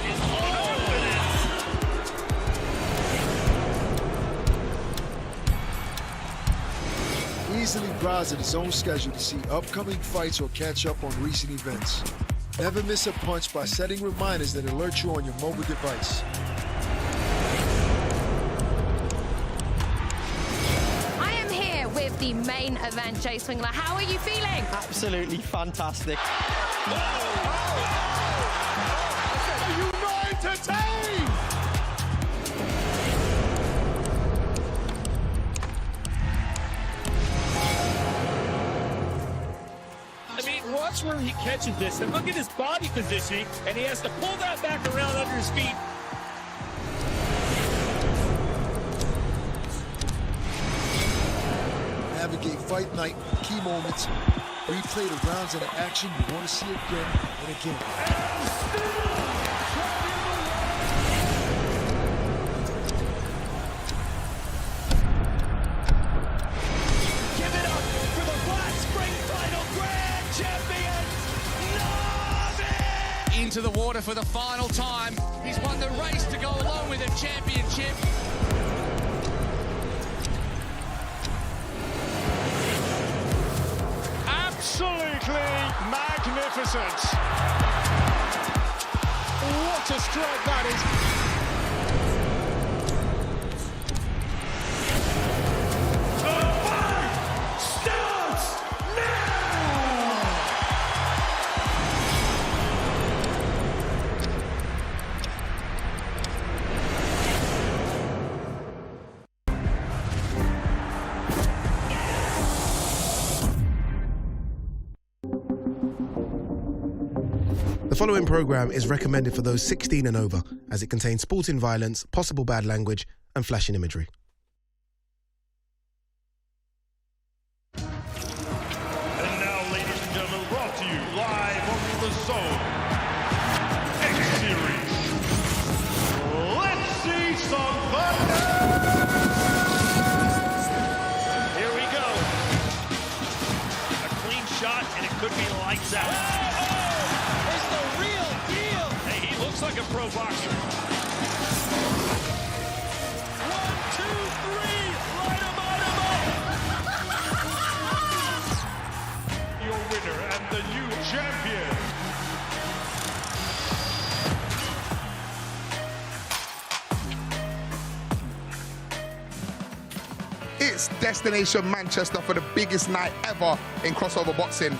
is confident. Easily browse at his own schedule to see upcoming fights or catch up on recent events. Never miss a punch by setting reminders that alert you on your mobile device. I am here with the main event, Jay Swingler. How are you feeling? Absolutely fantastic. Are you entertained? I mean, watch where he catches this, and look at his body positioning, and he has to pull that back around under his feet. Navigate fight night, key moments, replay the rounds and the action you want to see again and again. Give it up for the Black Spring Final Grand Champions, Into the water for the final time. He's won the race to go along with the championship. Absolutely magnificent. What a strike that is. The fight starts now! The following programme is recommended for those 16 and over, as it contains sporting violence, possible bad language, and flashing imagery. And now, ladies and gentlemen, brought to you live on the DAZN X Series. Let's see some thunder! Here we go. A clean shot, and it could be lights out. It's the real deal. Hey, he looks like a pro boxer. 1, 2, 3, light him up. Your winner and the new champion. It's Destination Manchester for the biggest night ever in crossover boxing.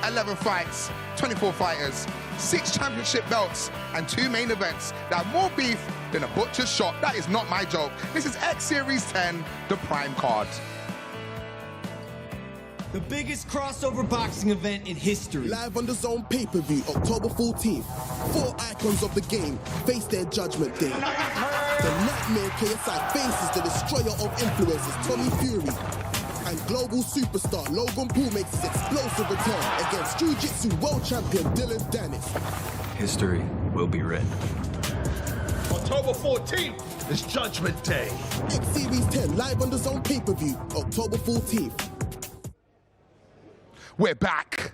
11 fights, 24 fighters, 6 championship belts, and 2 main events that have more beef than a butcher's shop. That is not my joke. This is X Series 10, the prime card. The biggest crossover boxing event in history. Live on the DAZN pay-per-view, October 14th. 4 icons of the game face their judgment day. The Nightmare KSI faces the destroyer of influencers, Tommy Fury. And global superstar Logan makes his explosive return against Jiu-Jitsu world champion Dillon Danis. History will be written. October 14th is Judgment Day. X Series 10 live on the DAZN pay-per-view, October 14th. We're back.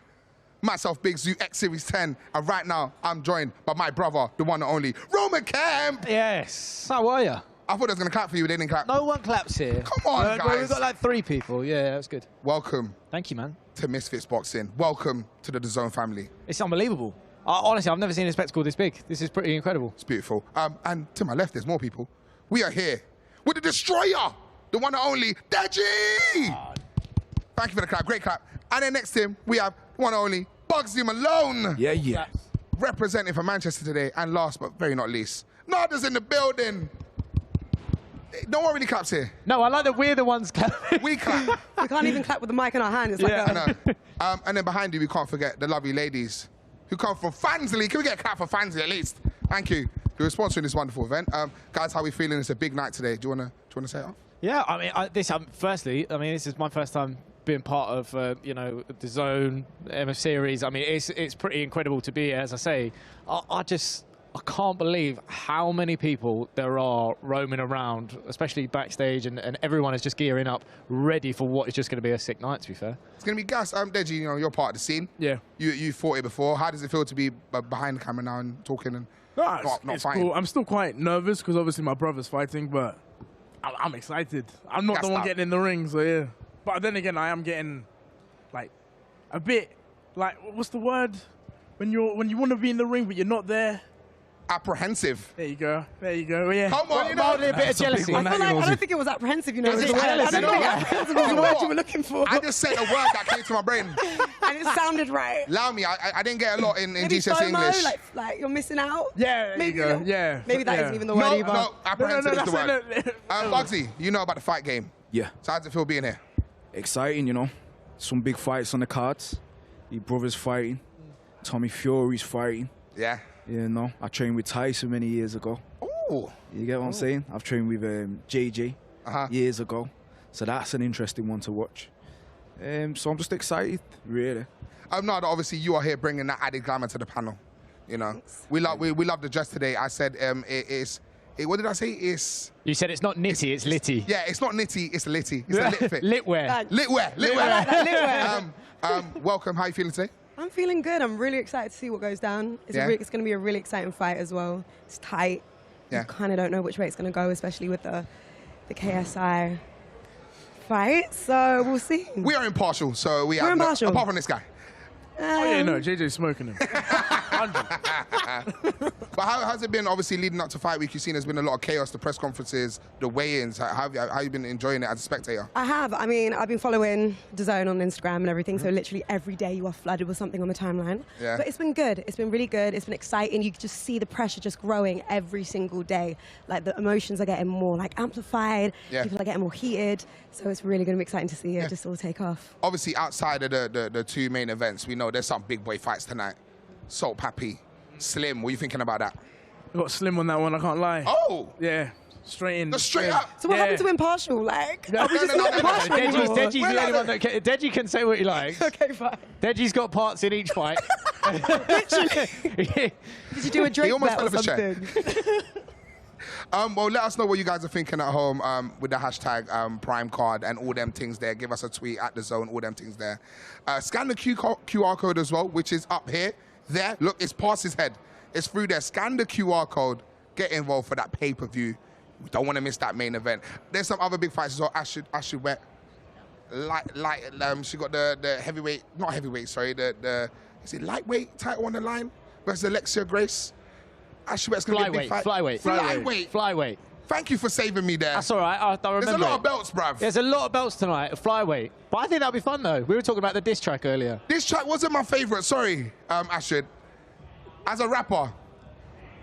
Myself, Big Zoo, X Series 10, and right now I'm joined by my brother, the one and only Roman Kemp. Yes. How are you? I thought they was going to clap for you, they didn't clap. No one claps here. Come on, guys. We've got like 3 people. Yeah, that's good. Welcome. Thank you, man. To Misfits Boxing. Welcome to the DAZN family. It's unbelievable. Honestly, I've never seen a spectacle this big. This is pretty incredible. It's beautiful. And to my left, there's more people. We are here with the destroyer, the one and only Deji. Thank you for the clap. Great clap. And then next to him, we have the one and only Bugsy Malone. Yeah. Representing for Manchester today. And last but very not least, Nada's in the building. No one really claps here. No, I like that we're the ones clapping. We clap. We can't even clap with the mic in our hand. It's Yeah. I know. And then behind you, we can't forget the lovely ladies who come from Fansley. Can we get a clap for Fansley at least? Thank you. Who are sponsoring this wonderful event. Guys, how are we feeling? It's a big night today. Do you wanna say it off? Yeah, I mean, firstly, this is my first time being part of, the DAZN MF series. I mean, it's pretty incredible to be here, as I say. I can't believe how many people there are roaming around, especially backstage, and everyone is just gearing up, ready for what is just going to be a sick night, to be fair. It's going to be gas. Deji, you know, you're part of the scene. Yeah. You fought it before. How does it feel to be behind the camera now and talking and not fighting? Cool. I'm still quite nervous because obviously my brother's fighting, but I'm excited. I'm not the one getting in the ring, so yeah. But then again, I am getting, like, a bit, like, what's the word? When you want to be in the ring, but you're not there. Apprehensive. There you go. Yeah. Come on, you know. A bit of jealousy. I don't think it was apprehensive, you know. I I don't think apprehensive was the word you were looking for. I just said a word that came to my brain. And it sounded right. Allow me, I didn't get a lot in Maybe GCSE FOMO, English. like you're missing out. Yeah, there you go. Yeah. Maybe that isn't even the word either. No, apprehensive is the word. it. Bugsy, you know about the fight game. Yeah. So how does it feel being here? Exciting, you know. Some big fights on the cards. Your brother's fighting. Tommy Fury's fighting. Yeah. You know, I trained with Tyson many years ago. Ooh. You get what I'm saying? I've trained with JJ years ago. So that's an interesting one to watch. So I'm just excited, really. No, obviously you are here bringing that added glamour to the panel. You know, we love the dress today. I said what did I say? You said it's not nitty, it's litty. Yeah, it's not nitty, it's litty. It's a lit fit. Litwear. Litwear. I like that, litwear. Welcome. How are you feeling today? I'm feeling good. I'm really excited to see what goes down. It's going to be a really exciting fight as well. It's tight. Yeah. You kind of don't know which way it's going to go, especially with the KSI fight. So we'll see. We are impartial, so we're impartial. apart from this guy. Oh yeah, no, JJ's smoking him. But how has it been, obviously, leading up to fight week? You've seen there's been a lot of chaos, the press conferences, the weigh-ins. How have you been enjoying it as a spectator? I have. I mean, I've been following DAZN on Instagram and everything, so literally every day you are flooded with something on the timeline. Yeah. But it's been good. It's been really good. It's been exciting. You can just see the pressure just growing every single day. Like, the emotions are getting more, like, amplified. Yeah. People are getting more heated. So it's really going to be exciting to see it just all take off. Obviously, outside of the two main events, we know there's some big boy fights tonight. Salt Pappy, Slim, what are you thinking about that? I got Slim on that one, I can't lie. Oh! Yeah, straight in. Just straight up. So what happened to impartial? Like, are we just not impartial anymore? Deji's the only one that can. Deji can say what he likes. Okay, fine. Deji's got parts in each fight. Literally. Did you do a drink bet or something? Well, let us know what you guys are thinking at home with the hashtag Prime Card and all them things there. Give us a tweet at DAZN, all them things there. Scan the QR code as well, which is up here. There, look, it's past his head. It's through there. Scan the QR code. Get involved for that pay-per-view. We don't want to miss that main event. There's some other big fights as well. Ashid Wet. She got the heavyweight, not heavyweight, sorry, is it lightweight title on the line versus Alexia Grace. Ashid Wet's going to be a big fight. Flyweight. Thank you for saving me there. That's all right. I remember. There's a lot of belts, bruv. There's a lot of belts tonight, flyweight. But I think that'll be fun, though. We were talking about the diss track earlier. This track wasn't my favorite, sorry, Ashid. As a rapper,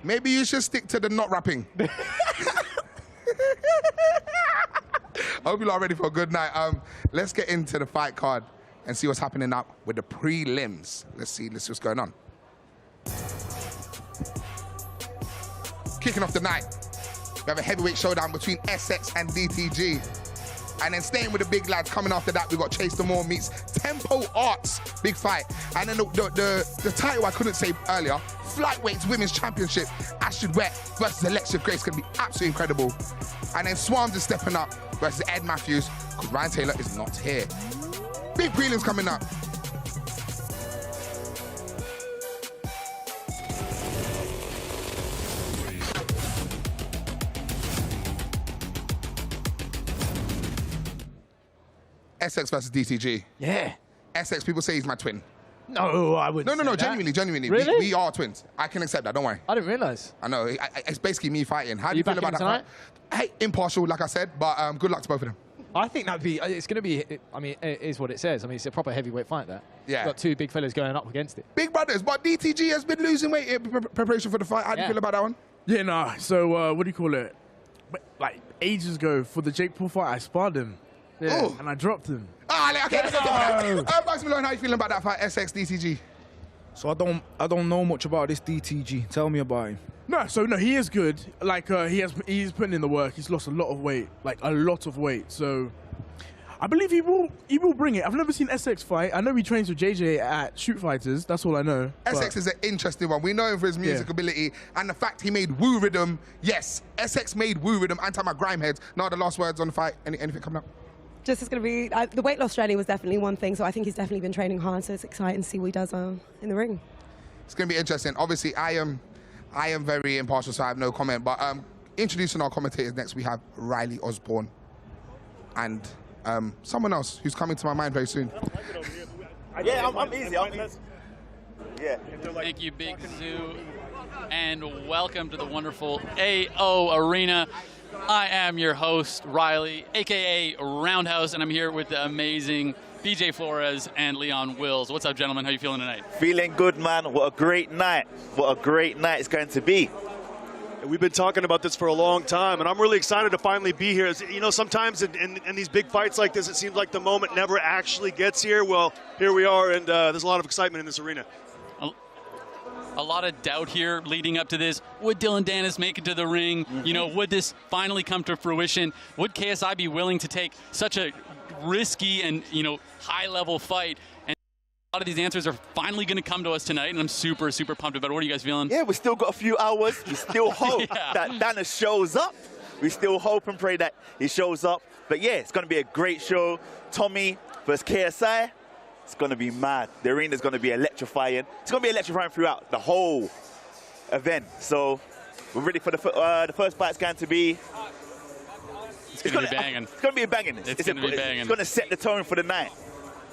maybe you should stick to the not rapping. I hope you lot are ready for a good night. Let's get into the fight card and see what's happening up with the prelims. Let's see what's going on. Kicking off the night, we have a heavyweight showdown between SX and DTG. And then staying with the big lads, coming after that, we got Chase the Moore meets Tempo Arts, big fight. And then the title I couldn't say earlier, Flyweights Women's Championship, Ashid Wet versus Alexia Grace, gonna be absolutely incredible. And then Swarms is stepping up versus Ed Matthews, because Ryan Taylor is not here. Big prelims coming up. SX versus DTG. Yeah. SX, people say he's my twin. No, I wouldn't. No, genuinely. Really? We are twins. I can accept that, don't worry. I didn't realise. I know, it's basically me fighting. How do you You feel about that tonight? fight? Hey, impartial, like I said, but good luck to both of them. I think that'd be. It's going to be. I mean, it is what it says. I mean, it's a proper heavyweight fight. That. Yeah. Got two big fellas going up against it. Big brothers, but DTG has been losing weight in preparation for the fight. How do you feel about that one? Yeah, nah. So what do you call it? Like ages ago for the Jake Paul fight, I sparred him. Yeah, and I dropped him. Okay, let's go. Bugs Malone, how you feeling about that fight, SX DTG? So I don't know much about this DTG. Tell me about him. No, he is good. Like he's putting in the work. He's lost a lot of weight, like a lot of weight. So I believe he will bring it. I've never seen SX fight. I know he trains with JJ at Shoot Fighters. That's all I know. SX is an interesting one. We know him for his music ability and the fact he made Woo Rhythm. Yes, SX made Woo Rhythm and my grime heads. Now the last words on the fight. Anything coming up? Just it's going to be, the weight loss journey was definitely one thing, so I think he's definitely been training hard, so it's exciting to see what he does in the ring. It's going to be interesting. Obviously, I am very impartial, so I have no comment, but introducing our commentators next, we have Riley Osborne and someone else who's coming to my mind very soon. Yeah, I'm easy. Yeah. Thank you, Big Zoo, and welcome to the wonderful AO Arena. I am your host, Riley, a.k.a. Roundhouse, and I'm here with the amazing BJ Flores and Leon Wills. What's up, gentlemen? How you feeling tonight? Feeling good, man. What a great night. What a great night it's going to be. We've been talking about this for a long time, and I'm really excited to finally be here. You know, sometimes in these big fights like this, it seems like the moment never actually gets here. Well, here we are, and there's a lot of excitement in this arena. A lot of doubt here leading up to this. Would Dillon Danis make it to the ring? You know, would this finally come to fruition? Would KSI be willing to take such a risky and, you know, high-level fight? And a lot of these answers are finally going to come to us tonight, and I'm super, super pumped about it. What are you guys feeling? Yeah, we still got a few hours. We still hope that Danis shows up. We still hope and pray that he shows up. But yeah, it's going to be a great show. Tommy versus KSI. It's going to be mad. The arena's going to be electrifying. It's going to be electrifying throughout the whole event. So we're ready for the first fight. It's going to be... It's going to be banging. It's going to be banging. It's going to be banging. It's going to set the tone for the night.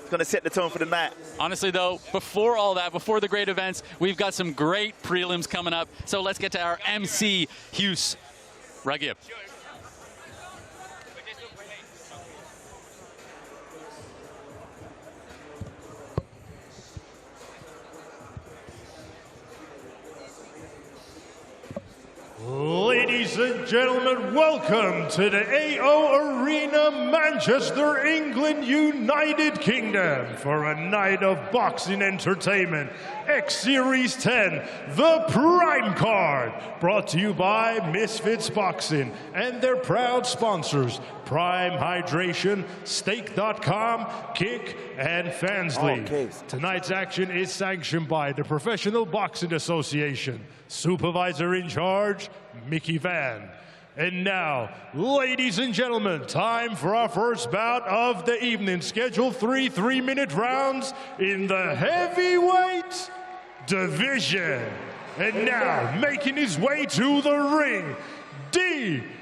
It's going to set the tone for the night. Honestly, though, before all that, before the great events, we've got some great prelims coming up. So let's get to our MC, Hughes Ragib. Ladies and gentlemen, welcome to the AO Arena, Manchester, England, United Kingdom, for a night of boxing entertainment. X-Series 10, the Prime Card, brought to you by Misfits Boxing and their proud sponsors, Prime Hydration, Stake.com, Kick, and Fansly. Okay. Tonight's action is sanctioned by the Professional Boxing Association. Supervisor in charge, Mickey Van. And now, ladies and gentlemen, time for our first bout of the evening. Scheduled 3 3-minute rounds in the heavyweight division. And now, making his way to the ring, DTG.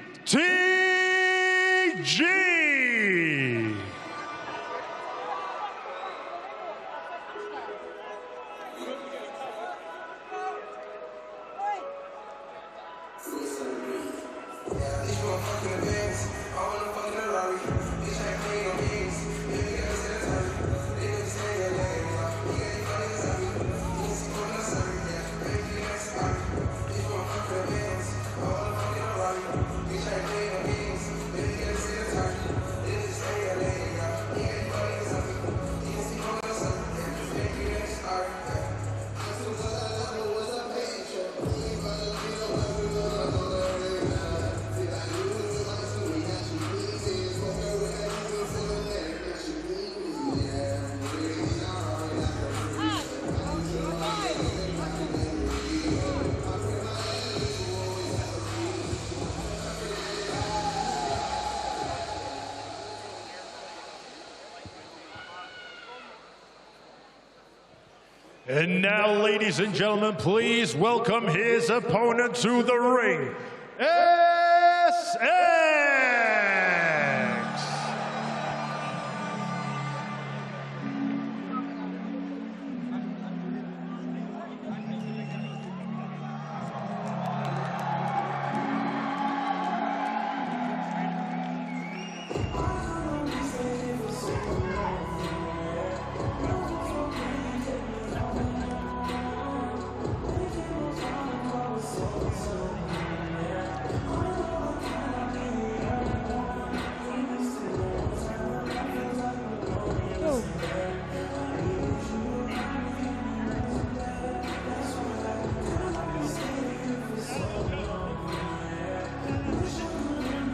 And now, ladies and gentlemen, please welcome his opponent to the ring, SX.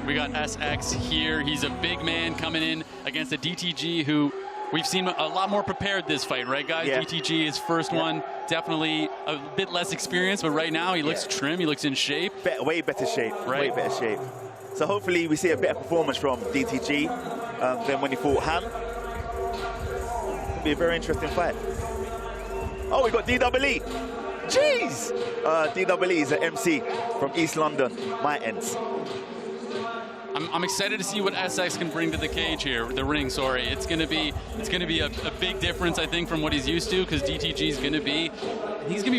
We got SX here. He's a big man coming in against a DTG who we've seen a lot more prepared this fight, right, guys? Yeah. DTG, his first one, definitely a bit less experienced, but right now he looks trim, he looks in shape. Way better shape, right? Way better shape. So hopefully we see a better performance from DTG than when he fought Ham. It'll be a very interesting fight. Oh, we got DWE. Jeez! DWE is an MC from East London, my ends. I'm excited to see what SX can bring to the cage here, the ring. Sorry, it's gonna be a big difference, I think, from what he's used to, because DTG is gonna be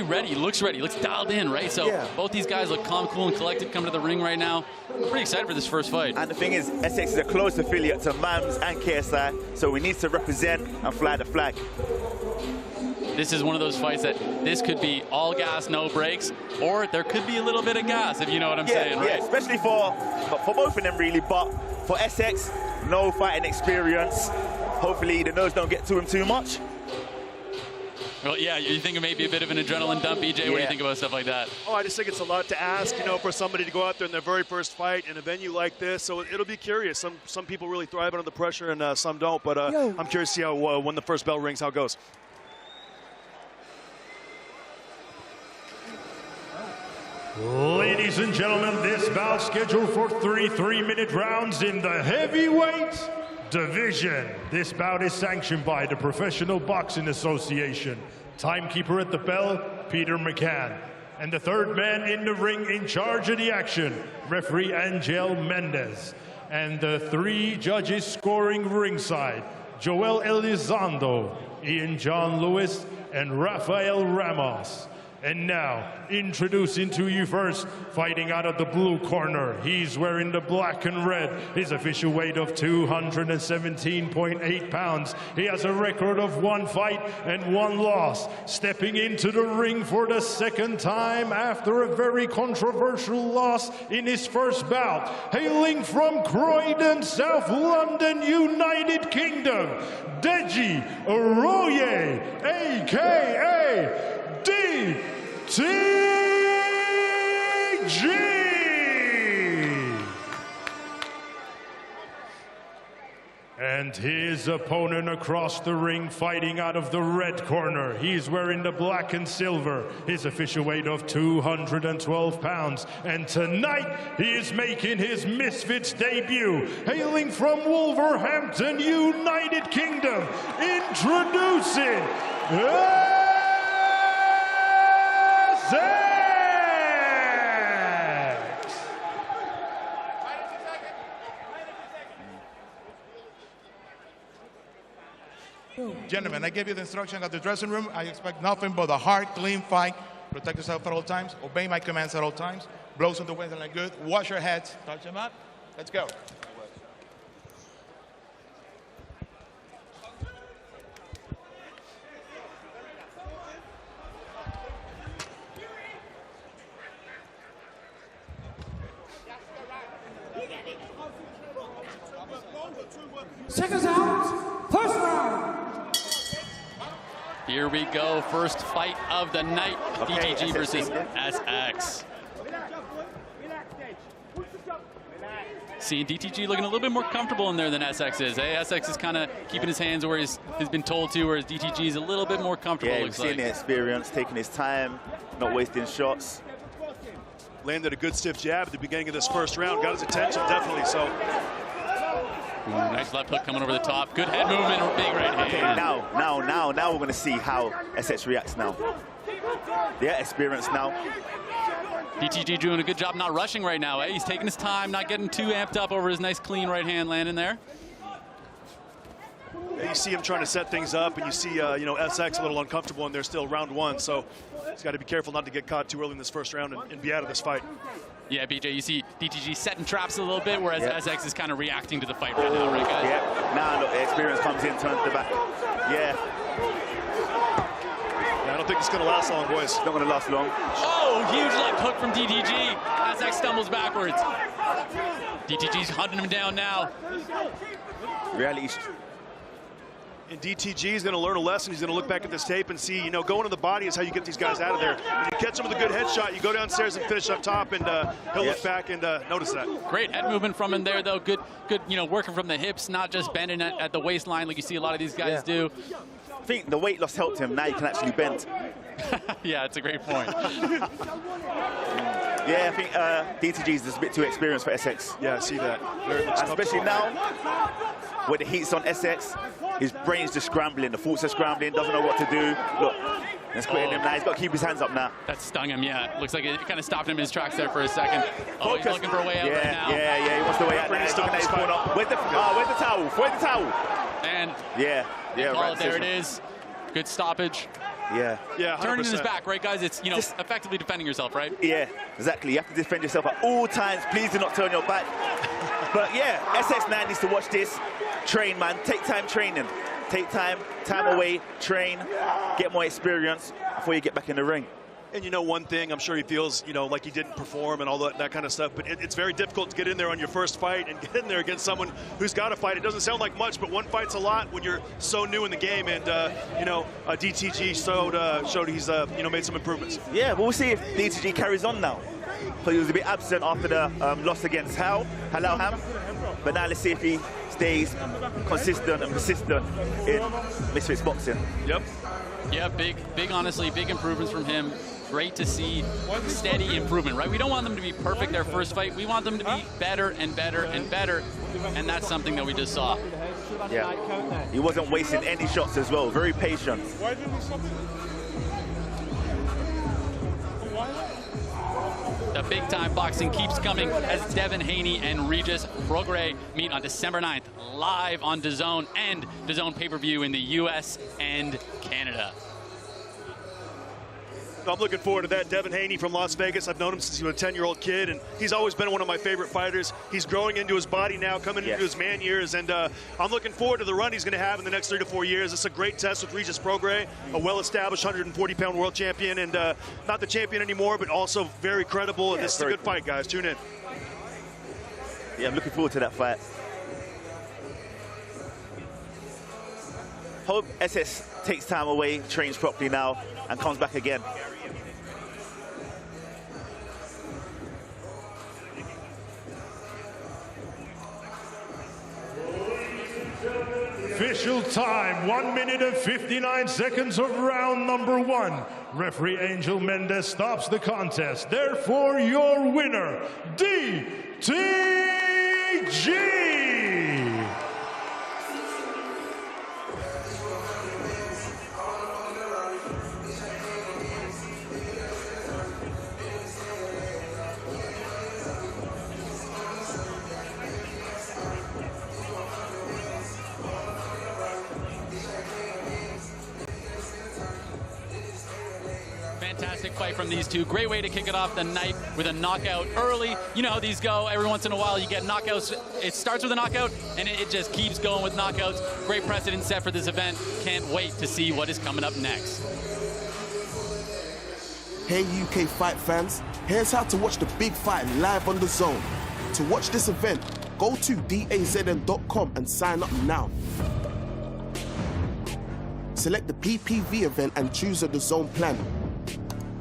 ready. He looks ready. He looks dialed in, right? So both these guys look calm, cool, and collected. Come to the ring right now. I'm pretty excited for this first fight. And the thing is, SX is a close affiliate to MAMS and KSI, so we need to represent and fly the flag. This is one of those fights that this could be all gas, no brakes, or there could be a little bit of gas, if you know what I'm saying, right? Yeah, especially for both of them, really. But for SX, no fighting experience. Hopefully the nerves don't get to him too much. Well, yeah, you think it may be a bit of an adrenaline dump, BJ? What do you think about stuff like that? Oh, I just think it's a lot to ask, you know, for somebody to go out there in their very first fight in a venue like this. So it'll be curious. Some people really thrive under the pressure and some don't. But I'm curious to see how when the first bell rings, how it goes. Ladies and gentlemen, this bout scheduled for 3 3-minute rounds in the heavyweight division. This bout is sanctioned by the Professional Boxing Association. Timekeeper at the bell, Peter McCann. And the third man in the ring in charge of the action, referee Angel Mendez. And the 3 judges scoring ringside, Joel Elizondo, Ian John Lewis, and Rafael Ramos. And now, introducing to you first, fighting out of the blue corner. He's wearing the black and red. His official weight of 217.8 pounds. He has a record of 1 fight and 1 loss. Stepping into the ring for the second time after a very controversial loss in his first bout. Hailing from Croydon, South London, United Kingdom, Deji Aroye, a.k.a. DTG! And his opponent across the ring, fighting out of the red corner. He's wearing the black and silver. His official weight of 212 pounds. And tonight, he is making his Misfits debut. Hailing from Wolverhampton, United Kingdom, introducing Gentlemen, I gave you the instruction at the dressing room. I expect nothing but a hard, clean fight. Protect yourself at all times. Obey my commands at all times. Blows on the wind like good. Wash your heads. Touch them up. Let's go. Seconds out, first round. Here we go, first fight of the night. DTG versus SX. Seeing DTG looking a little bit more comfortable in there than SX is. SX is kind of keeping his hands where he's been told to, whereas DTG is a little bit more comfortable. Yeah, he's seeing the experience, taking his time, not wasting shots. Landed a good stiff jab at the beginning of this first round, got his attention definitely. So. Ooh, nice left hook coming over the top. Good head movement, big right hand. Okay, now we're going to see how SX reacts now. Yeah, experience now. DTG doing a good job not rushing right now. He's taking his time, not getting too amped up over his nice clean right hand landing there. Yeah, you see him trying to set things up, and you see SX a little uncomfortable, and they're still round 1. So he's got to be careful not to get caught too early in this first round and be out of this fight. Yeah, BJ, you see DTG setting traps a little bit, whereas SX is kind of reacting to the fight right now, right, guys? Yeah, now look, the experience comes in, turns the back. Yeah. I don't think it's going to last long, boys. Not going to last long. Oh, huge left hook from DTG. SX stumbles backwards. DTG's hunting him down now. Reality. And DTG is going to learn a lesson. He's going to look back at this tape and see, you know, going to the body is how you get these guys out of there. When you catch them with a good headshot, you go downstairs and finish up top, and he'll look back and notice that. Great head movement from him there, though. Good, you know, working from the hips, not just bending at the waistline like you see a lot of these guys do. I think the weight loss helped him. Now he can actually bend. Yeah, it's a great point. Yeah, I think DTG is just a bit too experienced for SX. Yeah, I see that. Especially now, where the heat's on SX, his brain's just scrambling, the thoughts are scrambling, doesn't know what to do. Look, it's quitting him now. He's got to keep his hands up now. That stung him, yeah. Looks like it kind of stopped him in his tracks there for a second. Oh, he's looking for a way out right now. Yeah, he wants the way out now. He's looking at his corner. Where's the towel? Where's the towel? And yeah, right there it is. Good stoppage. Yeah. Yeah, 100%. Turning his back, right, guys? It's, you know, effectively defending yourself, right? Yeah, exactly. You have to defend yourself at all times. Please do not turn your back. But yeah, SX9 needs to watch this. Train, man. Take time training. Take time away, train, get more experience before you get back in the ring. And you know one thing, I'm sure he feels, you know, like he didn't perform and all that kind of stuff, but it's very difficult to get in there on your first fight and get in there against someone who's got to fight. It doesn't sound like much, but one fight's a lot when you're so new in the game, and, you know, DTG showed he's, you know, made some improvements. Yeah, well, we'll see if DTG carries on now. Because he was a bit absent after the loss against Halal Ham, but now let's see if he stays consistent and persistent in Misfits boxing. Yep. Yeah, big, honestly, big improvements from him. Great to see steady improvement, right? We don't want them to be perfect their first fight. We want them to be better and better and better, and that's something that we just saw. Yeah, he wasn't wasting any shots as well. Very patient. Why didn't he stop it? The big-time boxing keeps coming as Devin Haney and Regis Prograis meet on December 9th, live on DAZN and DAZN pay-per-view in the U.S. and Canada. I'm looking forward to that. Devin Haney from Las Vegas. I've known him since he was a 10-year-old kid, and he's always been one of my favorite fighters. He's growing into his body now, coming into his man years, and I'm looking forward to the run he's going to have in the next 3 to 4 years. It's a great test with Regis Prograis, a well-established 140-pound world champion, and not the champion anymore, but also very credible. And this is a good fight, guys. Tune in. Yeah, I'm looking forward to that fight. Hope SS takes time away, trains properly now, and comes back again. Official time, 1 minute and 59 seconds of round number 1. Referee Angel Mendez stops the contest. Therefore, your winner, DTG. Fantastic fight from these two. Great way to kick it off the night with a knockout early. You know how these go. Every once in a while you get knockouts. It starts with a knockout and it just keeps going with knockouts. Great precedent set for this event. Can't wait to see what is coming up next. Hey UK fight fans, here's how to watch the big fight live on DAZN. To watch this event, go to DAZN.com and sign up now. Select the PPV event and choose a DAZN plan.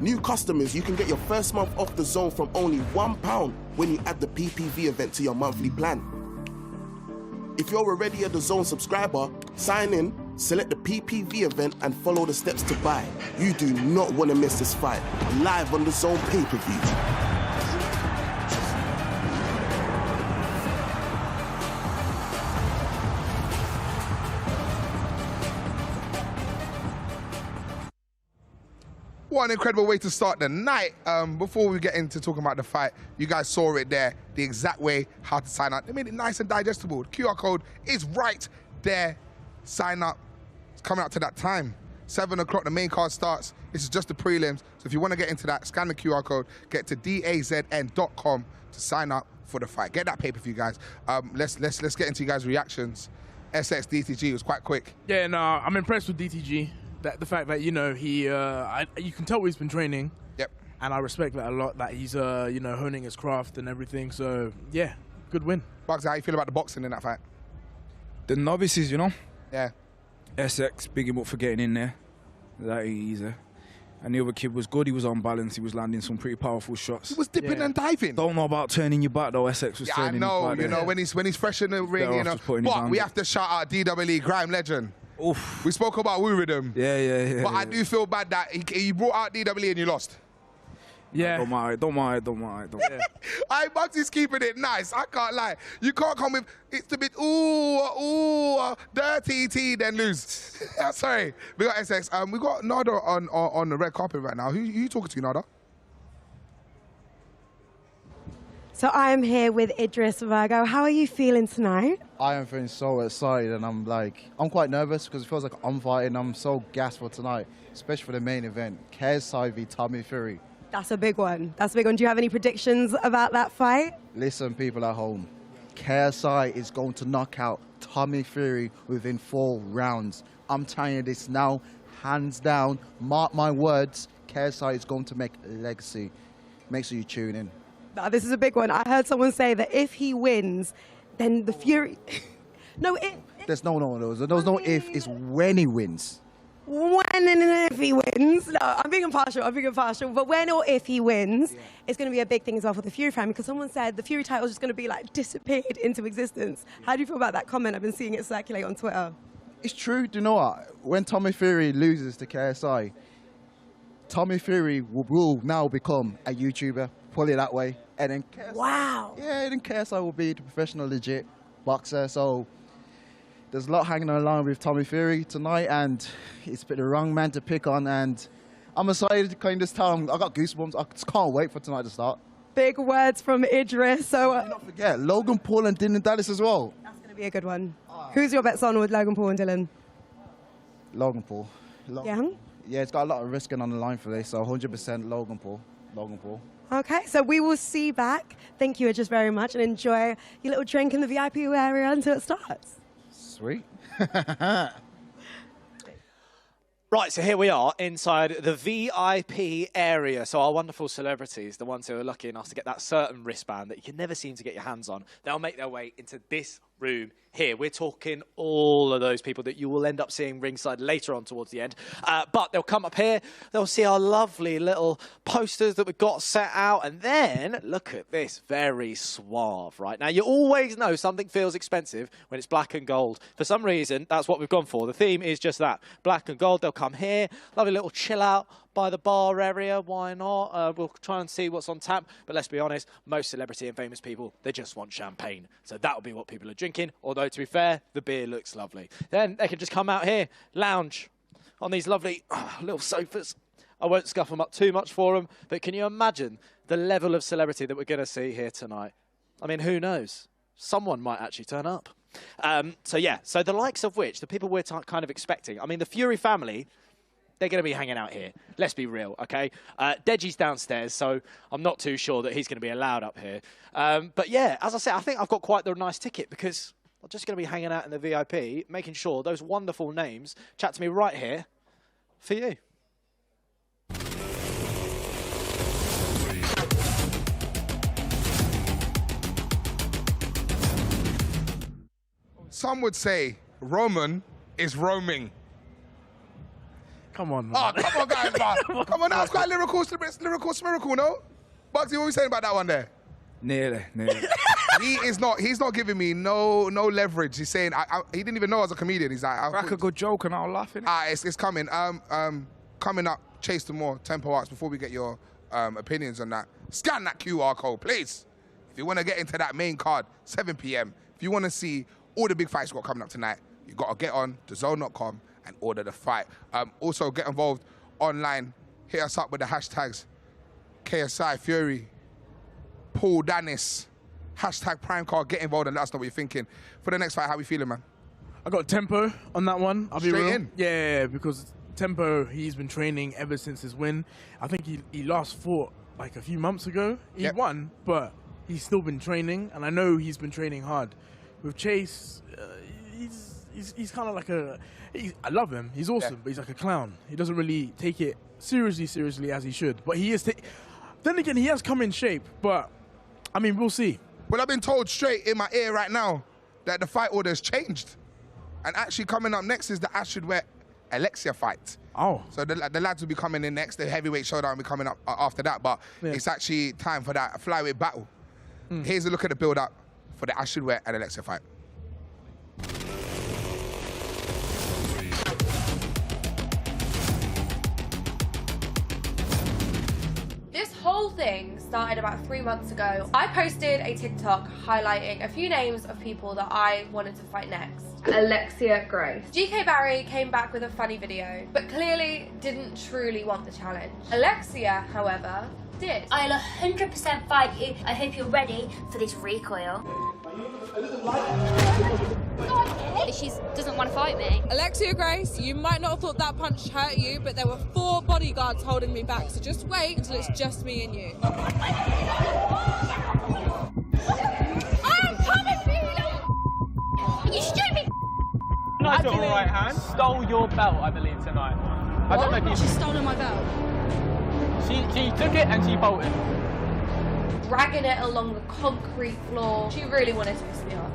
New customers, you can get your first month off DAZN from only £1 when you add the PPV event to your monthly plan. If you're already a DAZN subscriber, sign in, select the PPV event and follow the steps to buy. You do not want to miss this fight. Live on DAZN pay-per-view. What an incredible way to start the night. Before we get into talking about the fight, you guys saw it there, the exact way how to sign up. They made it nice and digestible. The QR code is right there. Sign up. It's coming out to that time. 7 o'clock, the main card starts. This is just the prelims. So if you want to get into that, scan the QR code, get to DAZN.com to sign up for the fight. Get that pay-per-view, guys. Let's get into you guys' reactions. SX DTG was quite quick. Yeah, no, I'm impressed with DTG. The fact that, you know, he, you can tell he's been training. Yep. And I respect that a lot, that he's, you know, honing his craft and everything. So, yeah, good win. Bugs, how you feel about the boxing in that fight? The novices, you know? Yeah. Essex, big him up for getting in there. That ain't easy. And the other kid was good. He was on balance. He was landing some pretty powerful shots. He was dipping and diving. Don't know about turning your back though. Essex was turning his back. You know, when he's fresh in the ring, you know. But we have to shout out DWE Grime Legend. Oof. We spoke about Woo Rhythm. Yeah. But I do feel bad that he brought out DWE and you lost. Yeah. Don't mind. Bugsy's keeping it nice. I can't lie. You can't come with it's a bit dirty tea then lose. Sorry. We got Essex. We got Nada on the red carpet right now. Who you talking to, Nada? So I am here with Idris Virgo. How are you feeling tonight? I am feeling so excited, and I'm quite nervous because it feels like I'm fighting. I'm so gassed for tonight, especially for the main event, KSI v Tommy Fury. That's a big one. Do you have any predictions about that fight? Listen, people at home, KSI is going to knock out Tommy Fury within 4 rounds. I'm telling you this now, hands down. Mark my words, KSI is going to make a legacy. Make sure you tune in. No, this is a big one. I heard someone say that if he wins, then the Fury... There's no if, it's when he wins. When and if he wins. No, I'm being impartial. But when or if he wins, it's going to be a big thing as well for the Fury family, because someone said the Fury title is just going to be like disappeared into existence. How do you feel about that comment? I've been seeing it circulate on Twitter. It's true. Do you know what? When Tommy Fury loses to KSI, Tommy Fury will now become a YouTuber. Put it that way. And then KSI, wow. Yeah, then KSI will be the professional, legit boxer. So there's a lot hanging on the line with Tommy Fury tonight, and it's been the wrong man to pick on. And I'm excited to kind of tell him. I got goosebumps. I just can't wait for tonight to start. Big words from Idris. So do not forget Logan Paul and Dillon Danis as well. That's going to be a good one. Who's your bets on with Logan Paul and Dillon? Logan Paul. Yeah, it's got a lot of risking on the line for this, so 100% Logan Paul. Okay, so we will see you back. Thank you, Idris, very much, and enjoy your little drink in the VIP area until it starts. Sweet. Right, so here we are inside the VIP area. So our wonderful celebrities, the ones who are lucky enough to get that certain wristband that you can never seem to get your hands on, they'll make their way into this room here. We're talking all of those people that you will end up seeing ringside later on towards the end. But they'll come up here, they'll see our lovely little posters that we've got set out, and then look at this, very suave, right? Now, you always know something feels expensive when it's black and gold. For some reason, that's what we've gone for. The theme is just that, black and gold. They'll come here, lovely little chill out by the bar area, why not? We'll try and see what's on tap, but let's be honest, most celebrity and famous people, they just want champagne. So that'll be what people are drinking, although to be fair, the beer looks lovely. Then they can just come out here, lounge on these lovely little sofas. I won't scuff them up too much for them, but can you imagine the level of celebrity that we're going to see here tonight? I mean, who knows? Someone might actually turn up. So the likes of which, the people we're kind of expecting, I mean, the Fury family, they're going to be hanging out here. Let's be real, okay? Deji's downstairs, so I'm not too sure that he's going to be allowed up here. But yeah, as I said, I think I've got quite the nice ticket because I'm just going to be hanging out in the VIP, making sure those wonderful names chat to me right here for you. Some would say Roman is roaming. Come on, man. Oh, come on, guys, man. Come on, that's quite lyrical, smirrical, no? Bugsy, what were you saying about that one there? Nearly. He's not giving me no leverage. He's saying, he didn't even know I was a comedian. He's like, crack a good joke and I'll laugh in it. It's coming. Coming up, Chase the more Tempo Arts. Before we get your opinions on that, scan that QR code, please. If you want to get into that main card, 7 p.m. If you want to see all the big fights we've got coming up tonight, you got to get on DAZN.com and order the fight. Also, get involved online. Hit us up with the hashtags KSI Fury, Paul Danis, hashtag Prime Card. Get involved and let us know what you're thinking. For the next fight, how are we feeling, man? I got Tempo on that one. I'll be real. Straight in? Yeah, because Tempo, he's been training ever since his win. I think he last fought like a few months ago. He won, but he's still been training, and I know he's been training hard. With Chase, he's kind of like I love him. He's awesome, but he's like a clown. He doesn't really take it seriously as he should. But he is. Then again, he has come in shape. But I mean, we'll see. Well, I've been told straight in my ear right now that the fight order has changed. And actually coming up next is the Astrid Wet Alexia fight. Oh. So the lads will be coming in next. The heavyweight showdown will be coming up after that. But it's actually time for that flyweight battle. Here's a look at the build-up for the Astrid Wet and Alexia fight. This whole thing started about 3 months ago. I posted a TikTok highlighting a few names of people that I wanted to fight next. Alexia Grace. GK Barry came back with a funny video, but clearly didn't truly want the challenge. Alexia, however, did. I'll 100% fight you. I hope you're ready for this recoil. She doesn't want to fight me. Alexia Grace, you might not have thought that punch hurt you, but there were 4 bodyguards holding me back, so just wait until it's just me and you. I'm coming for you! You stupid! Nice little right hand. Stole your belt, I believe, tonight. I don't know if you... She's stolen my belt. She took it and she bolted. Dragging it along the concrete floor. She really wanted to piss me off.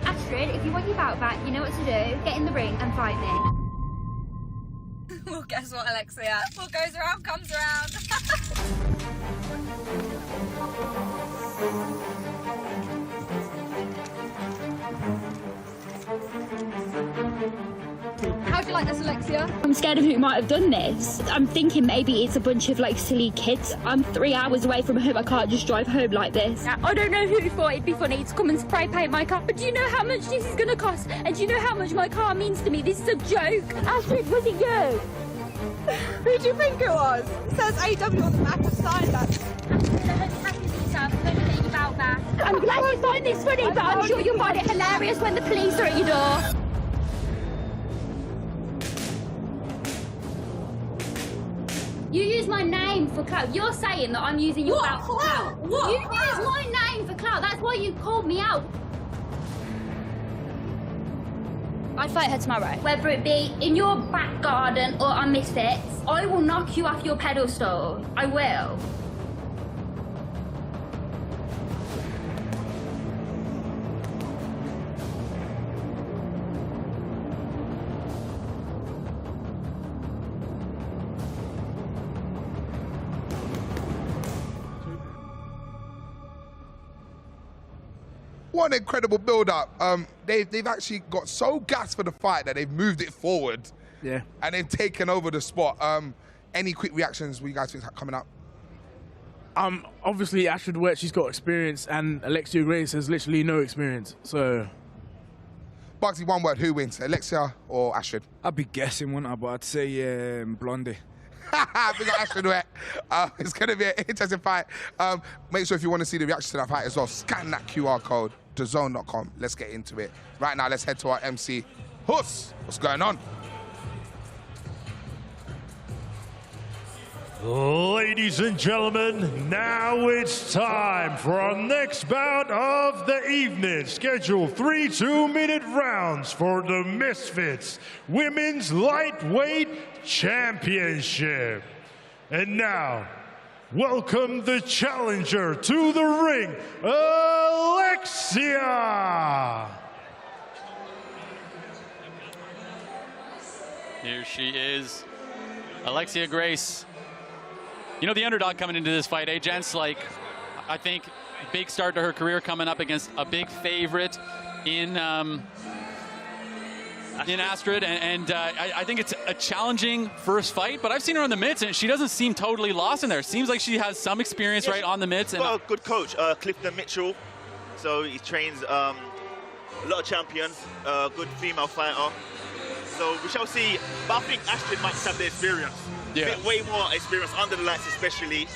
Astrid, if you want your belt back, you know what to do. Get in the ring and fight me. Well, guess what, Alexia? What goes around comes around. How do you like this, Alexia? I'm scared of who might have done this. I'm thinking maybe it's a bunch of like silly kids. I'm 3 hours away from home. I can't just drive home like this. I don't know who thought it'd be funny to come and spray paint my car, but do you know how much this is going to cost? And do you know how much my car means to me? This is a joke. Astrid, was it you? Who do you think it was? It says AW on the back of sign that. I'm glad you find this funny, but I'm sure you'll find it hilarious when the police are at your door. You use my name for clout. You're saying that I'm using your belt for clout. What? You use my name for clout. That's why you called me out. I'd fight her tomorrow. Whether it be in your back garden or on Misfits, I will knock you off your pedestal. I will. What an incredible build-up. They've actually got so gassed for the fight that they've moved it forward. Yeah. And they've taken over the spot. Any quick reactions what you guys think coming up? Obviously, Astrid Wet, she's got experience, and Alexia Grace has literally no experience, so... Bugsy, one word, who wins, Alexia or Astrid? I'd be guessing, wouldn't I? But I'd say Blondie. We got Astrid Wet. It's going to be an interesting fight. Make sure if you want to see the reaction to that fight as well, scan that QR code, DAZN.com. Let's get into it. Right now, let's head to our MC, Huss. What's going on? Ladies and gentlemen, now it's time for our next bout of the evening. Scheduled 3 2-minute rounds for the Misfits Women's Lightweight Championship. And now, welcome the challenger to the ring, Alexia. Here she is, Alexia Grace. You know, the underdog coming into this fight, gents? Like, I think big start to her career coming up against a big favorite in Astrid, and I think it's a challenging first fight, but I've seen her on the mitts, and she doesn't seem totally lost in there. Seems like she has some experience right on the mitts. Well, good coach, Clifton Mitchell. So he trains a lot of champions, good female fighter. So we shall see, but I think Astrid might have the experience. Yeah. Way more experience under the lights, especially,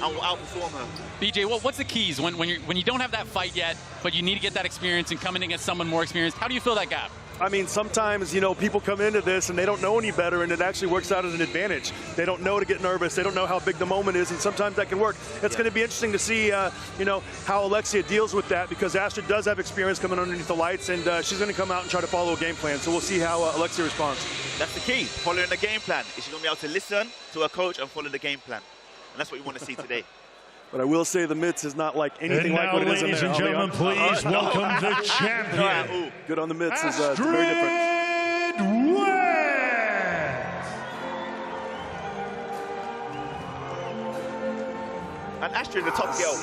and will outperform her. BJ, what's the keys when you don't have that fight yet, but you need to get that experience and coming against someone more experienced? How do you fill that gap? I mean, sometimes, you know, people come into this and they don't know any better, and it actually works out as an advantage. They don't know to get nervous. They don't know how big the moment is, and sometimes that can work. It's going to be interesting to see, you know, how Alexia deals with that, because Astrid does have experience coming underneath the lights, and she's going to come out and try to follow a game plan. So we'll see how Alexia responds. That's the key, following the game plan. Is she going to be able to listen to her coach and follow the game plan? And that's what you want to see today. But I will say the mitts is not like anything And like now, what it is in ladies there. and gentlemen, please welcome the champion. Good on the mitts is very different. And Astrid, the top girl.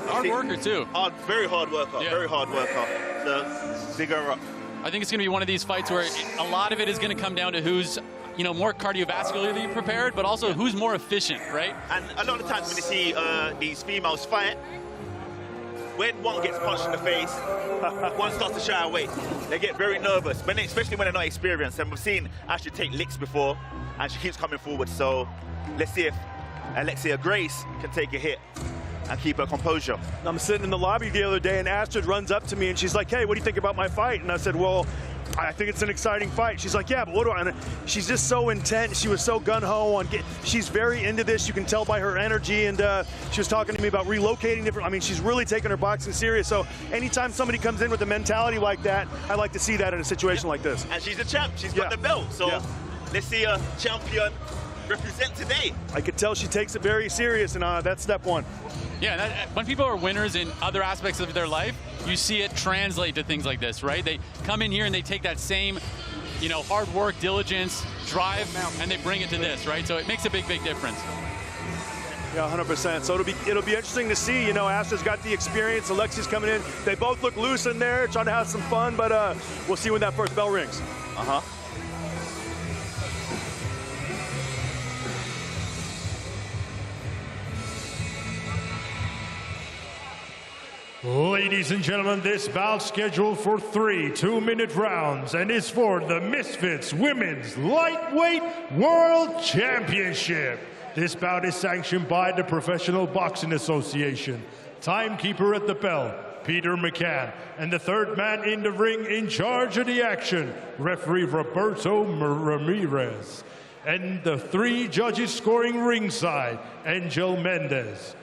Hard worker, too. Very hard worker. Yeah. Very hard worker. So, big her up. I think it's going to be one of these fights where a lot of it is going to come down to who's, more cardiovascularly prepared, but also who's more efficient, right? And a lot of times when you see these females fight, when one gets punched in the face, one starts to shy away. They get very nervous, especially when they're not experienced. And we've seen Astrid take licks before, and she keeps coming forward. So let's see if Alexia Grace can take a hit and keep her composure. I'm sitting in the lobby the other day, and Astrid runs up to me, and she's like, hey, what do you think about my fight? And I said, well, I think it's an exciting fight. She's like, yeah, but what do I... And she's just so intense. She was so gung-ho on... She's very into this. You can tell by her energy, and she was talking to me about relocating different... I mean, she's really taking her boxing serious. So anytime somebody comes in with a mentality like that, I like to see that in a situation like this. And she's a champ. She's got the belt. So let's see a champion represent today. I could tell she takes it very serious, and that's step one. Yeah, when people are winners in other aspects of their life, you see it translate to things like this, right? They come in here and they take that same, hard work, diligence, drive, and they bring it to this, right? So it makes a big, big difference. Yeah, 100%. So it'll be interesting to see. Astrid's got the experience. Alexia's coming in. They both look loose in there, trying to have some fun, but we'll see when that first bell rings. Ladies and gentlemen, this bout scheduled for 3 2-minute rounds and is for the Misfits Women's Lightweight World Championship. This bout is sanctioned by the Professional Boxing Association. Timekeeper at the bell, Peter McCann. And the third man in the ring in charge of the action, referee Roberto Ramirez. And the 3 judges scoring ringside, Angel Mendez,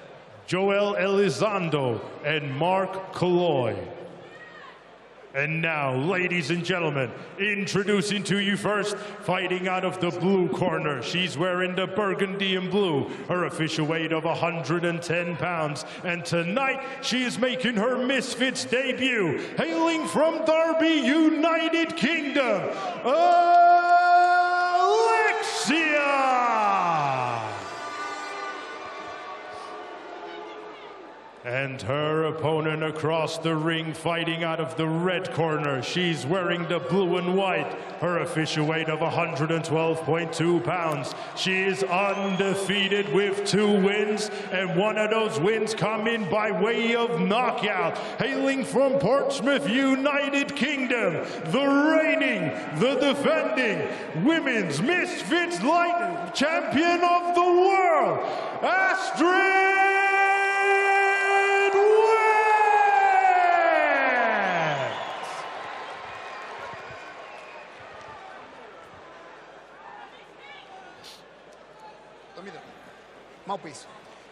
Joel Elizondo, and Mark Colloy. And now, ladies and gentlemen, introducing to you first, fighting out of the blue corner. She's wearing the burgundy and blue, her official weight of 110 pounds. And tonight, she is making her Misfits debut, hailing from Derby, United Kingdom, Alexia! And her opponent across the ring, fighting out of the red corner. She's wearing the blue and white, her official weight of 112.2 pounds. She is undefeated with 2 wins, and one of those wins coming by way of knockout. Hailing from Portsmouth, United Kingdom, the reigning, the defending Women's Misfits Light Champion of the World, Astrid! Mouthpiece.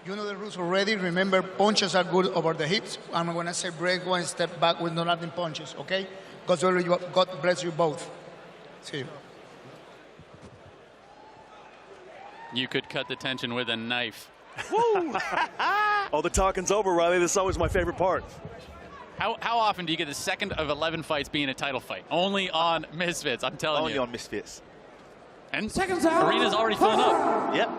You know the rules already. Remember, punches are good over the hips. I'm going to say break one step back with no nothing punches, okay? God bless you both. See you. You could cut the tension with a knife. Woo! All the talking's over, Riley. This is always my favorite part. How often do you get the second of 11 fights being a title fight? Only on Misfits, I'm telling you. Only on Misfits. And arena's already filling up. Yep.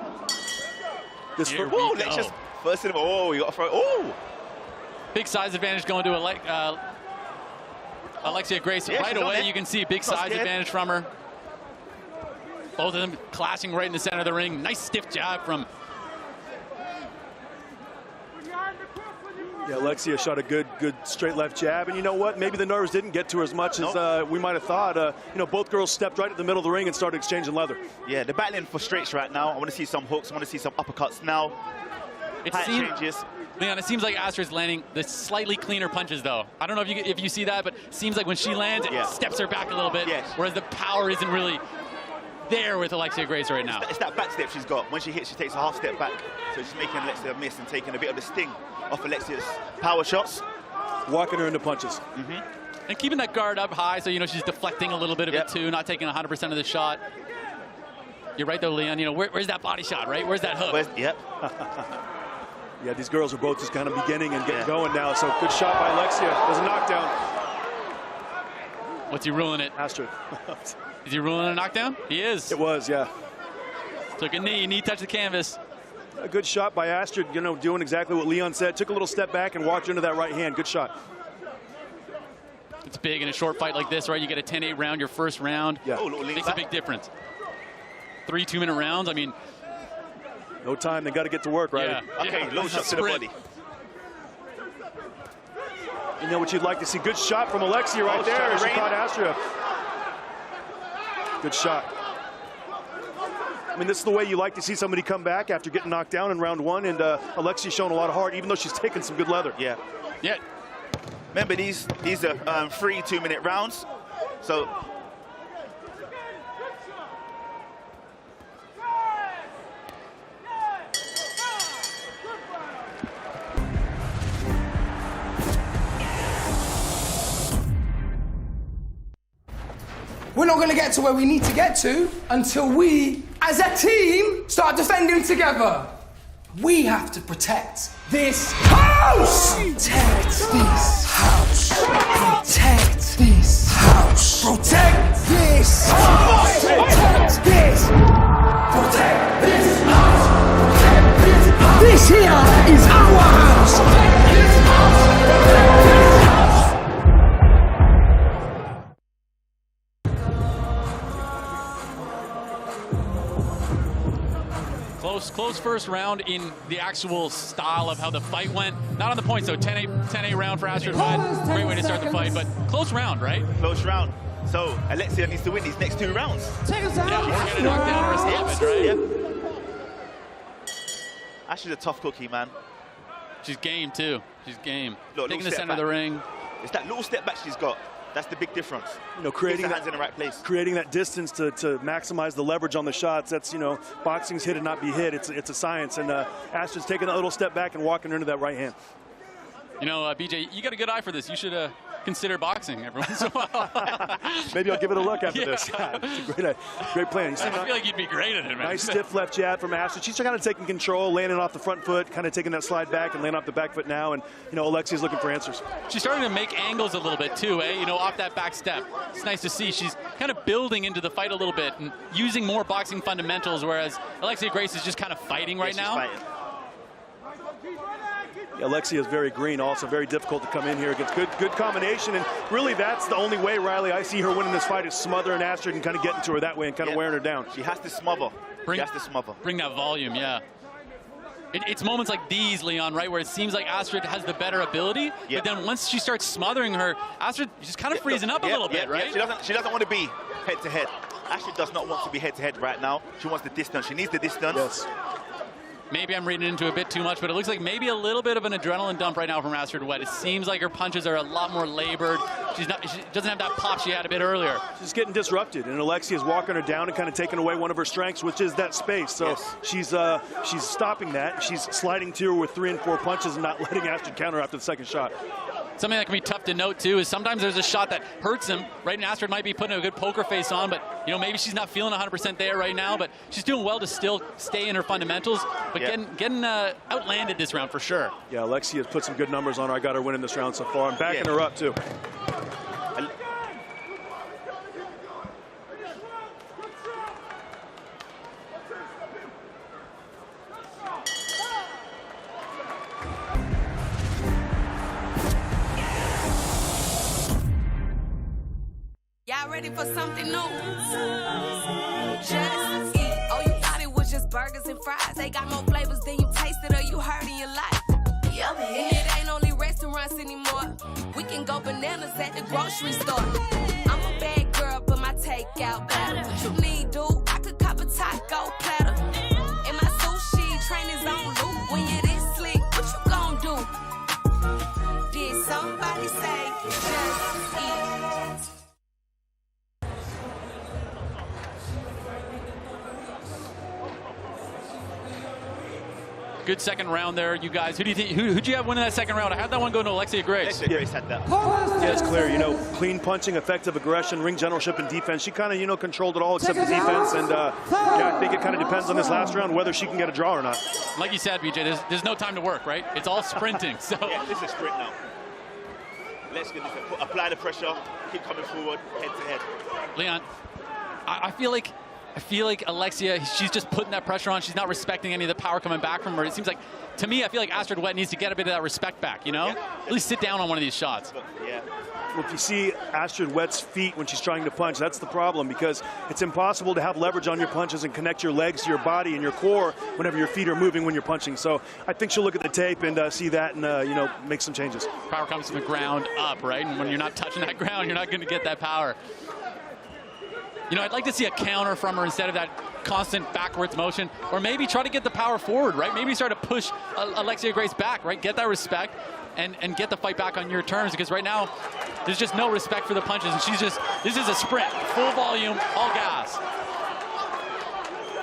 Let's just first of all, you got to throw. Oh, big size advantage going to Alexia Grace right away. You can see a big size advantage from her. Both of them clashing right in the center of the ring. Nice stiff jab from. Yeah, Alexia shot a good straight left jab, and you know what? Maybe the nerves didn't get to her as much as we might have thought. Both girls stepped right at the middle of the ring and started exchanging leather. Yeah, they're battling for straights right now. I want to see some hooks. I want to see some uppercuts now. Changes. Leon, it seems like Astrid's landing the slightly cleaner punches, though. I don't know if you see that, but it seems like when she lands, it steps her back a little bit, whereas the power isn't really there with Alexia Grace right now. It's that back step she's got. When she hits, she takes a half step back. So she's making Alexia miss and taking a bit of the sting off Alexia's power shots. Walking her into punches. And keeping that guard up high, so, she's deflecting a little bit of it, too, not taking 100% of the shot. You're right, though, Leon. Where's that body shot, right? Where's that hook? Yeah, these girls are both just kind of beginning and getting going now. So good shot by Alexia. There's a knockdown. What's he ruling it? Astrid. Is he ruling a knockdown? He is. It was, yeah. Took a knee touched the canvas. A good shot by Astrid, you know, doing exactly what Leon said. Took a little step back and walked into that right hand. Good shot. It's big in a short fight like this, right? You get a 10-8 round, your first round. Yeah. Makes a big difference. 3 2-minute rounds, I mean. No time, they got to get to work, right? Yeah. Okay, low shot to the body. You know what you'd like to see? Good shot from Alexia right there. She caught Astrid. Good shot. I mean, this is the way you like to see somebody come back after getting knocked down in round 1, and Alexia's shown a lot of heart, even though she's taken some good leather. Yeah. Yeah. Remember, these are 3 2-minute rounds, so. We're not going to get to where we need to get to until we, as a team, start defending together. We have to protect this house! Protect this house! Protect this house! Protect this house! Protect this! Protect this house! Protect this house! This here is our house! Protect this house! Protect this house! Close first round in the actual style of how the fight went. Not on the points, though. 10-8 round for Astrid Wed. Great way to start the fight, but close round, right? Close round. So Alexia needs to win these next 2 rounds. Take us out. Yeah, we're going to knock down or a stoppage, right? Yeah. Astrid's a tough cookie, man. She's game, too. She's game. Look, taking the center of the ring. It's that little step back she's got. That's the big difference. You know, creating hands in the right place. Creating that distance to maximize the leverage on the shots. That's, you know, boxing's hit and not be hit. It's a science. And Astrid's taking a little step back and walking into that right hand. You know, BJ, you got a good eye for this. You should consider boxing every once in a while. Maybe I'll give it a look after this. It's a great plan. I feel like you'd be great at it, man. Nice stiff left jab from Astrid. She's kind of taking control, landing off the front foot, kind of taking that slide back and landing off the back foot now. And, you know, Alexia's looking for answers. She's starting to make angles a little bit too, eh? You know, off that back step. It's nice to see. She's kind of building into the fight a little bit and using more boxing fundamentals, whereas Alexia Grace is just kind of fighting right now. Fighting. Alexia is very green, also very difficult to come in here against. Good combination, and really that's the only way, Riley, I see her winning this fight is smothering Astrid and kind of getting to her that way and kind of wearing her down. She has to smother. She has to smother. Bring that volume, yeah. It's moments like these, Leon, right, where it seems like Astrid has the better ability, but then once she starts smothering her, Astrid just kind of freezing up a little bit, right? She doesn't want to be head-to-head. Astrid does not want to be head-to-head right now. She wants the distance. She needs the distance. Yes. Maybe I'm reading into a bit too much, but it looks like maybe a little bit of an adrenaline dump right now from Astrid Wed. It seems like her punches are a lot more labored. She doesn't have that pop she had a bit earlier. She's getting disrupted, and Alexia's walking her down and kind of taking away one of her strengths, which is that space. So she's stopping that. She's sliding to her with 3 and 4 punches and not letting Astrid counter after the second shot. Something that can be tough to note, too, is sometimes there's a shot that hurts him, right? And Astrid might be putting a good poker face on, but, you know, maybe she's not feeling 100% there right now, but she's doing well to still stay in her fundamentals, but getting outlanded this round for sure. Yeah, Alexia has put some good numbers on her. I got her winning this round so far. I'm backing her up, too. Y'all ready for something new? Just eat. Oh, you thought it was just burgers and fries. They got more flavors than you tasted or you heard in your life. Yummy. And it ain't only restaurants anymore. We can go bananas at the grocery store. I'm a bad girl, but my takeout better. What you need, dude? I could cop a taco platter. And my sushi train is on loop. When you're this slick, what you gon' do? Did somebody say just eat? good second round there, you guys. Who do you think? Who'd you have winning that second round? I had that one going to Alexia Grace. Alexia Grace had that. Yeah, it's clear. You know, clean punching, effective aggression, ring generalship, and defense. She kind of, you know, controlled it all except the defense. And yeah, I think it kind of depends on this last round whether she can get a draw or not. Like you said, BJ, there's no time to work, right? It's all sprinting. So yeah, this is sprint now. Let's apply the pressure, keep coming forward, head to head. Leon, I feel like Alexia, she's just putting that pressure on. She's not respecting any of the power coming back from her. It seems like, to me, I feel like Astrid Wett needs to get a bit of that respect back, you know? Yeah. At least sit down on one of these shots. Yeah. Well, if you see Astrid Wett's feet when she's trying to punch, that's the problem, because it's impossible to have leverage on your punches and connect your legs to your body and your core whenever your feet are moving when you're punching. So I think she'll look at the tape and see that and, you know, make some changes. Power comes from the ground up, right? And when you're not touching that ground, you're not going to get that power. You know, I'd like to see a counter from her instead of that constant backwards motion, or maybe try to get the power forward, right? Maybe start to push Alexia Grace back, right? Get that respect and get the fight back on your terms, because right now there's just no respect for the punches, and this is a sprint, full volume, all gas.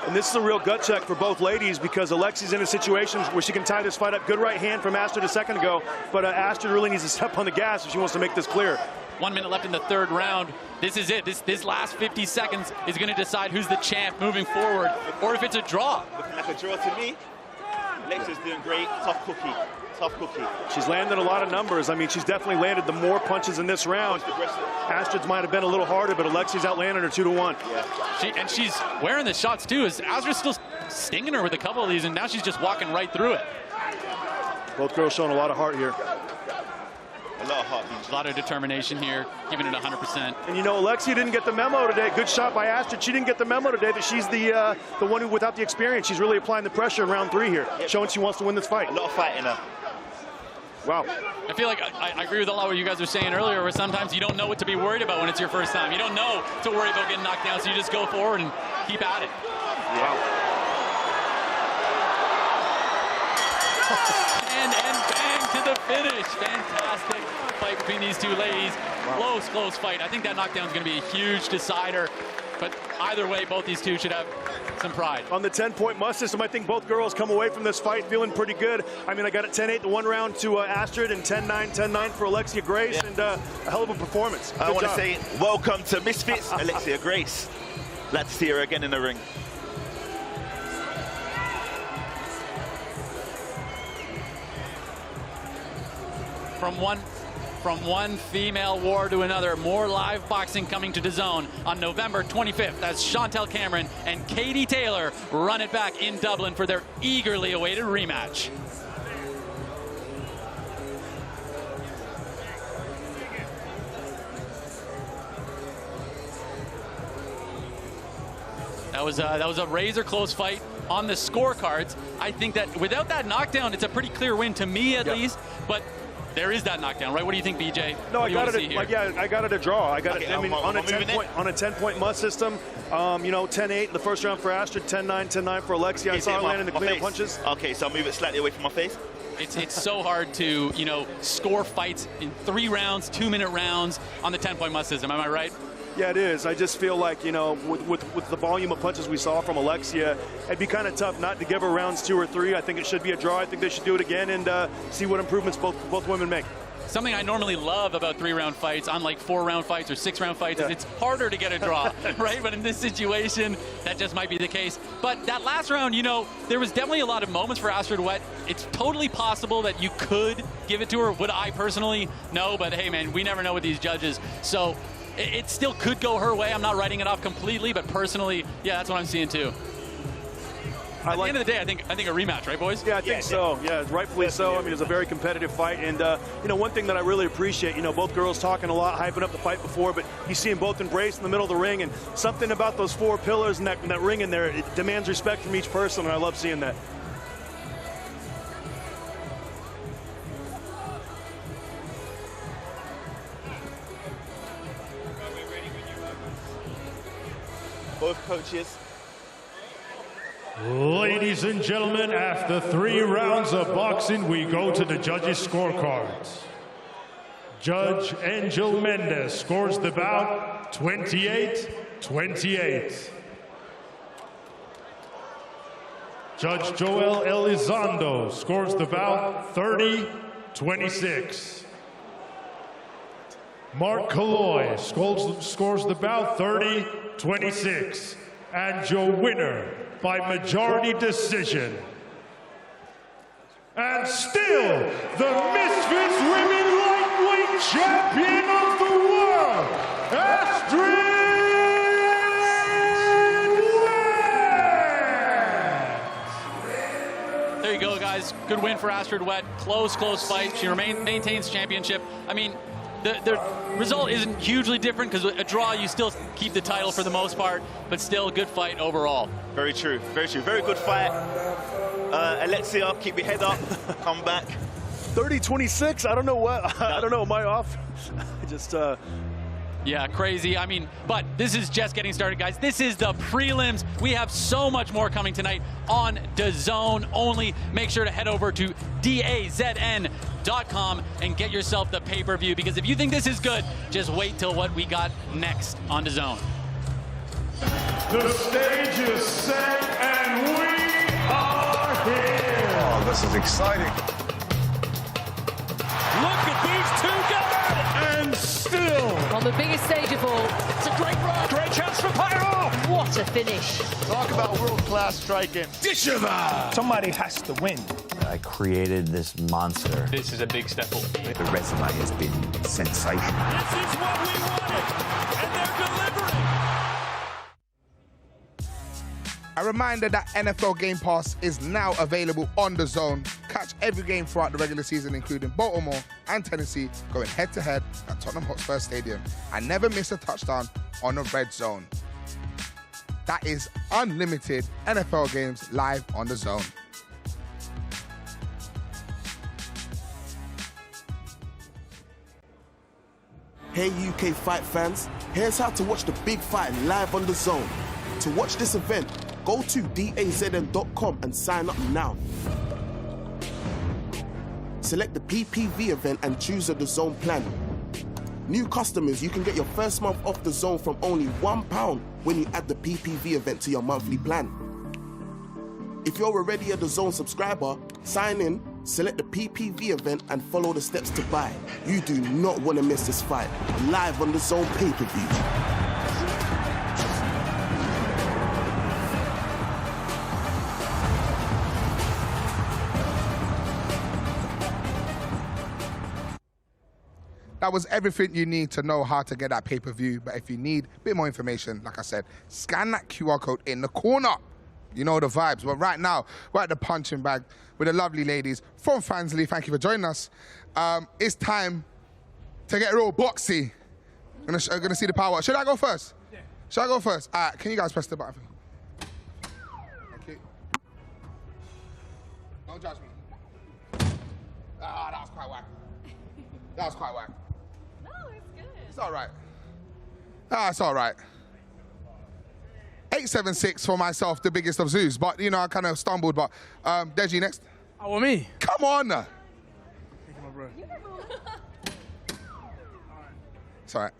And this is a real gut check for both ladies, because Alexia's in a situation where she can tie this fight up. Good right hand from Astrid a second ago, but Astrid really needs to step on the gas if she wants to make this clear. 1 minute left in the third round. This is it. This last 50 seconds is going to decide who's the champ moving forward, or if it's a draw. Looking like a draw to me. Alexia's doing great. Tough cookie. Tough cookie. She's landed a lot of numbers. I mean, she's definitely landed the more punches in this round. Astrid's might have been a little harder, but Alexia's outlanded her 2-1. Yeah. And she's wearing the shots too. Astrid's still stinging her with a couple of these, and now she's just walking right through it. Both girls showing a lot of heart here. A lot of heart. A lot of determination here, giving it 100%. And you know, Alexia didn't get the memo today. Good shot by Astrid. She didn't get the memo today that she's the one who, without the experience, she's really applying the pressure in round 3 here, showing she wants to win this fight. A lot of fight in her. Wow. I feel like I agree with a lot of what you guys were saying earlier, where sometimes you don't know what to be worried about when it's your first time. You don't know to worry about getting knocked down, so you just go forward and keep at it. Yeah. And bang to the finish. Fantastic fight between these two ladies. Wow. Close fight. I think that knockdown is going to be a huge decider. But either way, both these two should have some pride. On the 10-point must system, I think both girls come away from this fight feeling pretty good. I mean, I got it 10-8 the one round to Astrid, and 10-9 for Alexia Grace, and a hell of a performance. I want to say welcome to Misfits, Alexia Grace. Glad to see her again in the ring. From one female war to another, more live boxing coming to DAZN on November 25th as Chantel Cameron and Katie Taylor run it back in Dublin for their eagerly awaited rematch. That was a razor close fight on the scorecards. I think that without that knockdown, it's a pretty clear win to me at least, but there is that knockdown, right? What do you think, BJ? No, I got it. I got it a draw. I got it. I mean, on a 10-point must system. You know, 10-8 the first round for Astrid, 10-9 for Alexia. I saw her landing the cleaner punches. Okay, so I'll move it slightly away from my face. It's so hard to, you know, score fights in 3 rounds, 2-minute rounds on the 10-point must system. Am I right? Yeah, it is. I just feel like, you know, with the volume of punches we saw from Alexia, it'd be kind of tough not to give her rounds 2 or 3. I think it should be a draw. I think they should do it again and see what improvements both women make. Something I normally love about 3-round fights, unlike 4-round fights or 6-round fights, is it's harder to get a draw, right? But in this situation, that just might be the case. But that last round, you know, there was definitely a lot of moments for Astrid Wett. It's totally possible that you could give it to her. Would I personally? No, but hey, man, we never know with these judges. So it still could go her way. I'm not writing it off completely, but personally, yeah, that's what I'm seeing too. At the end of the day, I think a rematch, right, boys? Yeah, I think so. Yeah, rightfully so. I mean, it's a very competitive fight, and you know, one thing that I really appreciate, you know, both girls talking a lot, hyping up the fight before, but you see them both embrace in the middle of the ring, and something about those 4 pillars and that ring in there, it demands respect from each person, and I love seeing that. Both coaches. Ladies and gentlemen, after 3 rounds of boxing, we go to the judges' scorecards. Judge Angel Mendez scores the bout 28-28. Judge Joel Elizondo scores the bout 30-26. Mark Kalloy scores the bout 30-26. And your winner by majority decision. And still, the Misfits Women Lightweight Champion of the World, Astrid. There you go, guys. Good win for Astrid Wett. Close fight. She maintains championship. I mean, the result isn't hugely different because a draw, you still keep the title for the most part, but still a good fight overall. Very true, very true. Very good fight. Alexia, keep your head up. Come back. 30-26. I don't know what. I don't know. Am I off? I just. Yeah, crazy. I mean, but this is just getting started, guys. This is the prelims. We have so much more coming tonight on DAZN only. Make sure to head over to DAZN.com and get yourself the pay-per-view, because if you think this is good, just wait till what we got next on DAZN. The stage is set and we are here. Oh, this is exciting. Look at these two guys! And still, on the biggest stage of all, it's a great run. Great chance for Pyro. What a finish. Talk about world-class striking. Dishiver. Somebody has to win. I created this monster. This is a big step forward. The resume has been sensational. This is what we wanted, and they're delivering. A reminder that NFL Game Pass is now available on DAZN. Catch every game throughout the regular season, including Baltimore and Tennessee, going head-to-head at Tottenham Hotspur Stadium. And never miss a touchdown on the red zone. That is unlimited NFL games live on DAZN. Hey UK fight fans, here's how to watch the big fight live on DAZN. To watch this event, go to DAZN.com and sign up now. Select the PPV event and choose a DAZN plan. New customers, you can get your first month off DAZN from only £1 when you add the PPV event to your monthly plan. If you're already a DAZN subscriber, sign in, select the PPV event and follow the steps to buy. You do not want to miss this fight. Live on DAZN pay-per-view. That was everything you need to know how to get that pay-per-view. But if you need a bit more information, like I said, scan that QR code in the corner. You know the vibes. But right now, we're at the punching bag with the lovely ladies from Fansly. Thank you for joining us. It's time to get real boxy. I'm gonna see the power. Should I go first? Yeah. Should I go first? All right, can you guys press the button for me? Thank you. Don't judge me. Ah, that was quite whack. That was quite whack. No, it's good. It's all right. Ah, it's all right. 876 for myself, the biggest of zoos. But, you know, I kind of stumbled. But, Deji, next. Oh, me? Come on. It's all right.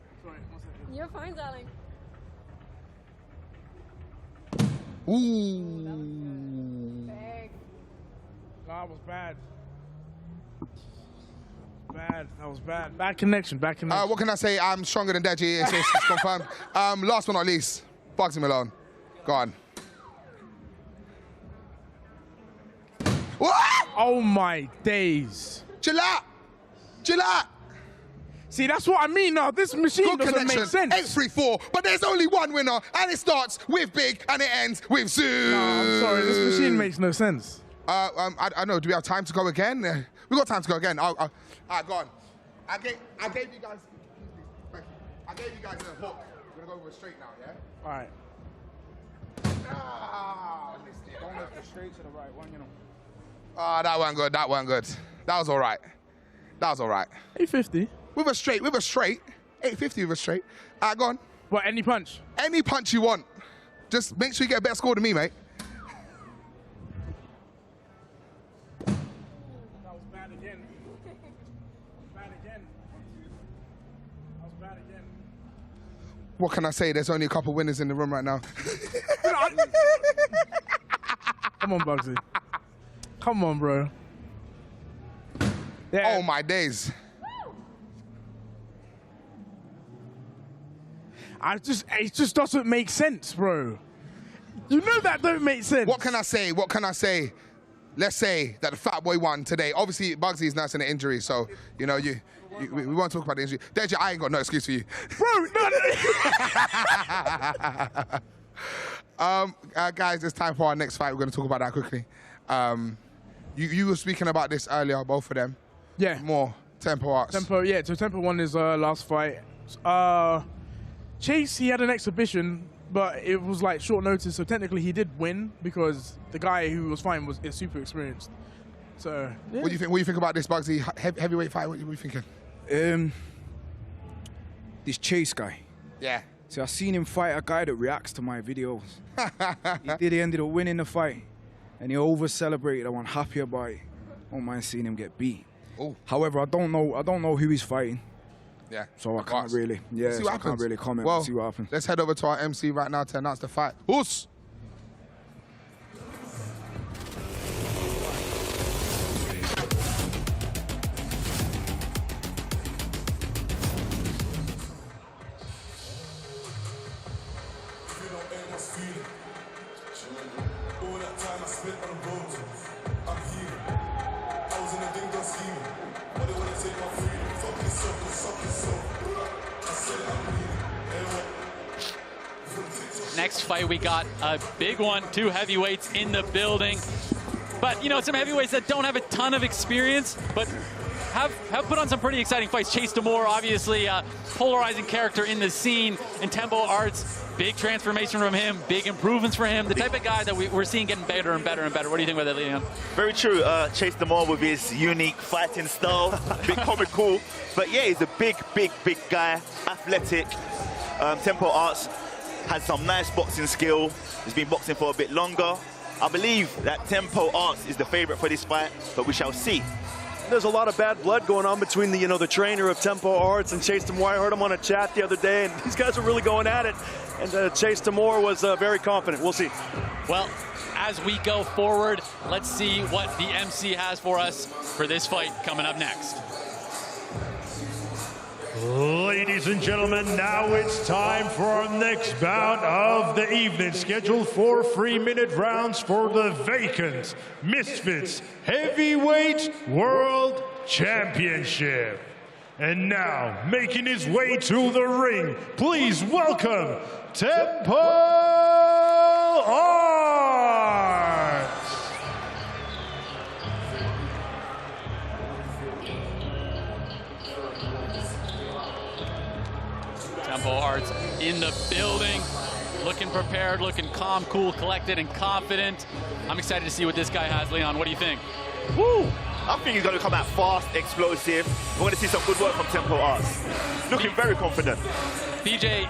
You're fine, darling. Ooh. That was bad. That was bad. Bad connection. What can I say? I'm stronger than Deji. It's confirmed. Last but not least, Bugsy Malone. Go on. What? Oh my days. Chill out. See, that's what I mean now. This machine doesn't make sense. 8-3-4, but there's only one winner, and it starts with Big, and it ends with Zoo. No, I'm sorry. This machine makes no sense. I know. Do we have time to go again? We got time to go again. All right, go on. I gave you guys. Thank you. I gave you guys a hook. We're gonna go with straight now, yeah? All right. Don't look the straight to the right one, you know. Ah, that one good. That was all right. 850. With a straight. 850 with a straight. All right, go on. What, any punch? Any punch you want. Just make sure you get a better score than me, mate. That was bad again. What can I say? There's only a couple winners in the room right now. Come Come on, Bugsy. Come on, bro. Yeah. Oh, my days. It just doesn't make sense, bro. You know that don't make sense. What can I say? What can I say? Let's say that the fat boy won today. Obviously, Bugsy is nursing an injury, so, you know, we won't talk about the injury. Deji, I ain't got no excuse for you. Bro, no. Guys, it's time for our next fight. We're going to talk about that quickly. You were speaking about this earlier, both of them. Yeah. More Tempo Arts. Yeah, so Tempo won his last fight. Chase, he had an exhibition, but it was like short notice, so technically he did win because the guy who was fighting is super experienced. So, yeah. What do you think? What do you think about this Bugsy heavyweight fight? What are you thinking? This Chase guy. Yeah. So I seen him fight a guy that reacts to my videos. He ended up winning the fight, and he over-celebrated. I want happy about it. I don't mind seeing him get beat. Ooh. However, I don't know who he's fighting. Yeah. So I can't really. Yeah. See So what I happens. can't really comment. Well, See what happens. Let's head over to our MC right now to announce the fight. Us. Next fight, we got a big one, 2 heavyweights in the building. But, you know, some heavyweights that don't have a ton of experience, but have put on some pretty exciting fights. Chase Damore, obviously a polarizing character in the scene. In Tempo Arts, big transformation from him, big improvements for him. The type of guy that we're seeing getting better and better and better. What do you think about that, Leon? Very true. Chase Damore with his unique fighting style, bit comical. But yeah, he's a big guy, athletic. Tempo Arts has some nice boxing skill. He's been boxing for a bit longer. I believe that Tempo Arts is the favorite for this fight, but we shall see. There's a lot of bad blood going on between the trainer of Tempo Arts and Chase Damore. I heard him on a chat the other day, and these guys are really going at it. And Chase Damore was very confident. We'll see. Well, as we go forward, let's see what the MC has for us for this fight coming up next. Ladies and gentlemen, now it's time for our next bout of the evening, scheduled for 3-minute rounds for the vacant Misfits Heavyweight World Championship. And now, making his way to the ring, please welcome Tempo Arts. Tempo Arts in the building, looking prepared, looking calm, cool, collected, and confident. I'm excited to see what this guy has. Leon, what do you think? Woo! I think he's going to come out fast, explosive. We're going to see some good work from Tempo Arts. Looking very confident. BJ,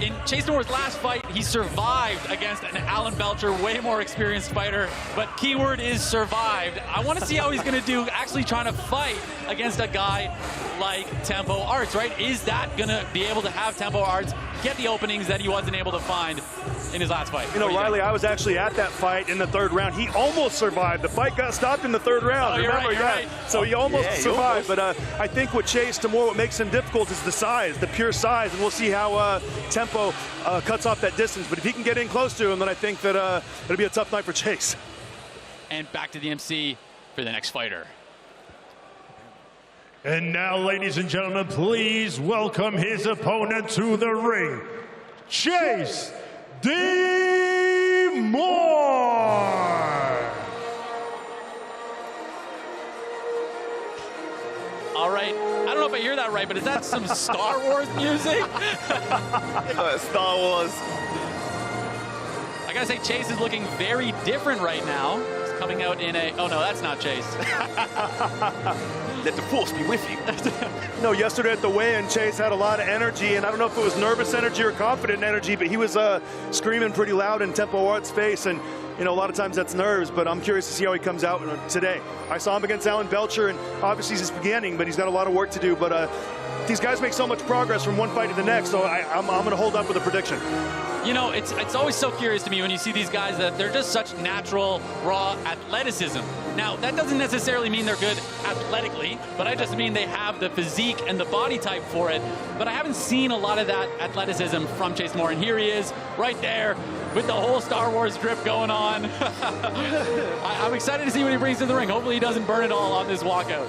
in Chase Damore's last fight, he survived against an Alan Belcher, way more experienced fighter, but keyword is survived. I want to see how he's going to do actually trying to fight against a guy like Tempo Arts, right? Is that going to be able to have Tempo Arts get the openings that he wasn't able to find in his last fight? You know, Riley, I was actually at that fight in the 3rd round. He almost survived. The fight got stopped in the 3rd round. Oh, you're Remember right, that? Right. So he almost survived. But I think with Chase Damore, what makes him difficult is the size, the pure size. And we'll see how Tempo cuts off that distance. But if he can get in close to him, then I think that it'll be a tough night for Chase. And back to the MC for the next fighter. And now, ladies and gentlemen, please welcome his opponent to the ring, Chase Damore. All right, I don't know if I hear that right, but is that some Star Wars music? Star Wars. I gotta say, Chase is looking very different right now. He's coming out in a, oh no, that's not Chase. Let the force be with you. No, yesterday at the weigh-in, Chase had a lot of energy, and I don't know if it was nervous energy or confident energy, but he was screaming pretty loud in Tempo Arts' face, and you know, a lot of times that's nerves, but I'm curious to see how he comes out today. I saw him against Alan Belcher, and obviously he's just beginning, but he's got a lot of work to do. But these guys make so much progress from one fight to the next, so I'm going to hold up with a prediction. You know, it's always so curious to me when you see these guys that they're just such natural, raw athleticism. Now, that doesn't necessarily mean they're good athletically, but I just mean they have the physique and the body type for it. But I haven't seen a lot of that athleticism from Chase Moore, and here he is, right there, with the whole Star Wars drip going on. I'm excited to see what he brings to the ring. Hopefully he doesn't burn it all on this walkout.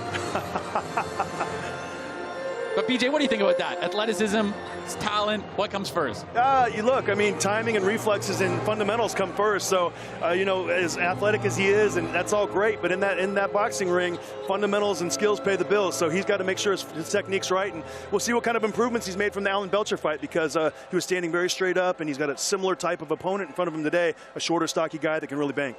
But BJ, what do you think about that? Athleticism, talent, what comes first? You look, I mean, timing and reflexes and fundamentals come first. So, you know, as athletic as he is, and that's all great, but in that boxing ring, fundamentals and skills pay the bills. So he's got to make sure his technique's right, and we'll see what kind of improvements he's made from the Alan Belcher fight, because he was standing very straight up, and he's got a similar type of opponent in front of him today, a shorter, stocky guy that can really bang.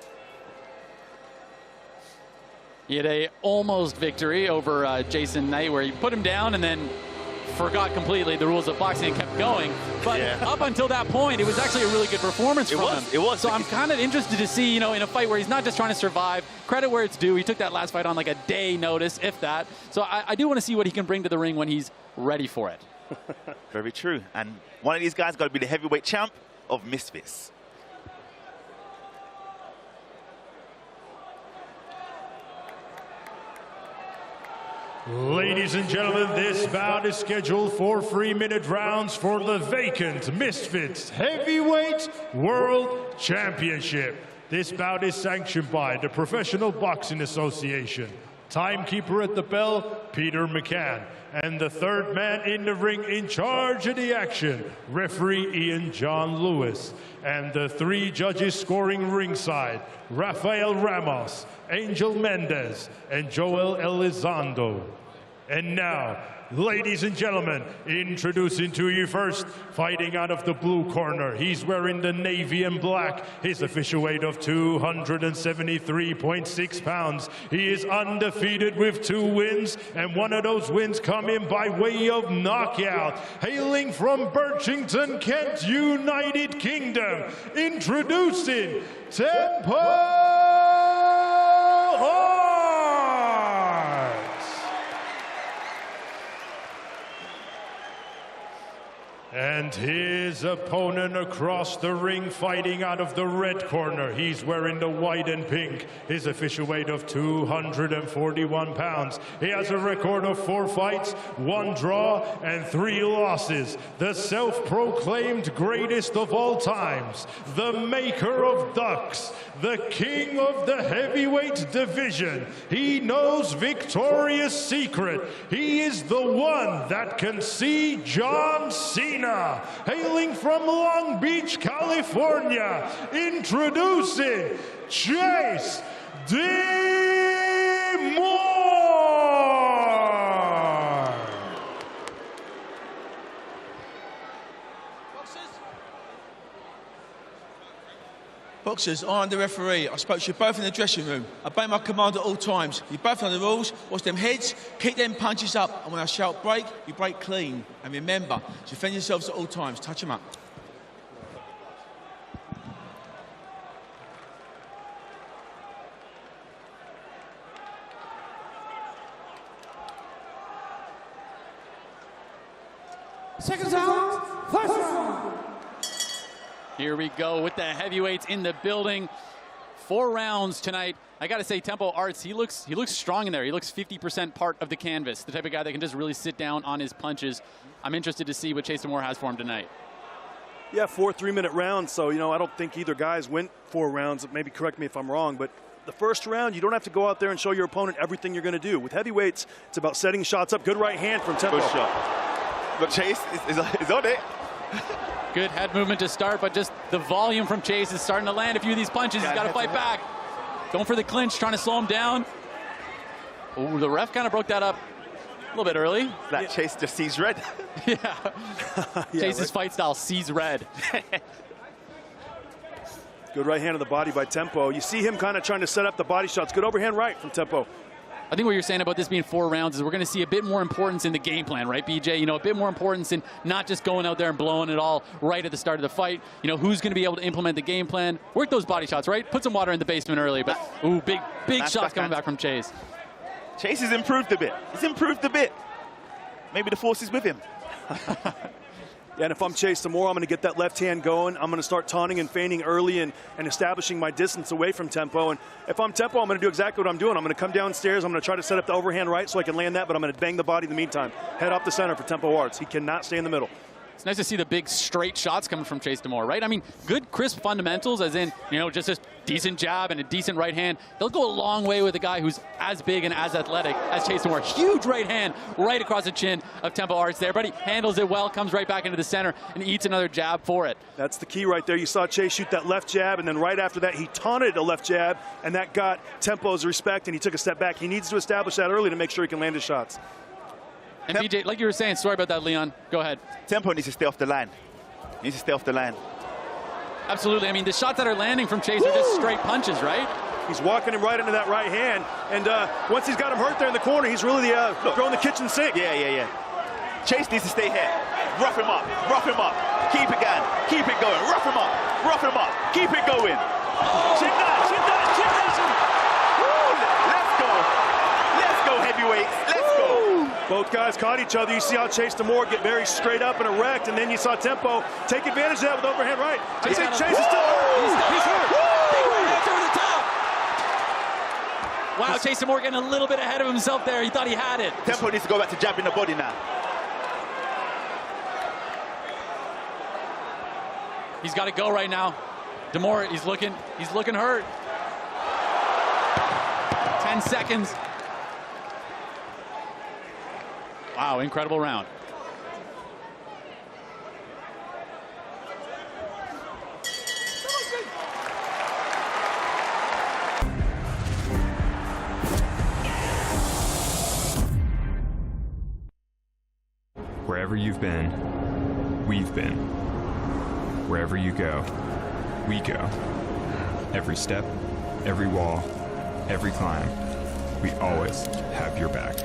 He had a almost victory over Jason Knight, where he put him down and then forgot completely the rules of boxing and kept going. But up until that point, it was actually a really good performance from him. It was. So I'm kind of interested to see, you know, in a fight where he's not just trying to survive, credit where it's due. He took that last fight on like a day notice, if that. So I do want to see what he can bring to the ring when he's ready for it. Very true. And one of these guys got to be the heavyweight champ of Misfits. Ladies and gentlemen, this bout is scheduled for 3-minute rounds for the vacant Misfits Heavyweight World Championship. This bout is sanctioned by the Professional Boxing Association. Timekeeper at the bell, Peter McCann. And the third man in the ring in charge of the action, referee Ian John Lewis. And the 3 judges scoring ringside, Rafael Ramos, Angel Mendez, and Joel Elizondo. And now, ladies and gentlemen, introducing to you first, fighting out of the blue corner. He's wearing the navy and black. His official weight of 273.6 pounds. He is undefeated with 2 wins, and one of those wins coming by way of knockout. Hailing from Birchington, Kent, United Kingdom, introducing Tempo! And his opponent across the ring, fighting out of the red corner. He's wearing the white and pink. His official weight of 241 pounds. He has a record of 4 fights, 1 draw, and 3 losses. The self-proclaimed greatest of all times. The maker of ducks. The king of the heavyweight division. He knows Victoria's Secret. He is the one that can see John Cena. Hailing from Long Beach, California, introducing Chase Moore. Boxers, I am the referee. I spoke to you both in the dressing room. I obey my command at all times. You both know the rules. Watch them heads, kick them punches up, and when I shout break, you break clean. And remember, defend yourselves at all times. Touch them up. Second round, first round. Here we go with the heavyweights in the building. 4 rounds tonight. I got to say, Tempo Arts, he looks strong in there. He looks 50% part of the canvas, the type of guy that can just really sit down on his punches. I'm interested to see what Chase Moore has for him tonight. Yeah, 4 3-minute rounds. So, you know, I don't think either guys went 4 rounds. Maybe correct me if I'm wrong, but the first round, you don't have to go out there and show your opponent everything you're going to do. With heavyweights, it's about setting shots up. Good right hand from Tempo. Good shot. But Chase is on it. Good head movement to start, but just the volume from Chase is starting to land a few of these punches. He's got to fight back. Going for the clinch, trying to slow him down. Oh, the ref kind of broke that up a little bit early. That Chase just sees red. Yeah. Chase's fight style sees red. Good right hand of the body by Tempo. You see him kind of trying to set up the body shots. Good overhand right from Tempo. I think what you're saying about this being 4 rounds is we're going to see a bit more importance in the game plan, right, BJ? You know, a bit more importance in not just going out there and blowing it all right at the start of the fight. You know, who's going to be able to implement the game plan? Work those body shots, right? Put some water in the basement early, but, ooh, big shots coming back from Chase. Chase has improved a bit. He's improved a bit. Maybe the force is with him. Yeah, and if I'm Chase Demore, I'm going to get that left hand going. I'm going to start taunting and feigning early and establishing my distance away from Tempo. And if I'm Tempo, I'm going to do exactly what I'm doing. I'm going to come downstairs. I'm going to try to set up the overhand right so I can land that, but I'm going to bang the body in the meantime. Head off the center for Tempo Arts. He cannot stay in the middle. It's nice to see the big straight shots coming from Chase Demore, right? I mean, good crisp fundamentals, as in, you know, just a decent jab and a decent right hand. They'll go a long way with a guy who's as big and as athletic as Chase Demore. Huge right hand right across the chin of Tempo Arts there, but he handles it well, comes right back into the center and eats another jab for it. That's the key right there. You saw Chase shoot that left jab, and then right after that, he taunted a left jab, and that got Tempo's respect, and he took a step back. He needs to establish that early to make sure he can land his shots. And BJ, like you were saying, sorry about that, Leon. Go ahead. Tempo needs to stay off the line. Needs to stay off the line. Absolutely. I mean, the shots that are landing from Chase are just straight punches, right? He's walking him right into that right hand. And once he's got him hurt there in the corner, he's really throwing the kitchen sink. Yeah. Chase needs to stay here. Rough him up. Rough him up. Keep it going. Keep it going. Rough him up. Rough him up. Keep it going. Chin down. Chin down. Chin down. Woo! Let's go. Let's go, heavyweights. Let's go. Both guys caught each other. You see how Chase Demore get very straight up and erect, and then you saw Tempo take advantage of that with overhand right. I say Chase is still hurt. He's hurt. Big right hand over the top. Wow, Chase Demore getting a little bit ahead of himself there. He thought he had it. Tempo needs to go back to jabbing the body now. He's got to go right now. Demore, he's looking hurt. 10 seconds. Wow, incredible round. Wherever you've been, we've been. Wherever you go, we go. Every step, every wall, every climb, we always have your back.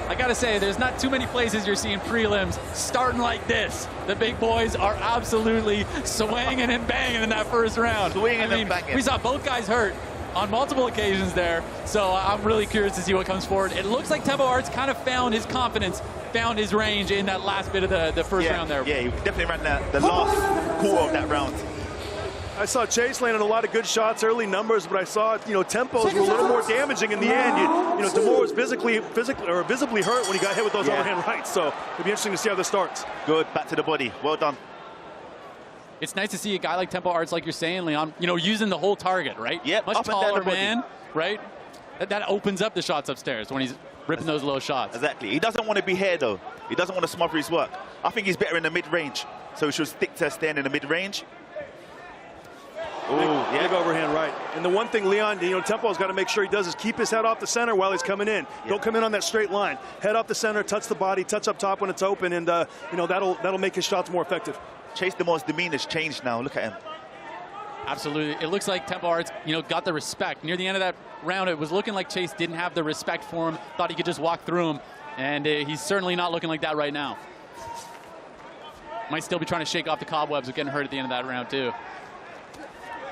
I gotta say, there's not too many places you're seeing prelims starting like this. The big boys are absolutely swinging and banging in that first round. Swinging and banging. We saw both guys hurt on multiple occasions there, so I'm really curious to see what comes forward. It looks like Tempo Arts kind of found his confidence, found his range in that last bit of the first round there. Yeah, he definitely ran the last quarter of that round. I saw Chase landing a lot of good shots, early numbers, but I saw, tempos were a little more damaging in the end. Demore was visibly hurt when he got hit with those overhand rights, so it'll be interesting to see how this starts. Good, back to the body. Well done. It's nice to see a guy like Tempo Arts, like you're saying, Leon, using the whole target, right? Yep, much up and down taller the body. man, right? That opens up the shots upstairs when he's ripping those low shots. Exactly. He doesn't want to be here, though. He doesn't want to smother his work. I think he's better in the mid-range, so he should stick to staying in the mid-range. Big overhand right. And the one thing Leon, Tempo's got to make sure he does is keep his head off the center while he's coming in. Don't come in on that straight line. Head off the center, touch the body, touch up top when it's open, and that'll make his shots more effective. Chase Demore's demeanor's changed now. Look at him. Absolutely. It looks like Tempo Arts, got the respect. Near the end of that round, it was looking like Chase didn't have the respect for him, thought he could just walk through him, and he's certainly not looking like that right now. Might still be trying to shake off the cobwebs of getting hurt at the end of that round, too.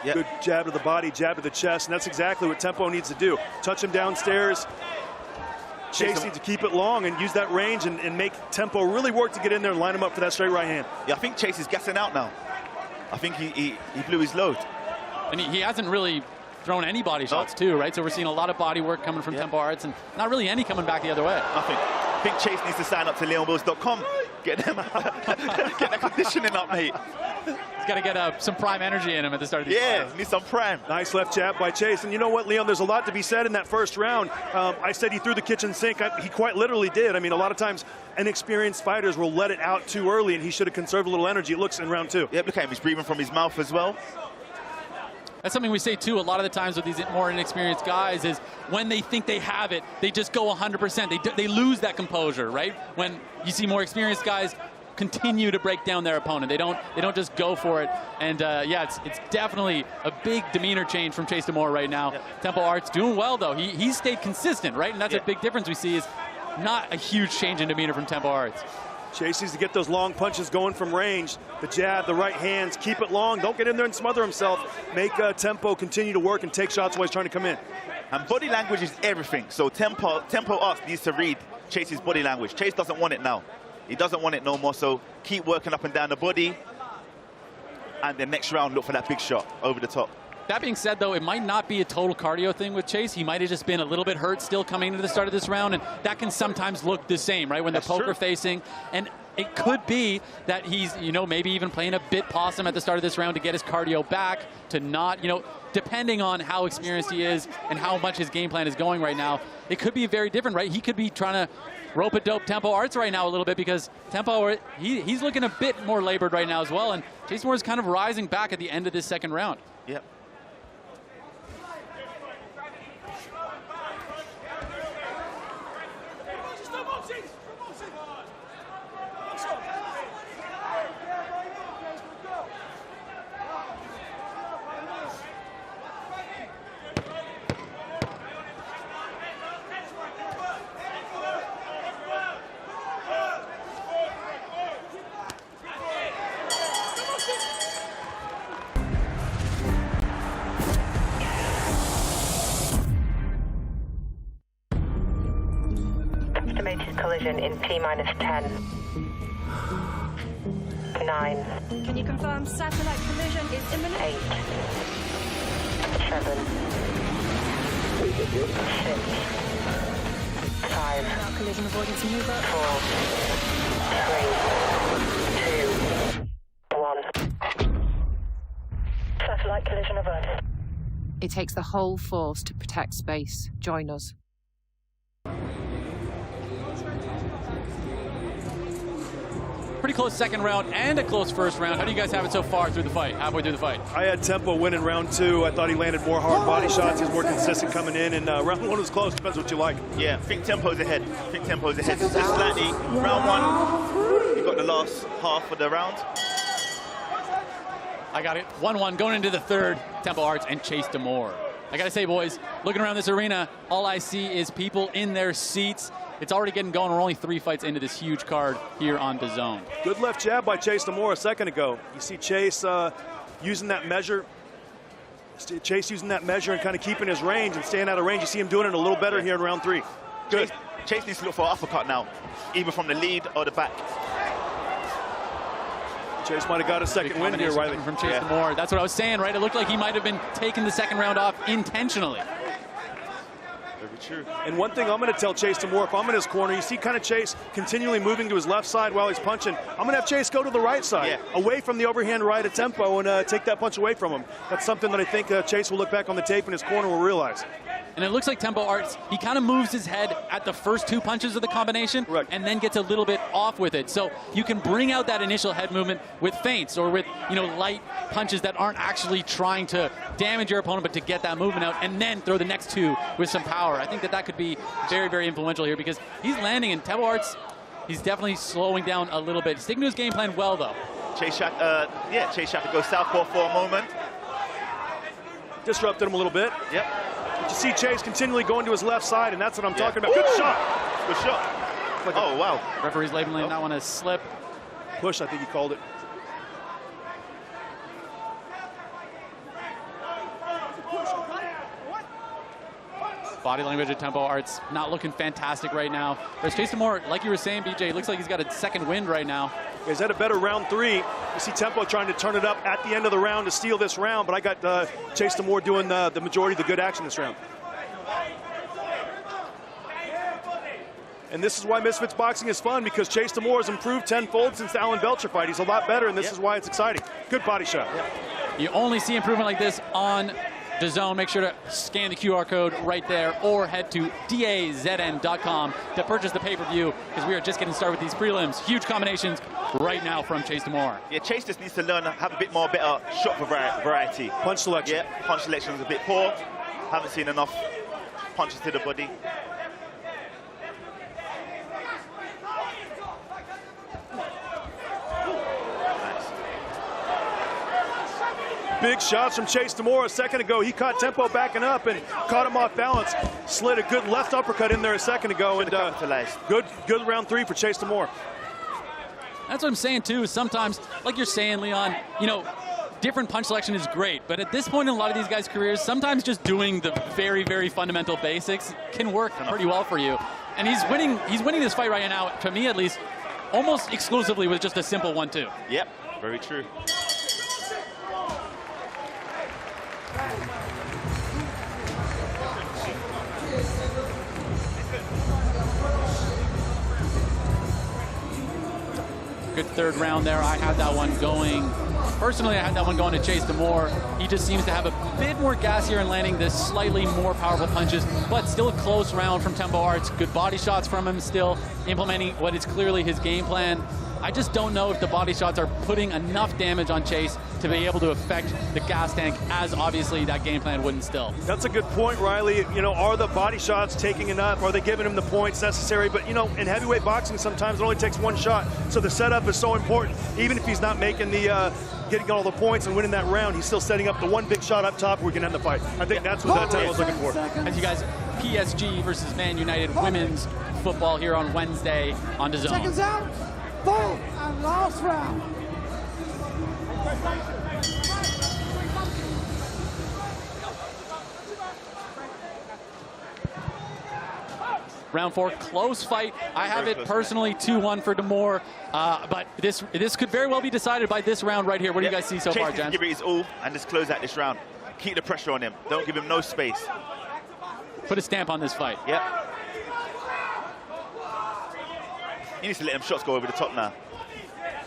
Yep. Good jab to the body, jab to the chest, and that's exactly what Tempo needs to do. Touch him downstairs. Chase needs to keep it long and use that range and make Tempo really work to get in there and line him up for that straight right hand. Yeah, I think Chase is gassing out now. I think he blew his load. And he hasn't really thrown any body shots, too, right? So we're seeing a lot of body work coming from Tempo Arts and not really any coming back the other way. I think Chase needs to sign up to LeonWills.com. Get that conditioning up, mate. He's got to get some prime energy in him at the start of these fights. Need some prime. Nice left jab by Chase. And you know what, Leon, there's a lot to be said in that first round. I said he threw the kitchen sink. He quite literally did. I mean, a lot of times inexperienced fighters will let it out too early, and he should have conserved a little energy. It looks in round two. Yeah, look at him. He's breathing from his mouth as well. That's something we say, too, a lot of the times with these more inexperienced guys is when they think they have it, they just go 100%. They lose that composure, right? When you see more experienced guys continue to break down their opponent. They don't just go for it. And, it's definitely a big demeanor change from Chase Demore right now. Yep. Tempo Arts doing well, though. He's stayed consistent, right? And that's a big difference we see is not a huge change in demeanor from Tempo Arts. Chase needs to get those long punches going from range. The jab, the right hands, keep it long. Don't get in there and smother himself. Make Tempo continue to work and take shots while he's trying to come in. And body language is everything. So Tempo Arts needs to read Chase's body language. Chase doesn't want it now. He doesn't want it no more. So keep working up and down the body. And then next round, look for that big shot over the top. That being said, though, it might not be a total cardio thing with Chase. He might have just been a little bit hurt still coming into the start of this round, and that can sometimes look the same, right, when they're poker facing. And it could be that he's, you know, maybe even playing a bit possum at the start of this round to get his cardio back, to not, you know, depending on how experienced he is and how much his game plan is going right now, it could be very different, right? He could be trying to rope a dope Tempo Arts right now a little bit, because Tempo, he's looking a bit more labored right now as well, and Chase Moore is kind of rising back at the end of this second round. Yep. Estimated collision in T-minus 10. 9. Can you confirm satellite collision is imminent? 8. 7. 6. 5. Now collision avoidance maneuver. 4. 3. 2. 1. Satellite collision averted. It takes the whole force to protect space. Join us. Pretty close second round and a close first round. How do you guys have it so far through the fight, halfway through the fight? I had Tempo win in round 2. I thought he landed more hard body shots. He was more consistent coming in, and round 1 was close. Depends what you like. Yeah, I think Tempo's ahead. Just slightly. Round 1, he got the last half of the round. I got it. 1-1 going into the third. Tempo Arts and Chase Demore. I got to say, boys, looking around this arena, all I see is people in their seats. It's already getting going. We're only 3 fights into this huge card here on DAZN. Good left jab by Chase Demore a second ago. You see Chase using that measure. Chase using that measure and kind of keeping his range and staying out of range. You see him doing it a little better here in round 3. Good. Chase needs to look for an uppercut now, either from the lead or the back. Chase might have got a second win here, Riley. From Chase Demore. That's what I was saying, right? It looked like he might have been taking the second round off intentionally. Very true. And one thing I'm going to tell Chase Demore, if I'm in his corner, you see kind of Chase continually moving to his left side while he's punching. I'm going to have Chase go to the right side, away from the overhand right at Tempo, and take that punch away from him. That's something that I think Chase will look back on the tape in his corner will realize. And it looks like Tempo Arts, he kind of moves his head at the first 2 punches of the combination and then gets a little bit off with it. So you can bring out that initial head movement with feints or with, you know, light punches that aren't actually trying to damage your opponent, but to get that movement out and then throw the next 2 with some power. I think that could be very, very influential here because he's landing, and Tempo Arts, he's definitely slowing down a little bit. He's sticking to his game plan well, though. Chase had to go southpaw for a moment. Disrupted him a little bit. Yep. But you see Chase continually going to his left side, and that's what I'm talking about. Good shot. Good shot. Like oh, wow. Referee's labeling that one as slip. Push, I think he called it. Body language at Tempo Arts not looking fantastic right now. Whereas Chase Demore, like you were saying, BJ, looks like he's got a second wind right now. He's had a better round 3. You see Tempo trying to turn it up at the end of the round to steal this round, but I got Chase Demore doing the majority of the good action this round. And this is why Misfits Boxing is fun, because Chase Demore has improved tenfold since the Alan Belcher fight. He's a lot better, and this is why it's exciting. Good body shot. You only see improvement like this on DAZN. Make sure to scan the QR code right there or head to DAZN.com to purchase the pay-per-view, because we are just getting started with these prelims. Huge combinations right now from Chase Demore. Yeah, Chase just needs to learn to have a bit more better shot variety. Punch selection. Yeah, punch selection is a bit poor. Haven't seen enough punches to the body. Big shots from Chase Demore a second ago. He caught Tempo backing up and caught him off balance. Slid a good left uppercut in there a second ago. And good round 3 for Chase Demore. That's what I'm saying, too. Sometimes, like you're saying, Leon, you know, different punch selection is great, but at this point in a lot of these guys' careers, sometimes just doing the very, very fundamental basics can work pretty well for you. And he's winning this fight right now, to me at least, almost exclusively with just a simple 1-2. Yep, very true. Good third round there. I had that one going. Personally, I had that one going to Chase Damore. He just seems to have a bit more gas here in landing this slightly more powerful punches, but still a close round from Tempo Arts. Good body shots from him, still implementing what is clearly his game plan. I just don't know if the body shots are putting enough damage on Chase to be able to affect the gas tank, as obviously that game plan would instill. That's a good point, Riley. You know, are the body shots taking enough? Are they giving him the points necessary? But, you know, in heavyweight boxing, sometimes it only takes one shot. So the setup is so important. Even if he's not making the, getting all the points and winning that round, he's still setting up the one big shot up top where we can end the fight. I think that's what that Tempo was looking for. As you guys, PSG versus Man United women's football here on Wednesday on DAZN. Seconds out. Full and last round. Round 4, close fight. I have it personally 2-1 for Damore, but this could very well be decided by this round right here. What do you guys see so far, Jen? Give it his all and just close out this round. Keep the pressure on him. Don't give him no space. Put a stamp on this fight. Yep. He needs to let him shots go over the top now.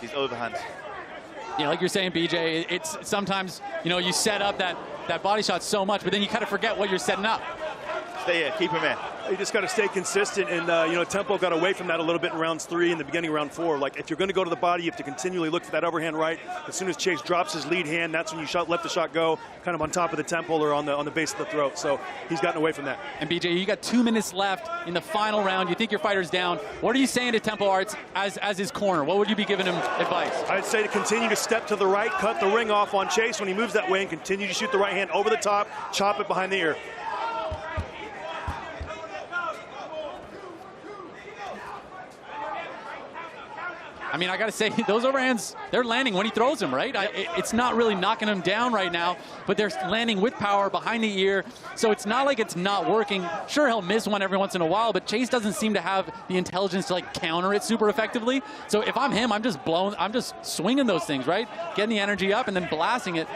These overhands. Yeah, like you're saying, BJ, it's sometimes, you know, you set up that body shot so much, but then you kind of forget what you're setting up. Stay here, keep him in. You just got to stay consistent, and you know, Tempo got away from that a little bit in rounds 3 and the beginning of round 4. Like, if you're going to go to the body, you have to continually look for that overhand right. As soon as Chase drops his lead hand, that's when you let the shot go, kind of on top of the temple or on the base of the throat. So he's gotten away from that. And BJ, you got 2 minutes left in the final round. You think your fighter's down. What are you saying to Tempo Arts as his corner? What would you be giving him advice? I'd say to continue to step to the right, cut the ring off on Chase when he moves that way, and continue to shoot the right hand over the top, chop it behind the ear. I mean, I got to say, those overhands, they're landing when he throws them, right? It's not really knocking him down right now, but they're landing with power behind the ear, so it's not like it's not working. Sure, he'll miss one every once in a while, but Chase doesn't seem to have the intelligence to, like, counter it super effectively. So if I'm him, I'm just swinging those things, right? Getting the energy up and then blasting it,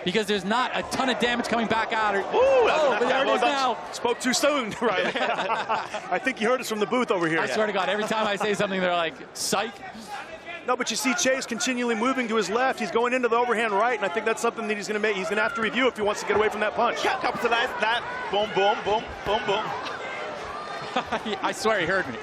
because there's not a ton of damage coming back out. But there it is now. Spoke too soon, right? I think you heard us from the booth over here. I swear to God, every time I say something, they're like, psych. No, but you see Chase continually moving to his left. He's going into the overhand right, and I think that's something that he's going to make. He's going to have to review if he wants to get away from that punch. Can't capitalize that. Boom, boom, boom, boom, boom. I swear he heard me.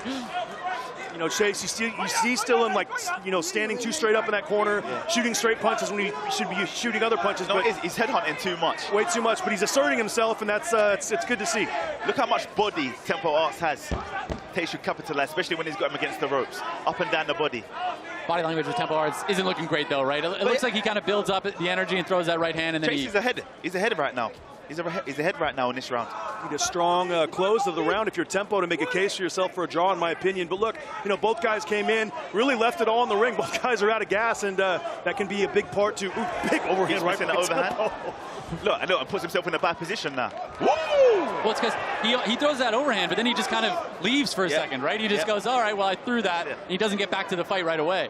You know, Chase, you see still in, like, you know, standing too straight up in that corner, shooting straight punches when he should be shooting other punches. No, but he's headhunting too much. Way too much, but he's asserting himself, and that's it's good to see. Look how much body Tempo Arts has. He should capitalize, especially when he's got him against the ropes, up and down the body. Body language with Tempo Arts isn't looking great, though, right? It looks like he kind of builds up the energy and throws that right hand, and then Chase is ahead. He's ahead right now. He's ahead right now in this round. Need a strong close of the round if you're Tempo to make a case for yourself for a draw, in my opinion. But look, you know, both guys came in, really left it all in the ring. Both guys are out of gas, and that can be a big part to big overhand right in the overhand. Look, and puts himself in a bad position now. Woo! Well, it's because he throws that overhand, but then he just kind of leaves for a second, right? He just goes, all right, well, I threw that. And he doesn't get back to the fight right away.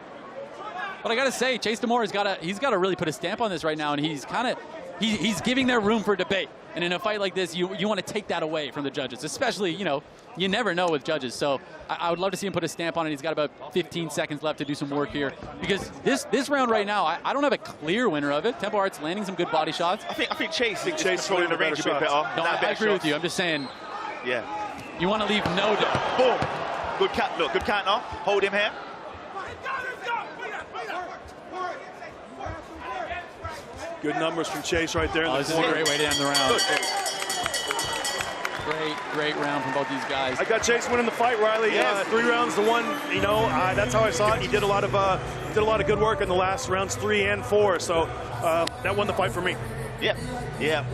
But I got to say, Chase Damore he's got to really put a stamp on this right now, and he's giving there room for debate. And in a fight like this, you want to take that away from the judges, especially, you know, you never know with judges. So I would love to see him put a stamp on it. He's got about 15 seconds left to do some work here, because this round right now, I don't have a clear winner of it. Tempo Arts landing some good body shots. I think Chase is controlling the range a bit better. No, I agree with you. I'm just saying, you want to leave no doubt. Boom. Good counter. Hold him here. Good numbers from Chase right there in the this corner. is a great way to end the round. Great round from both these guys. I got Chase winning the fight, Riley. 3 rounds to 1. You know, that's how I saw it. He did a lot of good work in the last rounds 3 and 4. So that won the fight for me. Yeah.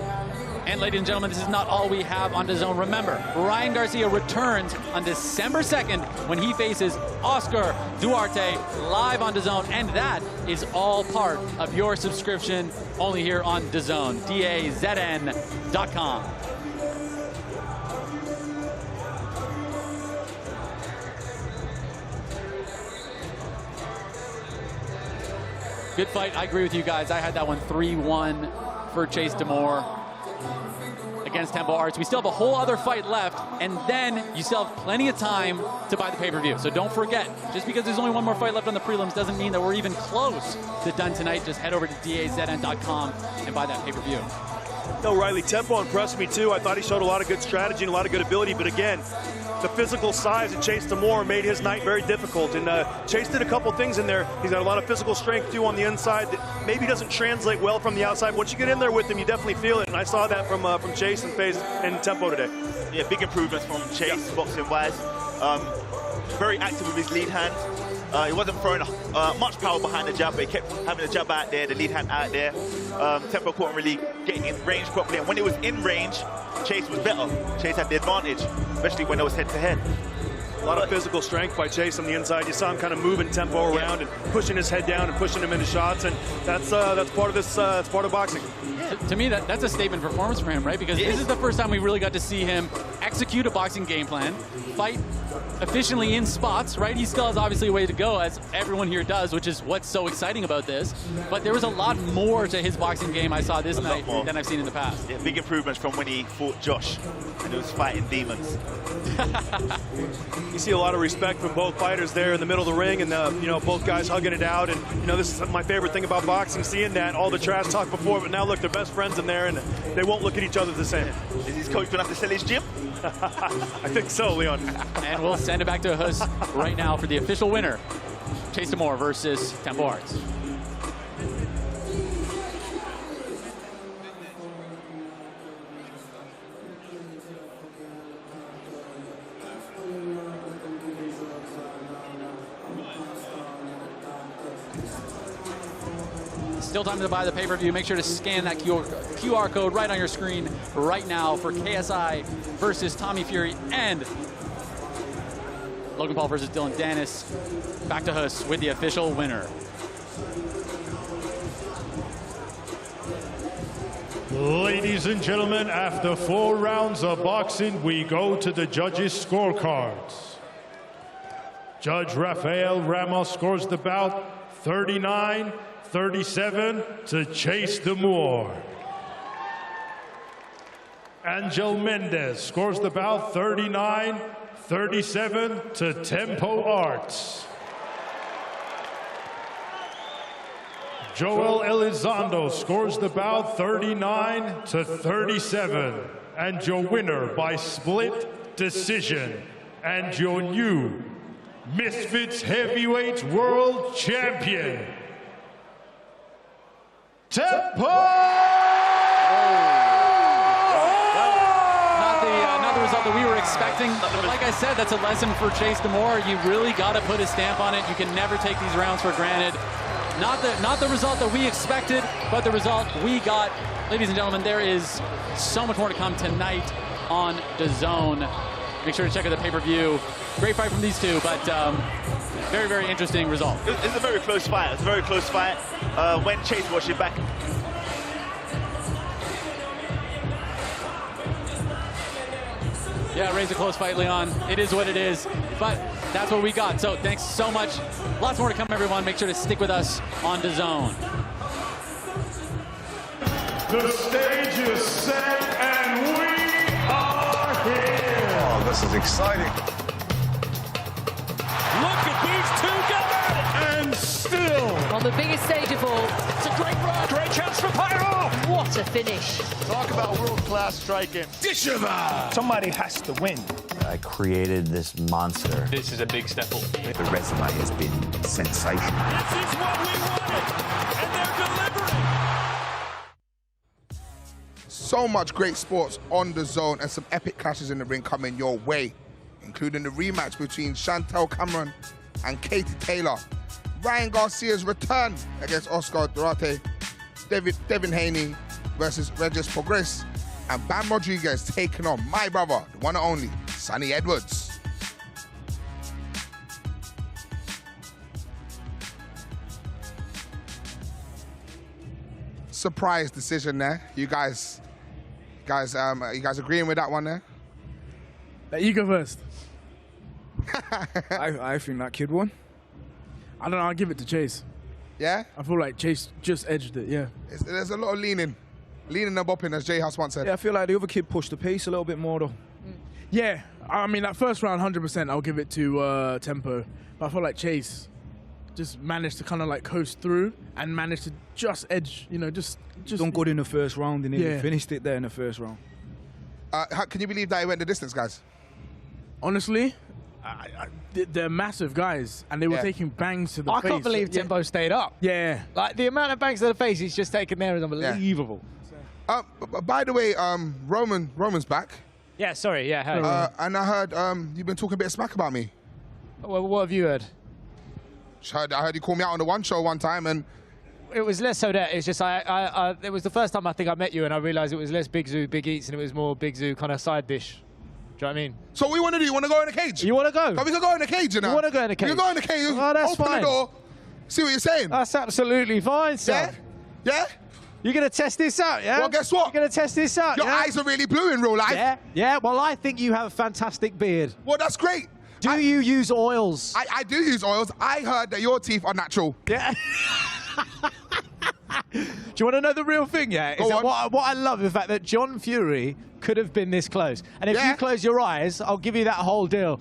And ladies and gentlemen, this is not all we have on DAZN. Remember, Ryan Garcia returns on December 2nd when he faces Oscar Duarte live on DAZN, and that is all part of your subscription only here on DAZN, DAZN.com. Good fight. I agree with you guys. I had that one 3-1 for Chase Demore against Tempo Arts. We still have a whole other fight left, and then you still have plenty of time to buy the pay-per-view. So don't forget, just because there's only one more fight left on the prelims doesn't mean that we're even close to done tonight. Just head over to DAZN.com and buy that pay-per-view. No, Riley, Tempo impressed me too. I thought he showed a lot of good strategy and a lot of good ability, but again, the physical size of Chase Demore made his night very difficult. And Chase did a couple things in there. He's got a lot of physical strength too on the inside that maybe doesn't translate well from the outside. Once you get in there with him, you definitely feel it. And I saw that from Chase and Face and Tempo today. Yeah, big improvements from Chase, boxing-wise. Very active with his lead hand. He wasn't throwing much power behind the jab, but he kept having the jab out there, the lead hand out there. Tempo couldn't really get in range properly, and when it was in range, Chase was better. Chase had the advantage, especially when it was head-to-head. A lot of physical strength by Chase on the inside. You saw him kind of moving Tempo around and pushing his head down and pushing him into shots, and that's part of this. It's part of boxing. To me, that's a statement performance for him, right? Because this is the first time we really got to see him execute a boxing game plan, fight efficiently in spots, right? He still has obviously a way to go, as everyone here does, which is what's so exciting about this. But there was a lot more to his boxing game I saw this night than I've seen in the past. Yeah, big improvements from when he fought Josh and he was fighting demons. You see a lot of respect from both fighters there in the middle of the ring, and you know, both guys hugging it out. And you know, this is my favorite thing about boxing, seeing that, all the trash talk before, but now look, they're best friends in there, and they won't look at each other the same. Is his coach gonna have to sell his gym? I think so, Leon. And we'll send it back to Hus right now for the official winner, Chase Demore versus Tempo Arts. Still time to buy the pay-per-view. Make sure to scan that QR code right on your screen right now for KSI versus Tommy Fury and Logan Paul versus Dillon Danis. Back to Hus with the official winner. Ladies and gentlemen, after 4 rounds of boxing, we go to the judges' scorecards. Judge Rafael Ramos scores the bout 39-37 to Chase Demore. Angel Mendez scores the bout 39-37 to Tempo Arts. Joel Elizondo scores the bout 39-37. And your winner by split decision. And your new Misfits Heavyweight World Champion, Tempo! Not the result that we were expecting. But like I said, that's a lesson for Chase Demore. You really got to put a stamp on it. You can never take these rounds for granted. Not the result that we expected, but the result we got. Ladies and gentlemen, there is so much more to come tonight on DAZN. Make sure to check out the pay-per-view. Great fight from these two, but very, very interesting result. It's a very close fight. It's a very close fight. When Chase watched it back. Yeah, Ray's a close fight, Leon. It is what it is, but that's what we got. So thanks so much. Lots more to come, everyone. Make sure to stick with us on DAZN. The stage is set and we are here. Oh, this is exciting. Look at these two go at it. And still. On the biggest stage of all. It's a great run. Great chance for Pyro. What a finish. Talk about world-class striking. Dishiva. Somebody has to win. I created this monster. This is a big step forward. The resume has been sensational. This is what we wanted, and they're delivering. So much great sports on DAZN and some epic clashes in the ring coming your way, including the rematch between Chantel Cameron and Katie Taylor, Ryan Garcia's return against Oscar Duarte, Devin Haney versus Regis Progress, And Bam Rodriguez taking on my brother, the one and only, Sonny Edwards. Surprise decision there. You guys agreeing with that one there? You go first. I think that kid won. I don't know, I'll give it to Chase. Yeah? I feel like Chase just edged it, yeah. There's a lot of leaning and bopping, as Jay House once said. Yeah, I feel like the other kid pushed the pace a little bit more, though. Yeah, I mean, that first round, 100%, I'll give it to Tempo. But I feel like Chase just managed to kind of like coast through and managed to just edge, you know, just done good in the first round, and Yeah. he finished it there in the first round. Can you believe that he went the distance, guys? Honestly, they're massive guys, and they were taking bangs to the face. I can't believe Timbo stayed up. Yeah. Like, the amount of bangs to the face he's just taken there is unbelievable. By the way, Roman's back. Yeah, sorry, yeah. Hey. And I heard you've been talking a bit of smack about me. Well, what have you heard? I heard you call me out on the One Show one time, and it was less so that it's just it was the first time I think I met you, and I realised it was less Big Zoo, Big Eats, and it was more Big Zoo kind of side dish. Do you know what I mean? So what you want to do? You want to go in the cage? You want to go? So we can go in the cage, you know? You want to go in the cage? We can go in the cage. Oh, that's open fine. the door. See what you're saying? That's absolutely fine, sir. Yeah? Yeah? You're going to test this out, yeah? Well, guess what? You're going to test this out, Your eyes are really blue in real life. Yeah, yeah. Well, I think you have a fantastic beard. Well, that's great. Do you use oils? I do use oils. I heard that your teeth are natural. Yeah. Do you want to know the real thing, yeah? Is that what I love is the fact that John Fury could have been this close. And if you close your eyes, I'll give you that whole deal.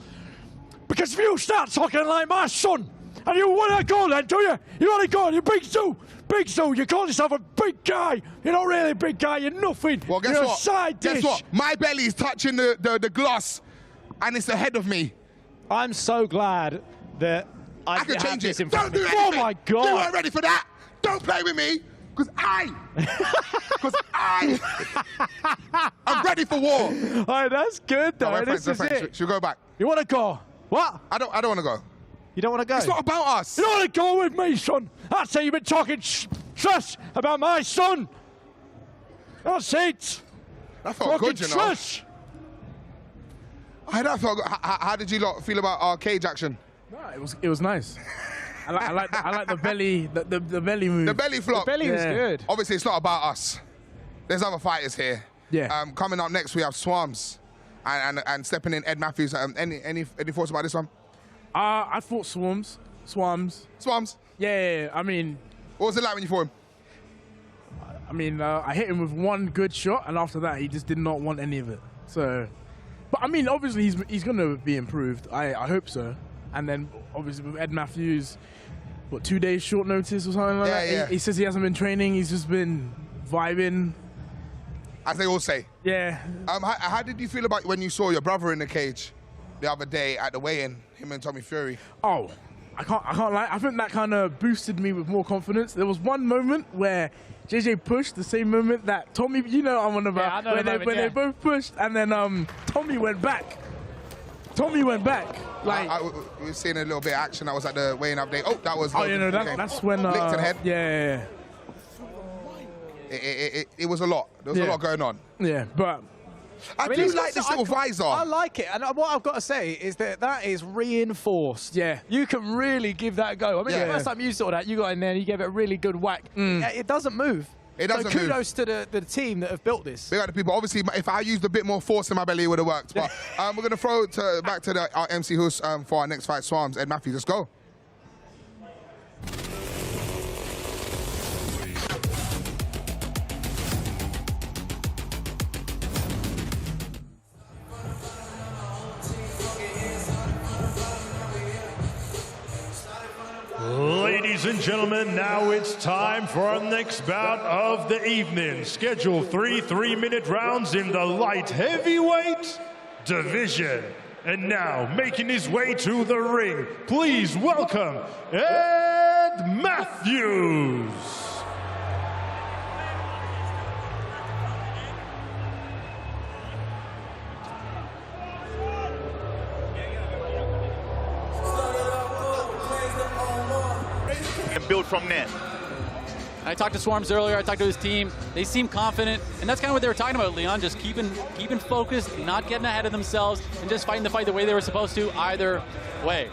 Because if you start talking like my son, and you want to go then, do you? You want to go, you Big Zoo. Big Zoo, you call yourself a big guy. You're not really a big guy, you're nothing. Well, guess you're what? A side dish. Guess what? My belly's touching the glass, and it's ahead of me. I'm so glad that I can change this it. in front Don't of do me. anything. Oh my God. You weren't ready for that. Don't play with me, because I'm ready for war. Oh, that's good though. No, This is it. Should we go back? You want to go? What? I don't want to go. You don't want to go? It's not about us. You don't want to go with me, son. I'd say you've been talking trash about my son. That's it. That felt good, you know. Trash. That felt good. How did you lot feel about our cage action? No, it was nice. I like the belly the belly move. The belly flop. The belly was good. Obviously, it's not about us. There's other fighters here. Yeah. Coming up next, we have Swarms, and stepping in Ed Matthews. Any thoughts about this one? I fought Swarms. Yeah. I mean, what was it like when you fought him? I mean, I hit him with one good shot, and after that, he just did not want any of it. So, but I mean, obviously, he's going to be improved. I hope so. And then, obviously, with Ed Matthews, 2 days short notice or something like that? Yeah. He says he hasn't been training. He's just been vibing. As they all say. Yeah. How did you feel about when you saw your brother in the cage the other day at the weigh-in, him and Tommy Fury? Oh, I can't lie. I think that kind of boosted me with more confidence. There was one moment where JJ pushed, the same moment that Tommy, you know I'm on about, yeah, I know when they both pushed, and then Tommy went back. Like we were seeing a little bit of action. That was at the weigh-in update. Oh, that was. Logan. Oh, that's when. Licked to the head. Yeah. It was a lot. There was a lot going on. Yeah, but I do like this little visor. I like it, and what I've got to say is that is reinforced. Yeah, you can really give that a go. I mean, the first time you saw that, you got in there and you gave it a really good whack. It doesn't move. It doesn't so kudos to the team that have built this. Big up the people. Obviously, if I used a bit more force in my belly, it would have worked. But we're going to throw it back to our MC host for our next fight, Swarms. Ed Matthews, let's go. Ladies and gentlemen, now it's time for our next bout of the evening. Scheduled 3 3-minute rounds in the light heavyweight division. And now, making his way to the ring, please welcome Ed Matthews. Build from there. I talked to Swarms earlier, I talked to his team. They seem confident, and that's kind of what they were talking about, Leon, just keeping focused, not getting ahead of themselves, and just fighting the fight the way they were supposed to, either way.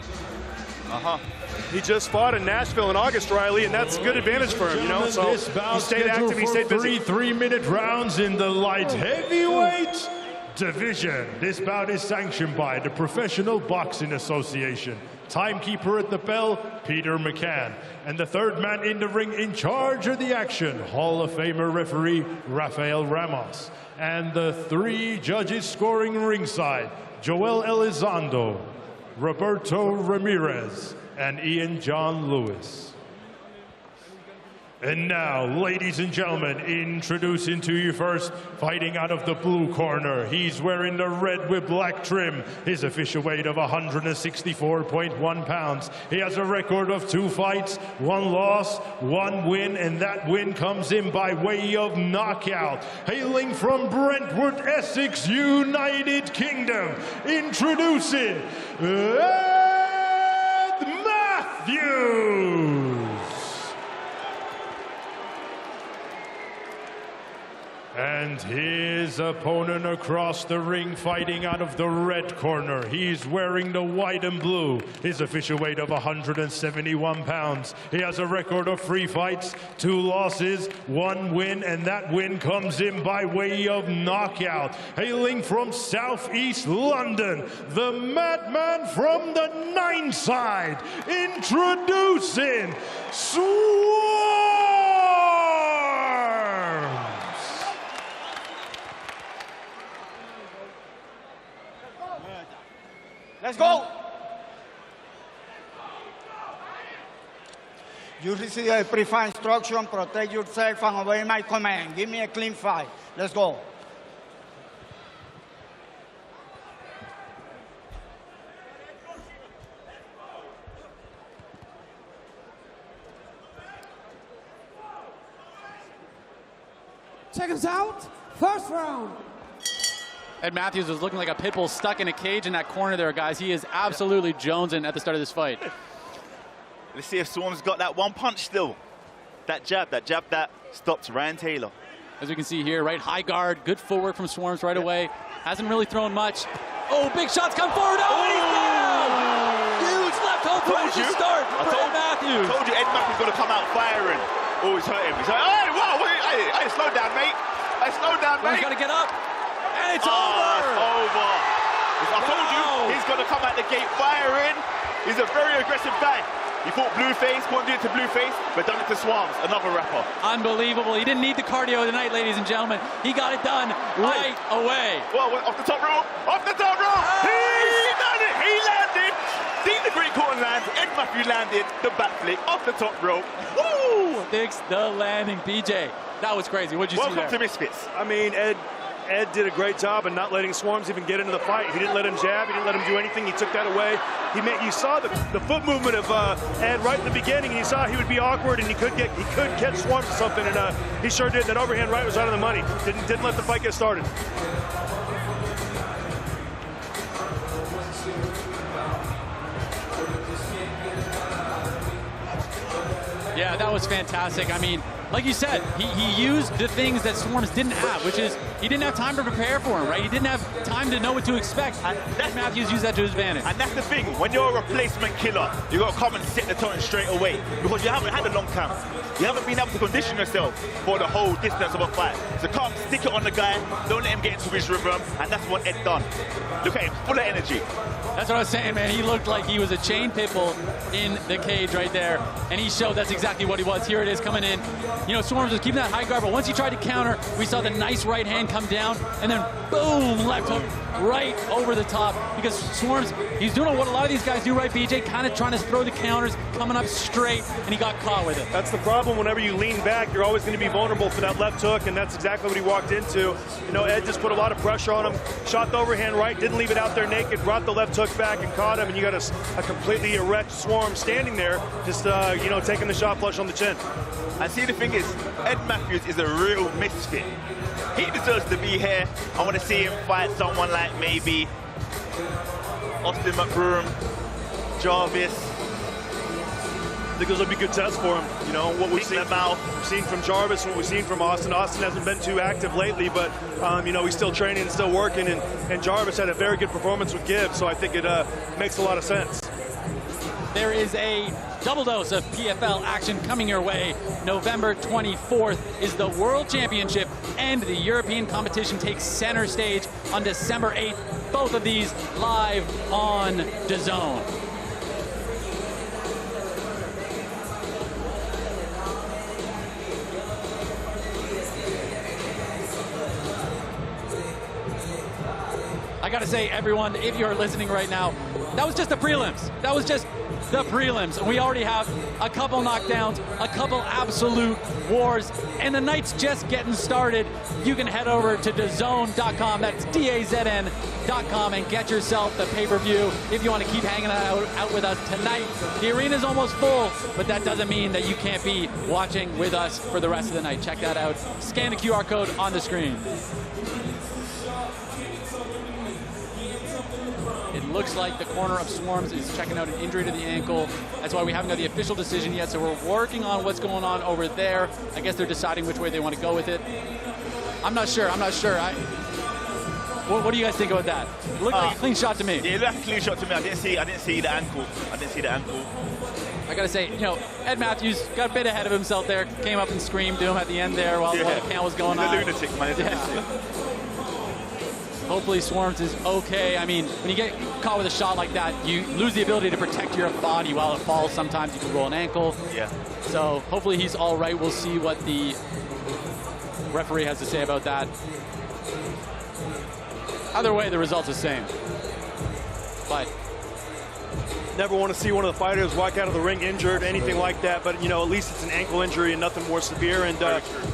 He just fought in Nashville in August, Riley, and that's a good advantage for him, you know? So he stayed active, he stayed busy. 3 3-minute rounds in the light heavyweight division. This bout is sanctioned by the Professional Boxing Association. Timekeeper at the bell, Peter McCann. And the third man in the ring in charge of the action, Hall of Famer referee Rafael Ramos. And the 3 judges scoring ringside, Joel Elizondo, Roberto Ramirez, and Ian John Lewis. And now, ladies and gentlemen, introducing to you first, fighting out of the blue corner. He's wearing the red with black trim. His official weight of 164.1 pounds. He has a record of 2 fights, 1 loss, 1 win, and that win comes in by way of knockout. Hailing from Brentwood, Essex, United Kingdom, introducing Ed Matthews. And his opponent across the ring, fighting out of the red corner. He's wearing the white and blue. His official weight of 171 pounds. He has a record of 3 fights, 2 losses, 1 win, and that win comes in by way of knockout. Hailing from southeast London, the madman from the 9 side, introducing Swarms. Let's go. You receive a preferred instruction, protect yourself and obey my command. Give me a clean fight. Let's go. Seconds out, first round. Ed Matthews was looking like a pit bull stuck in a cage in that corner there, guys. He is absolutely jonesing at the start of this fight. Let's see if Swarms got that 1 punch still. That jab that stopped Ryan Taylor. As we can see here, right, high guard, good footwork from Swarms right away. Hasn't really thrown much. Oh, big shots come forward. Oh, and he's down! Huge left hook from the start for Ed Matthews. I told you Ed Matthews going to come out firing. Oh, he's hurt him. He's like, hey, wow, hey, slow down, mate. Hey, slow down, mate. He's got to get up. And it's over. It's over. I told you, he's going to come out the gate firing. He's a very aggressive guy. He fought Blueface, couldn't do it to Blueface, but done it to Swarms, another rapper. Unbelievable. He didn't need the cardio tonight, ladies and gentlemen. He got it done right away. Well, off the top rope. Off the top rope. He done it. He landed. See the great corner lands. Ed Matthews landed the back flick off the top rope. Woo! Fixed the landing, BJ. That was crazy. What'd you see there? Welcome to Misfits. I mean, Ed did a great job in not letting Swarms even get into the fight. He didn't let him jab. He didn't let him do anything. He took that away. You saw the foot movement of Ed right in the beginning. You saw he would be awkward and he could catch Swarms or something, and he sure did. That overhand right was out of the money. Didn't let the fight get started. Yeah, that was fantastic. I mean, like you said, he used the things that Swarms didn't have, which is he didn't have time to prepare for him, right? He didn't have time to know what to expect. And Matthews used that to his advantage. And that's the thing, when you're a replacement killer, you got to come and set the tone straight away because you haven't had a long camp. You haven't been able to condition yourself for the whole distance of a fight. So come, stick it on the guy, don't let him get into his rhythm, and that's what Ed done. Look at him, full of energy. That's what I was saying, man. He looked like he was a chain pit bull in the cage right there, and he showed that's exactly what he was. Here it is coming in. You know, Swarms was keeping that high guard, but once he tried to counter, we saw the nice right hand come down, and then boom, left hook right over the top. Because Swarms, he's doing what a lot of these guys do, right, BJ? Kind of trying to throw the counters, coming up straight, and he got caught with it. That's the problem. Whenever you lean back, you're always going to be vulnerable for that left hook, and that's exactly what he walked into. You know, Ed just put a lot of pressure on him, shot the overhand right, didn't leave it out there naked, brought the left hook back and caught him, and you got a completely erect Swarm standing there, just, you know, taking the shot flush on the chin. And see, the thing is, Ed Matthews is a real misfit. He deserves to be here. I want to see him fight someone like maybe Austin McBroom, Jarvis, think those will be good tests for him. You know, what we've seen from Jarvis, what we've seen from Austin. Austin hasn't been too active lately, but, you know, he's still training and still working, and Jarvis had a very good performance with Gibbs, so I think it makes a lot of sense. There is a double dose of PFL action coming your way. November 24th is the World Championship, and the European competition takes center stage on December 8th. Both of these live on DAZN. I gotta say, everyone, if you're listening right now, that was just the prelims. That was just the prelims. We already have a couple knockdowns, a couple absolute wars, and the night's just getting started. You can head over to DAZN.com, that's DAZN.com, and get yourself the pay-per-view if you want to keep hanging out with us tonight. The arena's almost full, but that doesn't mean that you can't be watching with us for the rest of the night. Check that out. Scan the QR code on the screen. It looks like the corner of Swarms is checking out an injury to the ankle. That's why we haven't got the official decision yet, so we're working on what's going on over there. I guess they're deciding which way they want to go with it. I'm not sure. What do you guys think about that? It looked like a clean shot to me. Yeah, it looked like a clean shot to me. I didn't see the ankle. I gotta say, you know, Ed Matthews got a bit ahead of himself there. Came up and screamed to him at the end there while the count was going on. He's a lunatic, man. He's a lunatic. Hopefully Swarms is okay. I mean, when you get caught with a shot like that, you lose the ability to protect your body while it falls. Sometimes you can roll an ankle. Yeah. So hopefully he's all right. We'll see what the referee has to say about that. Either way, the result's the same. But never want to see one of the fighters walk out of the ring injured, anything like that. But, you know, at least it's an ankle injury and nothing more severe. And,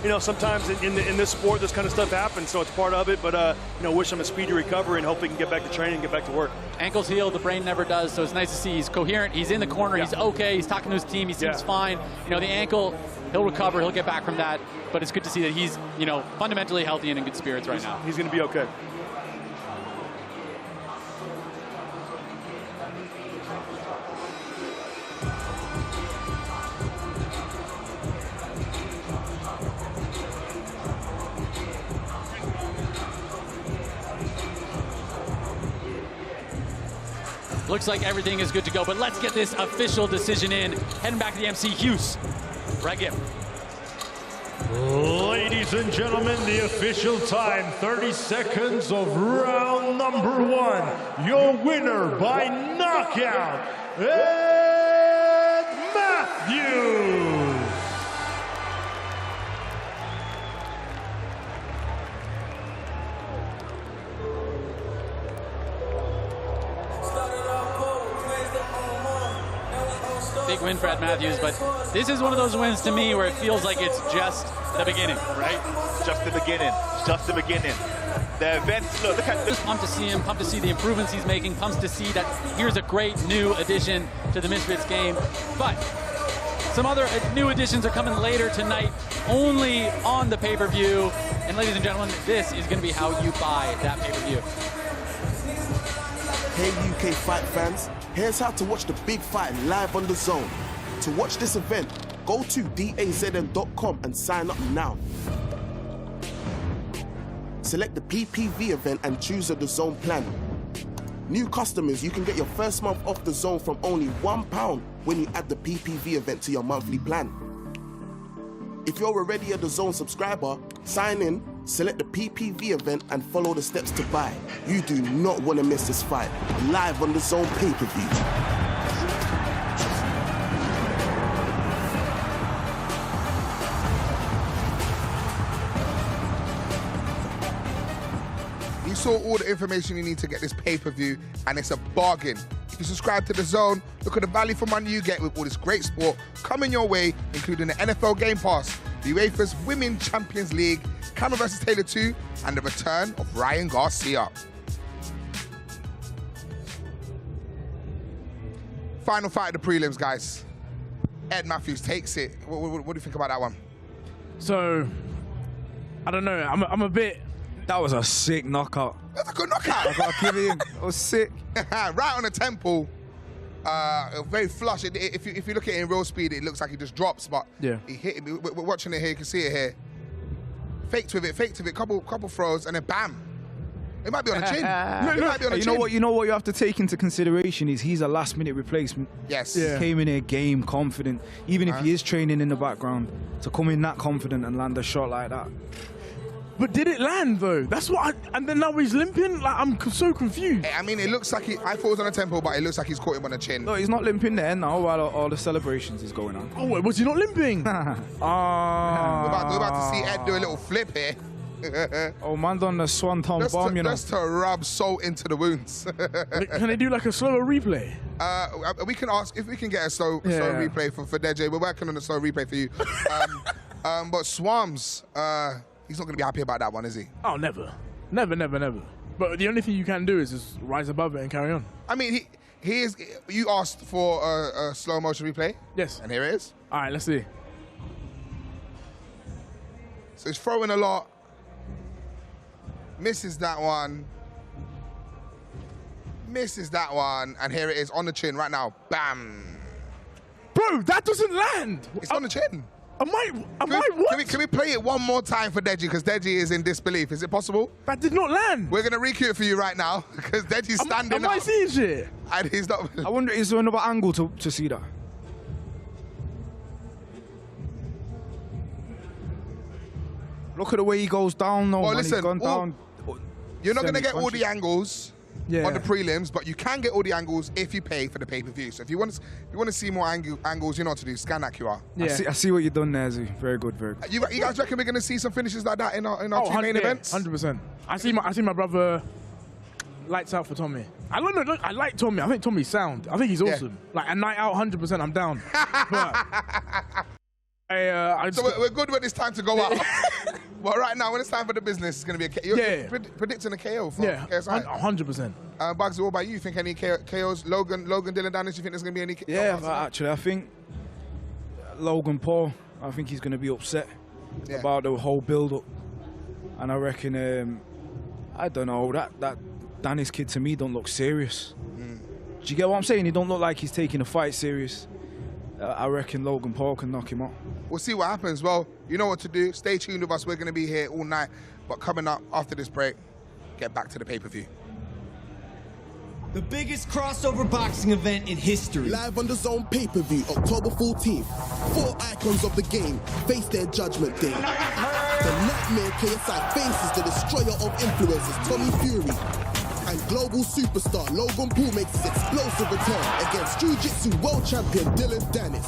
you know, sometimes in this sport, this kind of stuff happens. So it's part of it. But, you know, wish him a speedy recovery and hope he can get back to training and get back to work. Ankles heal, the brain never does. So it's nice to see he's coherent. He's in the corner. He's okay. He's talking to his team. He seems fine. You know, the ankle, he'll recover. He'll get back from that. But it's good to see that he's, you know, fundamentally healthy and in good spirits right now. He's going to be okay. Looks like everything is good to go, but let's get this official decision in. Heading back to the MC, Hughes. Right, Gibb. Ladies and gentlemen, the official time, 30 seconds of round number 1. Your winner by knockout, Ed Matthews. Big win for Ed Matthews, but this is one of those wins to me where it feels like it's just the beginning, right? Just the beginning. Just the beginning. The events, look at this. Pumped to see him, pumped to see the improvements he's making, pumped to see that here's a great new addition to the Misfits game. But some other new additions are coming later tonight, only on the pay-per-view. And ladies and gentlemen, this is going to be how you buy that pay-per-view. Hey UK fight fans, here's how to watch the big fight live on DAZN. To watch this event, go to DAZN.com and sign up now. Select the PPV event and choose a DAZN plan. New customers, you can get your first month off DAZN from only £1 when you add the PPV event to your monthly plan. If you're already a DAZN subscriber, sign in, select the PPV event and follow the steps to buy. You do not want to miss this fight. Live on DAZN pay-per-view. You saw all the information you need to get this pay-per-view, and it's a bargain. If you subscribe to DAZN, look at the value for money you get with all this great sport coming your way, including the NFL Game Pass, the UEFA's Women's Champions League, Cameron vs. Taylor 2, and the return of Ryan Garcia. Final fight of the prelims, guys. Ed Matthews takes it. What do you think about that one? So, I don't know. I'm a bit... That was a sick knockout. That's a good knockout. I gotta give it him. It was sick. Right on the temple. very flush. If you look at it in real speed, it looks like he just drops, but yeah, he hit it. We're watching it here. You can see it here. Faked with it. Couple throws, and then bam. It might be on the chin. You know what you have to take into consideration is he's a last-minute replacement. Yes. He came in here game confident, even if he is training in the background, to come in that confident and land a shot like that. But did it land though? That's what. And then now he's limping. Like I'm so confused. I mean, it looks like I thought it was on the temple, but it looks like he's caught him on the chin. No, he's not limping there now while all the celebrations is going on. Oh, wait, was he not limping? We're about to see Ed do a little flip here. Oh, man done the swanton bomb, you know. Just to rub salt into the wounds. Can they do like a slower replay? We can ask if we can get a slow replay for DJ. We're working on a slow replay for you. But Swams, he's not going to be happy about that one, is he? Oh, never. But the only thing you can do is just rise above it and carry on. I mean, he is. You asked for a slow motion replay. Yes. And here it is. All right, let's see. So he's throwing a lot. Misses that one. And here it is on the chin right now. Bam. Bro, that doesn't land. It's on the chin. Can we play it one more time for Deji? Because Deji is in disbelief. Is it possible? That did not land. We're going to recue it for you right now because Deji's standing up. Am I seeing shit? And he's not. I wonder, is there another angle to see that? Look at the way he goes down, though. Well, man. listen, He's gone down. You're not going to get all the angles Yeah. on the prelims, but you can get all the angles if you pay for the pay-per-view. So if you want to see more angles, you know what to do. Scan that QR. Yeah. I see what you've done there, Z. Very good, very good. You guys reckon we're going to see some finishes like that in our two main events? 100%. I see my brother lights out for Tommy. I like Tommy. I think Tommy's sound. I think he's awesome. Like a night out, 100%. I'm down. But so we're good when it's time to go out. Well, right now, when it's time for the business, it's going to be a KO. You're predicting a KO for KSI. 100%. Bugs, what about you? You think any KOs? Logan, Dillon Danis, you think there's going to be any KOs? Yeah, actually, I think Logan Paul, I think he's going to be upset about the whole build-up. And I reckon, I don't know, that Danis kid to me don't look serious. Do you get what I'm saying? He don't look like he's taking the fight serious. I reckon Logan Paul can knock him out. We'll see what happens. Well, you know what to do. Stay tuned with us. We're going to be here all night. But coming up after this break, get back to the pay-per-view. The biggest crossover boxing event in history. Live on the DAZN pay-per-view, October 14th. 4 icons of the game face their judgment day. The Nightmare KSI faces the destroyer of influencers, Tommy Fury. And global superstar Logan Paul makes his explosive return against Jiu-Jitsu world champion Dillon Danis.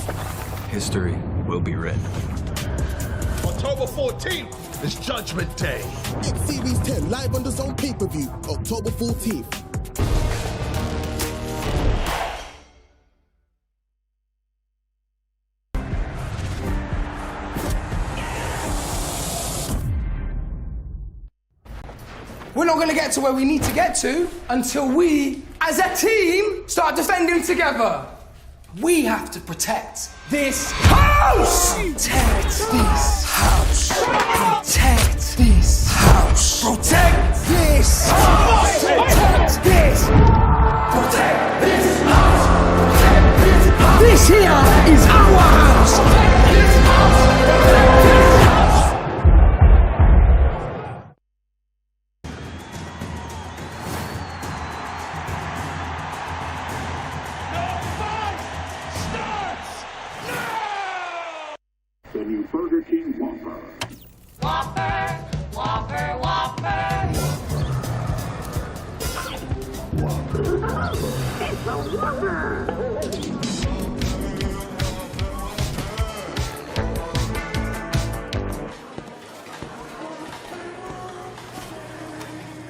History will be written. October 14th is Judgment Day. X Series 10 live on the DAZN pay-per-view, October 14th. We're not going to get to where we need to get to until we, as a team, start defending together. We have to protect this house! Protect this house! Protect this house! Protect this house! Protect this! Protect this house! Protect this house! This here is our house! Protect this house! Protect this house! The new Burger King Whopper. Whopper, Whopper, Whopper. It's a Whopper!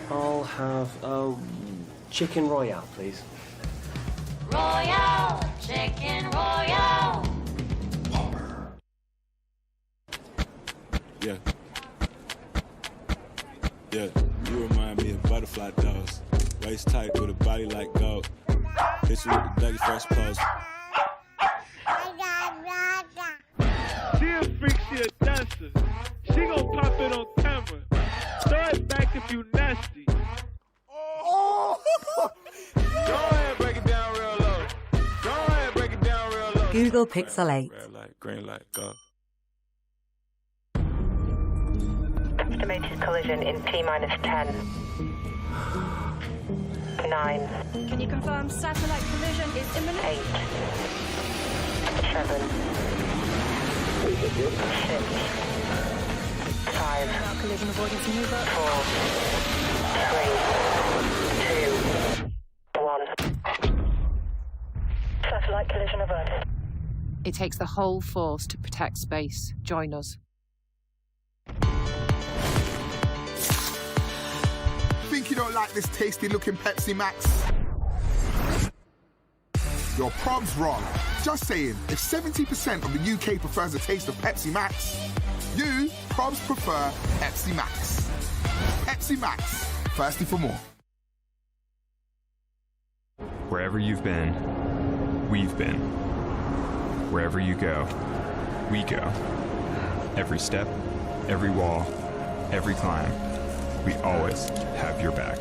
I'll have a chicken royale, please. Royale, chicken royale. Yeah. Yeah, you remind me of butterfly dolls. Waist tight with a body like gold. Hit you with the Dougie Fresh pose. She a freak, she a dancer. She gon' pop it on camera. Throw it back if you nasty. Oh! Go ahead, break it down real low. Legal Pixel 8. Red light, green light, go. Estimated collision in T-minus 10. 9. Can you confirm satellite collision is imminent? 8. 7. 6. 5. Collision avoidance maneuver. 4. 3. 2. 1. Satellite collision averted. It takes the whole force to protect space. Join us. Think you don't like this tasty looking Pepsi Max? Your prob's wrong. Just saying, if 70% of the UK prefers the taste of Pepsi Max, you probs prefer Pepsi Max. Pepsi Max, thirsty for more. Wherever you've been, we've been. Wherever you go, we go. Every step, every wall, every climb, we always have your back.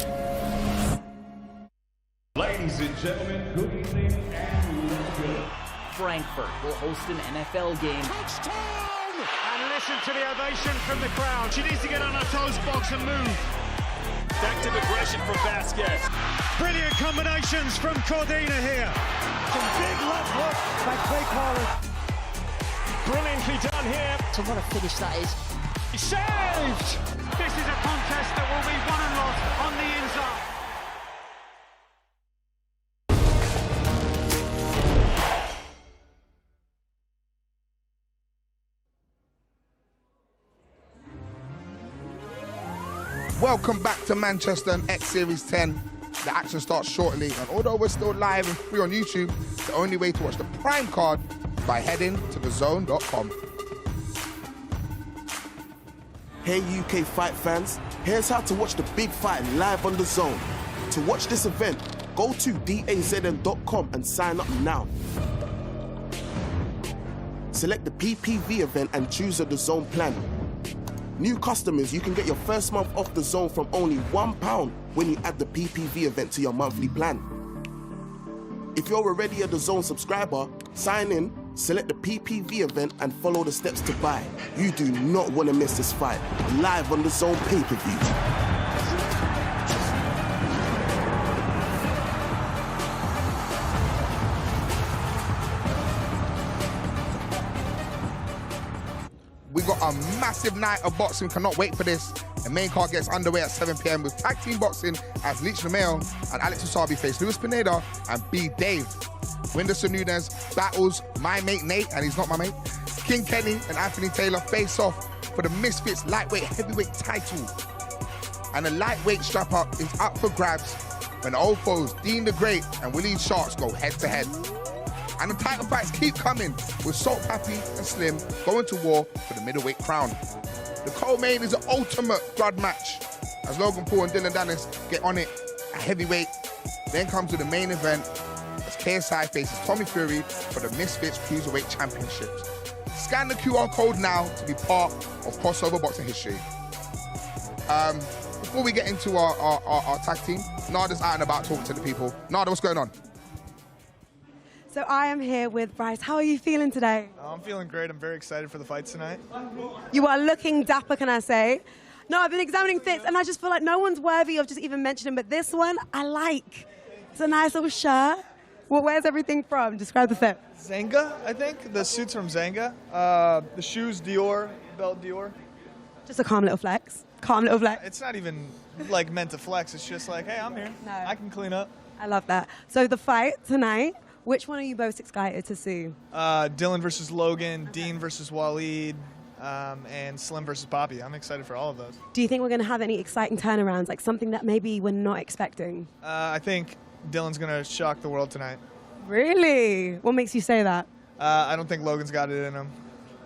Ladies and gentlemen, good evening and let's go. Frankfurt will host an NFL game. Touchdown! And listen to the ovation from the crowd. She needs to get on her toes box and move. Effective aggression from Vasquez. Brilliant combinations from Cordina here. Some big left hook by Clay Collins. Brilliantly done here. So what a finish that is. Saved! This is a contest that will be won and lost on the inside. Welcome back to Manchester and X Series 10. The action starts shortly, and although we're still live and free on YouTube, the only way to watch the Prime card is by heading to DAZN.com. Hey UK fight fans, here's how to watch the big fight live on DAZN. To watch this event, go to DAZN.com and sign up now. Select the PPV event and choose a DAZN plan. New customers, you can get your first month off DAZN from only £1 when you add the PPV event to your monthly plan. If you're already a DAZN subscriber, sign in, select the PPV event and follow the steps to buy. You do not want to miss this fight. Live on DAZN pay-per-view. We got a massive night of boxing, cannot wait for this. The main card gets underway at 7 p.m. with tag team boxing as Leech Lamel and Alex Wasabi face Luis Pineda and B. Dave. Whindersson Nunes battles my mate Nate, and he's not my mate. King Kenny and Anthony Taylor face off for the Misfits lightweight heavyweight title. And the lightweight strap up is up for grabs when the old foes Dean the Great and Willie Sharks go head to head. And the title fights keep coming, with Salt Pappy and Slim going to war for the middleweight crown. The co-main is an ultimate grudge match, as Logan Paul and Dillon Danis get on it at heavyweight. Then comes to the main event, as KSI faces Tommy Fury for the Misfits Cruiserweight Championships. Scan the QR code now to be part of crossover boxing history. Before we get into our tag team, Nada's out and about talking to the people. Nada, what's going on? So I am here with Bryce. How are you feeling today? I'm feeling great. I'm very excited for the fight tonight. You are looking dapper, can I say? No, I've been examining fits, and I just feel like no one's worthy of just even mentioning, but this one, I like. It's a nice little shirt. Well, where's everything from? Describe the fit. Zenga, I think. The suit's from Zenga. The shoes, Dior. Belt, Dior. Just a calm little flex. Calm little flex. It's not even, like, meant to flex. It's just like, hey, I'm here. No. I can clean up. I love that. So the fight tonight, which one are you most excited to see? Dillon versus Logan, Dean versus Waleed, and Slim versus Poppy. I'm excited for all of those. Do you think we're going to have any exciting turnarounds, like something that maybe we're not expecting? I think Dillon's going to shock the world tonight. Really? What makes you say that? I don't think Logan's got it in him,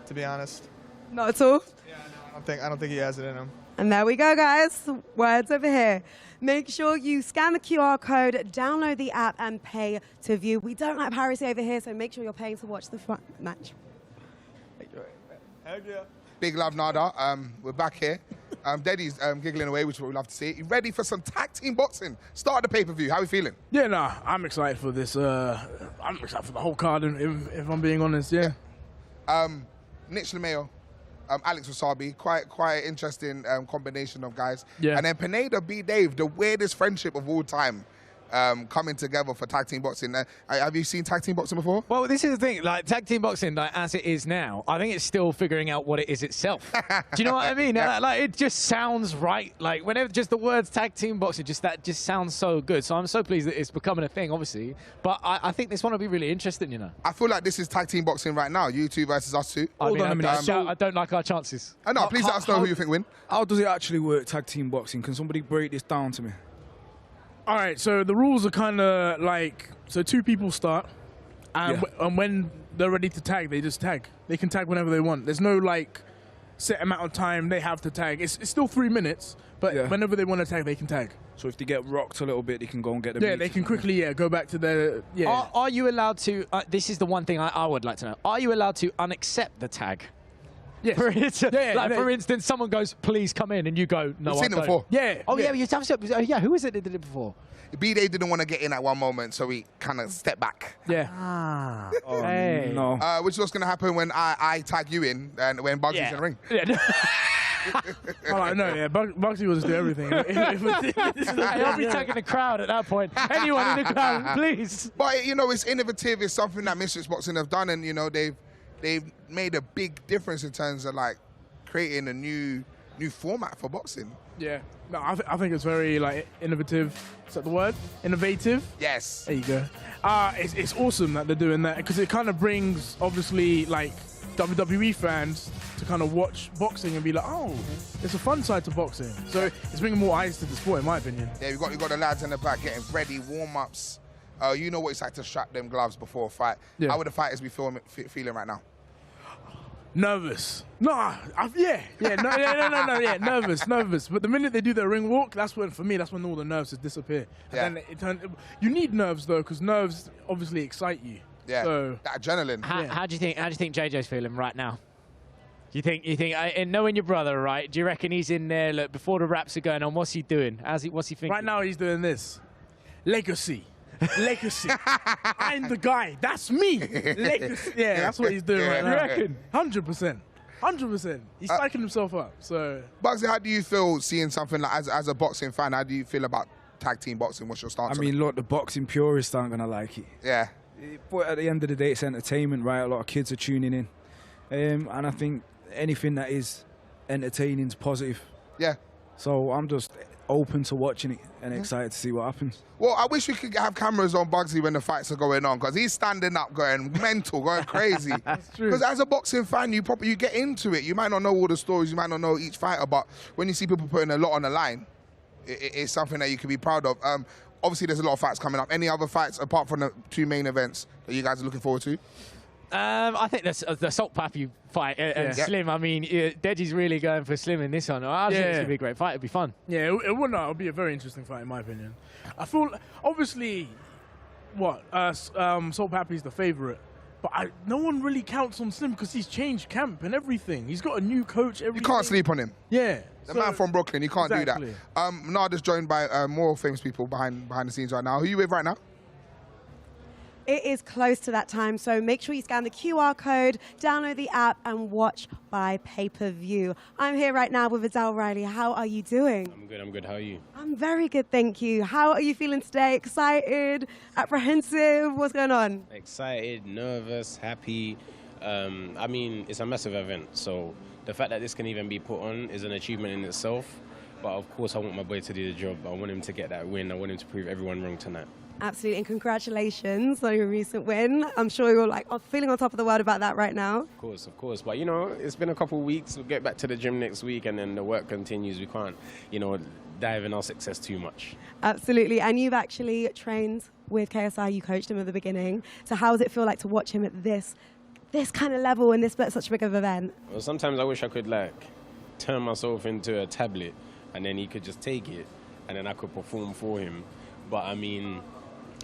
to be honest. Not at all? Yeah, no, I don't think he has it in him. And there we go, guys. Words over here. Make sure you scan the QR code, download the app, and pay to view. We don't like piracy over here, so make sure you're paying to watch the match. Big love, Nada. We're back here. Deddy's giggling away, which is what we love to see. You ready for some tag team boxing? Start the pay-per-view. How are you feeling? Yeah, nah, I'm excited for this. I'm excited for the whole card, if I'm being honest, yeah. Nitch LeMayo, Alex Wasabi, quite interesting combination of guys. Yeah. And then Pineda B. Dave, the weirdest friendship of all time. Coming together for tag team boxing. Have you seen tag team boxing before? Well, this is the thing. Like tag team boxing, like as it is now, I think it's still figuring out what it is itself. Do you know what I mean? Yeah. Like it just sounds right. Like whenever just the words tag team boxing, that just sounds so good. So I'm so pleased that it's becoming a thing, obviously. But I think this one will be really interesting. You know. I feel like this is tag team boxing right now. You two versus us two. Hold on a minute. I don't like our chances. No, please let us know who you think win. How does it actually work, tag team boxing? Can somebody break this down to me? All right, so the rules are kind of like, so two people start, and, and when they're ready to tag, they just tag. They can tag whenever they want. There's no like set amount of time they have to tag. It's still 3 minutes, but whenever they want to tag, they can tag. So if they get rocked a little bit, they can go and get the Yeah, they can quickly go back to their, Are you allowed to, this is the one thing I would like to know, are you allowed to unaccept the tag? Yes. For instance, someone goes, please come in, and you go, no, We've I seen don't. it before. Yeah. Oh, yeah, who is it that did it before? B-Day didn't want to get in at one moment, so he kind of stepped back. Yeah. Ah. Hey. No. Which is what's going to happen when I tag you in and when Bugsy's in the ring. Oh, no, yeah, Bugsy will just do everything. I'll be tagging the crowd at that point. Anyone in the crowd, please. But, you know, it's innovative. It's something that Misfits Boxing have done, and, you know, they've made a big difference in terms of, like, creating a new format for boxing. Yeah. No, I think it's very, like, innovative. Is that the word? Innovative? Yes. There you go. It's awesome that they're doing that, because it kind of brings, obviously, like, WWE fans to kind of watch boxing and be like, oh, there's a fun side to boxing. So it's bringing more eyes to the sport, in my opinion. Yeah, you got the lads in the back getting ready, warm-ups. You know what it's like to strap them gloves before a fight. Yeah. How would the fighters be feeling right now? Nervous. Nervous. But the minute they do their ring walk, that's when all the nerves just disappear. And then you need nerves though, because nerves obviously excite you. Yeah. So, that adrenaline. How do you think JJ's feeling right now? You think, and knowing your brother, right? Do you reckon he's in there? Look, before the raps are going on, what's he doing? What's he thinking? Right now, he's doing this. Legacy. I'm the guy. That's me. Legacy. Yeah, that's what he's doing right now. You reckon? 100%. 100%. He's psyching himself up. So, Bugsy, how do you feel seeing something like as a boxing fan? How do you feel about tag team boxing? What's your stance? I mean, look, the boxing purists aren't gonna like it. Yeah. But at the end of the day, it's entertainment, right? A lot of kids are tuning in, and I think anything that is entertaining is positive. Yeah. So I'm just open to watching it and excited to see what happens. Well, I wish we could have cameras on Bugsy when the fights are going on, because he's standing up, going mental, going crazy. That's true. Because as a boxing fan, you get into it. You might not know all the stories, you might not know each fighter, but when you see people putting a lot on the line, it's something that you can be proud of. Obviously, there's a lot of fights coming up. Any other fights apart from the 2 main events that you guys are looking forward to? I think the Salt Pappy fight and Slim. I mean, Deji's really going for Slim in this one. I think it's going to be a great fight. It'll be fun. Yeah, it'll be a very interesting fight, in my opinion. I feel, obviously, Salt Pappy's the favorite, but no one really counts on Slim because he's changed camp and everything. He's got a new coach. You can't sleep on him. Yeah. The man from Brooklyn, you can't do Exactly. that. Nada's joined by more famous people behind the scenes right now. Who are you with right now? It is close to that time, so make sure you scan the QR code, download the app, and watch by pay-per-view. I'm here right now with Adele Riley. How are you doing? I'm good. How are you? I'm very good, thank you. How are you feeling today? Excited? Apprehensive? What's going on? Excited, nervous, happy. I mean, it's a massive event, so the fact that this can even be put on is an achievement in itself. But of course, I want my boy to do the job. I want him to get that win. I want him to prove everyone wrong tonight. Absolutely, and congratulations on your recent win. I'm sure you're feeling on top of the world about that right now. Of course. But, you know, it's been a couple of weeks. We'll get back to the gym next week, and then the work continues. We can't, dive in our success too much. Absolutely, and you've actually trained with KSI. You coached him at the beginning. So how does it feel like to watch him at this kind of level in such a big of an event? Well, sometimes I wish I could, turn myself into a tablet, and then he could just take it, and then I could perform for him. But, I mean,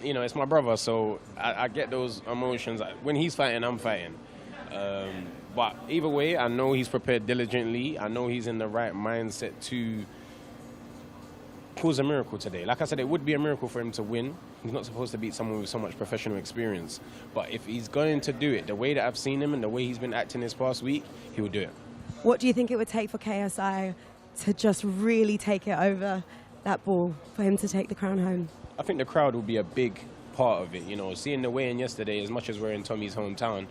it's my brother, so I get those emotions. When he's fighting, I'm fighting. But either way, I know he's prepared diligently. I know he's in the right mindset to cause a miracle today. Like I said, it would be a miracle for him to win. He's not supposed to beat someone with so much professional experience. But if he's going to do it, the way that I've seen him and the way he's been acting this past week, he will do it. What do you think it would take for KSI to just really take it over that ball for him to take the crown home? I think the crowd will be a big part of it. You know, seeing the weigh-in yesterday, as much as we're in Tommy's hometown,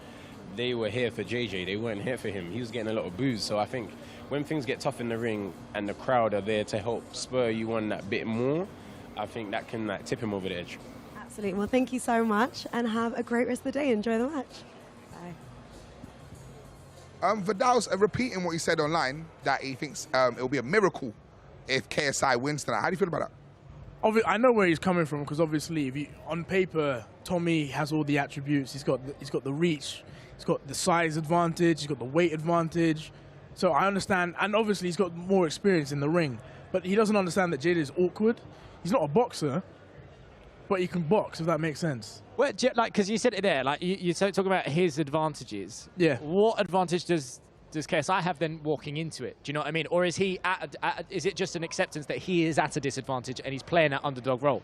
they were here for JJ. They weren't here for him. He was getting a lot of boos. So I think when things get tough in the ring and the crowd are there to help spur you on that bit more, I think that can tip him over the edge. Absolutely. Well, thank you so much, and have a great rest of the day. Enjoy the match. Bye. Vidal's repeating what he said online, that he thinks it'll be a miracle if KSI wins tonight. How do you feel about that? I know where he's coming from, because obviously, if on paper, Tommy has all the attributes. He's got the reach, he's got the size advantage, he's got the weight advantage. So I understand, and obviously he's got more experience in the ring. But he doesn't understand that JJ is awkward. He's not a boxer, but he can box, if that makes sense. Well, like, because you said it there, like you're talking about his advantages. Yeah. What advantage does KSI have then walking into it? Do you know what I mean? Or is he is it just an acceptance that he is at a disadvantage and he's playing that underdog role?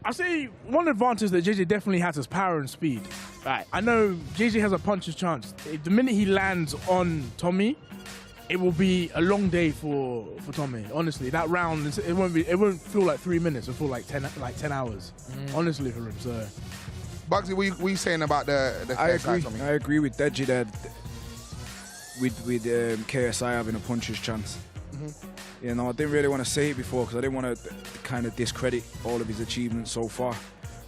I say one advantage that JJ definitely has is power and speed. Right. I know JJ has a puncher's chance. The minute he lands on Tommy, it will be a long day for Tommy. Honestly, that round it won't feel like 3 minutes. It'll feel like 10 hours. Honestly, for him. So, Bugsy, what are you saying about the KSI, Tommy? I agree with Deji there. With KSI having a puncher's chance. You know, I didn't really want to say it before because I didn't want to kind of discredit all of his achievements so far.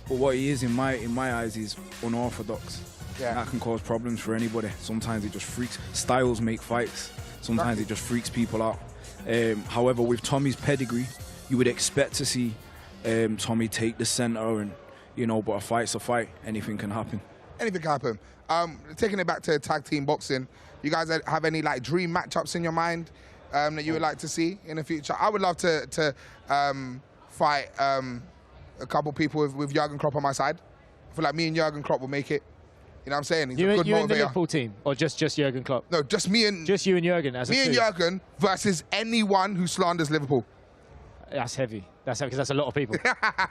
But what he is in my eyes is unorthodox. Yeah. That can cause problems for anybody. Sometimes it just freaks. Styles make fights. Sometimes it just freaks people out. However, with Tommy's pedigree, you would expect to see Tommy take the center, and but a fight's a fight. Anything can happen. Anything can happen. Taking it back to tag team boxing, you guys have any dream matchups in your mind that you would like to see in the future? I would love to fight a couple people with Jurgen Klopp on my side. I feel like me and Jurgen Klopp will make it. You know what I'm saying? He's a good you motivator. and the Liverpool team, or just Jurgen Klopp? No, just me and... Just you and Jurgen as a Me and two? Jurgen versus anyone who slanders Liverpool. That's heavy. That's heavy, because that's a lot of people.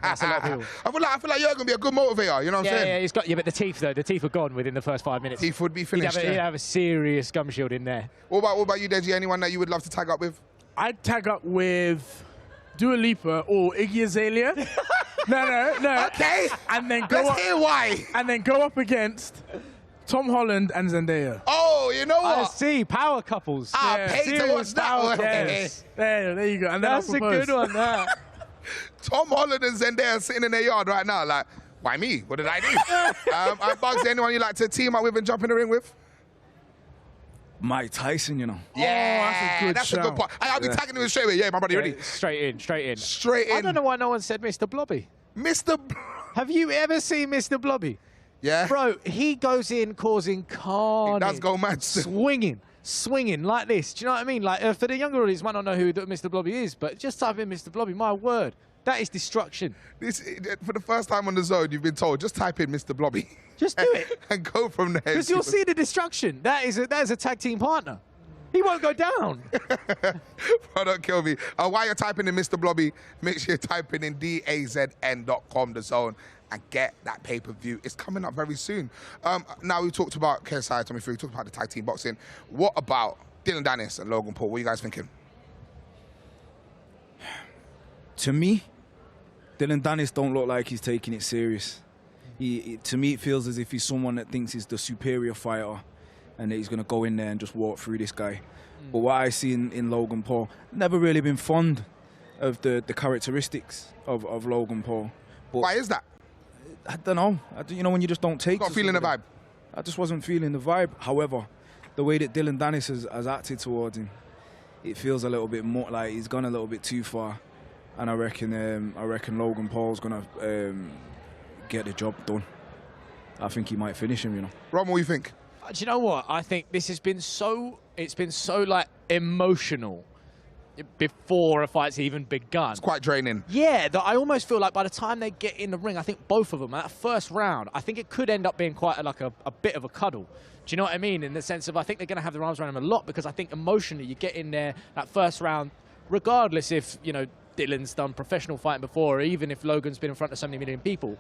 That's a lot of people. I feel like Jurgen would be a good motivator, you know what I'm saying? Yeah, he's got... Yeah, but the teeth, though. The teeth are gone within the first 5 minutes. Teeth would be finished, He'd have a serious gum shield in there. What about you, Deji? Anyone that you would love to tag up with? I'd tag up with Dua Lipa or Iggy Azalea. No. Okay. And then go Let's hear why. And then go up against Tom Holland and Zendaya. Oh, you know what? I see. Power couples. I paid to watch that one. Yes. There you go. And that's a good one, that. Tom Holland and Zendaya sitting in their yard right now, like, why me? What did I do? Bugs, anyone you like to team up with and jump in the ring with? Mike Tyson, Yeah, that's a good part. I'll be tagging him straight away. Yeah, my buddy, ready? Straight in. Straight in. I don't know why no one said Mr. Blobby. Mr. Have you ever seen Mr. Blobby? Yeah. Bro, he goes in causing carnage. He does go mad. Swinging like this. Do you know what I mean? Like, for the younger audience, might not know who Mr. Blobby is, but just type in Mr. Blobby, my word. That is destruction. For the first time on the zone, you've been told, just type in Mr. Blobby. Just do it. And go from there. Because you'll see the destruction. That is a tag team partner. He won't go down. Bro, don't kill me. While you're typing in Mr. Blobby, make sure you're typing in DAZN.com, the zone, and get that pay-per-view. It's coming up very soon. Now, we talked about KSI, Tommy Fury, we talked about the tag team boxing. What about Dillon Danis and Logan Paul? What are you guys thinking? To me, Dillon Danis don't look like he's taking it serious. To me, it feels as if he's someone that thinks he's the superior fighter and that he's going to go in there and just walk through this guy. But what I see in Logan Paul, never really been fond of the characteristics of Logan Paul. But why is that? I don't know. When you just don't take Not feeling the vibe? I just wasn't feeling the vibe. However, the way that Dillon Danis has acted towards him, it feels a little bit more like he's gone a little bit too far. And I reckon Logan Paul's going to get the job done. I think he might finish him, Ron, what do you think? Do you know what? I think this has been it's been so like emotional before a fight's even begun. It's quite draining. Yeah, that I almost feel like by the time they get in the ring, I think both of them, that first round, I think it could end up being quite a bit of a cuddle. Do you know what I mean? In the sense of, I think they're going to have their arms around him a lot, because I think emotionally you get in there, that first round, regardless if, Dillon's done professional fighting before, or even if Logan's been in front of so many million people,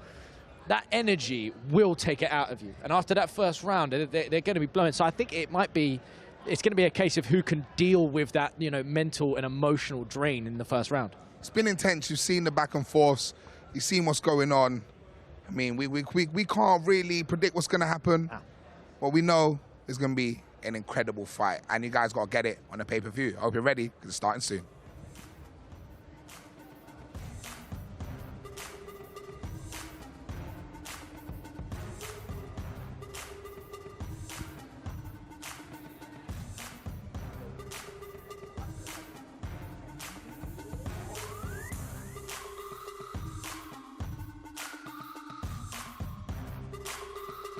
that energy will take it out of you. And after that first round, they're going to be blowing. So I think it's going to be a case of who can deal with that, mental and emotional drain in the first round. It's been intense. You've seen the back and forth. You've seen what's going on. I mean, we can't really predict what's going to happen. What we know is going to be an incredible fight. And you guys got to get it on the pay-per-view. I hope you're ready, because it's starting soon.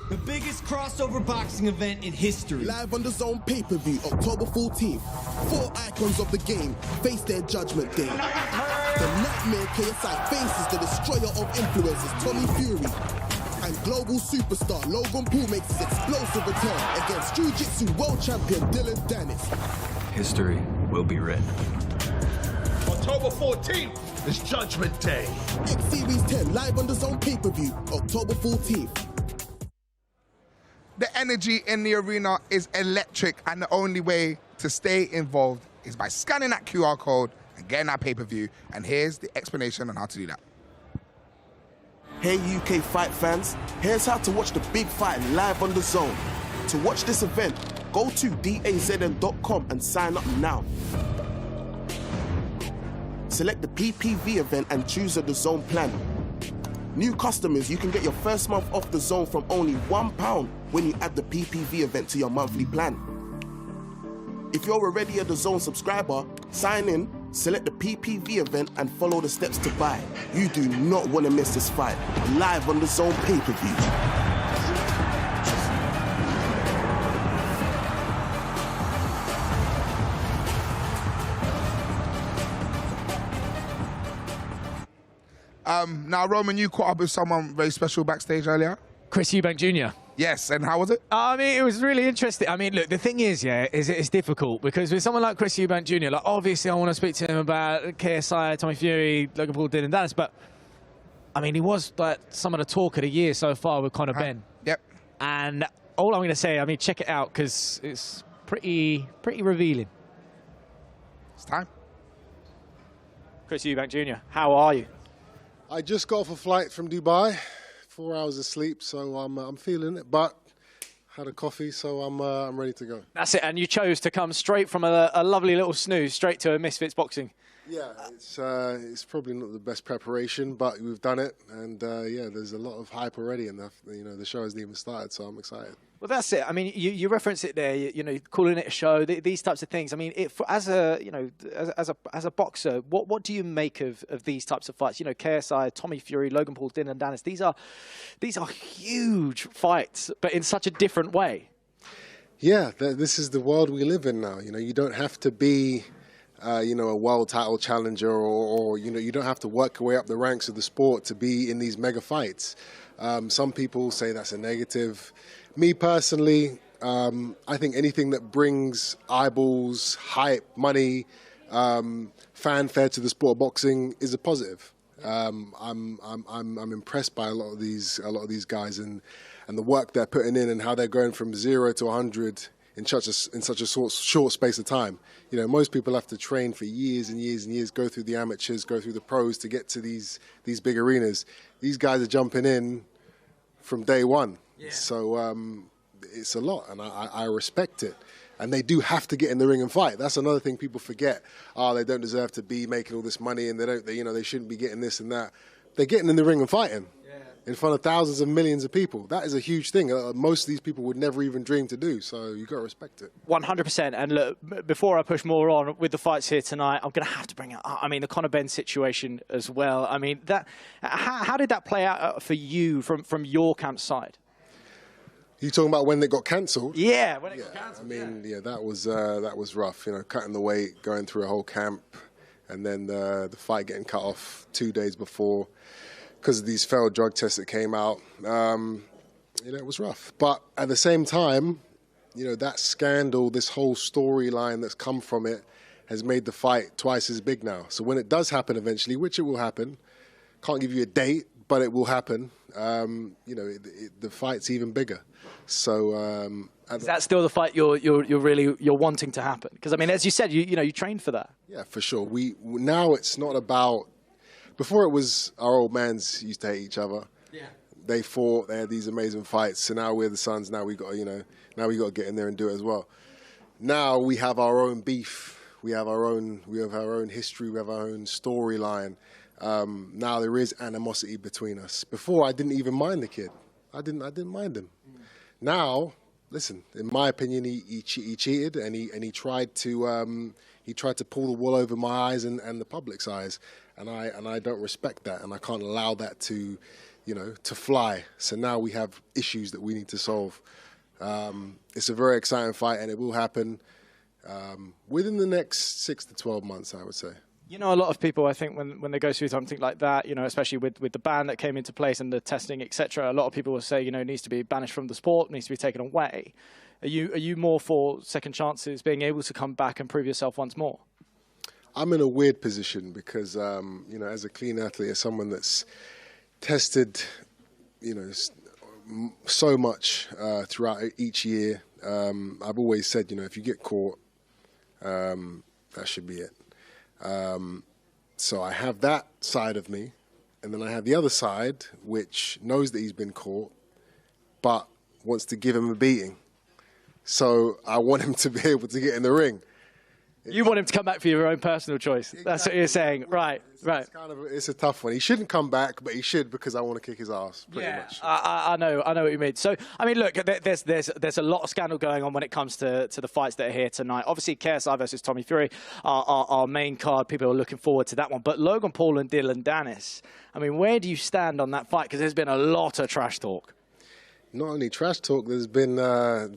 The biggest crossover boxing event in history. Live on the DAZN pay-per-view, October 14th. 4 icons of the game face their judgment day. The Nightmare KSI faces the destroyer of influencers, Tommy Fury. And global superstar Logan Paul makes his explosive return against Jiu-Jitsu world champion Dillon Danis. History will be written. October 14th is Judgment Day. X Series 10 live on the DAZN pay-per-view, October 14th. The energy in the arena is electric, and the only way to stay involved is by scanning that QR code and getting that pay-per-view. And here's the explanation on how to do that. Hey UK fight fans, here's how to watch the big fight live on the DAZN. To watch this event, go to DAZN.com and sign up now. Select the PPV event and choose a DAZN plan. New customers, you can get your first month off the DAZN from only £1 when you add the PPV event to your monthly plan. If you're already a DAZN subscriber, sign in, select the PPV event and follow the steps to buy. You do not want to miss this fight, live on the DAZN pay-per-view. Now, Roman, you caught up with someone very special backstage earlier. Chris Eubank Jr. Yes, and how was it? I mean, it was really interesting. I mean, look, the thing is, it's difficult because with someone like Chris Eubank Jr., like, obviously I want to speak to him about KSI, Tommy Fury, Logan Paul, Dillon Danis, but I mean, he was like some of the talk of the year so far with Conor Ben. Yep. And all I'm going to say, I mean, check it out because it's pretty revealing. It's time. Chris Eubank Jr., how are you? I just got off a flight from Dubai, 4 hours of sleep, so I'm feeling it. But had a coffee, so I'm ready to go. That's it, and you chose to come straight from a lovely little snooze straight to a Misfits boxing. Yeah, it's probably not the best preparation, but we've done it, and yeah, there's a lot of hype already, and the show hasn't even started, so I'm excited. Well, that's it. I mean, you reference it there. Calling it a show. These types of things. I mean, as a boxer, what do you make of these types of fights? KSI, Tommy Fury, Logan Paul, Dillon Danis. These are huge fights, but in such a different way. Yeah, this is the world we live in now. You don't have to be a world title challenger or you don't have to work your way up the ranks of the sport to be in these mega fights. Some people say that's a negative. Me personally, I think anything that brings eyeballs, hype, money, fanfare to the sport of boxing is a positive. I'm impressed by a lot of these guys and the work they're putting in and how they're going from 0 to 100 in such a short space of time. Most people have to train for years and years and years, go through the amateurs, go through the pros to get to these big arenas. These guys are jumping in from day one. Yeah. So it's a lot, and I respect it. And they do have to get in the ring and fight. That's another thing people forget. They don't deserve to be making all this money, and they shouldn't be getting this and that. They're getting in the ring and fighting. In front of thousands of millions of people. That is a huge thing. Most of these people would never even dream to do, so you've got to respect it. 100%. And look, before I push more on with the fights here tonight, I'm going to have to bring up, the Conor Ben situation as well. I mean, how did that play out for you from your camp side? You talking about when it got cancelled? Yeah, when it got cancelled. That was rough. Cutting the weight, going through a whole camp, and then the fight getting cut off 2 days before. Because of these failed drug tests that came out, it was rough. But at the same time, that scandal, this whole storyline that's come from it, has made the fight twice as big now. So when it does happen eventually, which it will happen, can't give you a date, but it will happen. You know, the fight's even bigger. So is that still the fight you're wanting to happen? Because I mean, as you said, you know, you trained for that. Yeah, for sure. Now it's not about. Before it was our old mans used to hate each other. Yeah. They fought. They had these amazing fights. So now we're the sons. Now we got to get in there and do it as well. Now we have our own beef. We have our own history. We have our own storyline. Now there is animosity between us. Before I didn't even mind the kid. I didn't mind him. Now, listen. In my opinion, he cheated and he tried to pull the wool over my eyes and the public's eyes. And I don't respect that, and I can't allow that to fly. So now we have issues that we need to solve. It's a very exciting fight, and it will happen within the next 6 to 12 months, I would say. You know, a lot of people, I think, when they go through something like that, you know, especially with the ban that came into place and the testing, etc., a lot of people will say, you know, it needs to be banished from the sport, needs to be taken away. Are you more for second chances, being able to come back and prove yourself once more? I'm in a weird position because, you know, as a clean athlete, as someone that's tested, you know, so much throughout each year, I've always said, you know, if you get caught, that should be it. So I have that side of me, and then I have the other side, which knows that he's been caught, but wants to give him a beating. So I want him to be able to get in the ring. You want him to come back for your own personal choice. Exactly. That's what you're saying. Right. It's a tough one. He shouldn't come back, but he should because I want to kick his ass, pretty much. I know what you mean. So, I mean, look, there's a lot of scandal going on when it comes to the fights that are here tonight. Obviously, KSI versus Tommy Fury, our main card. People are looking forward to that one. But Logan Paul and Dillon Danis, I mean, where do you stand on that fight? Because there's been a lot of trash talk. Not only trash talk, there's been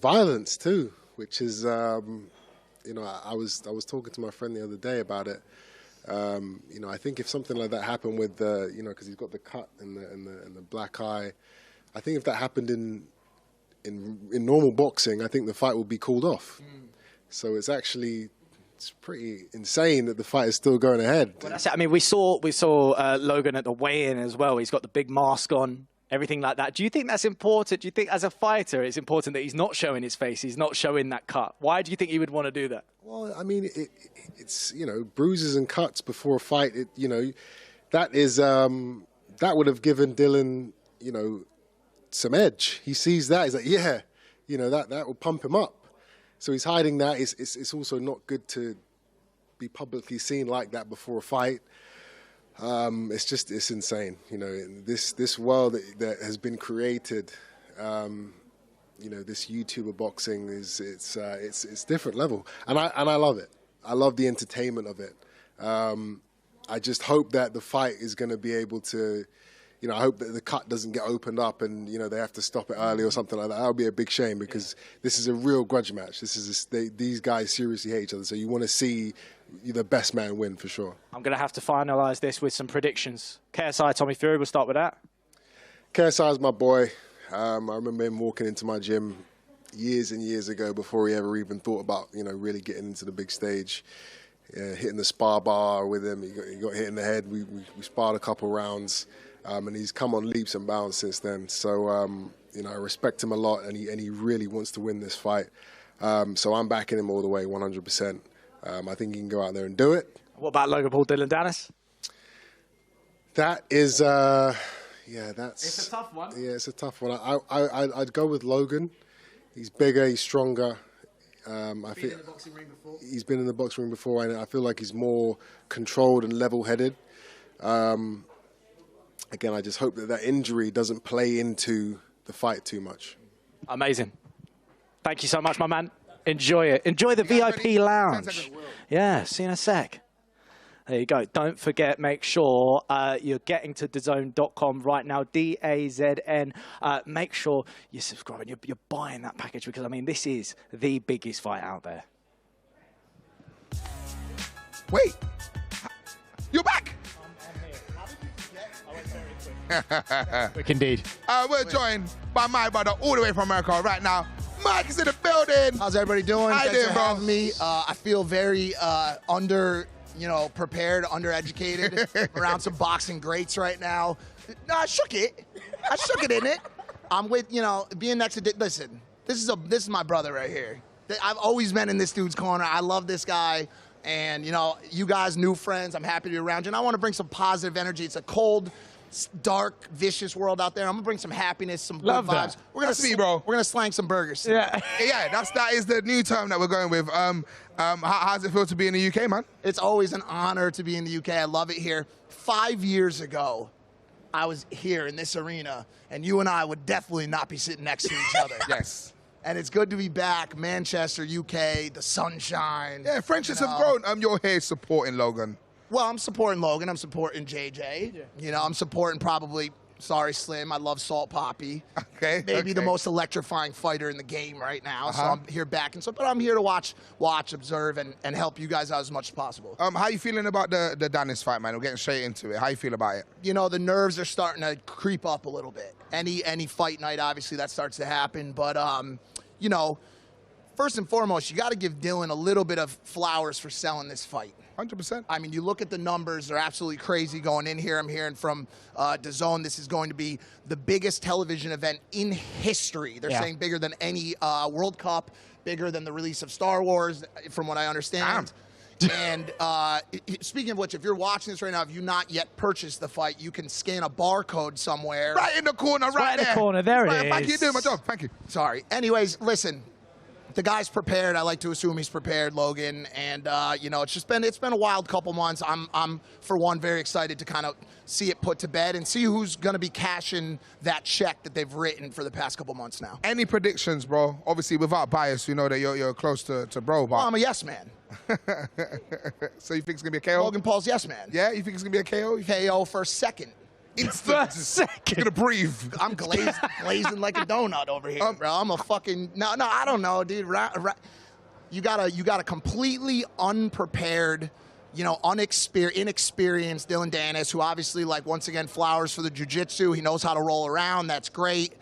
violence too, which is... you know, I was talking to my friend the other day about it. You know, I think if something like that happened with you know, because he's got the cut and the black eye, I think if that happened in normal boxing, I think the fight would be called off. So it's pretty insane that the fight is still going ahead. Well, that's it. I mean, we saw Logan at the weigh-in as well. He's got the big mask on. Everything like that. Do you think that's important? Do you think as a fighter it's important that he's not showing his face, he's not showing that cut? Why do you think he would want to do that? Well, I mean, it's, you know, bruises and cuts before a fight, you know, that is, that would have given Dillon, you know, some edge. He sees that, he's like, yeah, you know, that will pump him up. So he's hiding that. It's also not good to be publicly seen like that before a fight. It's insane, you know, this world that has been created, you know, this YouTuber boxing it's different level, and I love it. I love the entertainment of it. I just hope that the fight is going to be able to, you know, I hope that the cut doesn't get opened up and, you know, they have to stop it early or something like that. That would be a big shame because this is a real grudge match. These guys seriously hate each other, so you want to see the best man win for sure. I'm going to have to finalise this with some predictions. KSI, Tommy Fury, we'll start with that. KSI is my boy. I remember him walking into my gym years and years ago before he ever even thought about, you know, really getting into the big stage. Hitting the spar bar with him, he got hit in the head. We sparred a couple rounds, and he's come on leaps and bounds since then. So, you know, I respect him a lot, and he really wants to win this fight. So I'm backing him all the way, 100%. I think he can go out there and do it. What about Logan Paul, Dillon Danis? That is, yeah, that's... It's a tough one. Yeah, it's a tough one. I'd go with Logan. He's bigger, he's stronger. I feel in the boxing ring before. He's been in the boxing ring before, and I feel like he's more controlled and level-headed. Again, I just hope that injury doesn't play into the fight too much. Amazing. Thank you so much, my man. Enjoy it. Enjoy the VIP lounge. Yeah, see you in a sec. There you go. Don't forget, make sure you're getting to DAZN.com right now, DAZN. Make sure you're subscribing, you're buying that package because, I mean, this is the biggest fight out there. Wait. You're back. Quick indeed. We're joined by my brother all the way from America right now, Mike is in the building. How's everybody doing? How you Thanks doing, for bro? having me. I feel very prepared, undereducated around some boxing greats right now. No, I shook it. In it. I'm with, being next to, listen, this is my brother right here. I've always been in this dude's corner. I love this guy. And, you guys, new friends, I'm happy to be around you. And I want to bring some positive energy. It's a cold, dark, vicious world out there. I'm going to bring some happiness, some good Love vibes. that. That's me, bro. We're going to slang some burgers. Yeah, that is the new term that we're going with. How does it feel to be in the UK, man? It's always an honor to be in the UK. I love it here. 5 years ago, I was here in this arena, and you and I would definitely not be sitting next to each other. Yes. And it's good to be back. Manchester, UK, the sunshine. Yeah, friendships have grown. You're here supporting Logan. Well, I'm supporting Logan. I'm supporting JJ. Yeah. I'm supporting probably, sorry, Slim. I love Salt Poppy. Okay. Maybe the most electrifying fighter in the game right now. So I'm here backing. But I'm here to watch, observe, and help you guys out as much as possible. How you feeling about the Danis fight, man? We're getting straight into it. How you feel about it? The nerves are starting to creep up a little bit. Any fight night, obviously, that starts to happen. But, first and foremost, you got to give Dillon a little bit of flowers for selling this fight. 100%. I mean, you look at the numbers, they're absolutely crazy going in here. I'm hearing from DAZN, this is going to be the biggest television event in history. They're saying bigger than any World Cup, bigger than the release of Star Wars, from what I understand. And speaking of which, if you're watching this right now, if you've not yet purchased the fight, you can scan a barcode somewhere. Right in the corner, right there. in the corner, there it is. Thank you, you're doing my job. Thank you. Sorry. Anyways, listen. The guy's prepared. I like to assume he's prepared, Logan. And it's been a wild couple months. I'm for one very excited to kind of see it put to bed and see who's going to be cashing that check that they've written for the past couple months now. Any predictions, bro? Obviously, without bias, we know that you're close to bro. But I'm a yes man. So you think it's gonna be a KO? Logan Paul's yes man. Yeah, you think it's gonna be a KO? KO for second. Instant. Second. Gonna breathe. I'm glazing like a donut over here, bro. I'm a fucking no. I don't know, dude. You got a completely unprepared, inexperienced Dillon Danis, who obviously, once again, flowers for the jiu-jitsu. He knows how to roll around. That's great.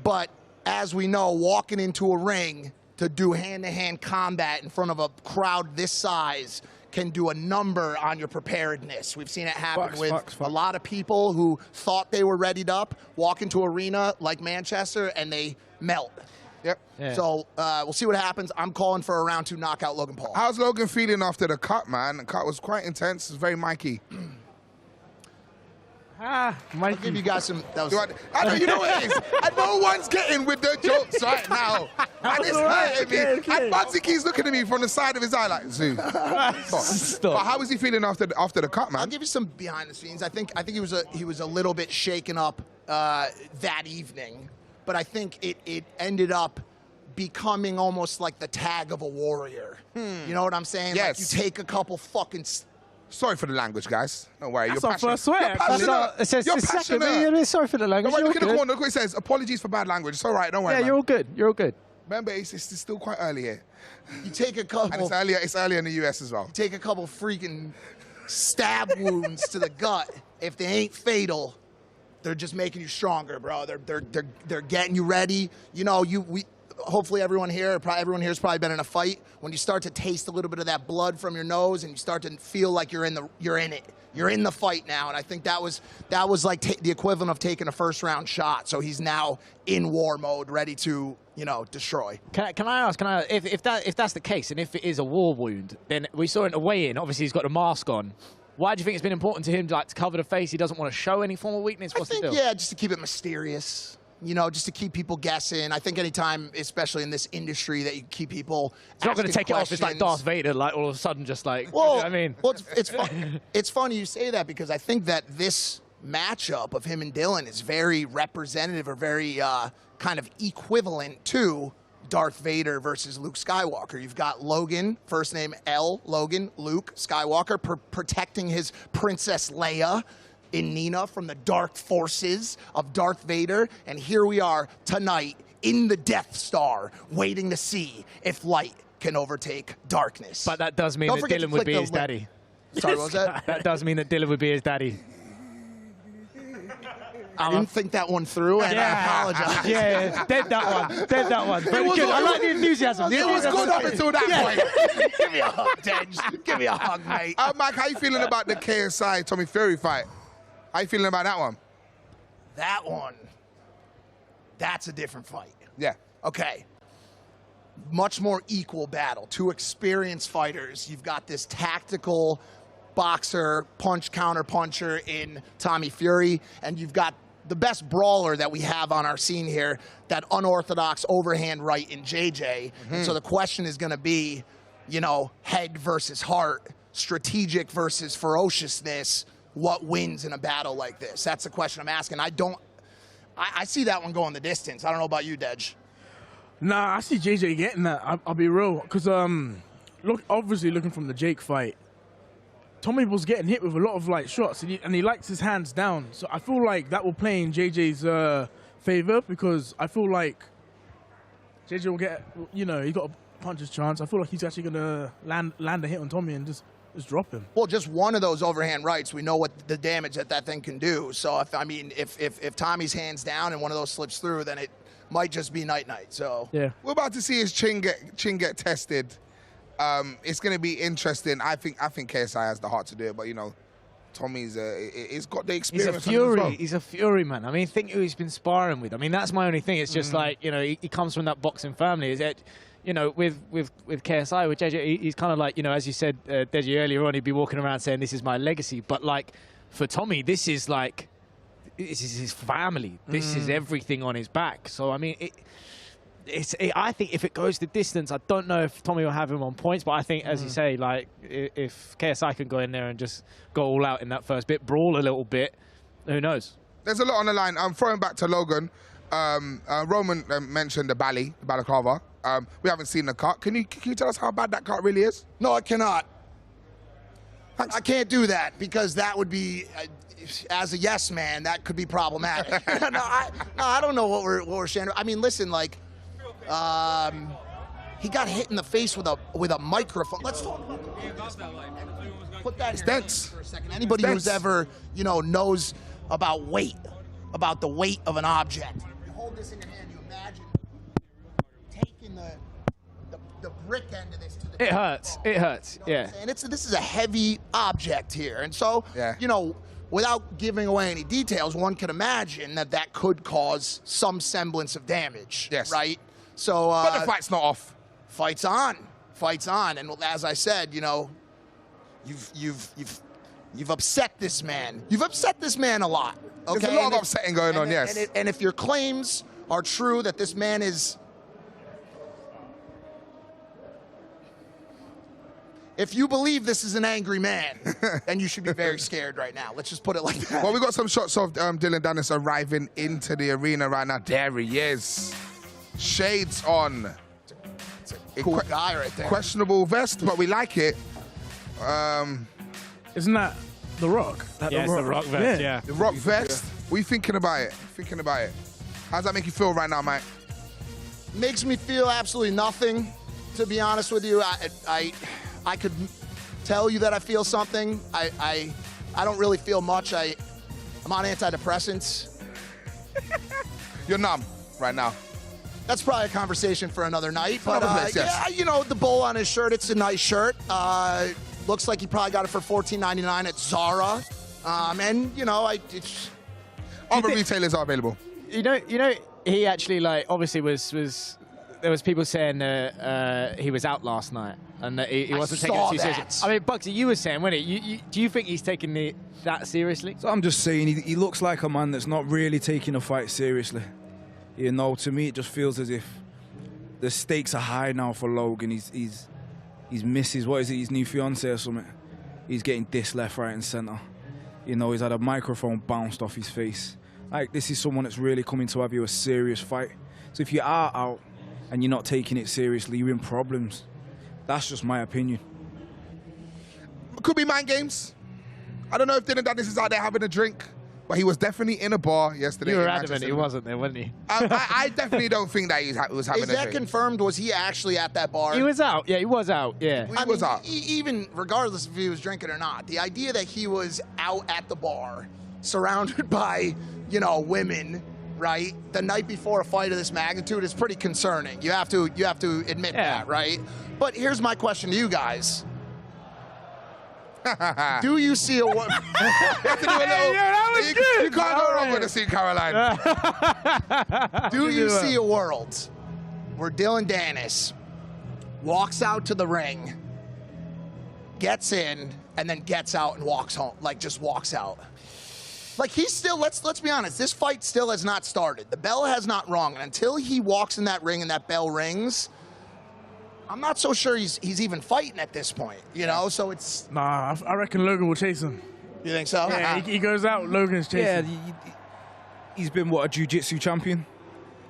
But as we know, walking into a ring to do hand-to-hand combat in front of a crowd this size can do a number on your preparedness. We've seen it happen with a lot of people who thought they were readied up, walk into arena like Manchester, and they melt. Yep. Yeah. So we'll see what happens. I'm calling for a round 2 knockout Logan Paul. How's Logan feeling after the cut, man? The cut was quite intense. It's very Mikey. I'll give you guys some. I know you know what it is. And no one's getting with the jokes right now. And it's hurting me. And Bugsy keeps looking at me from the side of his eye like, Zoo. Stop. But how was he feeling after the cut, man? I'll give you some behind the scenes. I think he was a little bit shaken up that evening, but I think it ended up becoming almost like the tag of a warrior. You know what I'm saying? Yes. Like you take a couple fucking. Sorry for the language, guys. Don't worry. That's You're our passionate. first swear. You're passionate. You're passionate. Sorry for the language. Don't worry, look in the good. corner. Look what it says. Apologies for bad language. It's all right. Don't worry. Yeah, man. you're all good. You're all good. Remember, it's still quite early here. You take a couple. And it's earlier in the US as well. You take a couple freaking stab wounds to the gut. If they ain't fatal, they're just making you stronger, bro. They're getting you ready. Hopefully everyone here's probably been in a fight. When you start to taste a little bit of that blood from your nose and you start to feel like you're in it. You're in the fight now, and I think that was like the equivalent of taking a first-round shot. So he's now in war mode, ready to destroy. Can I ask? If that's the case, and if it is a war wound, then we saw in the weigh-in. Obviously, he's got the mask on. Why do you think it's been important to him to cover the face? He doesn't want to show any form of weakness. What's the deal? Yeah, just to keep it mysterious. Just to keep people guessing. I think anytime, especially in this industry, that you keep people He's not going to take questions. it off. It's like Darth Vader, all of a sudden, just like. Well, you know what I mean, it's funny you say that because I think that this matchup of him and Dillon is very representative or very kind of equivalent to Darth Vader versus Luke Skywalker. You've got Logan, first name L, Logan, Luke Skywalker, protecting his Princess Leia in Nina from the dark forces of Darth Vader. And here we are tonight in the Death Star, waiting to see if light can overtake darkness. But that does mean that Dillon would be his daddy. Sorry, what was that? That does mean that Dillon would be his daddy. I didn't think that one through, and I apologize. Yeah, dead that one. Dead that one. Very was good. I all- like the enthusiasm. It was good up until that point. Give me a hug, Dej. Give me a hug, mate. Mike, how you feeling about the KSI Tommy Fury fight? How you feeling about that one? That one, that's a different fight. Yeah. Okay. Much more equal battle. Two experienced fighters. You've got this tactical boxer, punch-counter puncher in Tommy Fury, and you've got the best brawler that we have on our scene here, that unorthodox overhand right in JJ. And so the question is going to be, you know, head versus heart, strategic versus ferociousness. What wins in a battle like this? That's the question I'm asking. I see that one going the distance. I don't know about you, Dej. Nah, I see JJ getting that. I'll be real, because obviously looking from the Jake fight, Tommy was getting hit with a lot of like shots, and he likes his hands down. So I feel like that will play in JJ's favor, because I feel like JJ will get, you know, he got a puncher's chance. I feel like he's actually gonna land a hit on Tommy and just drop him. Well, just one of those overhand rights, we know what the damage that thing can do. So if Tommy's hands down and one of those slips through, then it might just be night-night. So yeah, we're about to see his chin get tested. It's going to be interesting. I think KSI has the heart to do it, but you know, Tommy's he's got the experience. He's a fury. Well. He's a fury, man. I mean, think who he's been sparring with. I mean, that's my only thing. It's just like, you know, he comes from that boxing family. Is it? You know, with KSI, with JJ, he's kind of like, you know, as you said, Deji, earlier on, he'd be walking around saying, this is my legacy. But, like, for Tommy, this is like, this is his family. This is everything on his back. So, I mean, I think if it goes the distance, I don't know if Tommy will have him on points. But I think, as you say, like, if KSI can go in there and just go all out in that first bit, brawl a little bit, who knows? There's a lot on the line. I'm throwing back to Logan. Roman mentioned the balaclava. We haven't seen the cut. Can you tell us how bad that cut really is? No, I cannot. I can't do that, because that would be, as a yes man, that could be problematic. No, I don't know what we're sharing. I mean, listen, like, he got hit in the face with a microphone. Let's talk about that. Put that here for a second. Anybody who's ever, you know, knows about weight, about the weight of an object. You hold this in your hand, you imagine taking the brick end of this to the It hurts. It hurts. Yeah. And this is a heavy object here. And so, you know, without giving away any details, one can imagine that could cause some semblance of damage. Yes. Right? So, but the fight's not off. Fight's on. Fight's on. And as I said, you know, you've upset this man. You've upset this man a lot. Okay? There's a lot of upsetting going on, yes. And if your claims are true that this man is... If you believe this is an angry man, then you should be very scared right now. Let's just put it like that. Well, we got some shots of Dillon Danis arriving into the arena right now. There he is. Shades on. It's a cool guy right there. Questionable vest, but we like it. Isn't that The Rock? Yeah, it's the Rock vest, yeah. The Rock vest. What are you thinking about it? How's that make you feel right now, Mike? Makes me feel absolutely nothing, to be honest with you. I could tell you that I feel something. I don't really feel much. I'm on antidepressants. You're numb right now. That's probably a conversation for another night. But yes. yeah, you know, the bowl on his shirt, it's a nice shirt. Looks like he probably got it for $14.99 at Zara. And, you know, other retailers are available. You know, he actually, like, obviously was there was people saying that he was out last night and that he wasn't taking it too seriously. I mean, Bugsy, you were saying, weren't it? Do you think he's taking that seriously? So I'm just saying, he looks like a man that's not really taking a fight seriously. You know, to me, it just feels as if the stakes are high now for Logan. He's misses, what is it, his new fiance or something? He's getting dissed left, right, and centre. You know, he's had a microphone bounced off his face. Like, this is someone that's really coming to have you a serious fight. So if you are out and you're not taking it seriously, you're in problems. That's just my opinion. Could be mind games. I don't know if Dillon Danis is out there having a drink, but he was definitely in a bar yesterday. You were adamant he wasn't there, wasn't he? I definitely don't think that he was having a drink. Is that confirmed? Was he actually at that bar? He was out. Yeah, he was out. Yeah. He was out. Even regardless if he was drinking or not, the idea that he was out at the bar surrounded by, you know, women, right? The night before a fight of this magnitude is pretty concerning. You have to admit that, right? But here's my question to you guys. Do you see a world? You can't go wrong with the Sweet Caroline. Do you see a world where Dillon Danis walks out to the ring, gets in, and then gets out and walks home? Like, just walks out. Like, he's still, let's be honest, this fight still has not started. The bell has not rung. And until he walks in that ring and that bell rings, I'm not so sure he's even fighting at this point, you know? So it's... Nah, I reckon Logan will chase him. You think so? Yeah, he goes out, Logan's chasing. Yeah, he's been, what, a jiu-jitsu champion?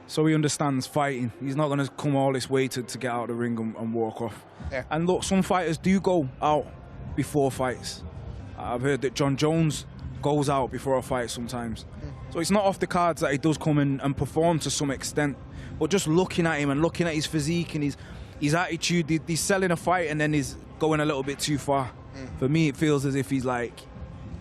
So he understands fighting. He's not going to come all this way to get out of the ring and walk off. Yeah. And look, some fighters do go out before fights. I've heard that John Jones goes out before a fight sometimes. So it's not off the cards that he does come in and perform to some extent. But just looking at him and looking at his physique and his attitude, he's selling a fight and then he's going a little bit too far. For me, it feels as if he's like,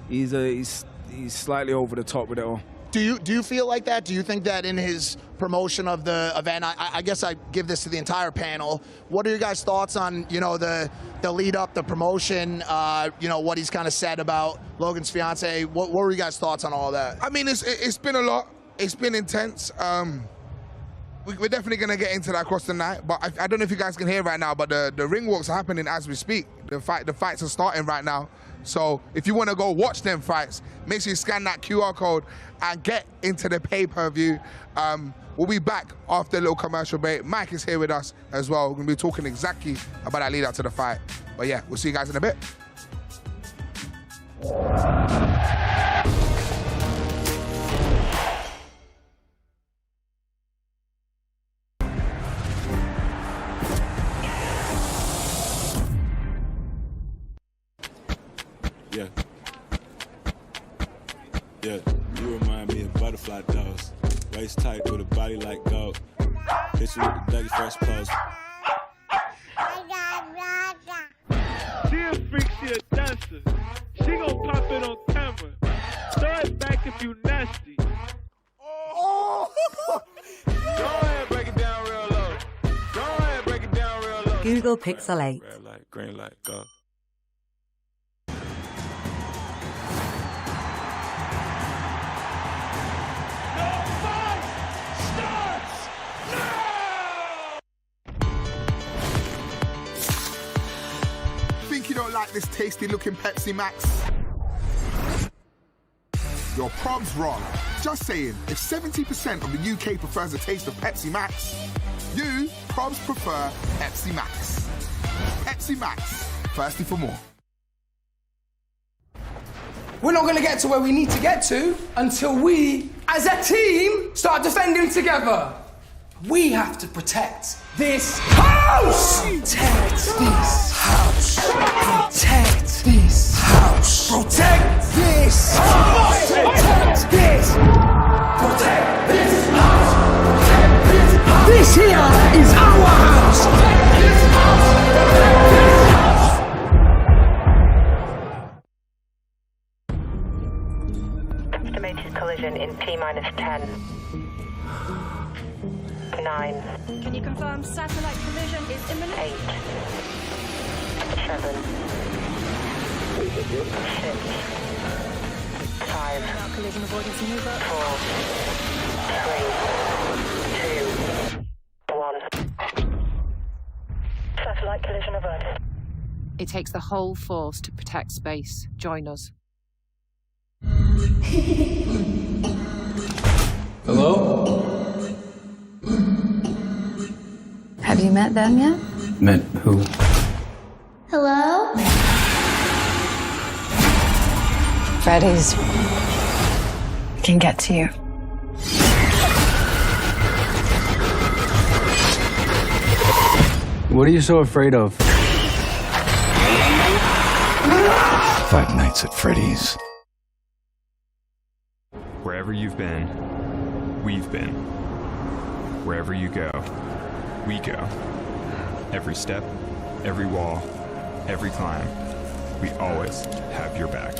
he's slightly over the top with it all. Do you feel like that? Do you think that in his promotion of the event, I guess I give this to the entire panel, what are your guys' thoughts on, you know, the lead up, the promotion, you know, what he's kind of said about Logan's fiance? What were you guys' thoughts on all that? I mean, it's been a lot. It's been intense. We're definitely going to get into that across the night, but I don't know if you guys can hear right now, but the ring walks are happening as we speak. The fights are starting right now. So if you want to go watch them fights, make sure you scan that QR code and get into the pay-per-view. We'll be back after a little commercial break. Mike is here with us as well. We're going to be talking exactly about that lead up to the fight. But yeah, we'll see you guys in a bit. Yeah, you remind me of butterfly dolls. Waist tight with a body like gold. Hit you with the Dougie first pose. She a freak, she a dancer. She gon' pop it on camera. Throw it back if you nasty. Oh! Go ahead, break it down real low. Go ahead, break it down real low. Google Pixel 8. Red light, green light, go. Think you don't like this tasty looking Pepsi Max? Your prob's wrong. Just saying, if 70% of the UK prefers the taste of Pepsi Max, you probs prefer Pepsi Max. Pepsi Max, thirsty for more. We're not going to get to where we need to get to until we, as a team, start defending together. We have to protect this house! Protect this house! Protect this house! Protect this house! Protect this! Protect this house! Protect this house! This here is our house! Protect this house! Protect this house! Estimated collision in T-minus 10. 9. Can you confirm satellite collision is imminent? 8. 7. 6. 5. Collision avoidance maneuver. 4. 3. 2. 1. Satellite collision averted. It takes the whole force to protect space. Join us. Hello? Have you met them yet? Met who? Hello? Freddy's can get to you. What are you so afraid of? Five Nights at Freddy's. Wherever you've been, we've been. Wherever you go, we go. Every step, every wall, every climb, we always have your back.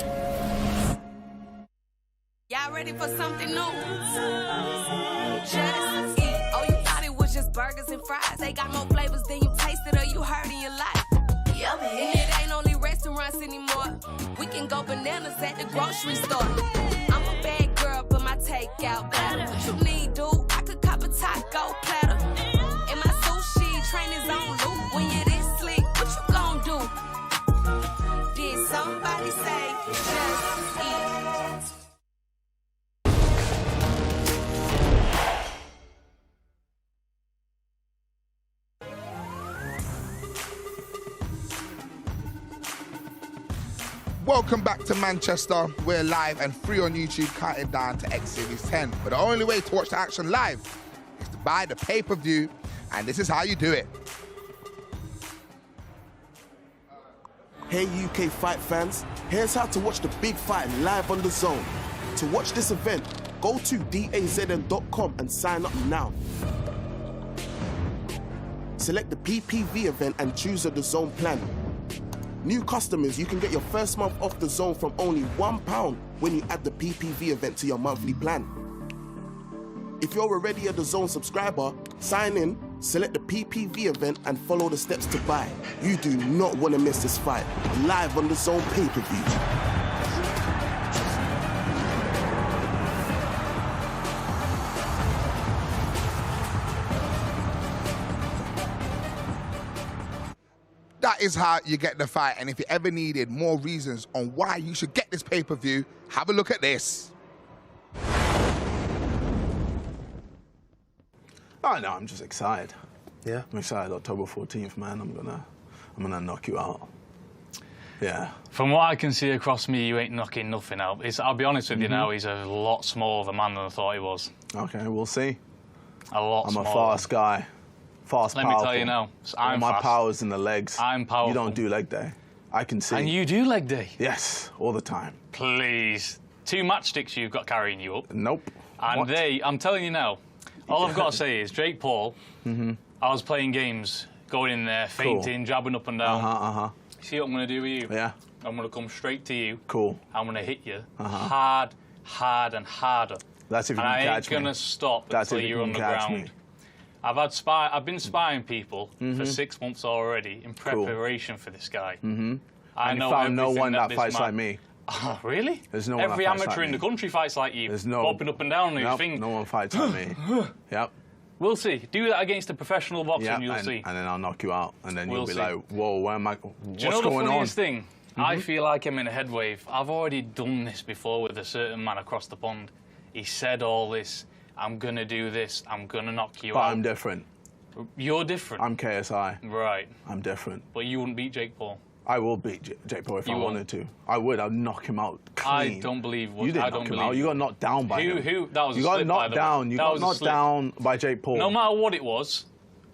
ready for something new. Just eat. Oh, you thought it was just burgers and fries. They got more flavors than you tasted or you heard in your life. Yummy. And it ain't only restaurants anymore. We can go bananas at the grocery store. I'm a bad girl, but my takeout better. What you need, dude? I could cop a taco platter. And my sushi train is on loop. When you this slick, what you gon' do? Did somebody say just eat? Welcome back to Manchester. We're live and free on YouTube, counting down to X Series 10. But the only way to watch the action live is to buy the pay-per-view, and this is how you do it. Hey UK fight fans, here's how to watch the big fight live on DAZN. To watch this event, go to DAZN.com and sign up now. Select the PPV event and choose a DAZN plan. New customers, you can get your first month off DAZN from only £1 when you add the PPV event to your monthly plan. If you're already a DAZN subscriber, sign in, select the PPV event and follow the steps to buy. You do not want to miss this fight. Live on DAZN pay-per-view. That is how you get the fight. And if you ever needed more reasons on why you should get this pay-per-view, have a look at this. Oh no, I'm just excited. Yeah, I'm excited. October 14th, man. I'm gonna knock you out. Yeah. From what I can see across me, you ain't knocking nothing out. I'll be honest with you now. He's a lot smaller of a man than I thought he was. Okay, we'll see. A lot smaller. I'm a fast guy. Fast, Let powerful. me tell you now, All I'm my fast. power's in the legs. I'm powerful. You don't do leg day. I can see. And you do leg day? Yes, all the time. Please. 2 matchsticks you've got carrying you up. Nope. And What? I'm telling you now, all I've got to say is Jake Paul, I was playing games, going in there, fainting, jabbing up and down. See what I'm going to do with you? Yeah. I'm going to come straight to you. Cool. I'm going to hit you hard, hard and harder. That's if you and can I catch ain't me. going to stop That's until if you you're can on the catch ground. me. I've been spying people for 6 months already in preparation for this guy. I And you know found no everything one that this fights man- like me. Oh, really? There's no one Every that fights amateur like in the me. country fights like you. There's no. Hopping up and down on your Nope, thing. no one fights like me. Yep. We'll see. Do that against a professional boxer Yeah, and you'll and, see. and then I'll knock you out, and then We'll you'll be see. like, "Whoa, where am I? Do you What's know the going on?" funniest thing? I feel like I'm in a headwave. I've already done this before with a certain man across the pond. He said all this. I'm going to do this. I'm going to knock you But out. I'm different. You're different. I'm KSI. Right. I'm different. But you wouldn't beat Jake Paul. I will beat Jake Paul if You I won't. wanted to. I would. I'd knock him out clean. I don't believe what You didn't I don't knock him believe out. You got knocked down by him. That was You a got slip, by knocked the down. way. You That got was a knocked slip. down by Jake Paul. No matter what it was,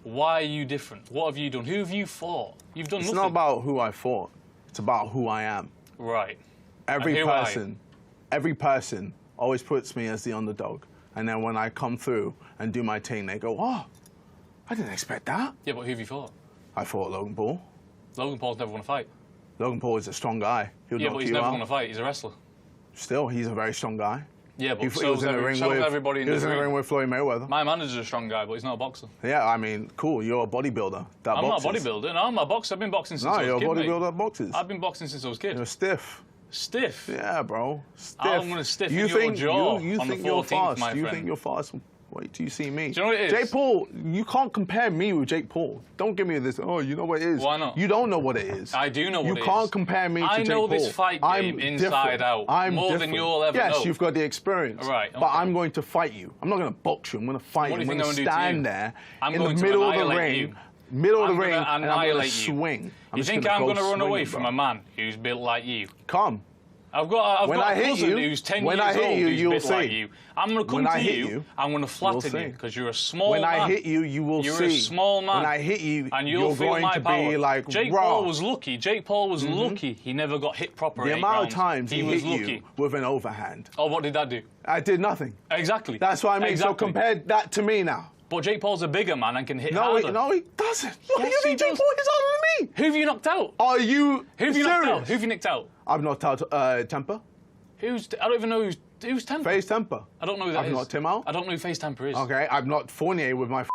why are you different? What have you done? Who have you fought? You've done It's nothing. not about who I fought. It's about who I am. Right. Every And who are every person always puts me as the underdog. And then when I come through and do my thing, they go, "Oh, I didn't expect that." Yeah, but who have you fought? I fought Logan Paul. Logan Paul's never won a fight. Logan Paul is a strong guy. He'll Yeah, knock but he's you never out. won a fight. He's a wrestler. Still, he's a very strong guy. Yeah, but He so was is in the ring with everybody in he was the in the ring ring. with Floyd Mayweather. My manager's a strong guy, but he's not a boxer. Yeah, I mean, cool. You're a bodybuilder. That I'm boxes. not a bodybuilder. No, I'm a boxer. I've been boxing since No, I was you're a a kid, mate. bodybuilder that boxes. I've been boxing since I was a kid. You're stiff. Stiff? Yeah, bro. Stiff. I'm gonna stiffen you your think, jaw you on the think you're 14th, fast. my You friend. think you're fast. Wait till you see me. Do you know what it is? Jake Paul, you can't compare me with Jake Paul. Don't give me this, oh, you know what it is. Why not? You don't know what it is. I do know what it is. You can't compare me to I Jake know Paul. this fight game inside different. out, I'm more than different. you'll ever yes, know. you've got the experience. Right, But okay. I'm going to fight you. I'm not going to box you. I'm going to fight What do you. you I'm think going I'm to gonna do to stand you? there I'm in the going to middle of the annihilate ring. you. Middle of I'm the ring, gonna and I'm going to annihilate you. swing. I'm You just think gonna I'm go going to run swinging, away from bro. a man who's built like you? Come. I've got When a I hit cousin you- who's 10 when years I hit old you, who's you'll built like see. you. I'm going to come When I to hit you, you, I'm going to flatten see. you because you're a small When man. I hit you, you will You're see. a small man. When I hit you, and you'll you're feel going my to power. be like, Jake raw. Paul was lucky. Jake Paul was lucky. He never got hit properly. The amount of times he was hit lucky. you with an overhand. Oh, what did that do? I did nothing. Exactly. That's what I mean. Exactly. So compare that to me now. But Jake Paul's a bigger man and can hit No, harder. he doesn't. Look, Yes, you he think Jake does. Paul is harder than me? Who have you knocked out? Are you Who have you serious? knocked out? Who have you knocked out? I've knocked out Temper. I don't even know who's Temper. FaZe Temper. I don't know who that is. I've not Tim out. I don't know who FaZe Temper is. Okay, I'm not Fournier with my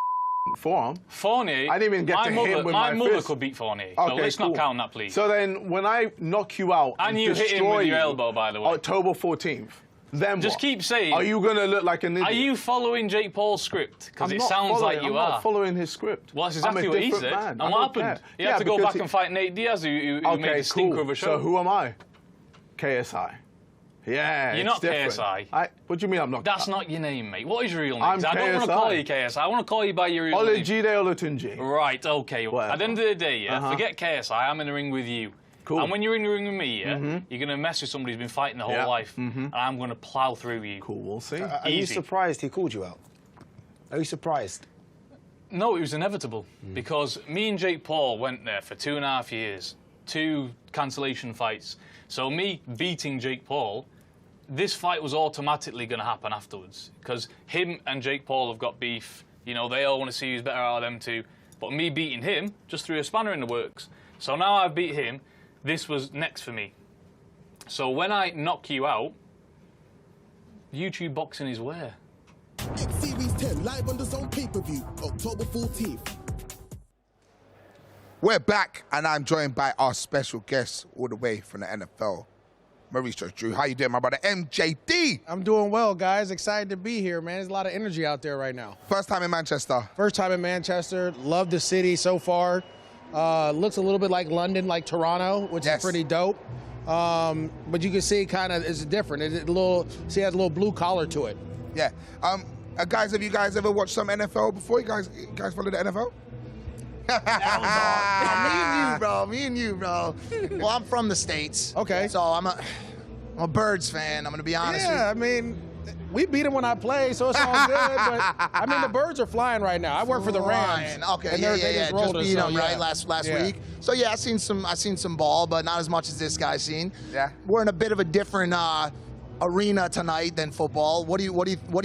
forearm. Fournier? I didn't even get to hit him with my fist. My mother could beat Fournier. Okay, so let's cool. not count that, please. So then, when I knock you out and you hit him with your elbow, by the way. October 14th. Then just what? keep saying. Are you going to look like an idiot? Are you following Jake Paul's script? Because it sounds like you are. I'm not following his script. Well, that's exactly what he said. Man. And what happened? He had to go back and fight Nate Diaz, who made a stinker of a show. So who am I? KSI. Yeah, you're not different. KSI. What do you mean I'm not? That's not your name, mate. What is your real name? I'm I don't want to call you KSI. I want to call you by your real name. Olajide Olatunji. Right, okay. Whatever. At the end of the day, forget KSI. I'm in the ring with you. Cool. And when you're in the ring with me, you're going to mess with somebody who's been fighting the whole life. And I'm going to plough through you. Cool, we'll see. Are you surprised he called you out? Are you surprised? No, it was inevitable. Because me and Jake Paul went there for 2.5 years. 2 cancellation fights. So me beating Jake Paul, this fight was automatically going to happen afterwards. Because him and Jake Paul have got beef. You know, they all want to see who's better out of them two. But me beating him just threw a spanner in the works. So now I've beat him. This was next for me. So when I knock you out, YouTube boxing is where? X Series 10 live on the DAZN pay-per-view, October 14th. We're back, and I'm joined by our special guest all the way from the NFL, Mauricio Drew. How you doing, my brother? MJD. I'm doing well, guys. Excited to be here, man. There's a lot of energy out there right now. First time in Manchester. First time in Manchester. Love the city so far. Looks a little bit like London, like Toronto, which is pretty dope. But you can see kind of it's different. It has a little blue collar to it. Yeah. Guys, have you guys ever watched some NFL before? You guys follow the NFL? Me and you, bro. Well, I'm from the States. Okay. So I'm a Birds fan. I'm going to be honest with you. Yeah, I mean, we beat them when I play, so it's all good. But, I mean, the Birds are flying right now. I work for the Rams. Okay, and they just rolled us, beat so, them, right, last week. So, yeah, I seen some ball, but not as much as this guy's seen. Yeah. We're in a bit of a different arena tonight than football. What do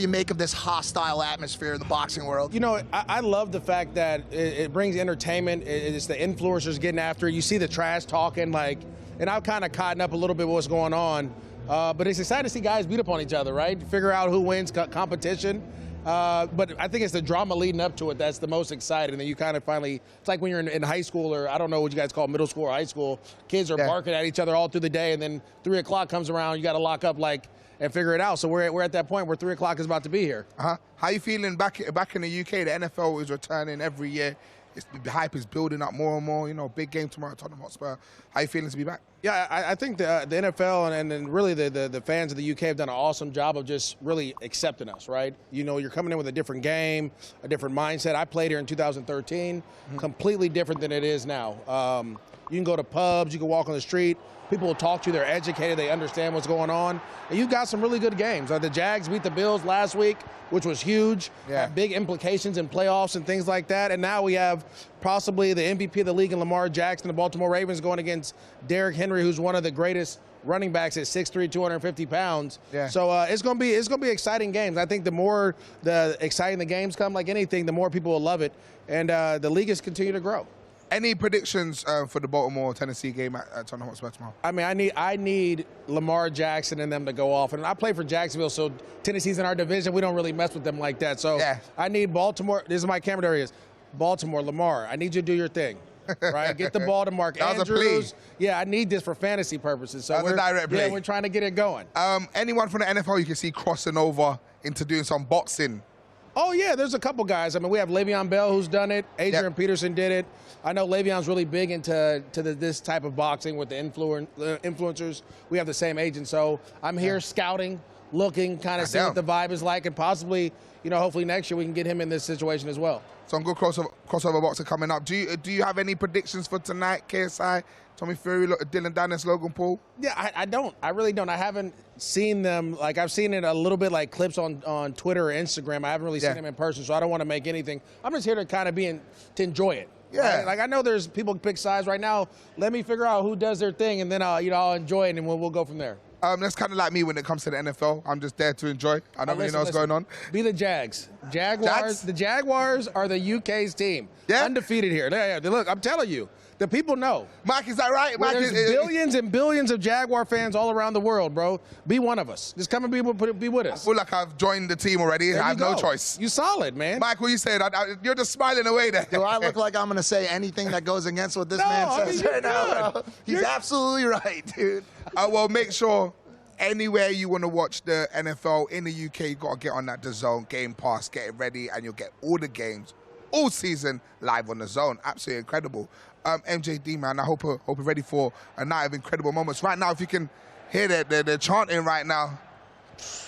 you make of this hostile atmosphere in the boxing world? You know, I love the fact that it brings entertainment. It's the influencers getting after it. You see the trash talking, and I've kind of caught up a little bit with what's going on. But it's exciting to see guys beat up on each other, right? Figure out who wins competition. But I think it's the drama leading up to it that's the most exciting. That you kind of finally, it's like when you're in high school, or I don't know what you guys call middle school or high school, kids are barking at each other all through the day, and then 3 o'clock comes around, you got to lock up and figure it out. So we're at that point where 3 o'clock is about to be here. How you feeling back in the UK? The NFL is returning every year. The hype is building up more and more. You know, big game tomorrow at Tottenham Hotspur. How you feeling to be back? Yeah, I think the NFL and really the fans of the UK have done an awesome job of just really accepting us, right? You know, you're coming in with a different game, a different mindset. I played here in 2013, completely different than it is now. You can go to pubs, you can walk on the street. People will talk to you. They're educated. They understand what's going on. And you've got some really good games. The Jags beat the Bills last week, which was huge. Had big implications in playoffs and things like that. And now we have possibly the MVP of the league in Lamar Jackson, the Baltimore Ravens, going against Derrick Henry, who's one of the greatest running backs at 6'3", 250 pounds. Yeah. So it's gonna be exciting games. I think the more exciting the games come, like anything, the more people will love it. And the league is continue to grow. Any predictions for the Baltimore-Tennessee game at Tottenham Hotspur tomorrow? I mean, I need Lamar Jackson and them to go off. And I play for Jacksonville, so Tennessee's in our division. We don't really mess with them like that. So I need Baltimore. This is my camera. There he is. Baltimore, Lamar, I need you to do your thing. Right? Get the ball to Mark Andrews. Yeah, I need this for fantasy purposes. So That's a direct play. Yeah, we're trying to get it going. Anyone from the NFL you can see crossing over into doing some boxing? Oh, yeah, there's a couple guys. I mean, we have Le'Veon Bell who's done it. Adrian Peterson did it. I know Le'Veon's really big into this type of boxing with the influencers. We have the same agent. So I'm here scouting, looking, kind of seeing what the vibe is like, and possibly, you know, hopefully next year we can get him in this situation as well. Some good crossover boxing coming up. Do you have any predictions for tonight? KSI, Tommy Fury, Dillon Danis, Logan Paul? Yeah, I don't. I really don't. I haven't seen them. Like, I've seen it a little bit like clips on Twitter or Instagram. I haven't really seen them in person, so I don't want to make anything. I'm just here to kind of to enjoy it. Yeah. Right? Like, I know there's people pick sides right now. Let me figure out who does their thing, and then I'll enjoy it, and we'll go from there. That's kind of like me when it comes to the NFL. I'm just there to enjoy. I don't really know what's going on. Be the Jags. Jaguars. The Jaguars are the UK's team. Yeah. Undefeated here. Look, I'm telling you. The people know. Mike, is that right? Mike, There's billions and billions of Jaguar fans all around the world, bro. Be one of us. Just come and be with us. I feel like I've joined the team already. I have no choice. You solid, man. Mike, what you saying? You're just smiling away there. Do I look like I'm going to say anything that goes against what this man says right now, bro? He's absolutely right, dude. Well, make sure anywhere you want to watch the NFL in the UK, you got to get on that DAZN Game Pass, get it ready, and you'll get all the games all season live on DAZN. Absolutely incredible. MJD, man, I hope you're ready for a night of incredible moments. Right now, if you can hear they're chanting right now,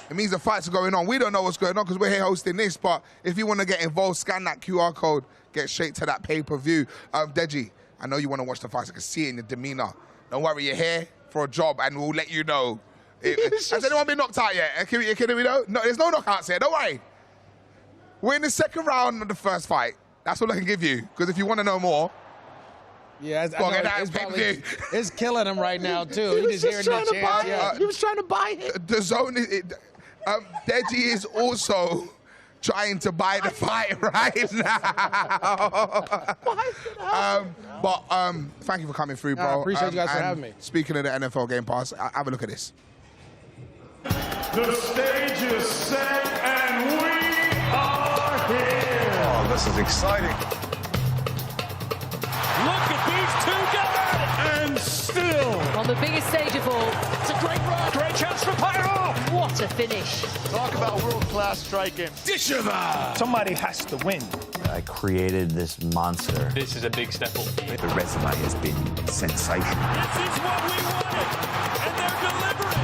it means the fights are going on. We don't know what's going on because we're here hosting this, but if you want to get involved, scan that QR code, get straight to that pay-per-view. Deji, I know you want to watch the fights. I can see it in your demeanor. Don't worry, you're here for a job, and we'll let you know. Has anyone been knocked out yet? Can we know? No, there's no knockouts here. Don't worry. We're in the second round of the first fight. That's all I can give you, because if you want to know more, yeah, it's killing him right now too. He just hearing the chance. He was trying to buy it. DAZN, Deji is also trying to buy the fight right now. But thank you for coming through, bro. I appreciate you guys for having me. Speaking of the NFL Game Pass, have a look at this. The stage is set and we are here. Oh, this is exciting. Look at these two go at it. And still. On the biggest stage of all. It's a great run. Great chance for Pyro. What a finish. Talk about world-class striking. Dishiver. Somebody has to win. I created this monster. This is a big step up. The resume has been sensational. This is what we wanted. And they're delivering.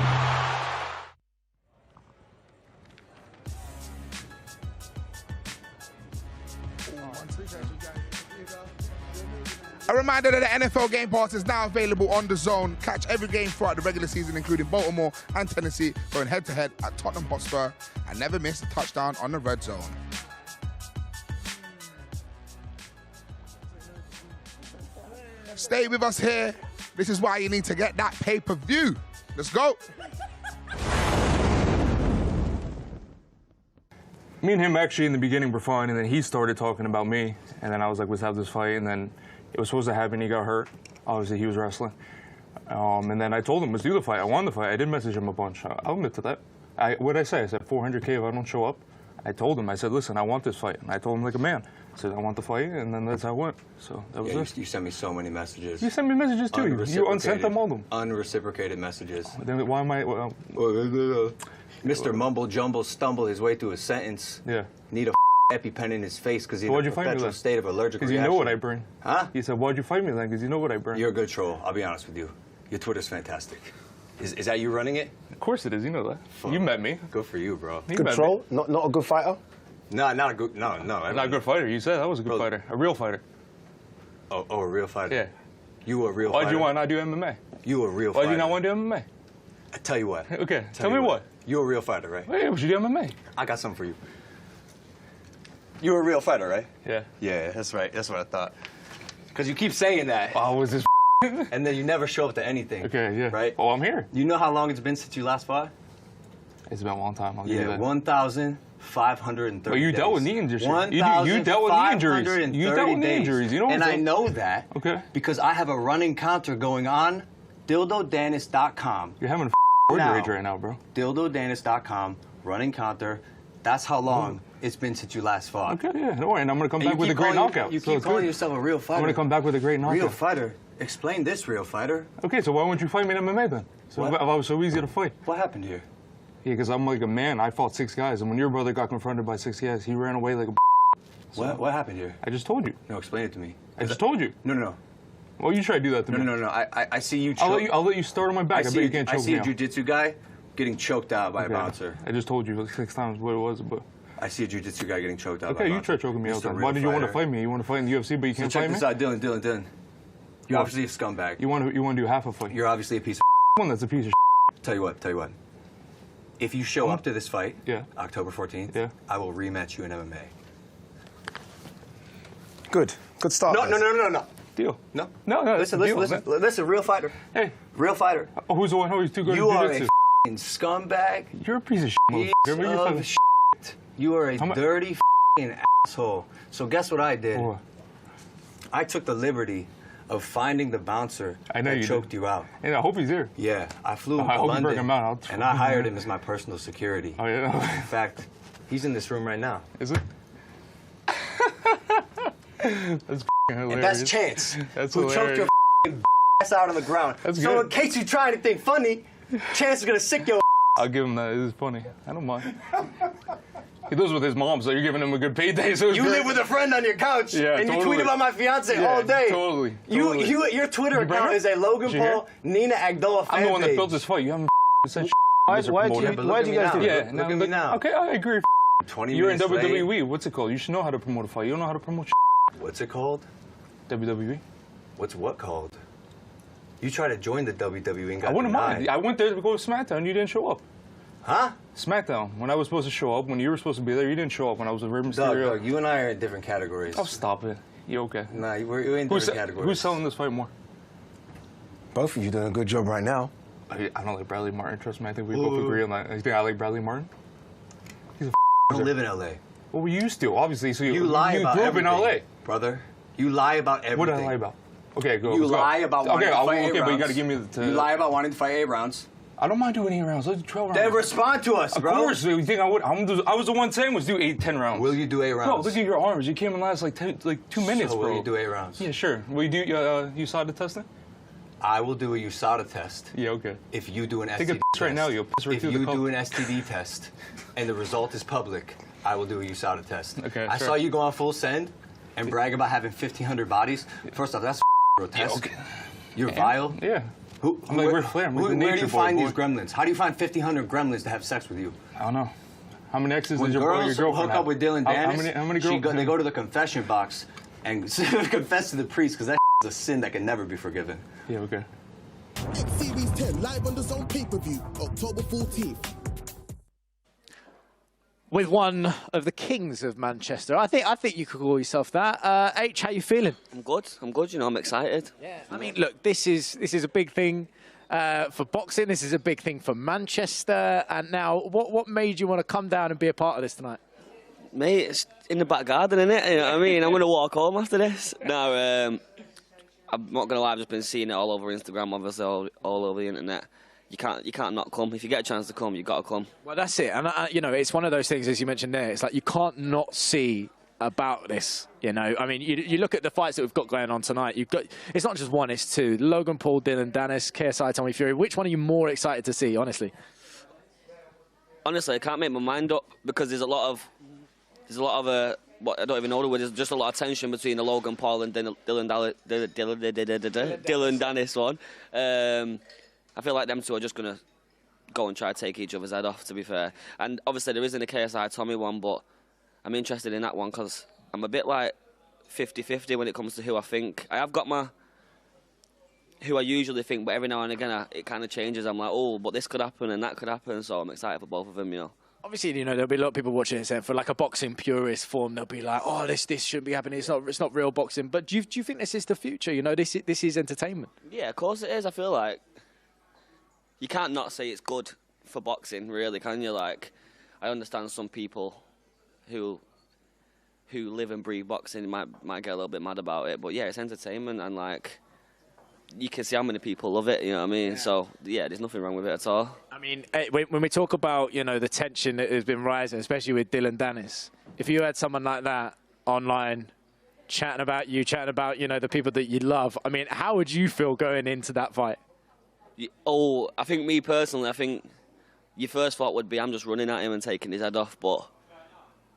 A reminder that the NFL Game Pass is now available on DAZN. Catch every game throughout the regular season, including Baltimore and Tennessee, going head-to-head at Tottenham Hotspur, and never miss a touchdown on the red zone. Stay with us here. This is why you need to get that pay-per-view. Let's go. Me and him actually in the beginning were fine, and then he started talking about me, and then I was like, let's have this fight, and then it was supposed to happen. He got hurt. Obviously, he was wrestling. And then I told him, let's do the fight. I won the fight. I did message him a bunch. I'll admit to that. What did I say? I said, 400K if I don't show up. I told him, I said, listen, I want this fight. And I told him like a man. I said, I want the fight, and then that's how it went. So that was it. You sent me so many messages. You sent me messages too. You unsent them all them. Unreciprocated messages. Then why am I... Mr. Mumble Jumble stumbled his way through a sentence. Yeah. Need a EpiPen in his face because he's in a perpetual state of allergic reaction. Because you know what I bring. Huh? He said, why'd you fight me then? Because you know what I bring. You're a good troll. I'll be honest with you. Your Twitter's fantastic. Is that you running it? Of course it is. You know that. Fuck. You met me. Good for you, bro. Good troll? Not a good fighter? No, not a good. No. Not a good fighter. You said I was a good fighter. A real fighter. Oh, a real fighter. Yeah. You a real fighter. Why'd you want to not do MMA? You a real fighter. Why'd you not want to do MMA? I tell you what. Okay. Tell me what. You're a real fighter, right? Hey, we should do MMA. I got something for you. You're a real fighter, right? Yeah. Yeah, that's right. That's what I thought. Because you keep saying that. Oh, was this and then you never show up to anything. Okay, yeah. Right? Oh, I'm here. You know how long it's been since you last fought? It's been a long time. I'll give you that. 1,530 But you days. dealt with knee injuries. You dealt with knee injuries. You dealt with knee injuries. You know and I know that because I have a running counter going on DildoDanis.com. You're having a word rage right now, bro. DildoDanis.com, running counter. That's how long it's been since you last fought. Okay, yeah, don't worry. And I'm going to come back with a great knockout. You keep calling yourself a real fighter. I'm going to come back with a great knockout. Real fighter? Explain this, real fighter. Okay, so why wouldn't you fight me in MMA then? So if I was so easy to fight. What happened here? Yeah, because I'm like a man. I fought 6 guys, and when your brother got confronted by 6 guys, he ran away like a so what happened here? I just told you. No, explain it to me. I just told you. No. Well, you try to do that to me. No. I see you choke. I'll let you start on my back. I bet you can't choke me I see a jiu-jitsu guy getting choked out by a bouncer. I just told you like 6 times what it was, but... I see a jiu-jitsu guy getting choked out by a bouncer. Okay, you try choking me out then. Why did you want to fight me? You want to fight in the UFC, but you can't fight me? So check this out, Dylan. You're obviously a scumbag. You want to do half a fight. You're obviously a piece of one that's a piece of Tell you what. If you show up to this fight, October 14th, I will rematch you in MMA. Good start. No. Deal. No. Listen, real fighter. Hey. Real fighter. Oh, who's the one? Oh, he's too good you at are jiu-jitsu. a scumbag. You're a piece of shit. You are a dirty asshole. So guess what I did? What? I took the liberty of finding the bouncer that choked you out. And I hope he's here. Yeah, I flew him I to hope you London, bring him out. and I hired him as my personal security. Oh, yeah? In fact, he's in this room right now. Is it? That's hilarious. And that's Chance, That's who choked your ass out on the ground. That's so good. in case you try anything funny, Chance is gonna sick your I'll give him that. It is funny. I don't mind. He lives with his mom, so you're giving him a good payday. So You live with a friend on your couch, Yeah, and you totally. tweet about my fiance Yeah, all day. Totally. Your Twitter account is a Logan Paul, Nina Agdoa fan I'm the one that page. built this fight. You haven't said Why do you guys do that? Yeah, Look at me now. Okay, I agree. 20 You're in minutes late. WWE. What's it called? You should know how to promote a fight. You don't know how to promote What's it called? WWE. What's what called? You tried to join the WWE and got I wouldn't denied. mind. I went there to go to SmackDown. You didn't show up. Huh? SmackDown. When I was supposed to show up, when you were supposed to be there, you didn't show up. When I was with Rey Mysterio. Doug, you and I are in different categories. Oh, stop it. You okay? Nah, we're in different categories. Who's selling this fight more? Both of you doing a good job right now. I don't like Bradley Martin. Trust me. I think we both agree on that. You think I like Bradley Martin? He's a I don't live in LA. Well, we used to, obviously. So You lie about grew up everything, in LA. brother. You lie about everything. What did I lie about? Okay, go. You let's go. lie about wanting to fight 8 okay, rounds. but you got to give me the. You lie about wanting to fight 8 rounds. I don't mind doing 8 rounds. Let's do 12 rounds. Then respond to us, bro. Of course. You think I would? I was the one saying was do 8, 10 rounds. Will you do 8 rounds? Bro, look at your arms. You came in last like 2 minutes, So bro. will you do 8 rounds? Yeah, sure. Will you do USADA testing? I will do a USADA test. Yeah, okay. If you do an STD Take a piss test. right now. You'll piss right If through the you cup. do an STD test and the result is public, I will do a USADA test. Okay, I sure. saw you go on full send and brag about having 1,500 bodies. First off, that's grotesque. okay. You're vile. Yeah. Who, I'm like Ric Flair. I'm like the where do nature you boy, find boy. these gremlins? How do you find 1,500 gremlins to have sex with you? I don't know. How many exes When did your girls girlfriend hook have? up with Dillon Danis, How many girls? they go to the confession box and confess to the priest because that is a sin that can never be forgiven. Yeah, okay. X Series 10 live on the Zone pay-per-view, October 14th. With one of the kings of Manchester, I think you could call yourself that. H, how you feeling? I'm good. I'm good. You know, I'm excited. Yeah. I mean, look, this is a big thing for boxing. This is a big thing for Manchester. And now, what made you want to come down and be a part of this tonight? Mate, it's in the back garden, innit? You know what I mean? I'm going to walk home after this. No, I'm not going to lie. I've just been seeing it all over Instagram, obviously, all over the internet. You can't not come. If you get a chance to come, you've got to come. Well, that's it. And, you know, it's one of those things, as you mentioned there, it's like you can't not see about this, you know. I mean, you look at the fights that we've got going on tonight. It's not just one, it's two. Logan Paul, Dillon Danis, KSI, Tommy Fury. Which one are you more excited to see, honestly? Honestly, I can't make my mind up because there's a lot of what I don't even know the word. There's just a lot of tension between the Logan Paul and Dillon Danis one. I feel like them two are just going to go and try to take each other's head off, to be fair. And obviously there isn't a KSI Tommy one, but I'm interested in that one because I'm a bit like 50-50 when it comes to who I think. I have got who I usually think, but every now and again it kind of changes. I'm like, oh, but this could happen and that could happen, so I'm excited for both of them, you know. Obviously, you know, there'll be a lot of people watching it saying for like a boxing purist form, they'll be like, oh, this shouldn't be happening. It's not real boxing. But do you think this is the future? You know, this is entertainment. Yeah, of course it is. I feel like you can't not say it's good for boxing, really, can you? Like, I understand some people who live and breathe boxing might get a little bit mad about it, but yeah, it's entertainment, and like you can see how many people love it. You know what I mean? Yeah. So yeah, there's nothing wrong with it at all. I mean, when we talk about, you know, the tension that has been rising, especially with Dillon Danis, if you had someone like that online chatting about, you know, the people that you love, I mean, how would you feel going into that fight? Oh, I think me personally, I think your first thought would be I'm just running at him and taking his head off, but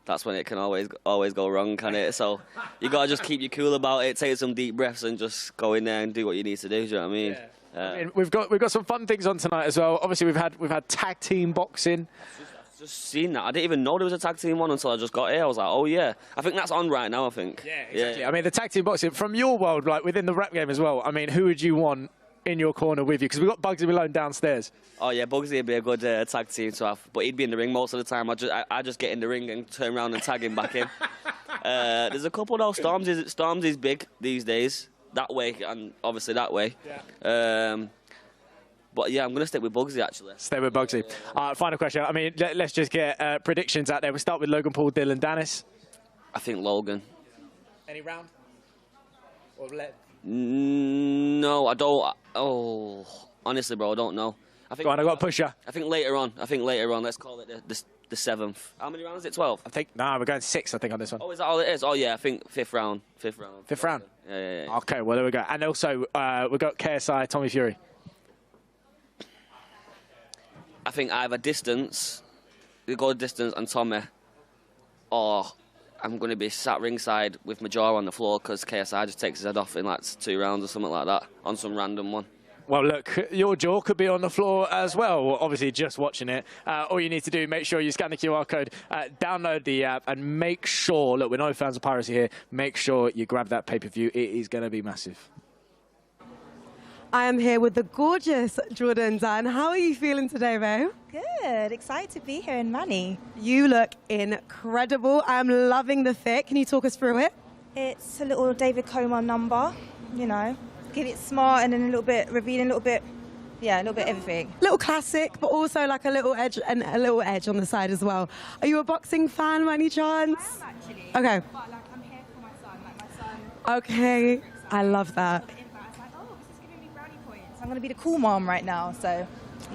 that's when it can always go wrong, can it? So you gotta just keep you cool about it, take some deep breaths, and just go in there and do what you need to do. Do you know what I mean? Yeah. I mean, we've got some fun things on tonight as well. Obviously, we've had tag team boxing. I've just seen that. I didn't even know there was a tag team one until I just got here. I was like, oh yeah. I think that's on right now. I think. Yeah, exactly. Yeah. I mean, the tag team boxing from your world, like within the rap game as well. I mean, who would you want in your corner with you? Because we've got Bugsy Malone downstairs. Oh yeah, Bugsy would be a good tag team to have, but he'd be in the ring most of the time. I just get in the ring and turn around and tag him back in. There's a couple though. Storms is big these days. That way and obviously that way. Yeah. But yeah, I'm going to stick with Bugsy actually. Stay with Bugsy. Final question. I mean, let's just get predictions out there. We'll start with Logan Paul, Dillon Danis. I think Logan. Any round? Or No, I don't. Oh, honestly, bro, I don't know. I think. Go on, I got to push you. I think later on. Let's call it the 7th. How many rounds is it? 12? I think, we're going 6, I think, on this one. Oh, is that all it is? Oh, yeah, I think 5th round. 5th round? Yeah. Okay, well, there we go. And also, we've got KSI, Tommy Fury. I think either distance, we go distance and Tommy, or I'm going to be sat ringside with my jaw on the floor because KSI just takes his head off in like 2 rounds or something like that on some random one. Well, look, your jaw could be on the floor as well. Obviously, just watching it. All you need to do, make sure you scan the QR code, download the app, and make sure, look, we're no fans of piracy here, make sure you grab that pay-per-view. It is going to be massive. I am here with the gorgeous Jordan Dunn. How are you feeling today, babe? Good. Excited to be here in Manny. You look incredible. I'm loving the fit. Can you talk us through it? It's a little David Comer number, you know. Get it smart and then a little bit revealing, a little bit everything. Little classic, but also like a little edge and a little edge on the side as well. Are you a boxing fan by any chance? I am actually. Okay. But like I'm here for my son. Like my son. Okay. I love that. It's like, oh, this is giving me brownie points. I'm going to be the cool mom right now, so.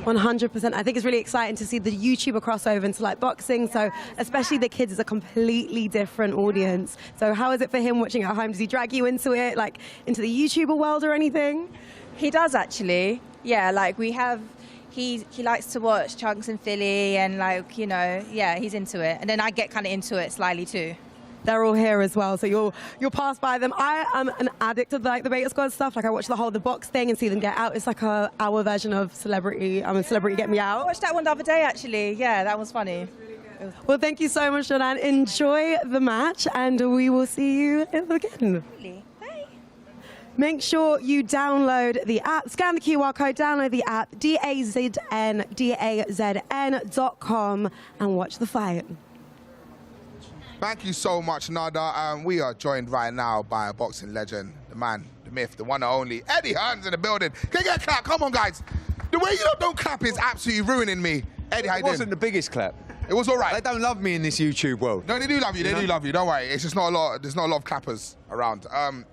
100%. I think it's really exciting to see the YouTuber crossover into like boxing. So especially the kids is a completely different audience. So how is it for him watching at home? Does he drag you into it, like into the YouTuber world or anything? He does actually. Yeah, like we have. He likes to watch Chunks and Philly and like, you know, yeah, he's into it. And then I get kind of into it slightly too. They're all here as well, so you'll pass by them. I am an addict of like the Beta Squad stuff. Like I watch the whole The Box thing and see them get out. It's like our version of Celebrity. I'm a Celebrity, Get Me Out. I watched that one the other day actually. Yeah, that was funny. Well, thank you so much, Jordan. Enjoy the match, and we will see you again. Bye. Make sure you download the app, scan the QR code, download the app, DAZN.com, and watch the fight. Thank you so much, Nada. We are joined right now by a boxing legend, the man, the myth, the one and only Eddie Hearn's in the building. Can you get a clap? Come on, guys. The way you don't clap is absolutely ruining me. Eddie, how you doing? It wasn't the biggest clap. It was all right. They don't love me in this YouTube world. No, they do love you. They do love you. Don't worry. It's just not a lot. There's not a lot of clappers around.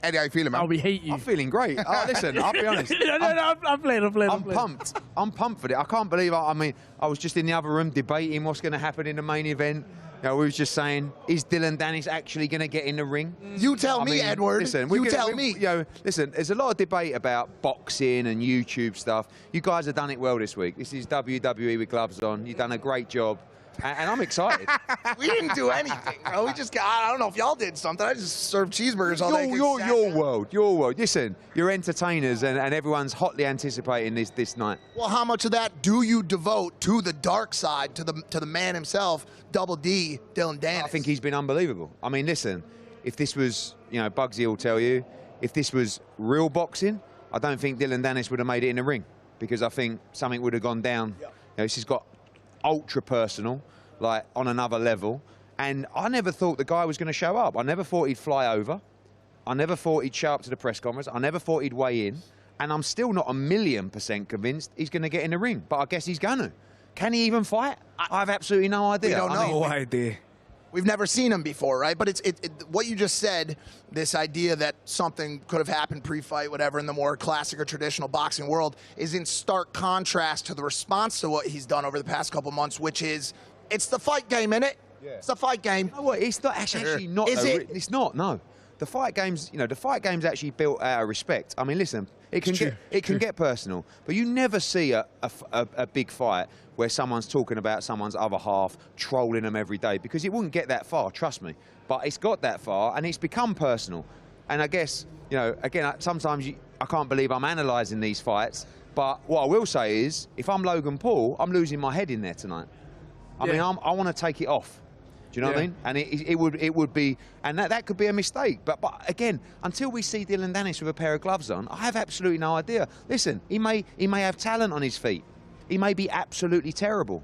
Eddie, how you feeling, man? Oh, we hate you. I'm feeling great. Listen, I'll be honest. I'm playing. I'm pumped. I'm pumped for it. I can't believe it. I mean, I was just in the other room debating what's going to happen in the main event. You know, we was just saying, is Dillon Danis actually going to get in the ring? You tell me, Edward. Listen, tell me. You know, listen, there's a lot of debate about boxing and YouTube stuff. You guys have done it well this week. This is WWE with gloves on. You've done a great job. And I'm excited. We didn't do anything, bro. We just got, I don't know if y'all did something. I just served cheeseburgers all day. Your world. Listen, you're entertainers and everyone's hotly anticipating this night. Well, how much of that do you devote to the dark side, to the man himself, Double D, Dillon Danis? I think he's been unbelievable. I mean, listen, if this was, you know, Bugsy will tell you, if this was real boxing, I don't think Dillon Danis would have made it in the ring because I think something would have gone down. Yeah. You know, this has got ultra personal, like on another level, and I never thought the guy was going to show up. I never thought he'd fly over. I never thought he'd show up to the press conference. I never thought he'd weigh in, and I'm still not 1,000,000% convinced he's going to get in the ring, but I guess he's going to. Can he even fight? I have absolutely no idea. We don't know. No idea. We've never seen him before, right? But it's what you just said, this idea that something could have happened pre-fight, whatever, in the more classic or traditional boxing world is in stark contrast to the response to what he's done over the past couple months, which is, it's the fight game, innit? Yeah. It's the fight game. No, it's not actually not. Is it? It's not, no. The fight game's, you know, the fight game's actually built out of respect. I mean, listen, it can get personal, but you never see a big fight where someone's talking about someone's other half, trolling them every day, because it wouldn't get that far, trust me. But it's got that far, and it's become personal. And I guess, you know, again, sometimes I can't believe I'm analysing these fights, but what I will say is, if I'm Logan Paul, I'm losing my head in there tonight. I mean, I want to take it off. Do you know what I mean? And it would be, and that could be a mistake. But again, until we see Dillon Danis with a pair of gloves on, I have absolutely no idea. Listen, he may have talent on his feet. He may be absolutely terrible,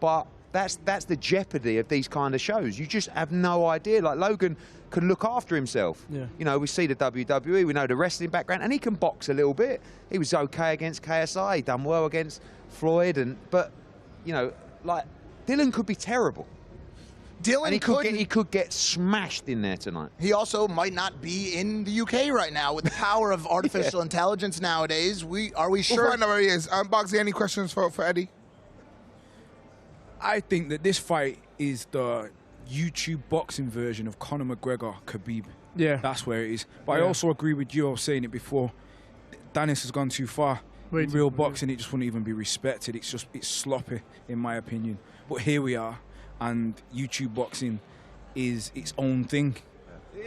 but that's the jeopardy of these kind of shows. You just have no idea. Like Logan can look after himself. Yeah. You know, we see the WWE, we know the wrestling background, and he can box a little bit. He was okay against KSI. He done well against Floyd, but you know, like Dillon could be terrible. Dillon he could get smashed in there tonight. He also might not be in the UK right now with the power of artificial intelligence nowadays. Are we sure? We'll find out where he is. Bugsy, any questions for Eddie? I think that this fight is the YouTube boxing version of Conor McGregor, Khabib. Yeah. That's where it is. But I Yeah. also agree with you. I was saying it before. Danis has gone too far. In real boxing, it just wouldn't even be respected. It's sloppy, in my opinion. But here we are, and YouTube boxing is its own thing.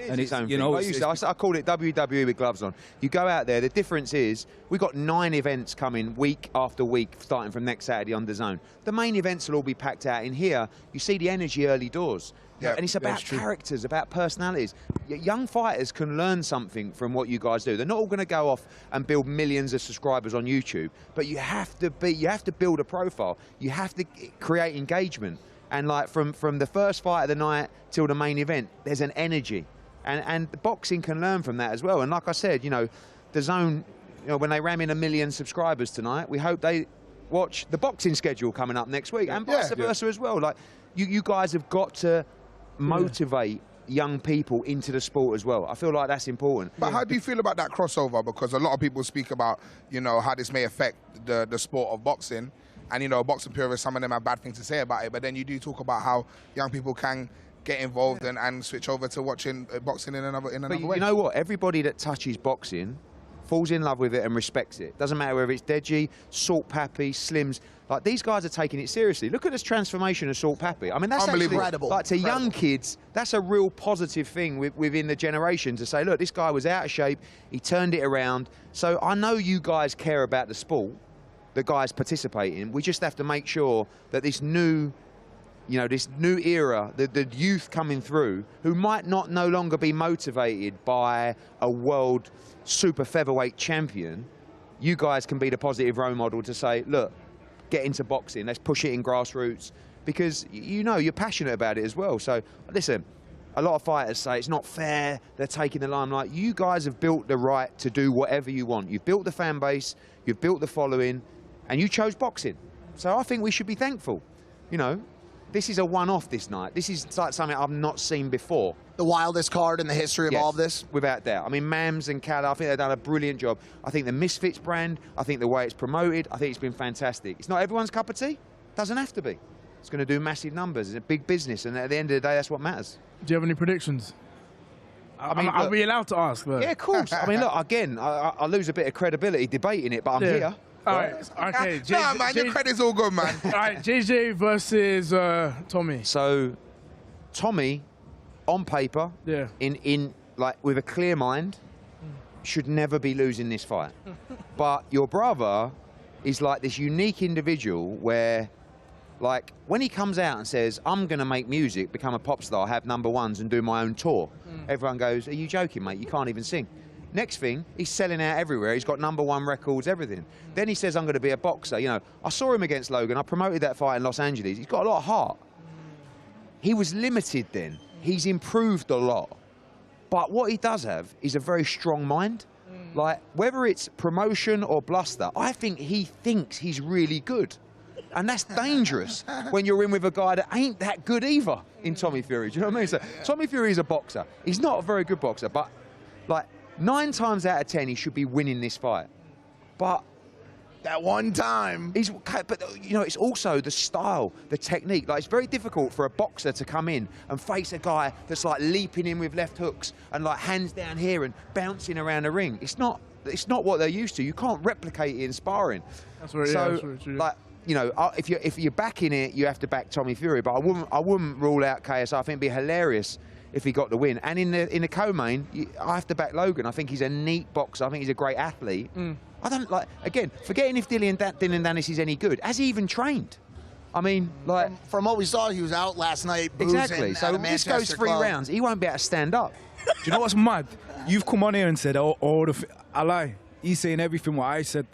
And it's own thing. I call it WWE with gloves on. You go out there, the difference is we've got 9 events coming week after week, starting from next Saturday on DAZN. The main events will all be packed out. In here, you see the energy early doors. Yeah, and it's about characters, about personalities. Young fighters can learn something from what you guys do. They're not all going to go off and build millions of subscribers on YouTube, but you have to build a profile. You have to create engagement. And like from the first fight of the night till the main event, there's an energy. And the boxing can learn from that as well. And like I said, DAZN, when they ram in 1 million subscribers tonight, we hope they watch the boxing schedule coming up next week, and vice versa as well. Like you guys have got to motivate young people into the sport as well. I feel like that's important. But how do you feel about that crossover? Because a lot of people speak about, how this may affect the sport of boxing. And, boxing purists, some of them have bad things to say about it. But then you do talk about how young people can get involved and switch over to watching boxing in another way. You know what? Everybody that touches boxing falls in love with it and respects it. Doesn't matter whether it's Deji, Salt Pappy, Slims. Like, these guys are taking it seriously. Look at this transformation of Salt Pappy. I mean, that's unbelievable. Like, to young kids, that's a real positive thing within the generation to say, look, this guy was out of shape, he turned it around. So I know you guys care about the sport, the guys participating. We just have to make sure that this new, this new era, the youth coming through, who might not no longer be motivated by a world super featherweight champion, you guys can be the positive role model to say, look, get into boxing, let's push it in grassroots, because you're passionate about it as well. So listen, a lot of fighters say it's not fair, they're taking the limelight. You guys have built the right to do whatever you want. You've built the fan base, you've built the following, and you chose boxing. So I think we should be thankful. This is a one-off this night. This is like something I've not seen before. The wildest card in the history of all of this? Without doubt. I mean, Mams and Calla, I think they've done a brilliant job. I think the Misfits brand, I think the way it's promoted, I think it's been fantastic. It's not everyone's cup of tea. Doesn't have to be. It's going to do massive numbers. It's a big business, and at the end of the day, that's what matters. Do you have any predictions? Are we allowed to ask? But... Yeah, of course. I mean, look, again, I lose a bit of credibility debating it, but I'm here. All right, okay. Nah, man, your credit's all good, man. All right, JJ versus Tommy. So, Tommy, on paper, in with a clear mind, should never be losing this fight. But your brother is like this unique individual where, like, when he comes out and says, I'm going to make music, become a pop star, have #1s and do my own tour, everyone goes, are you joking, mate? You can't even sing. Next thing, he's selling out everywhere. He's got #1 records, everything. Then he says, I'm going to be a boxer. I saw him against Logan. I promoted that fight in Los Angeles. He's got a lot of heart. He was limited then. He's improved a lot. But what he does have is a very strong mind. Like, whether it's promotion or bluster, I think he thinks he's really good. And that's dangerous when you're in with a guy that ain't that good either in Tommy Fury. Do you know what I mean? So Tommy Fury is a boxer. He's not a very good boxer, but, like, 9 times out of 10, he should be winning this fight. But that one time, but it's also the style, the technique. Like, it's very difficult for a boxer to come in and face a guy that's like leaping in with left hooks and like hands down here and bouncing around the ring. It's not what they're used to. You can't replicate it in sparring. That's right. So, that's very true. Like, if you're backing it, you have to back Tommy Fury. But I wouldn't rule out KSI. I think it'd be hilarious if he got the win. And in the co-main, I have to back Logan. I think he's a neat boxer. I think he's a great athlete. I don't again, forgetting if Dillon Danis is any good. Has he even trained? I mean, like, from what we saw, he was out last night boozing. Exactly. So this goes 3 rounds. He won't be able to stand up. Do you know what's mad? You've come on here and said, I lie. He's saying everything what I said.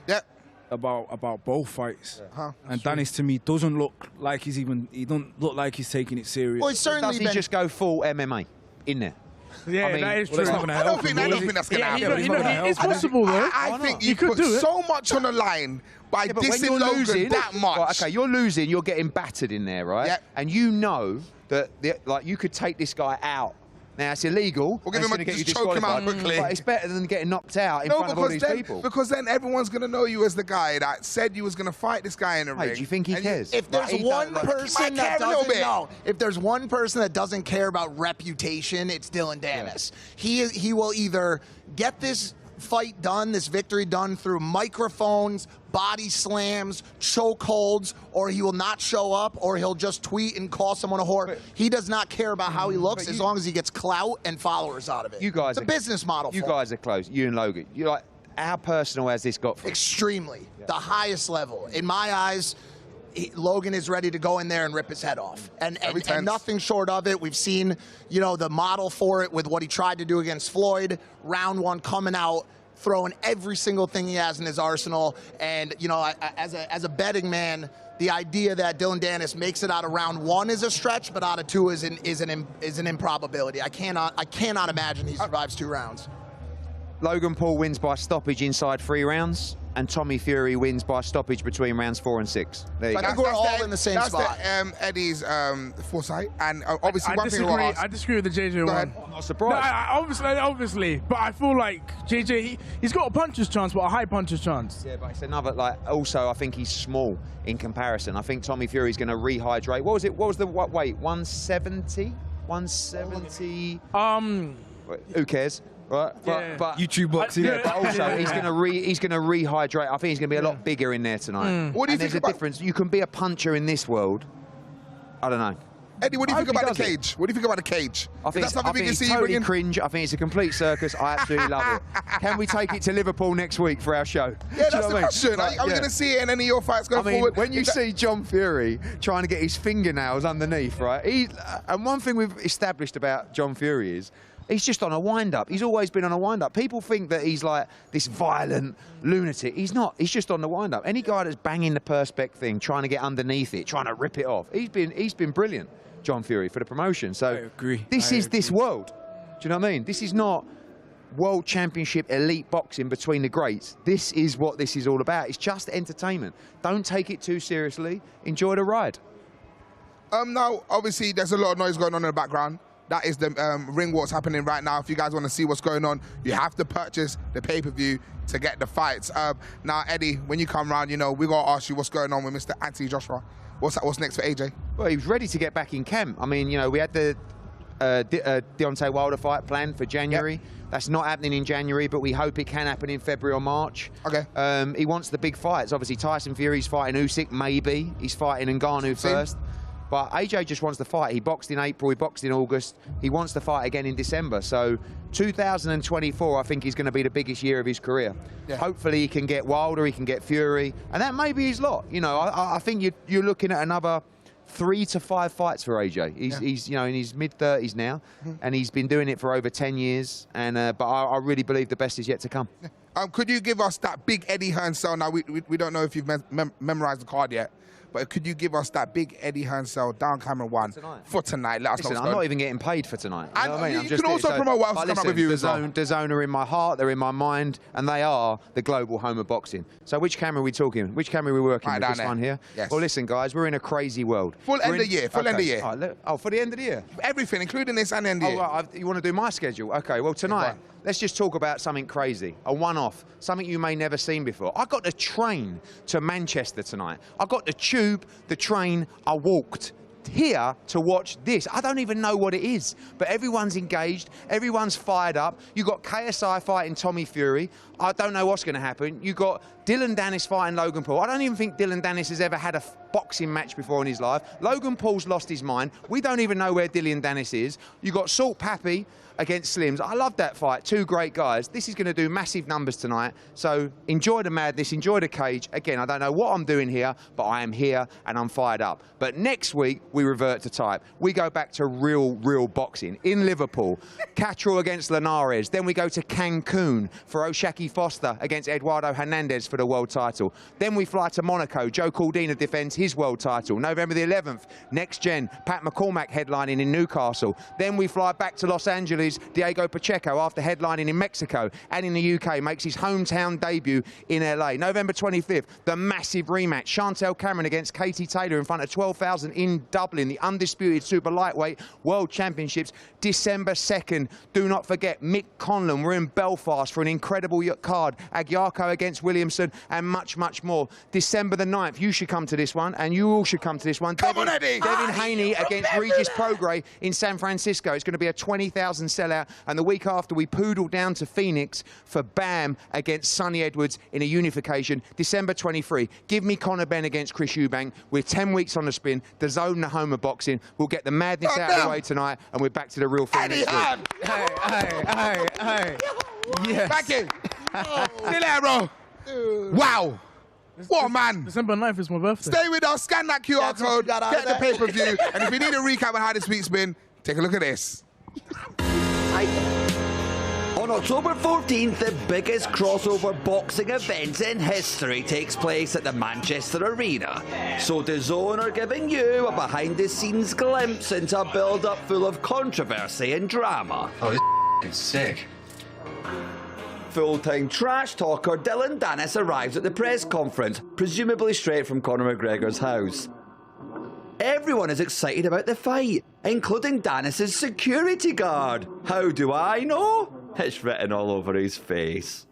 Yeah. About both fights. Yeah. And Danis, to me, doesn't look like he don't look like he's taking it serious. Well, does he just go full MMA in there? Yeah, I mean, that is well, true. I don't think that's going to happen. It's possible, though. I think you put so much on the line by dissing Logan that much. Right, okay, you're losing, you're getting battered in there, right? Yeah. And you know that like you could take this guy out. Now it's illegal. We'll give him and a, it's gonna get just you choke him out disqualified, quickly. But it's better than getting knocked out in front of all these people. Because then everyone's going to know you as the guy that said you was going to fight this guy in the ring. Do you think he cares? If there's one person that doesn't know, if there's one person that doesn't care about reputation, it's Dillon Danis. Yeah. He will either get this fight done, this victory done through microphones, body slams, chokeholds, or he will not show up, or he'll just tweet and call someone a whore. He does not care about how he looks as long as he gets clout and followers out of it. You guys, it's a business model. You guys are close. You and Logan. You're like, how personal has this got for you? Extremely, the highest level in my eyes. Logan is ready to go in there and rip his head off, and nothing short of it. We've seen, you know, the model for it with what he tried to do against Floyd. Round one, coming out, throwing every single thing he has in his arsenal. And you know, as a betting man, the idea that Dillon Danis makes it out of round one is a stretch, but out of two is an improbability. I cannot imagine he survives 2 rounds. Logan Paul wins by stoppage inside 3 rounds, and Tommy Fury wins by stoppage between rounds 4 and 6. There you go. I think we're all in the same spot. That's Eddie's foresight, and obviously one thing I disagree with the JJ one. I'm not surprised. No, obviously, but I feel like JJ, he's got a puncher's chance, but a high puncher's chance. Yeah, but it's another, like, also I think he's small in comparison. I think Tommy Fury's going to rehydrate. What was it? What was the weight? 170? 170? Who cares? Right, but YouTube boxing. Yeah, but also he's going to rehydrate. I think he's going to be a lot bigger in there tonight. What do you think there's a difference. You can be a puncher in this world. I don't know. Eddie, what do you think about the cage? What do you think about the cage? I think it's totally cringe. I think it's a complete circus. I absolutely love it. Can we take it to Liverpool next week for our show? Yeah, that's the question. Are we going to see it in any of your fights going forward? When you see John Fury trying to get his fingernails underneath, right? And one thing we've established about John Fury is he's just on a wind-up. He's always been on a wind-up. People think that he's like this violent lunatic. He's not. He's just on the wind-up. Any guy that's banging the perspex thing, trying to get underneath it, trying to rip it off, he's been brilliant, John Fury, for the promotion. So I agree. This is this world. Do you know what I mean? This is not world championship elite boxing between the greats. This is what this is all about. It's just entertainment. Don't take it too seriously. Enjoy the ride. Now, obviously, there's a lot of noise going on in the background. That is the ring what's happening right now. If you guys want to see what's going on, you have to purchase the pay-per-view to get the fights. Now, Eddie, when you come around, you know, we're going to ask you what's going on with Mr. Anthony Joshua. What's next for AJ? Well, he was ready to get back in camp. I mean, you know, we had the Deontay Wilder fight planned for January. Yep. That's not happening in January, but we hope it can happen in February or March. Okay. He wants the big fights. Obviously, Tyson Fury's fighting Usyk, maybe. He's fighting Ngannou first. But AJ just wants to fight. He boxed in April, he boxed in August. He wants to fight again in December. So 2024, I think, is going to be the biggest year of his career. Yeah. Hopefully he can get Wilder, he can get Fury, and that may be his lot. You know, I think you're looking at another 3 to 5 fights for AJ. He's you know, in his mid-30s now, and he's been doing it for over 10 years. And but I really believe the best is yet to come. Could you give us that big Eddie Hearn cell? Now, we don't know if you've memorized the card yet, but could you give us that big Eddie Hearn cell down camera one for tonight? Let us know. I'm not even getting paid for tonight. You know what I mean? You can also promote what else is coming up with you as well. DAZN are in my heart, they're in my mind, and they are the global home of boxing. So which camera are we talking? Which camera are we working with? This one here? Yes. Well, listen, guys, we're in a crazy world. Full end of year. Full end of year. Oh, for the end of the year? Everything, including this and end of year. Oh, right, you want to do my schedule? Okay, well, tonight, let's just talk about something crazy, a one-off, something you may never seen before. I got the train to Manchester tonight. I got the tube, the train, I walked here to watch this. I don't even know what it is, but everyone's engaged, everyone's fired up. You got KSI fighting Tommy Fury. I don't know what's going to happen. You got Dillon Danis fighting Logan Paul. I don't even think Dillon Danis has ever had a boxing match before in his life. Logan Paul's lost his mind. We don't even know where Dillon Danis is. You got Salt Pappy against Slims. I love that fight. 2 great guys. This is going to do massive numbers tonight. So enjoy the madness, enjoy the cage. Again, I don't know what I'm doing here, but I am here and I'm fired up. But next week, we revert to type. We go back to real boxing in Liverpool. Catterall against Linares. Then we go to Cancun for Oshaki Foster against Eduardo Hernandez for for the world title. Then we fly to Monaco. Joe Cordina defends his world title. November the 11th, Next Gen, Pat McCormack headlining in Newcastle. Then we fly back to Los Angeles. Diego Pacheco, after headlining in Mexico and in the UK, makes his hometown debut in LA. November 25th, the massive rematch. Chantel Cameron against Katie Taylor in front of 12,000 in Dublin, the undisputed super lightweight world championships. December 2nd, do not forget Mick Conlon. We're in Belfast for an incredible card. Agyarko against Williamson and much, much more. December the 9th, you should come to this one, and you all should come to this one. Come on, Eddie! Devin Haney against Regis Prograis in San Francisco. It's going to be a 20,000 sellout. And the week after, we poodle down to Phoenix for Bam against Sonny Edwards in a unification. December 23. Give me Conor Benn against Chris Eubank. We're 10 weeks on the spin. The DAZN, the home of boxing. We'll get the madness out of the way tonight, and we're back to the real thing next week. Hey. Yes. Back in. See there, bro. Wow. What a man. December 9th is my birthday. Stay with us, scan that QR code, get the pay-per-view, and if you need a recap of how this week's been, take a look at this. On October 14th, the biggest crossover boxing event in history takes place at the Manchester Arena. So DAZN are giving you a behind-the-scenes glimpse into a build-up full of controversy and drama. Oh, this is sick. Full-time trash talker Dillon Danis arrives at the press conference, presumably straight from Conor McGregor's house. Everyone is excited about the fight, including Danis' security guard. How do I know? It's written all over his face.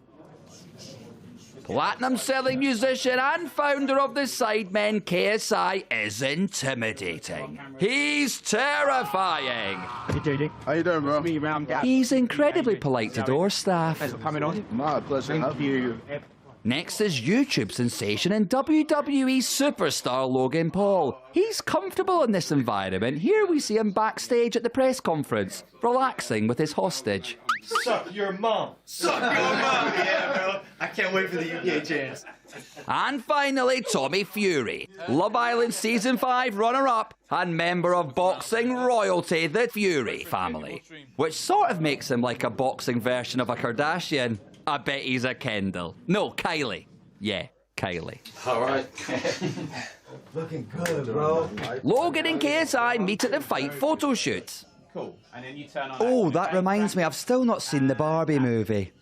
Platinum-selling musician and founder of the Sidemen KSI is intimidating. He's terrifying. Hey, JD. How you doing, bro? Me, Ram Gap. He's incredibly polite to door staff. Thanks for coming on. My pleasure. Thank you. Next is YouTube sensation and WWE superstar Logan Paul. He's comfortable in this environment. Here we see him backstage at the press conference, relaxing with his hostage. Suck your mom. Suck your mom. Yeah, bro. I can't wait for the UK chance. And finally, Tommy Fury, Love Island Season 5 runner-up and member of boxing royalty, the Fury family, which sort of makes him like a boxing version of a Kardashian. I bet he's a Kendall. No, Kylie. Yeah, Kylie. All right. Looking good, bro. Logan and KSI meet at the fight photo shoot. Cool. And then you turn on. Oh, that reminds me, I've still not seen the Barbie movie.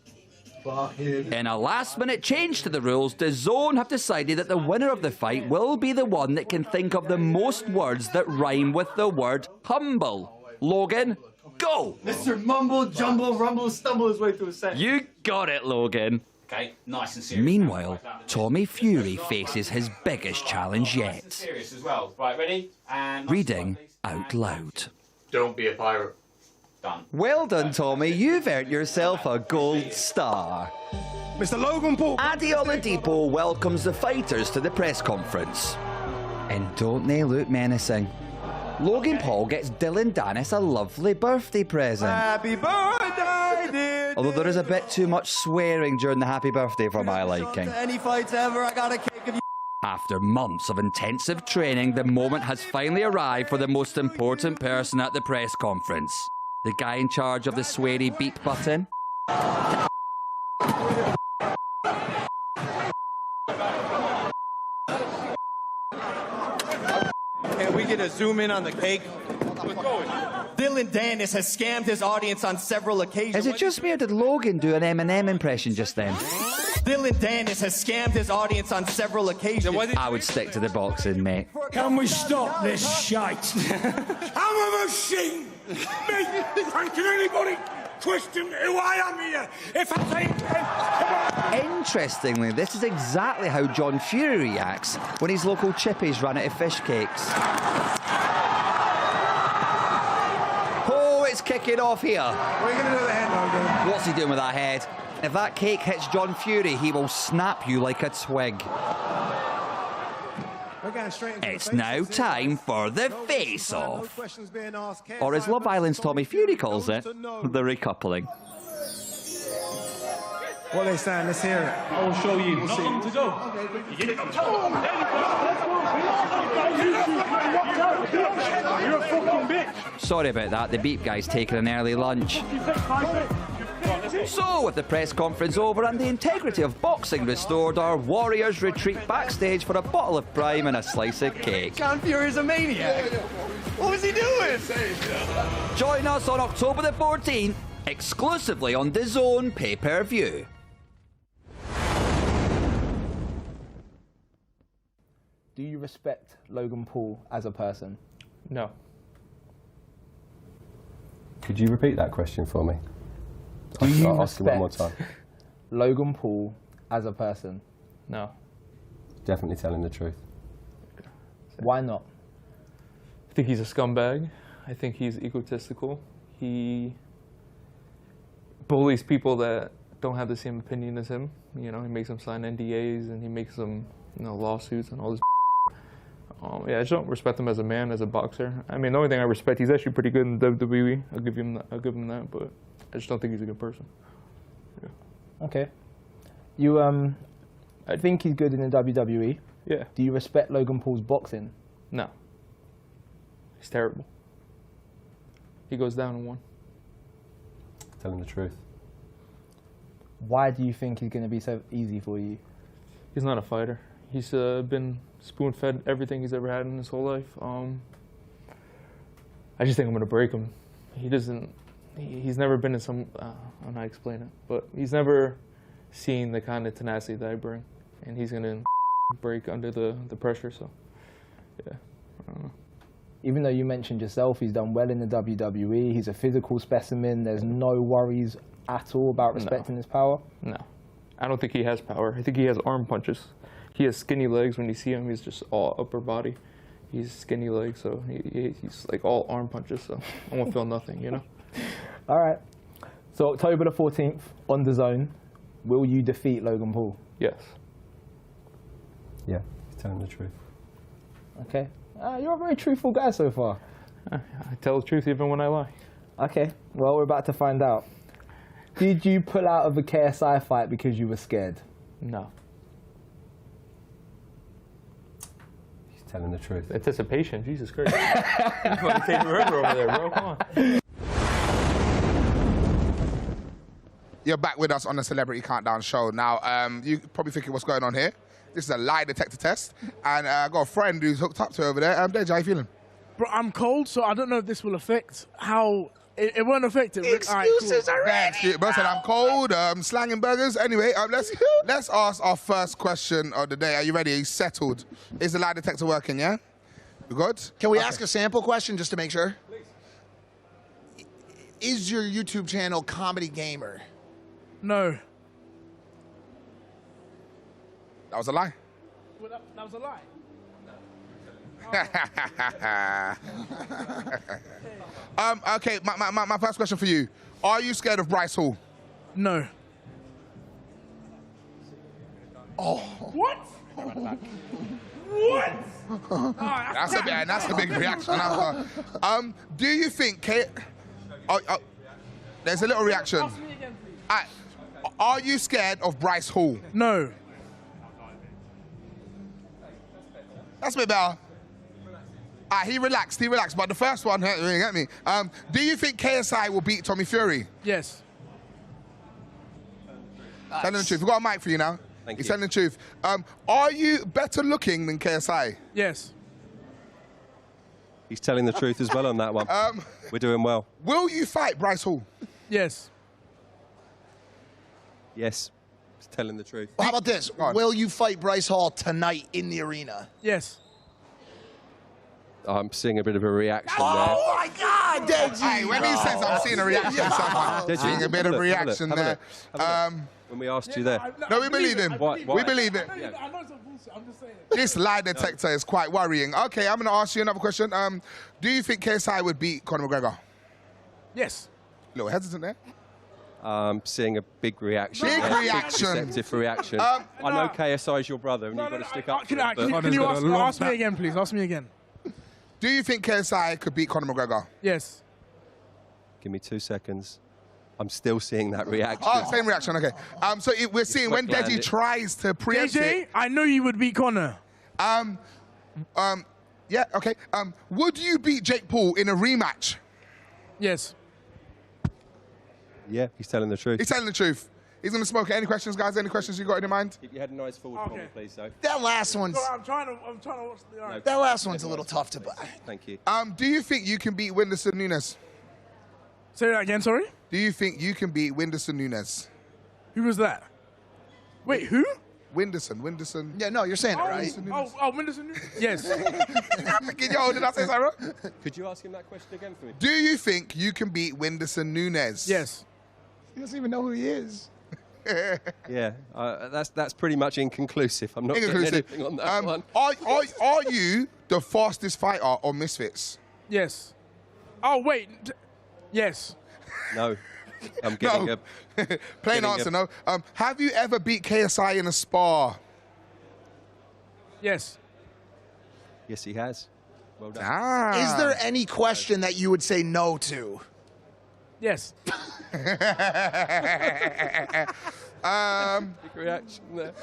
Fucking. In a last-minute change to the rules, DAZN have decided that the winner of the fight will be the one that can think of the most words that rhyme with the word humble. Logan, go! Mr. Mumble, Jumble, Rumble, Stumble his way through a set. You got it, Logan. Okay, nice and serious. Meanwhile, Tommy Fury faces his biggest challenge yet. Serious as well. Right, ready? And Reading out loud. Don't be a pirate. Done. Well done, Tommy. You've earned yourself a gold star. Mr. Logan Paul. Adi Oladipo welcomes the fighters to the press conference. And don't they look menacing? Logan Paul gets Dillon Danis a lovely birthday present. Happy birthday, dear. Although there is a bit too much swearing during the happy birthday for my liking. Any fights ever, I got a cake of you. After months of intensive training, the moment has finally arrived for the most important person at the press conference. The guy in charge of the sweary beep button. Can we get a zoom in on the cake? Dillon Danis has scammed his audience on several occasions. Is it just me or did Logan do an Eminem impression just then? Dillon Danis has scammed his audience on several occasions. I would stick to the boxing, mate. Can we stop this shite? I'm a machine! Me! And can anybody question who I am here? If I say... Interestingly, this is exactly how John Fury reacts when his local chippies run out of fish cakes. Oh, it's kicking off here. What are you going to do with the head, Logan? What's he doing with that head? If that cake hits John Fury, he will snap you like a twig. It's now time for the face-off. Or as Love Island's Tommy Fury calls it, the recoupling. What are they saying? Let's hear it. I will show you. Not long to go. You're a fucking bitch. Sorry about that, the beep guy's taking an early lunch. So, with the press conference over and the integrity of boxing restored, our warriors retreat backstage for a bottle of Prime and a slice of cake. John Fury's a maniac. What was he doing? Join us on October the 14th, exclusively on DAZN pay-per-view. Do you respect Logan Paul as a person? No. Could you repeat that question for me? Do you I'll ask you one more respect time. Logan Paul as a person? No. Definitely telling the truth. Why not? I think he's a scumbag. I think he's egotistical. He bullies people that don't have the same opinion as him. You know, he makes them sign NDAs and he makes them, you know, lawsuits and all this. Yeah, I just don't respect him as a man, as a boxer. I mean, the only thing I respect, he's actually pretty good in WWE. I'll give him that, but I just don't think he's a good person. Yeah. Okay. You, I think he's good in the WWE. Yeah. Do you respect Logan Paul's boxing? No. He's terrible. He goes down in one. Telling the truth. Why do you think he's going to be so easy for you? He's not a fighter. He's been spoon-fed everything he's ever had in his whole life. I just think I'm going to break him. He doesn't, he's never been in some, I don't know how to explain it, but he's never seen the kind of tenacity that I bring. And he's going to break under the pressure, so yeah, I don't know. Even though you mentioned yourself, he's done well in the WWE, he's a physical specimen, there's no worries at all about respecting his power? No. I don't think he has power. I think he has arm punches. He has skinny legs. When you see him, he's just all upper body. He's skinny legs, so he's like all arm punches, so I won't feel nothing, you know? All right. So October the 14th on DAZN, will you defeat Logan Paul? Yes. Yeah, he's telling the truth. Okay. You're a very truthful guy so far. I tell the truth even when I lie. Okay, well, we're about to find out. Did you pull out of a KSI fight because you were scared? No. He's telling the truth. Anticipation, Jesus Christ. You're fucking taking forever over there, bro. Come on. You're back with us on the Celebrity Countdown show. Now, you probably thinking what's going on here. This is a lie detector test, and I've got a friend who's hooked up to over there. Deji, how you feeling? Bro, I'm cold, so I don't know if this will affect how... It won't affect it. Excuses already. Bro said I'm cold, slanging burgers. Anyway, let's ask our first question of the day. Are you ready? Are you settled? Is the lie detector working, yeah? You good? Can we ask a sample question just to make sure? Please. Is your YouTube channel Comedy Gamer? No. That was a lie. Well, that was a lie. Okay, my first question for you. Are you scared of Bryce Hall? No. Oh. What? What? That's a big reaction. Do you think there's a little reaction. Ask me again, please. Are you scared of Bryce Hall? No. That's a bit better. He relaxed, but the first one, you get me. Do you think KSI will beat Tommy Fury? Yes. Telling the truth. We've got a mic for you now. Thank He's you. telling the truth. Are you better looking than KSI? Yes. He's telling the truth as well on that one. We're doing well. Will you fight Bryce Hall? Yes. Yes. He's telling the truth. Well, how about this? Will you fight Bryce Hall tonight in the arena? Yes. I'm seeing a bit of a reaction there. Oh my God, Deji! Hey, when he says I'm seeing a reaction, I'm seeing a bit of reaction there. When we asked you there. No, we believe him. Why? We believe it. I know it's a bullshit. I'm just saying. This lie detector is quite worrying. Okay, I'm going to ask you another question. Do you think KSI would beat Conor McGregor? Yes. A little hesitant there. Seeing a big reaction. Big there. reaction. Big receptive reaction. I know KSI is your brother and you've got to stick up for him. Can you ask me again, please? Ask me again. Do you think KSI could beat Conor McGregor? Yes. Give me 2 seconds. I'm still seeing that reaction. Oh, same reaction, okay. So we're seeing when Deji tries to preempt JJ, I know you would beat Conor. Yeah, okay. Would you beat Jake Paul in a rematch? Yes. Yeah, he's telling the truth. He's telling the truth. He's going to smoke it. Any questions, guys? Any questions you got in your mind? Keep your head nice forward for me, please, though. That last one's... I'm trying to watch the... No. That last one's a little tough to buy. Thank you. Do you think you can beat Whindersson Nunes? Say that again, sorry? Do you think you can beat Whindersson Nunes? Who was that? Wait, who? Whindersson. Yeah, no, you're saying it right. Whindersson. Yes. Did I say so? Could you ask him that question again for me? Do you think you can beat Whindersson Nunes? Yes. He doesn't even know who he is. Yeah, that's pretty much inconclusive. I'm not getting anything on that one. Are you the fastest fighter on Misfits? Yes. Oh, wait. Yes. No. I'm getting No. Plain answer, no. Have you ever beat KSI in a spar? Yes. Yes, he has. Well done. Is there any question that you would say no to? Yes. Big reaction there.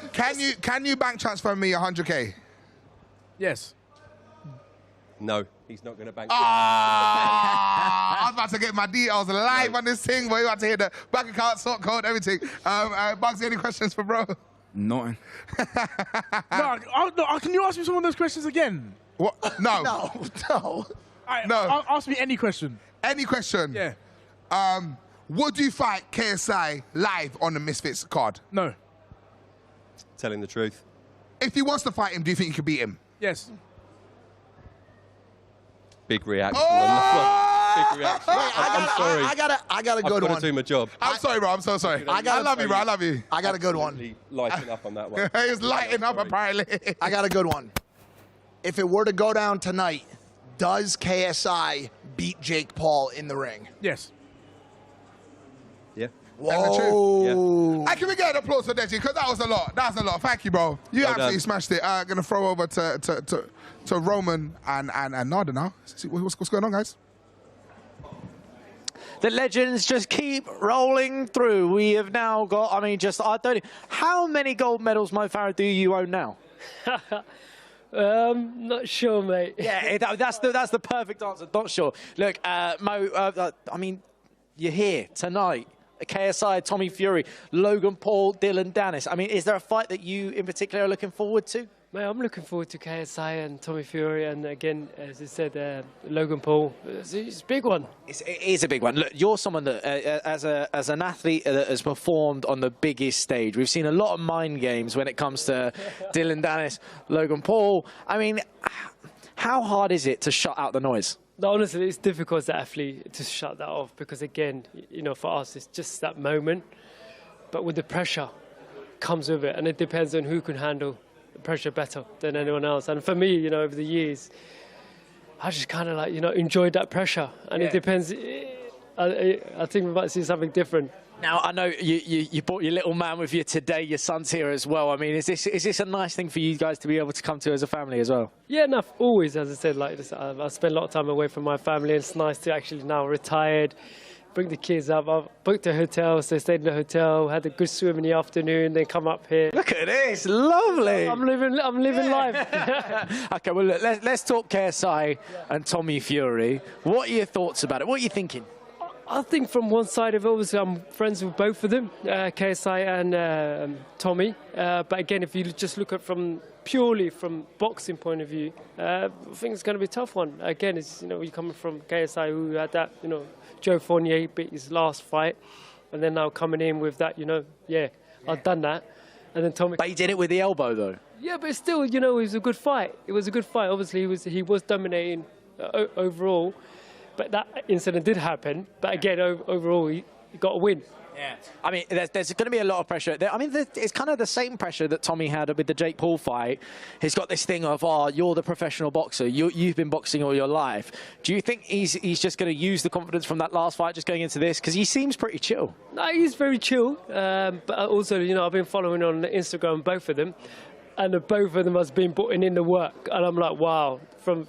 Can you bank transfer me 100K? Yes. No, he's not going to bank. I was about to get my details live on this thing. We're about to hear the bank account, sort code, everything. Bugsy, any questions for bro? Nothing. No, can you ask me some of those questions again? What? No. No. Ask me any question. Any question? Yeah. Would you fight KSI live on the Misfits card? No. Telling the truth. If he wants to fight him, do you think you could beat him? Yes. Big reaction on that one. Big reaction. I'm sorry. I got a good I've got one. to do my job. I'm sorry, bro. I'm so sorry. I love you, bro. I love you. I got a good one. Lighting up on that one. He's lighting up, apparently. I got a good one. If it were to go down tonight, does KSI beat Jake Paul in the ring? Yes. Yeah. Whoa. Hey, can we get an applause for Deji? Because that was a lot. That's a lot. Thank you, bro. You Well absolutely done. smashed it. Going to throw over to Roman and Nada now. See what's going on, guys? The legends just keep rolling through. We have now got, how many gold medals, Mo Farah, do you own now? Not sure, mate. Yeah, that's the perfect answer. Not sure. Look, Mo, you're here tonight. KSI, Tommy Fury, Logan Paul, Dillon Danis. Is there a fight that you in particular are looking forward to? Mate, I'm looking forward to KSI and Tommy Fury, and again, as I said, Logan Paul. It's a big one. It is a big one. Look, you're someone that, as an athlete that has performed on the biggest stage, we've seen a lot of mind games when it comes to Dillon Danis, Logan Paul. How hard is it to shut out the noise? No, honestly, it's difficult as an athlete to shut that off because, again, for us, it's just that moment. But with the pressure comes with it, and it depends on who can handle the pressure better than anyone else. And for me, over the years, I just kind of enjoyed that pressure. And it depends. I think we might see something different. Now, I know you brought your little man with you today. Your son's here as well. Is this a nice thing for you guys to be able to come to as a family as well? Yeah, enough. Always, as I said, I spend a lot of time away from my family. And it's nice to actually now retired, bring the kids up. I've booked a hotel, so I stayed in the hotel, had a good swim in the afternoon, then come up here. Look at this, lovely. I'm living life. Okay, well, look, let's talk KSI and Tommy Fury. What are your thoughts about it? What are you thinking? I think from one side of it, obviously, I'm friends with both of them, KSI and Tommy. But again, if you just look at purely from boxing point of view, I think it's going to be a tough one. Again, it's you're coming from KSI, who had that, Joe Fournier beat his last fight, and then now coming in with that, I've done that, and then Tommy. But he did it with the elbow, though. Yeah, but still, it was a good fight. It was a good fight. Obviously, he was dominating overall. But that incident did happen. But again, overall, he got a win. Yeah. There's going to be a lot of pressure. It's kind of the same pressure that Tommy had with the Jake Paul fight. He's got this thing of, you're the professional boxer. You've been boxing all your life. Do you think he's just going to use the confidence from that last fight just going into this? Because he seems pretty chill. No, he's very chill. But also, I've been following on Instagram both of them. And both of them has been putting in the work. And I'm like, wow, from,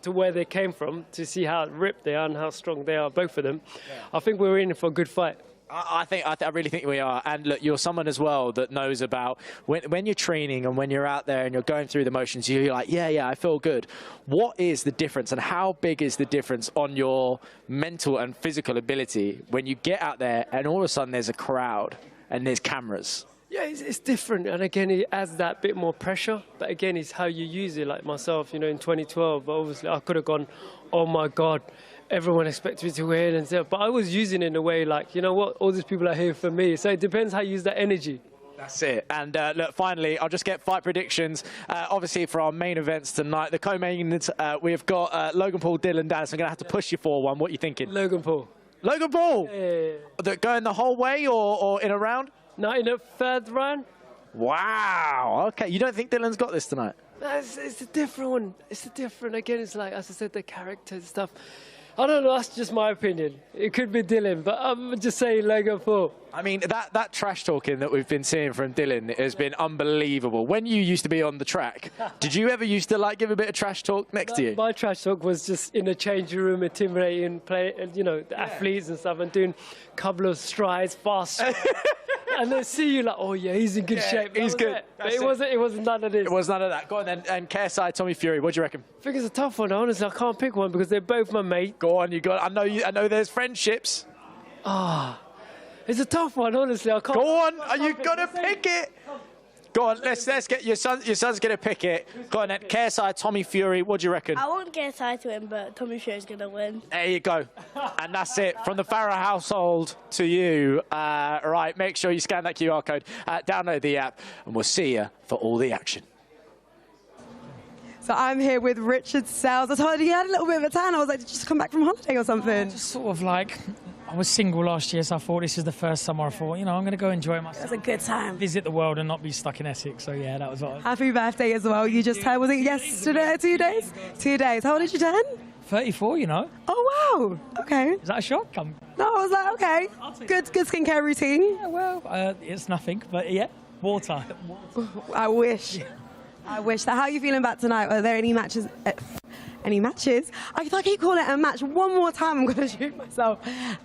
to where they came from, to see how ripped they are and how strong they are, both of them. Yeah. I think we're in for a good fight. I really think we are. And look, you're someone as well that knows about when you're training and when you're out there and you're going through the motions, you're like, yeah, I feel good. What is the difference and how big is the difference on your mental and physical ability when you get out there and all of a sudden there's a crowd and there's cameras? Yeah, it's different. And again, it adds that bit more pressure. But again, it's how you use it. Like myself, in 2012, but obviously I could have gone, oh my God, everyone expects me to win and stuff. But I was using it in a way like, you know what, all these people are here for me. So it depends how you use that energy. That's it. And look, finally, I'll just get fight predictions. Obviously, for our main events tonight, the co-mains, we've got Logan Paul, Dillon Danis. I'm going to have to push you for one. What are you thinking? Logan Paul. Logan Paul? Yeah. Going the whole way or in a round? No, in a third round. Wow. Okay. You don't think Dillon's got this tonight? No, it's a different one. It's a different. Again, it's like, as I said, the character and stuff. I don't know, that's just my opinion. It could be Dillon, but I'm just saying Logan Paul. I mean, that trash talking that we've been seeing from Dillon has been unbelievable. When you used to be on the track, did you ever used to like give a bit of trash talk next to you? My trash talk was just in the changing room, intimidating the athletes and stuff, and doing a couple of strides, fast strides. And they see you like, oh yeah, he's in good shape. He's good. But it wasn't none of this. It was none of that. Go on then. And KSI, Tommy Fury, what do you reckon? I think it's a tough one. Honestly, I can't pick one because they're both my mate. Go on, I know there's friendships. It's a tough one, honestly. I can't. Go on, are you gonna pick it? Go on, let's get your son's gonna pick it. Go on then. KSI, Tommy Fury, what do you reckon? I want KSI to win, but Tommy Fury's gonna win. There you go. And that's it. From the Farah household to you. Right, make sure you scan that QR code, download the app, and we'll see you for all the action. So I'm here with Richard Sells. I told you he had a little bit of a tan. I was like, did you just come back from holiday or something? Just sort of like, I was single last year, so I thought this is the first summer I thought, I'm going to go enjoy myself. It was a good time. Visit the world and not be stuck in Essex. So yeah, that was what I was. Happy birthday as well. You just turned, was it yesterday, 2 days? 2 days. How old did you turn? 34, Oh, wow. Okay. Is that a shock? No, I was like, okay. Good skincare routine. Yeah, well, it's nothing, but yeah, water. I wish. I wish. So how are you feeling about tonight? Are there any matches? If I keep calling it a match one more time, I'm going to shoot myself.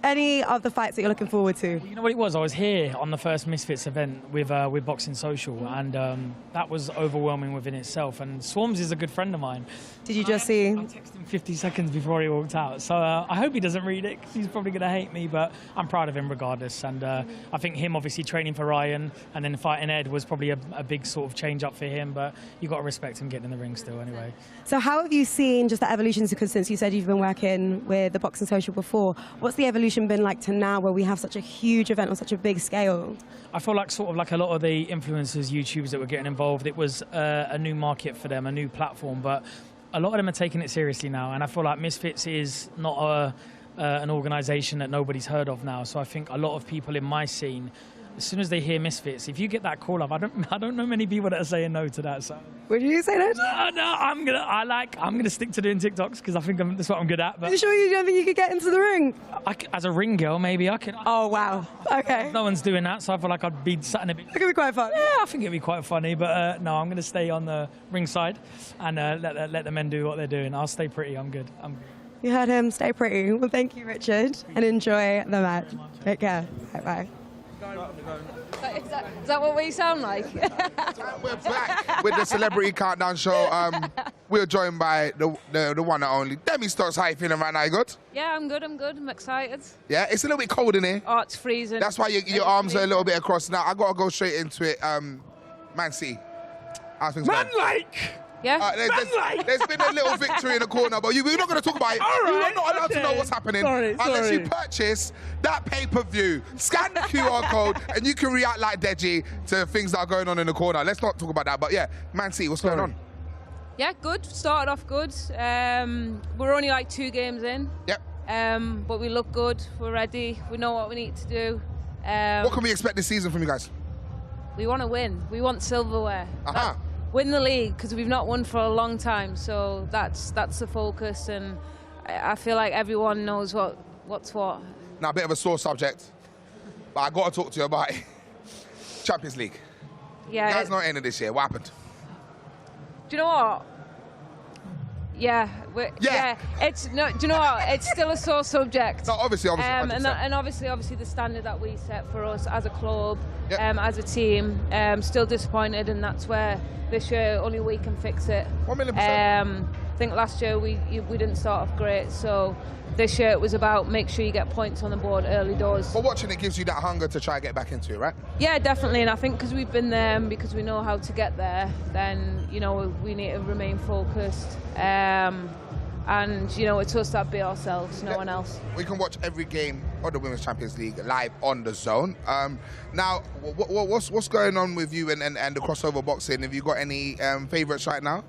Any of the fights that you're looking forward to? You know what it was? I was here on the first Misfits event with Boxing Social, and that was overwhelming within itself. And Swarms is a good friend of mine. Did you just see? I texted him 50 seconds before he walked out. So I hope he doesn't read it, because he's probably going to hate me, but I'm proud of him regardless. And I think him obviously training for Ryan and then fighting Ed was probably a big sort of change up for him, but you got to respect him getting in the ring still anyway. So how have you seen just the evolution, because since you said you've been working with the Boxing Social before, what's the evolution been like to now where we have such a huge event on such a big scale? I feel like sort of like a lot of the influencers, YouTubers that were getting involved, it was a new market for them, a new platform, but a lot of them are taking it seriously now, and I feel like Misfits is not an organisation that nobody's heard of now, so I think a lot of people in my scene, as soon as they hear Misfits, if you get that call up, I don't know many people that are saying no to that. So would you say no? No, I'm gonna stick to doing TikToks because I think that's what I'm good at. But are you sure you don't think you could get into the ring? As a ring girl, maybe I can. Oh wow, okay. No one's doing that, so I feel like I'd be sat in a bit. It could be quite fun. Yeah, I think it'd be quite funny, but no, I'm gonna stay on the ring side and let the men do what they're doing. I'll stay pretty. I'm good. You heard him. Stay pretty. Well, thank you, Richard, and enjoy the match. Take care. Bye. Is that what we sound like? We're back with the Celebrity Countdown Show. We're joined by the one and only Demi Stokes. How you feeling right now? You good? Yeah, I'm good. I'm excited. Yeah, it's a little bit cold in here. Oh, it's freezing. That's why your arms are a little bit across. Now, I got to go straight into it. Man City. How's things going? Yeah. There's been a little victory in the corner, but we're not going to talk about it. You are not allowed to know what's happening unless you purchase that pay-per-view. Scan the QR code, and you can react like Deji to things that are going on in the corner. Let's not talk about that, but yeah, Man City, what's going on? Yeah, good. Started off good. We're only like 2 games in. Yep. But we look good. We're ready. We know what we need to do. What can we expect this season from you guys? We want to win. We want silverware. Win the league, because we've not won for a long time, so that's the focus, and I feel like everyone knows what's what. Now, a bit of a sore subject, but I got to talk to you about it. Champions League. Yeah. You guys not ending this year. What happened? Do you know what? Yeah, it's no. Do you know what? It's still a sore subject. No, obviously. And obviously, the standard that we set for us as a club, as a team, still disappointed, and that's where this year only we can fix it. 1,000,000%. I think last year we didn't start off great, so this year it was about make sure you get points on the board early doors. But watching it gives you that hunger to try and get back into it, right? Yeah, definitely, and I think because we've been there and because we know how to get there, then, you know, we need to remain focused. And, you know, it's us that be ourselves, no one else. We can watch every game of the Women's Champions League live on DAZN. Now, what's going on with you and the crossover boxing? Have you got any favourites right now?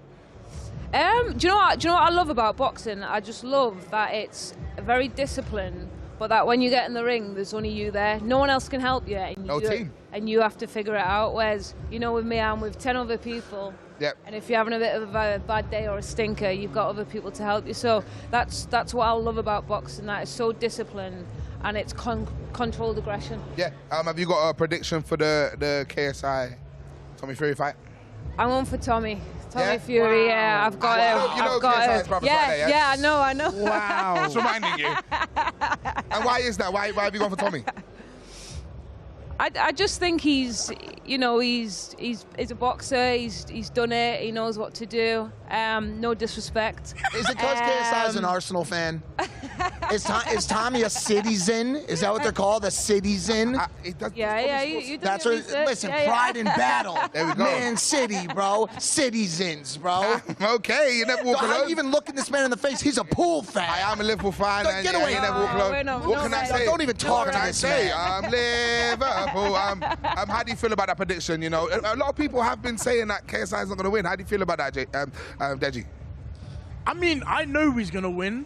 Do you know what I love about boxing? I just love that it's very disciplined, but that when you get in the ring, there's only you there. No one else can help you. And no team. And you have to figure it out. Whereas, you know, with me, I'm with 10 other people. Yep. And if you're having a bit of a bad day or a stinker, you've got other people to help you. So that's what I love about boxing, that it's so disciplined and it's controlled aggression. Yeah. Have you got a prediction for the KSI Tommy Fury fight? I'm on for Tommy Fury. Wow. Yeah, I've got him. You know KSI's brother Friday, yeah? Yeah, I know. Wow. Just reminding you. And why is that? Why have you gone for Tommy? I just think he's a boxer. He's done it. He knows what to do. No disrespect. Is it because KSI is an Arsenal fan? Is Tommy a citizen? Is that what they're called? A citizen? You That's what. Listen, pride in battle. There we go. Man City, bro. Citizens, bro. Okay, you never walk alone. How are you even looking this man in the face? He's a Pool fan. I am a Liverpool fan. Don't get away. You never walk alone. What can I say? Don't even talk to this man. I'm Liverpool. How do you feel about that prediction? You know, a lot of people have been saying that KSI is not going to win. How do you feel about that, Deji? I mean, I know he's going to win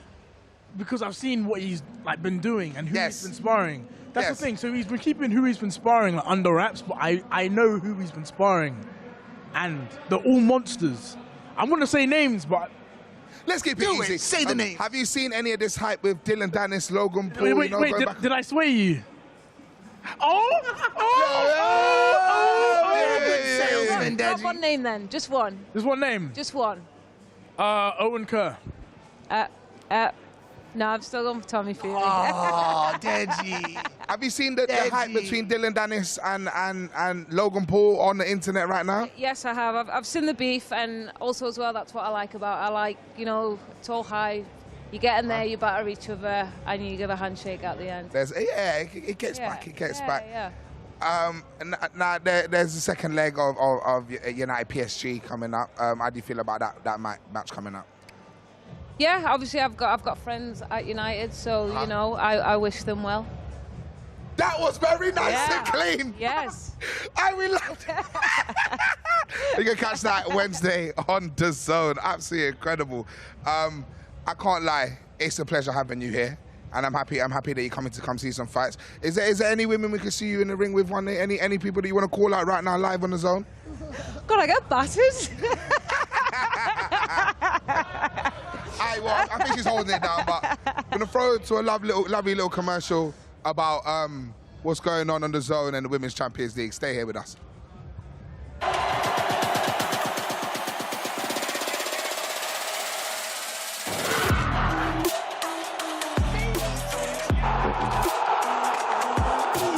because I've seen what he's been doing and who he's been sparring. That's the thing. So he's been keeping who he's been sparring under wraps, but I know who he's been sparring, and they're all monsters. I'm going to say names, but let's keep it easy. Say the name. Have you seen any of this hype with Dillon Danis, Logan Paul? Wait, did I sway you? Just one name then. Just one. There's one name. Just one. Owen Kerr. No, I'm still going for Tommy Fury. Oh, Deji. Have you seen the hype between Dillon Danis and Logan Paul on the internet right now? Yes, I have. I've seen the beef, and also as well, that's what I like about. I like, you know, it's all high. You get in there, you batter each other, and you give a handshake at the end. It gets back. It gets back. Yeah. Now there's the second leg of United PSG coming up. How do you feel about that match coming up? Yeah, obviously I've got friends at United, so you know I wish them well. That was very nice and clean. Yes. We loved it. You can catch that Wednesday on DAZN. Absolutely incredible. I can't lie, it's a pleasure having you here, and I'm happy that you're coming to come see some fights. Is there any women we could see you in the ring with one day? Any people that you want to call out right now live on DAZN? God, I get battered. I think she's holding it down, but I'm going to throw it to a lovely little commercial about what's going on DAZN and the Women's Champions League. Stay here with us.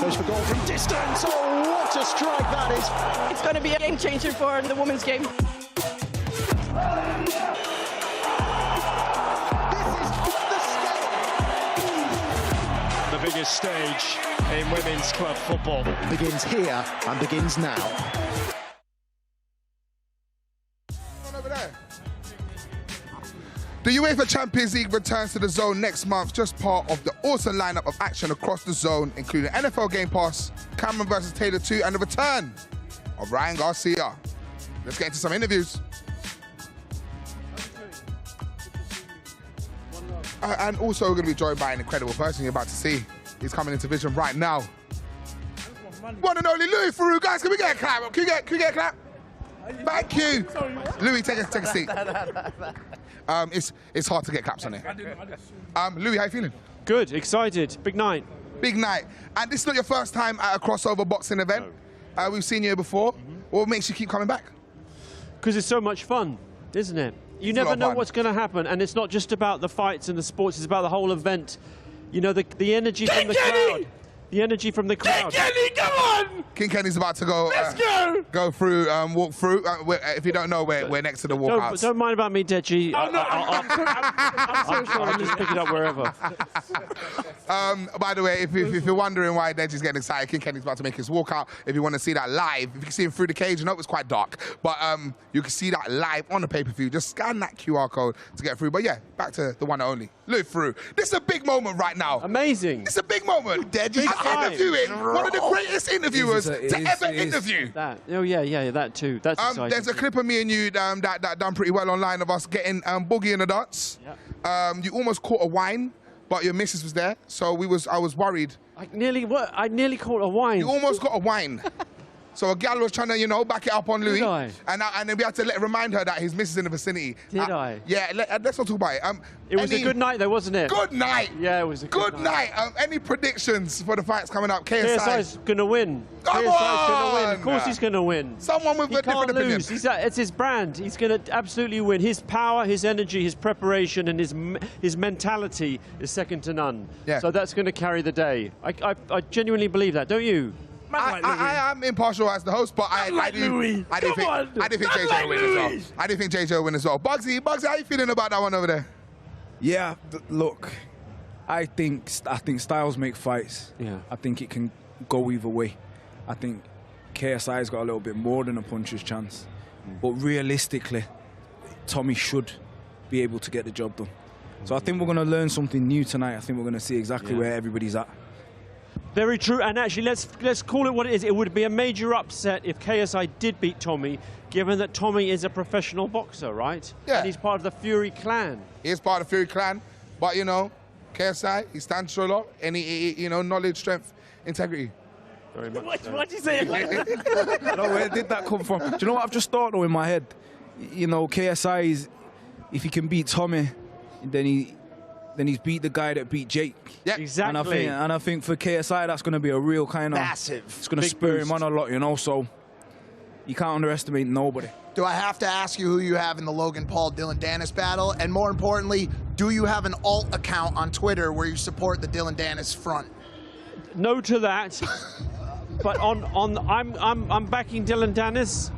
Goes for goal from distance. Oh, what a strike that is. It's going to be a game changer for the women's game. The biggest stage in women's club football Begins here and begins now. Over there. The UEFA Champions League returns to DAZN next month, just part of the awesome lineup of action across DAZN, including NFL Game Pass, Cameron vs. Taylor 2, and the return of Ryan Garcia. Let's get into some interviews. And also we're going to be joined by an incredible person you're about to see. He's coming into vision right now. One and only Louis Farouk. Guys, can we get a clap? Can we get a clap? Thank you. Louis, take a seat. It's hard to get claps on here. Louis, how you feeling? Good, excited, big night. Big night. And this is not your first time at a crossover boxing event. We've seen you here before. What makes you keep coming back? Because it's so much fun, isn't it? You never know what's going to happen, and it's not just about the fights and the sports, it's about the whole event. You know, the energy from the crowd. The energy from the crowd. King Kenny, come on! King Kenny's about to go. Let's go! Go through, walk through. If you don't know, we're next to the walkouts. Don't mind about me, Deji. Oh, no. I'm sure I'll just pick it up wherever. By the way, if you're wondering why Deji's getting excited, King Kenny's about to make his walkout. If you want to see that live, if you can see him through the cage, I know it's quite dark, but you can see that live on the pay-per-view. Just scan that QR code to get through. But yeah, back to the one and only, Louis Theroux. This is a big moment right now. Amazing. It's a big moment. I'm interviewing one of the greatest interviewers to ever interview. That. Oh yeah, that too. That's exciting. There's a clip of me and you that done pretty well online of us getting Boogie in the dance. Yeah. You almost caught a wine, but your missus was there, so I was worried. I nearly caught a wine. You almost got a wine. So a gal was trying to, back it up on Louis. And then we had to remind her that his missus in the vicinity. Did I? Yeah, let's not talk about it. It was a good night though, wasn't it? Good night. Yeah, it was a good night. Any predictions for the fights coming up? KSI's going to win. Come KSI's on! going to win. Of course he's going to win. Someone with a different opinion. It's his brand. He's going to absolutely win. His power, his energy, his preparation, and his mentality is second to none. Yeah. So that's going to carry the day. I genuinely believe that, don't you? I am impartial as the host, but I do think JJ will win as well. I do think JJ will win as well. Bugsy, how you feeling about that one over there? Yeah, look, I think styles make fights. Yeah. I think it can go either way. I think KSI's got a little bit more than a puncher's chance. But realistically, Tommy should be able to get the job done. So I think we're going to learn something new tonight. I think we're going to see exactly where everybody's at. Very true, and actually, let's call it what it is. It would be a major upset if KSI did beat Tommy, given that Tommy is a professional boxer, right? Yeah. And he's part of the Fury clan. He is part of the Fury clan, but KSI, he stands for a lot. Any knowledge, strength, integrity. Very much. Why'd you say it like that? No, where did that come from? Do you know what I've just thought though in my head? KSI is, if he can beat Tommy, then he's beat the guy that beat Jake. Yeah, exactly. And I think for KSI, that's going to be a real kind of massive. It's going to spur him on a lot, So you can't underestimate nobody. Do I have to ask you who you have in the Logan Paul Dillon Danis battle? And more importantly, do you have an alt account on Twitter where you support the Dillon Danis front? No to that. But I'm backing Dillon Danis.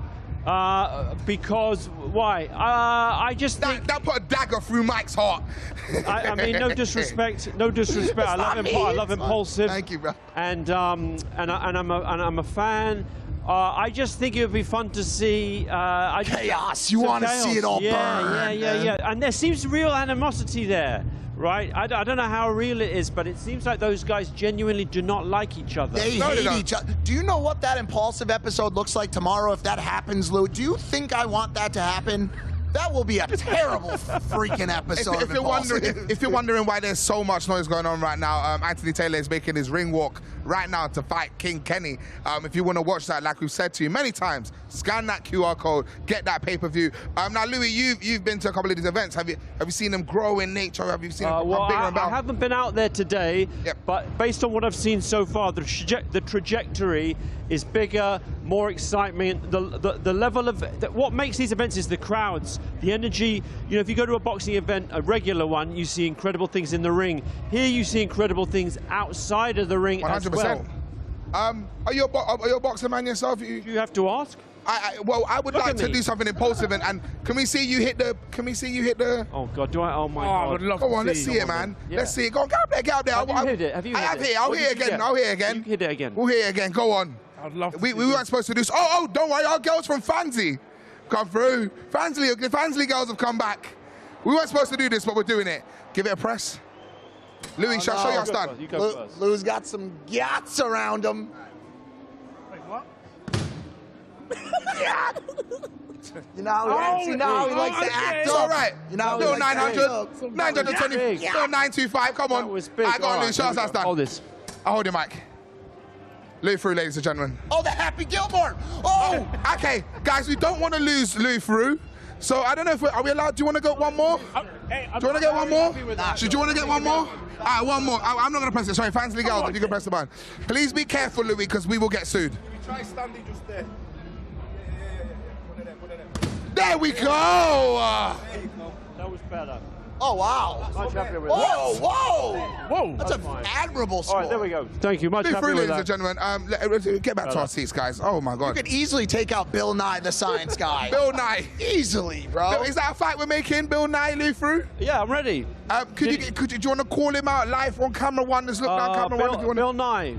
Because why? I just think that put a dagger through Mike's heart. I mean, no disrespect. I love Impulsive. Thank you, bro. And I'm a fan. I just think it would be fun to see chaos. You want to see it all burn. Yeah. And there seems real animosity there. Right? I don't know how real it is, but it seems like those guys genuinely do not like each other. They hate each other. Do you know what that Impulsive episode looks like tomorrow if that happens, Lou? Do you think I want that to happen? That will be a terrible freaking episode. If you're wondering why there's so much noise going on right now, Anthony Taylor is making his ring walk right now to fight King Kenny. If you want to watch that, like we've said to you many times, scan that QR code, get that pay-per-view. Now, Louis, you've been to a couple of these events. Have you seen them grow in nature? Have you seen them become bigger and better? I haven't been out there today, but based on what I've seen so far, the trajectory is bigger, more excitement. The level of what makes these events is the crowds, the energy. If you go to a boxing event, a regular one, you see incredible things in the ring. Here you see incredible things outside of the ring 100%. As well. Are you a boxer man yourself? You have to ask. I would like to do something impulsive, and can we see you hit the? Oh God, do I? Oh my God! I would love to let's see it, man. Yeah. Let's see it. Go up there, get up there. Have you hit it? Have you hit it? I'll hit it again. You hit it again. We'll hit it again. Go on. I'd love to. We weren't supposed to do. Oh, don't worry. Our girls from Fancy come through. The Fansley girls have come back. We weren't supposed to do this, but we're doing it. Give it a press. Louis, show you how it's done. Lou's got some gats around him. Wait, what? You know, he likes to act It's all right. Little 900, 920, little 925. Come on. I got Louis. Show us how it's done. Hold this. I'll hold your mic. Louis Theroux, ladies and gentlemen. Oh, the Happy Gilmore. Oh. Okay, guys, we don't want to lose Louis Theroux. So I don't know if are we allowed? Do you want to go one more? Do you want to get one more? Should you want to get one more? All right, one more. I'm not going to press it. Sorry, Fansley girls, if you can press the button. Please be careful, Louis, because we will get sued. Try standing just there. There we go. That was better. Oh, wow. Much happier with Whoa, that. whoa. That's an admirable score. All right, there we go. Thank you. Much Lou happier Frew, with ladies that. and gentlemen. Let's get back to our seats, guys. Oh, my You God. could easily take out Bill Nye, the science guy. Bill Nye. Easily, bro. Bill, is that a fight we're making, Bill Nye, Lou Frew? Yeah, I'm ready. Do you want to call him out live on camera one? Let's look down camera one. If you want Bill Nye,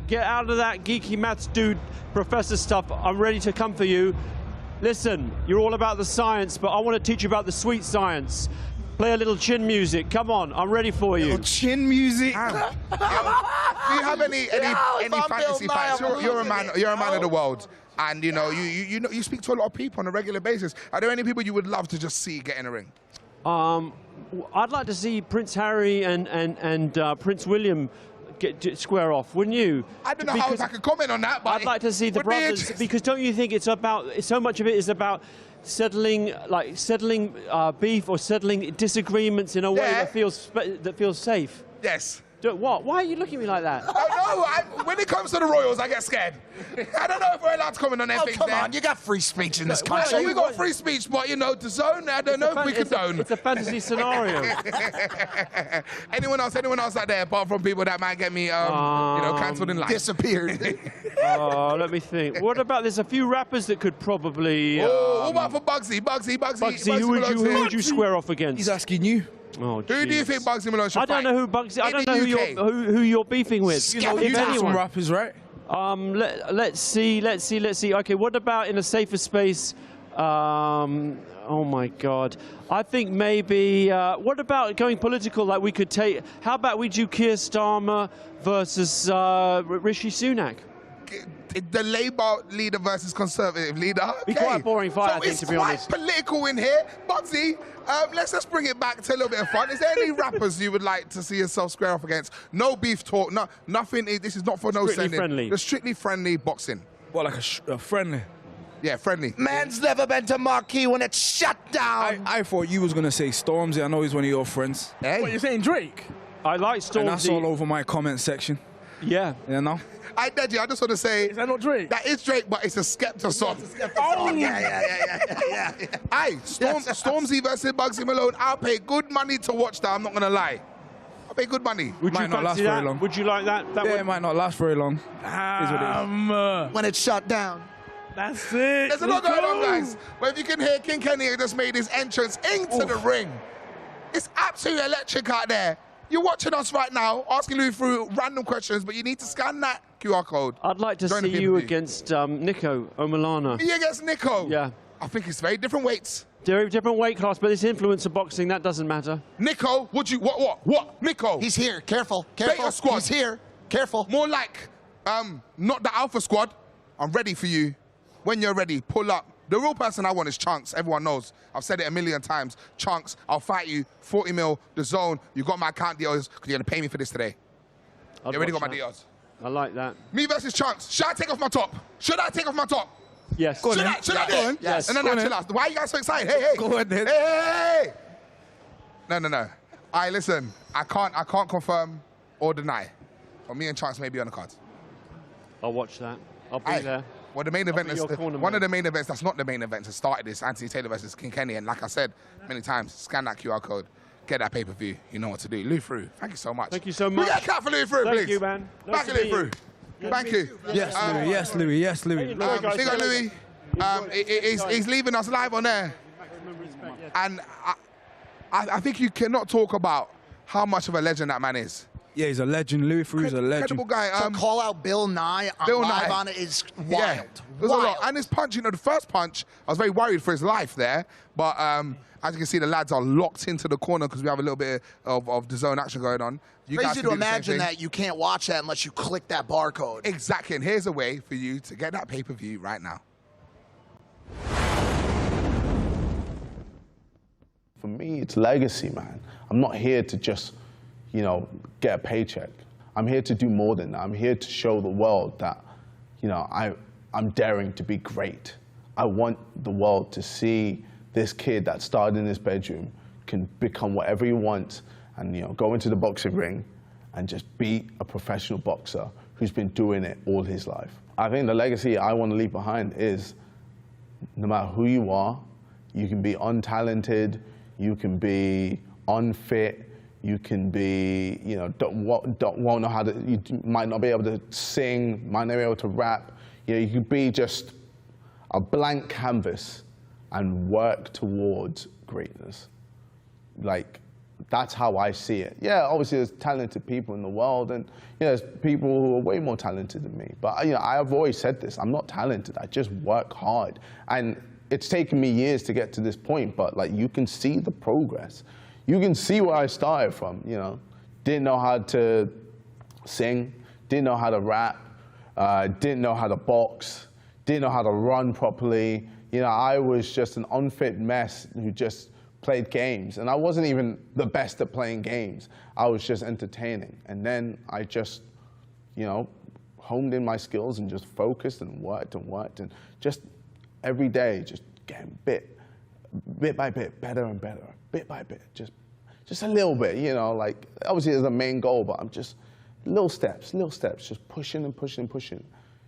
get out of that geeky maths dude, professor stuff. I'm ready to come for you. Listen, you're all about the science, but I want to teach you about the sweet science. Play a little chin music. Come on, I'm ready for you. Chin music. Do you have any fantasy fights? You're a man of the world, and you know you speak to a lot of people on a regular basis. Are there any people you would love to just see get in a ring? I'd like to see Prince Harry and Prince William get square off, wouldn't you? I don't know how I could comment on that, but I'd like to see the brothers, because don't you think it's about, so much of it is about settling beef or settling disagreements in a way that feels safe? Yes. What? Why are you looking at me like that? Oh, no, when it comes to the Royals, I get scared. I don't know if we're allowed to comment on anything. Come on, you got free speech in this country. Well, we got free speech, but you know, DAZN, I don't know if we condone. It's a fantasy scenario. Anyone else out there, apart from people that might get me, cancelled in life? Disappeared. Let me think. What about, there's a few rappers that could probably... what about for Bugsy? Bugsy, who would you square off against? He's asking you. Oh, who do you think Bugsy Malone should fight? I don't know who Bugsy. I don't know who you're beefing with. You know some rappers, right? Let's see. Okay, what about in a safer space? Oh my God. I think maybe. What about going political? Like we could take. How about we do Keir Starmer versus Rishi Sunak? The Labour leader versus Conservative leader. Be quite a boring fight, I think, to be honest. It's quite political in here. Bugsy, let's just bring it back to a little bit of fun. Is there any rappers you would like to see yourself square off against? No beef talk, nothing. This is not for no sending. Friendly. Just strictly friendly boxing. What, like a friendly? Yeah, friendly. Man's never been to Marquee when it's shut down. I thought you was going to say Stormzy. I know he's one of your friends. Hey? What, you're saying Drake? I like Stormzy. And that's all over my comment section. Yeah. You know? I just want to say... Is that not Drake? That is Drake, but it's a Skepta song. Oh, yeah. Aye, Stormzy versus Bugsy Malone. I'll pay good money to watch that, I'm not going to lie. I'll pay good money. Would might you not last fancy very that? long. Would you like that? It might not last very long. When it's shut down. That's it. There's a lot going on, guys. But if you can hear, King Kenny just made his entrance into the ring. It's absolutely electric out there. You're watching us right now, asking Lou through random questions, but you need to scan that QR code. I'd like to see you against Nico Omilana. Me against Nico? Yeah. I think it's very different weights. They're a different weight class, but it's influencer boxing. That doesn't matter. Nico, what? Nico. He's here. Careful. Beta squad. He's here. Careful. More like, not the Alpha squad. I'm ready for you. When you're ready, pull up. The real person I want is Chunks. Everyone knows. I've said it a million times. Chunks, I'll fight you. 40 mil, DAZN. You got my account deals because you're going to pay me for this today. You already got my deals. I like that. Me versus Chunks. Should I take off my top? Yes. Should I? Yes. No, chill out. Why are you guys so excited? Hey. Go on then. Hey. No. All right, listen. I can't confirm or deny. But me and Chunks may be on the cards. I'll watch that. I'll be there. Well, the main event is one man. of the main events that's not the main event to start this. Anthony Taylor versus King Kenny, and like I said many times, scan that QR code, get that pay-per-view. You know what to do. Lou Frew, thank you so much. Thank you so much. We get a clap for Lou Frew, please. Thank you, man. Back to Lou Frew. Thank you. Yes, Louis. Big up Louis. He's leaving us live on air, and I think you cannot talk about how much of a legend that man is. Yeah, he's a legend. Louis Frew's a legend. Incredible guy. To call out Bill Nye live on it is wild. Yeah, there's a lot. And his punch, the first punch, I was very worried for his life there. But as you can see, the lads are locked into the corner because we have a little bit of DAZN action going on. Crazy to imagine that you can't watch that unless you click that barcode. Exactly, and here's a way for you to get that pay-per-view right now. For me, it's legacy, man. I'm not here to just, get a paycheck. I'm here to do more than that. I'm here to show the world that, I'm daring to be great. I want the world to see this kid that started in his bedroom can become whatever he wants and, go into the boxing ring and just be a professional boxer who's been doing it all his life. I think the legacy I want to leave behind is no matter who you are, You can be untalented, you can be unfit, you can be, you know, won't know how to, you might not be able to sing, might not be able to rap. You know, you could be just a blank canvas and work towards greatness. Like, that's how I see it. Yeah, obviously there's talented people in the world, and you know, there's people who are way more talented than me. But you know, I've always said this, I'm not talented, I just work hard. And it's taken me years to get to this point, but like, you can see the progress. You can see where I started from, you know. Didn't know how to sing, didn't know how to rap, didn't know how to box, didn't know how to run properly. You know, I was just an unfit mess who just played games. And I wasn't even the best at playing games. I was just entertaining. And then I just, you know, honed in my skills and just focused and worked and just every day just getting bit by bit, better and better, bit by bit, just a little bit, you know, like obviously there's a main goal, but I'm just little steps, just pushing and pushing and pushing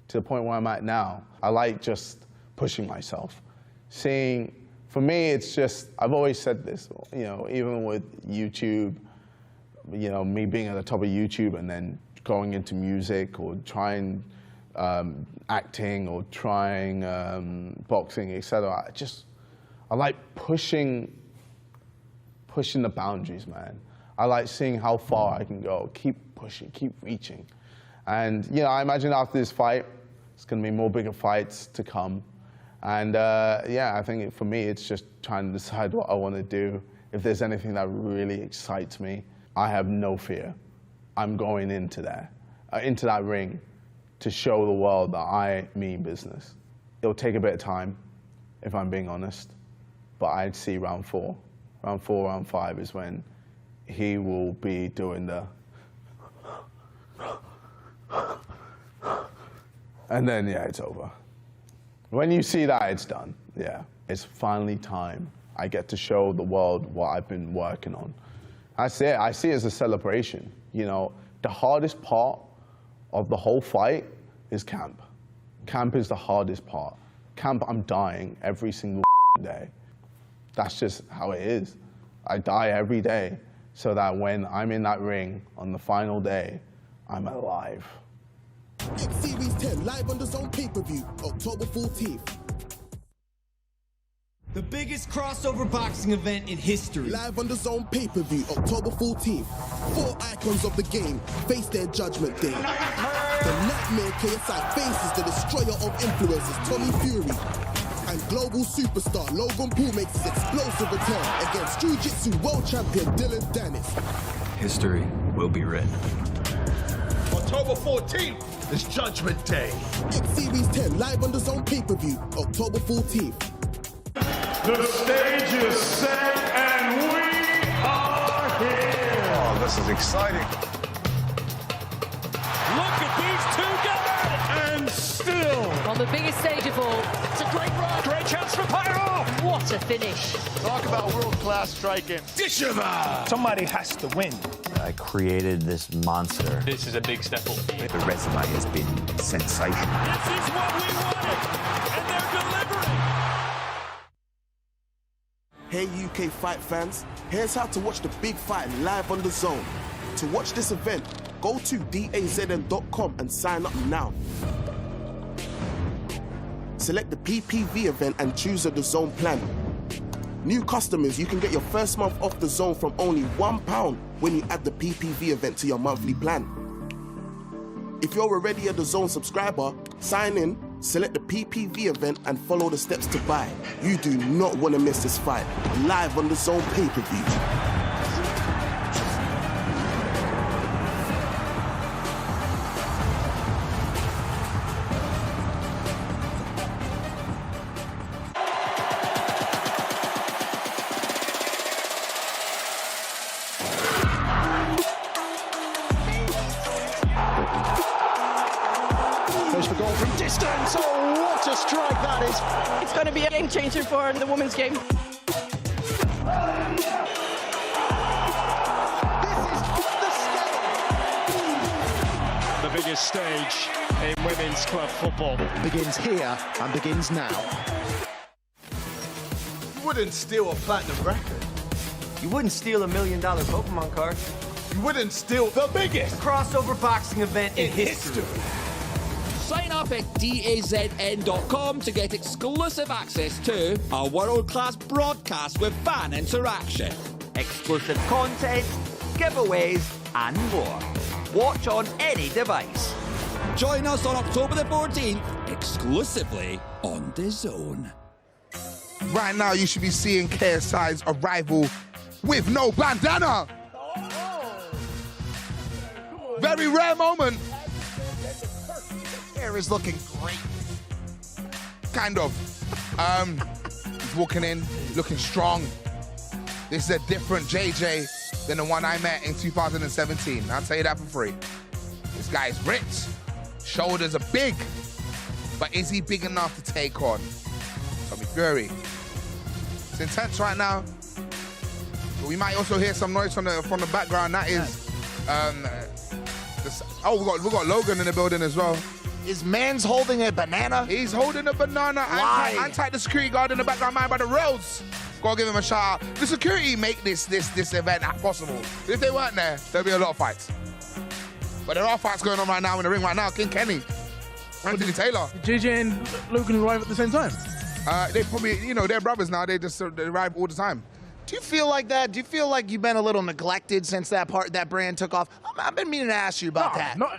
to the point where I'm at now. I like just pushing myself. Seeing, for me, it's just, I've always said this, you know, even with YouTube, you know, me being at the top of YouTube and then going into music or trying acting or trying boxing, etc. I like pushing the boundaries, man. I like seeing how far I can go, keep pushing, keep reaching. And, you know, I imagine after this fight, it's going to be more bigger fights to come. And yeah, I think for me, it's just trying to decide what I want to do. If there's anything that really excites me, I have no fear. I'm going into that ring to show the world that I mean business. It'll take a bit of time, if I'm being honest, but I'd see round 4. Round 4, round 5 is when he will be doing the and then, yeah, it's over. When you see that, it's done. Yeah, it's finally time. I get to show the world what I've been working on. I see it as a celebration. You know, the hardest part of the whole fight is camp. Camp is the hardest part. Camp, I'm dying every single day. That's just how it is. I die every day so that when I'm in that ring on the final day, I'm alive. X Series 10 live on DAZN pay-per-view, October 14th. The biggest crossover boxing event in history. Live on DAZN pay-per-view, October 14th. 4 icons of the game face their judgment day. The Nightmare KSI faces the destroyer of influencers, Tommy Fury. And global superstar Logan Paul makes his explosive return against Jiu-Jitsu world champion Dillon Danis. History will be written. October 14th is Judgment Day. X Series 10 live on DAZN pay-per-view, October 14th. The stage is set and we are here. Oh, this is exciting. Look at these two guys. And still. On the biggest stage of all. It's a great run. Great chance for Pyro. What a finish. Talk about world-class striking. Dishiva. Somebody has to win. I created this monster. This is a big step up. The resume has been sensational. This is what we wanted, and they're delivering. Hey UK fight fans, here's how to watch the big fight live on DAZN. To watch this event, go to DAZN.com and sign up now. Select the PPV event and choose a DAZN plan. New customers, you can get your first month off DAZN from only £1 when you add the PPV event to your monthly plan. If you're already a DAZN subscriber, sign in, select the PPV event and follow the steps to buy. You do not want to miss this fight. Live on DAZN pay-per-view. Goes for goal from distance. Oh, what a strike that is. It's going to be a game changer for the women's game. The biggest stage in women's club football Begins here and begins now. wouldn't steal a platinum record. You wouldn't steal $1 million Pokemon card. You wouldn't steal the biggest crossover boxing event in history. Sign up at DAZN.com to get exclusive access to a world-class broadcast with fan interaction, exclusive content, giveaways, and more. Watch on any device. Join us on October the 14th, exclusively on DAZN. Right now, you should be seeing KSI's arrival with no bandana. Very rare moment. Hair is looking great. Kind of. He's walking in, looking strong. This is a different JJ than the one I met in 2017. I'll tell you that for free. This guy's ripped. Shoulders are big. But is he big enough to take on Tommy Fury? It's intense right now. But we might also hear some noise from the background. That is, we got Logan in the building as well. Is Mans holding a banana? He's holding a banana. Anti the security guard in the background, man by the rails. Gotta give him a shout out. The security make this event possible. If they weren't there, there'd be a lot of fights. But there are fights going on right now in the ring right now. King Kenny, Anthony Taylor. JJ and Logan arrive at the same time? They probably, they're brothers now. They just they arrive all the time. Do you feel like that? Do you feel like you've been a little neglected since that brand took off? I've been meaning to ask you about that. No,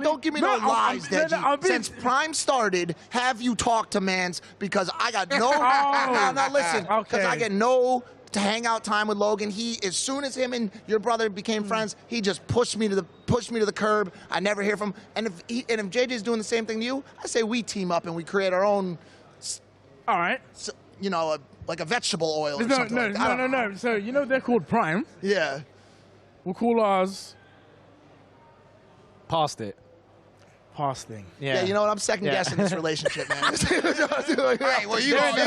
don't give me no lies, Deji. Since Prime started, have you talked to Mans? Because I got no. No, listen. Because I get no to hang out time with Logan. He, as soon as him and your brother became friends, he just pushed me to the curb. I never hear from him. And if JJ's doing the same thing to you, I say we team up and we create our own. All right. Like a vegetable oil or something like that. No. So, they're called Prime. Yeah. We'll call ours... Past it. Past thing. Yeah, you know what? I'm second-guessing this relationship, man. Hey, well, you owe me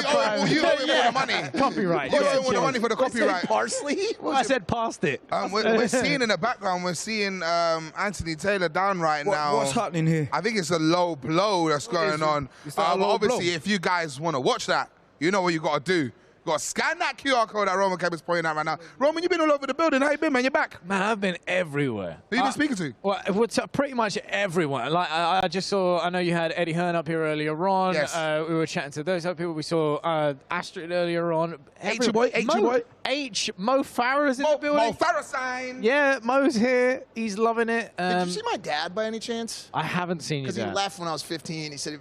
all the money. Copyright. You owe all the money for the copyright. Parsley? I said past it. We're seeing in the background, we're seeing Anthony Taylor down right now. What's happening here? I think it's a low blow that's going on. Obviously, if you guys want to watch that, you know what you got to do. You got to scan that QR code that Roman Keb is pointing out right now. Roman, you've been all over the building. How you been, man? You're back. Man, I've been everywhere. Who you been speaking to? Well, pretty much everyone. Like I just saw, I know you had Eddie Hearn up here earlier on. Yes. We were chatting to those other people. We saw Astrid earlier on. H boy. Mo Farah's in the building. Mo Farah sign. Yeah, Mo's here. He's loving it. Did you see my dad by any chance? I haven't seen your dad. Because he left when I was 15. He said...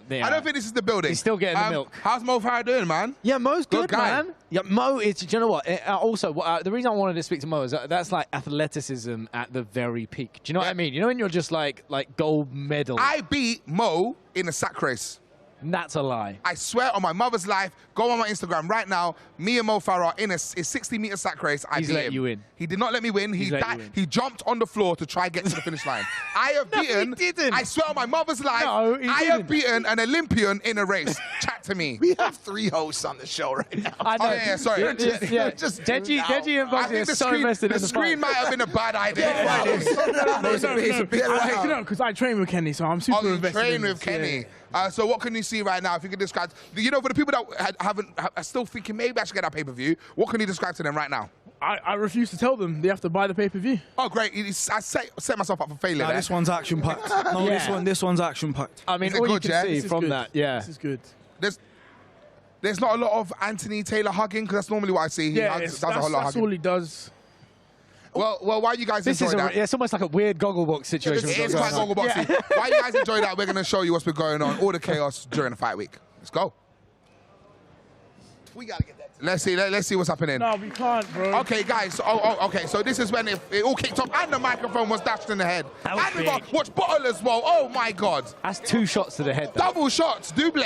I don't think this is the building. He's still getting the milk. How's Mo Farah doing, man? Yeah, Mo's good, guy. man. Yeah, Mo is, do you know what? Also, the reason I wanted to speak to Mo is that's like athleticism at the very peak. Do you know what I mean? You know when you're just like gold medal? I beat Mo in a sack race. That's a lie. I swear on my mother's life, go on my Instagram right now, me and Mo Farah in a 60-meter sack race. He's let you in. He did not let me win. He jumped on the floor to try and get to the finish line. I have beaten, he didn't. I swear on my mother's life, No, he I didn't. have beaten an Olympian in a race. Chat to me. We have 3 hosts on the show right now. I know. Oh, yeah, sorry. Deji and Bugsy are so invested in the screen might have been a bad idea. Because I train with Kenny, so I'm super invested. Train with Kenny. So what can you see right now? If you could describe, for the people that are still thinking maybe I should get that pay-per-view, what can you describe to them right now? I refuse to tell them they have to buy the pay-per-view. Oh, great. I set myself up for failure. This one's action-packed. This one's action-packed. I mean, all you can see from that, This is good. There's not a lot of Anthony Taylor hugging, because that's normally what I see. That's all he does. Well, why you guys enjoy that? It's almost like a weird Gogglebox situation. It is quite Goggleboxy. Why you guys enjoy that? We're going to show you what's been going on, all the chaos during the fight week. Let's go. We got to get that. Let's see what's happening. No, we can't, bro. Okay, guys. Okay. So this is when it all kicked off, and the microphone was dashed in the head. That was big. Watch bottle as well. Oh my God. That's 2 shots to the head. Double shots, double.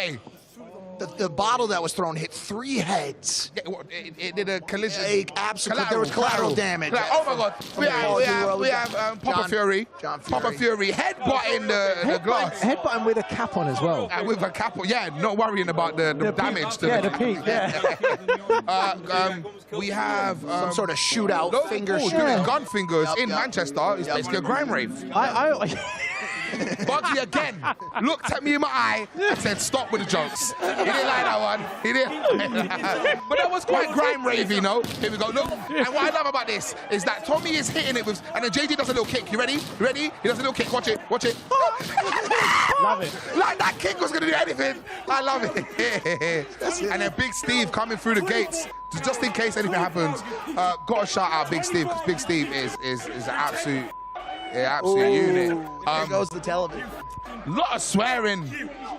The bottle that was thrown hit 3 heads. It did a collision. Absolutely. There was collateral damage. Oh my God. We have Papa Fury. Papa Fury headbutting the glass. Headbutting with a cap on as well. With a cap on, not worrying about the damage to the peak. We have some sort of shootout, finger shootout. Gun fingers in Manchester. It's basically a crime rave. Bugsy again looked at me in my eye and said, stop with the jokes. He didn't like that one. He didn't. But that was quite grime ravey, you know? Here we go, look. And what I love about this is that Tommy is hitting it with, and then JD does a little kick. You ready? You ready? He does a little kick. Watch it. Watch it. Love it. Like that kick was going to do anything. I love it. And then Big Steve coming through the gates. Just in case anything happens, got to shout out Big Steve, because Big Steve is an absolute unit. There goes the television. Lot of swearing,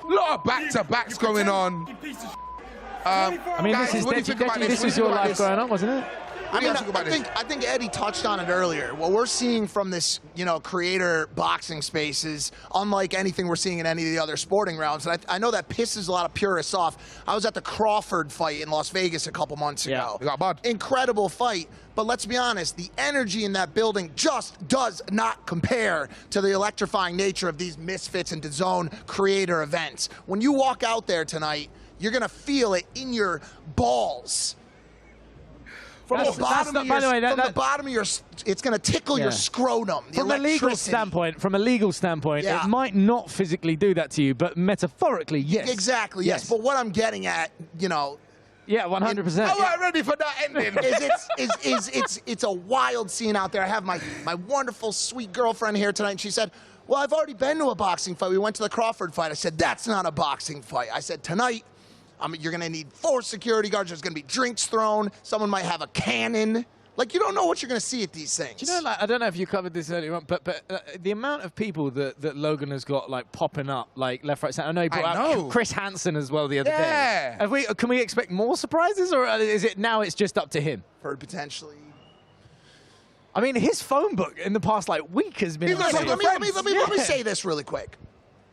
lot of back-to-backs going on. I mean, guys, this is your life growing up, wasn't it? I think Eddie touched on it earlier. What we're seeing from this, creator boxing space is unlike anything we're seeing in any of the other sporting realms. And I know that pisses a lot of purists off. I was at the Crawford fight in Las Vegas a couple months ago. You got bud. Incredible fight. But let's be honest, the energy in that building just does not compare to the electrifying nature of these Misfits and DAZN creator events. When you walk out there tonight, you're going to feel it in your balls. From the bottom of your, it's going to tickle your scrotum. From a legal standpoint, it might not physically do that to you, but metaphorically, yes. Exactly, yes. But what I'm getting at, yeah, 100%. I wasn't ready for that ending. It's a wild scene out there. I have my wonderful, sweet girlfriend here tonight, and she said, well, I've already been to a boxing fight. We went to the Crawford fight. I said, that's not a boxing fight. I said, tonight, you're going to need 4 security guards. There's going to be drinks thrown. Someone might have a cannon. Like, you don't know what you're going to see at these things. Do you know, I don't know if you covered this earlier on, but the amount of people that Logan has got, popping up, left, right, center. I know he brought out Chris Hansen as well the other day. Can we expect more surprises, or is it now it's just up to him? Potentially. I mean, his phone book in the past, week has been... Let me say this really quick.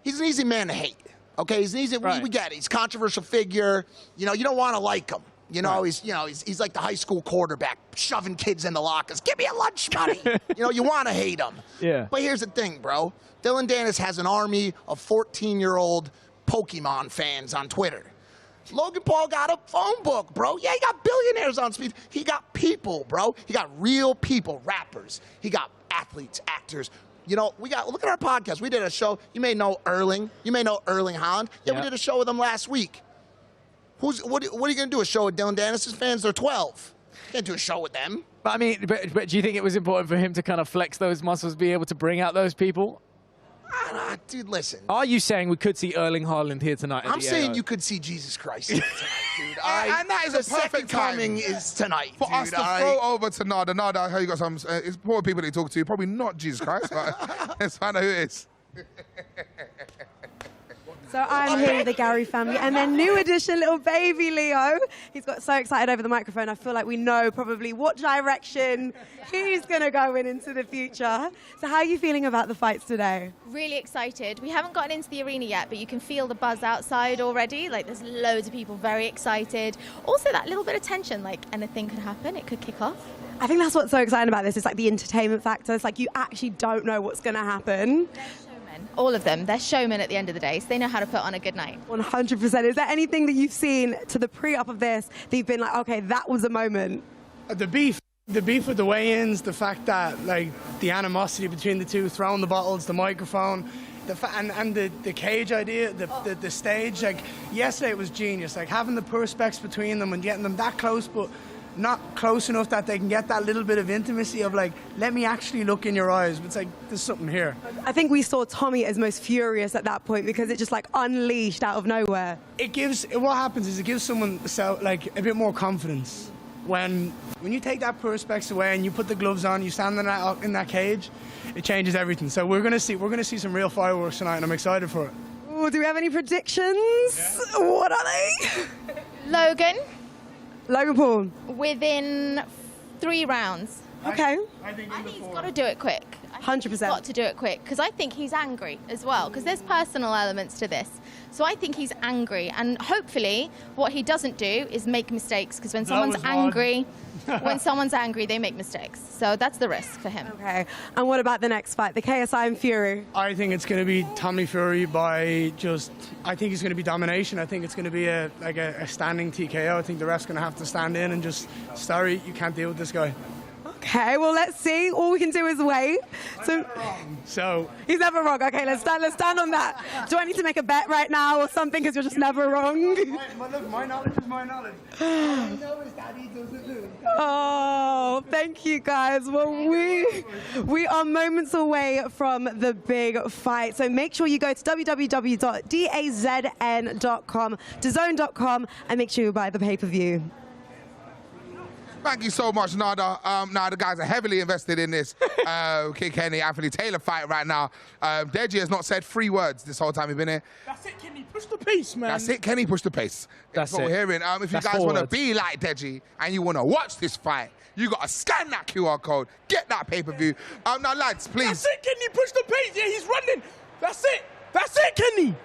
He's an easy man to hate. Okay, he's easy. We get it. He's a controversial figure. You don't want to like him. He's like the high school quarterback shoving kids in the lockers. Give me a lunch money. You want to hate him. Yeah. But here's the thing, bro. Dillon Danis has an army of 14-year-old Pokemon fans on Twitter. Logan Paul got a phone book, bro. Yeah, he got billionaires on speed. He got people, bro. He got real people, rappers. He got athletes, actors. Look at our podcast. We did a show. You may know Erling. You may know Erling Haaland. Yeah, we did a show with him last week. What are you going to do? A show with Dillon Danis' fans? They're 12. You can't do a show with them. But I mean, but do you think it was important for him to kind of flex those muscles, be able to bring out those people? Dude, listen. Are you saying we could see Erling Haaland here tonight? I'm saying you could see Jesus Christ tonight, dude. And that is a perfect timing is tonight, for us to throw over to Nada. Nada, I heard you got some important people that you talk to. Probably not Jesus Christ, but let's find out who it is. So I'm here with the Gary family, and then new addition, little baby Leo. He's got so excited over the microphone. I feel like we know probably what direction he's going to go into the future. So how are you feeling about the fights today? Really excited. We haven't gotten into the arena yet, but you can feel the buzz outside already. There's loads of people very excited. Also that little bit of tension, anything could happen. It could kick off. I think that's what's so exciting about this. It's the entertainment factor. It's you actually don't know what's going to happen. All of them. They're showmen at the end of the day, so they know how to put on a good night. 100%. Is there anything that you've seen to the pre-up of this that you've been okay, that was a moment? The beef with the weigh-ins, the fact that the animosity between the two, throwing the bottles, the microphone, and the cage idea, the stage. Yesterday it was genius. Having the perspex between them and getting them that close, but not close enough that they can get that little bit of intimacy of let me actually look in your eyes. It's there's something here. I think we saw Tommy as most furious at that point because it just unleashed out of nowhere. What happens is it gives someone a bit more confidence. When you take that perspex away and you put the gloves on, you stand in that cage, it changes everything. So we're gonna see some real fireworks tonight, and I'm excited for it. Ooh, do we have any predictions? Yeah. What are they? Logan Paul. Within 3 rounds. Okay. I think he's got to do it quick. 100%. He's got to do it quick because I think he's angry as well because there's personal elements to this. So I think he's angry, and hopefully what he doesn't do is make mistakes because when someone's angry, they make mistakes. So that's the risk for him. Okay. And what about the next fight, the KSI and Fury? I think it's going to be Tommy Fury I think it's going to be domination. I think it's going to be a standing TKO. I think the ref's going to have to stand in and just, sorry, you can't deal with this guy. Okay, well, let's see. All we can do is wait. So he's never wrong. Okay, let's stand on that. Do I need to make a bet right now or something? Because you're just never wrong. My knowledge is my knowledge. All I know is that he doesn't lose. Oh, thank you guys. Well, we are moments away from the big fight. So make sure you go to www.dazn.com, DAZN.com, and make sure you buy the pay-per-view. Thank you so much, Nada. Now the guys are heavily invested in this Kenny Anthony Taylor fight right now. Deji has not said 3 words this whole time he's been here. That's it, Kenny. Push the pace, man. That's it, Kenny. Push the pace. That's what it. we're hearing. If you guys want to be like Deji and you want to watch this fight, you got to scan that QR code, get that pay-per-view. Now, lads, please. That's it, Kenny. Push the pace. Yeah, he's running. That's it. That's it, Kenny.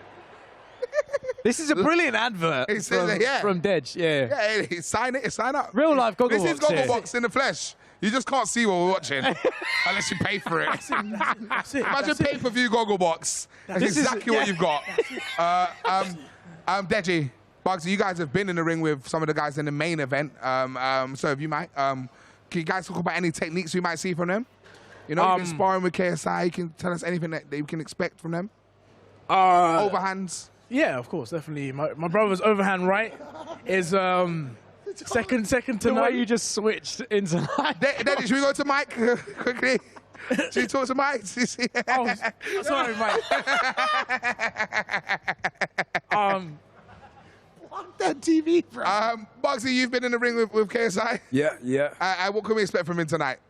This is a brilliant advert from Dej. Yeah, sign it, sign up. Real life Gogglebox. This is Gogglebox in the flesh. You just can't see what we're watching unless you pay for it. That's it. Imagine pay-per-view Gogglebox. That's exactly what you've got. Deji, Bugsy, you guys have been in the ring with some of the guys in the main event. So if you might, can you guys talk about any techniques we might see from them? You know, you've been sparring with KSI. You can tell us anything that you can expect from them? Overhands? Yeah, of course, definitely. My brother's overhand right is second to the none. way you just switched into Deji, should we go to Mike quickly? Should we talk to Mike? Oh, sorry, Mike. That TV, bro. Bugsy, you've been in the ring with KSI? Yeah. What can we expect from him tonight?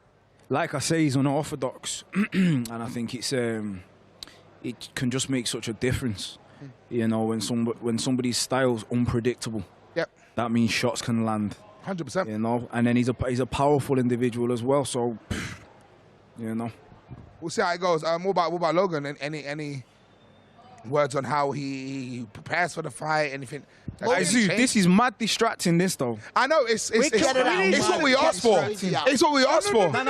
Like I say, he's unorthodox, and I think it can just make such a difference. You know, when somebody's style's unpredictable, that means shots can land. 100%. You know, and then he's a powerful individual as well. So, you know, we'll see how it goes. What about Logan? Any words on how he prepares for the fight? Anything? This is mad distracting. This though. I know it's what we asked for. It's what we asked for. No.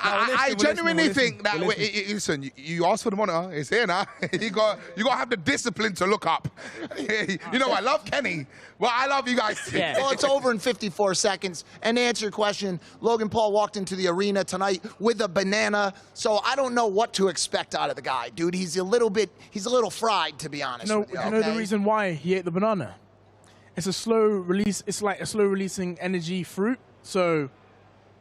I genuinely think that. Listen, you asked for the monitor. It's here now. you got to have the discipline to look up. You know, I love Kenny. Well, I love you guys too. Well, it's over in 54 seconds. And to answer your question, Logan Paul walked into the arena tonight with a banana. So I don't know what to expect out of the guy, dude. He's a little fried, to be honest. You know the reason why he ate the banana? It's a slow release. It's like a slow releasing energy fruit. So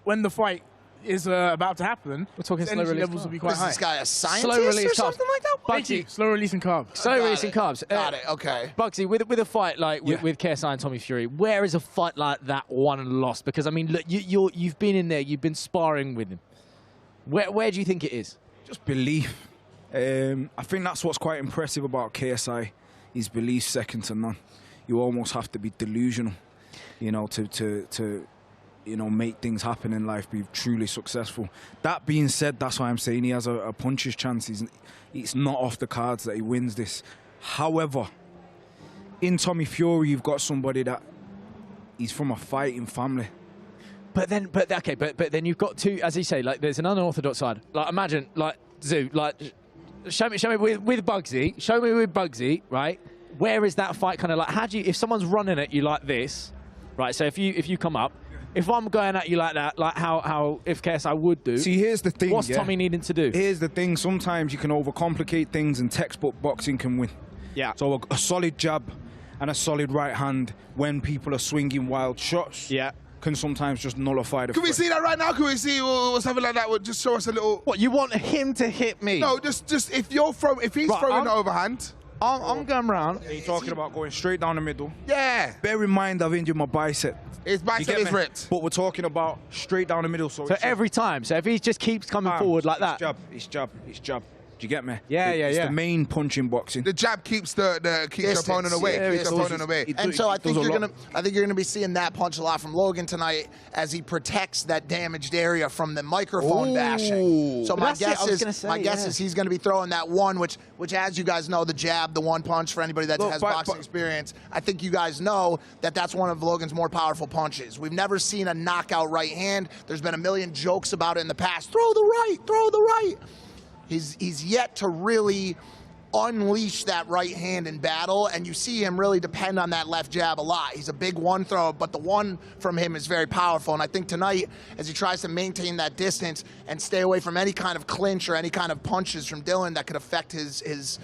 when the fight is about to happen, we're talking slow energy release levels will be quite high. Is this guy a scientist slow release or something like that? Bugsy, slow releasing carbs. Slow releasing carbs. Got it. Okay. Bugsy, with a fight like with KSI and Tommy Fury, where is a fight like that won and lost? Because I mean, look, you've been in there, you've been sparring with him. Where do you think it is? Just belief. I think that's what's quite impressive about KSI. His belief second to none. You almost have to be delusional, you know, to you know, make things happen in life, be truly successful. That being said, that's why I'm saying he has a puncher's chance. It's not off the cards that he wins this. However, in Tommy Fury, you've got somebody that he's from a fighting family. But then you've got two, as you say, like there's an unorthodox side. Like imagine, like Zoo, like show me with Bugsy. Show me with Bugsy, right? Where is that fight kind of like? How do you, if someone's running at you like this, right? So if you come up, if I'm going at you like that, like how if KSI would do. See, here's the thing. What's Tommy needing to do? Here's the thing. Sometimes you can overcomplicate things, and textbook boxing can win. Yeah. So a solid jab and a solid right hand when people are swinging wild shots. Yeah. Can sometimes just nullify the. Can we see that right now? Can we see something like that? Just show us a little. What, you want him to hit me? No, just if he's throwing the overhand. I'm going round. Are you talking about going straight down the middle? Yeah. Bear in mind, I've injured my bicep. His bicep is ripped. But we're talking about straight down the middle. So every time. So if he just keeps coming forward like that. It's jab. Do you get me? Yeah. It's the main punch in boxing. The jab keeps the opponent away. And so I think you're gonna be seeing that punch a lot from Logan tonight as he protects that damaged area from the microphone bashing. So my guess is he's gonna be throwing that one, which as you guys know, the jab, the one punch for anybody that has boxing experience. I think you guys know that that's one of Logan's more powerful punches. We've never seen a knockout right hand. There's been a million jokes about it in the past. Throw the right. He's yet to really unleash that right hand in battle, and you see him really depend on that left jab a lot. He's a big one thrower, but the one from him is very powerful, and I think tonight, as he tries to maintain that distance and stay away from any kind of clinch or any kind of punches from Dillon that could affect his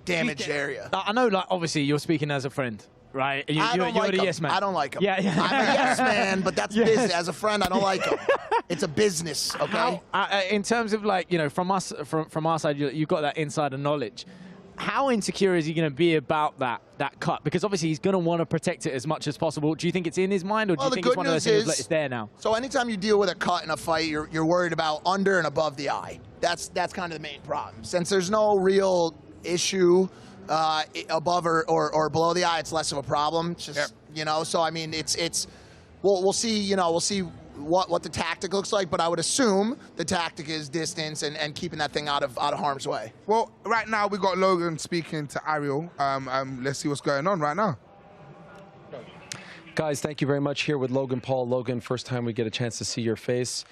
damaged area. I know, like, obviously, you're speaking as a friend. Right, you're like a yes man. I don't like him. Yeah. I'm a yes man, but that's business. As a friend, I don't like him. It's a business, okay? In terms of, like, you know, from our side, you've got that insider knowledge. How insecure is he going to be about that cut? Because obviously he's going to want to protect it as much as possible. Do you think it's in his mind, or do you think it's one of those things that it's there now? So anytime you deal with a cut in a fight, you're worried about under and above the eye. That's kind of the main problem. Since there's no real issue above or below the eye, it's less of a problem. It's just, you know, so I mean, we'll see, you know, we'll see what the tactic looks like, but I would assume the tactic is distance and keeping that thing out of harm's way. Well, right now we got Logan speaking to Ariel. Let's see what's going on right now. Guys, thank you very much. Here with Logan Paul. Logan, first time we get a chance to see your face.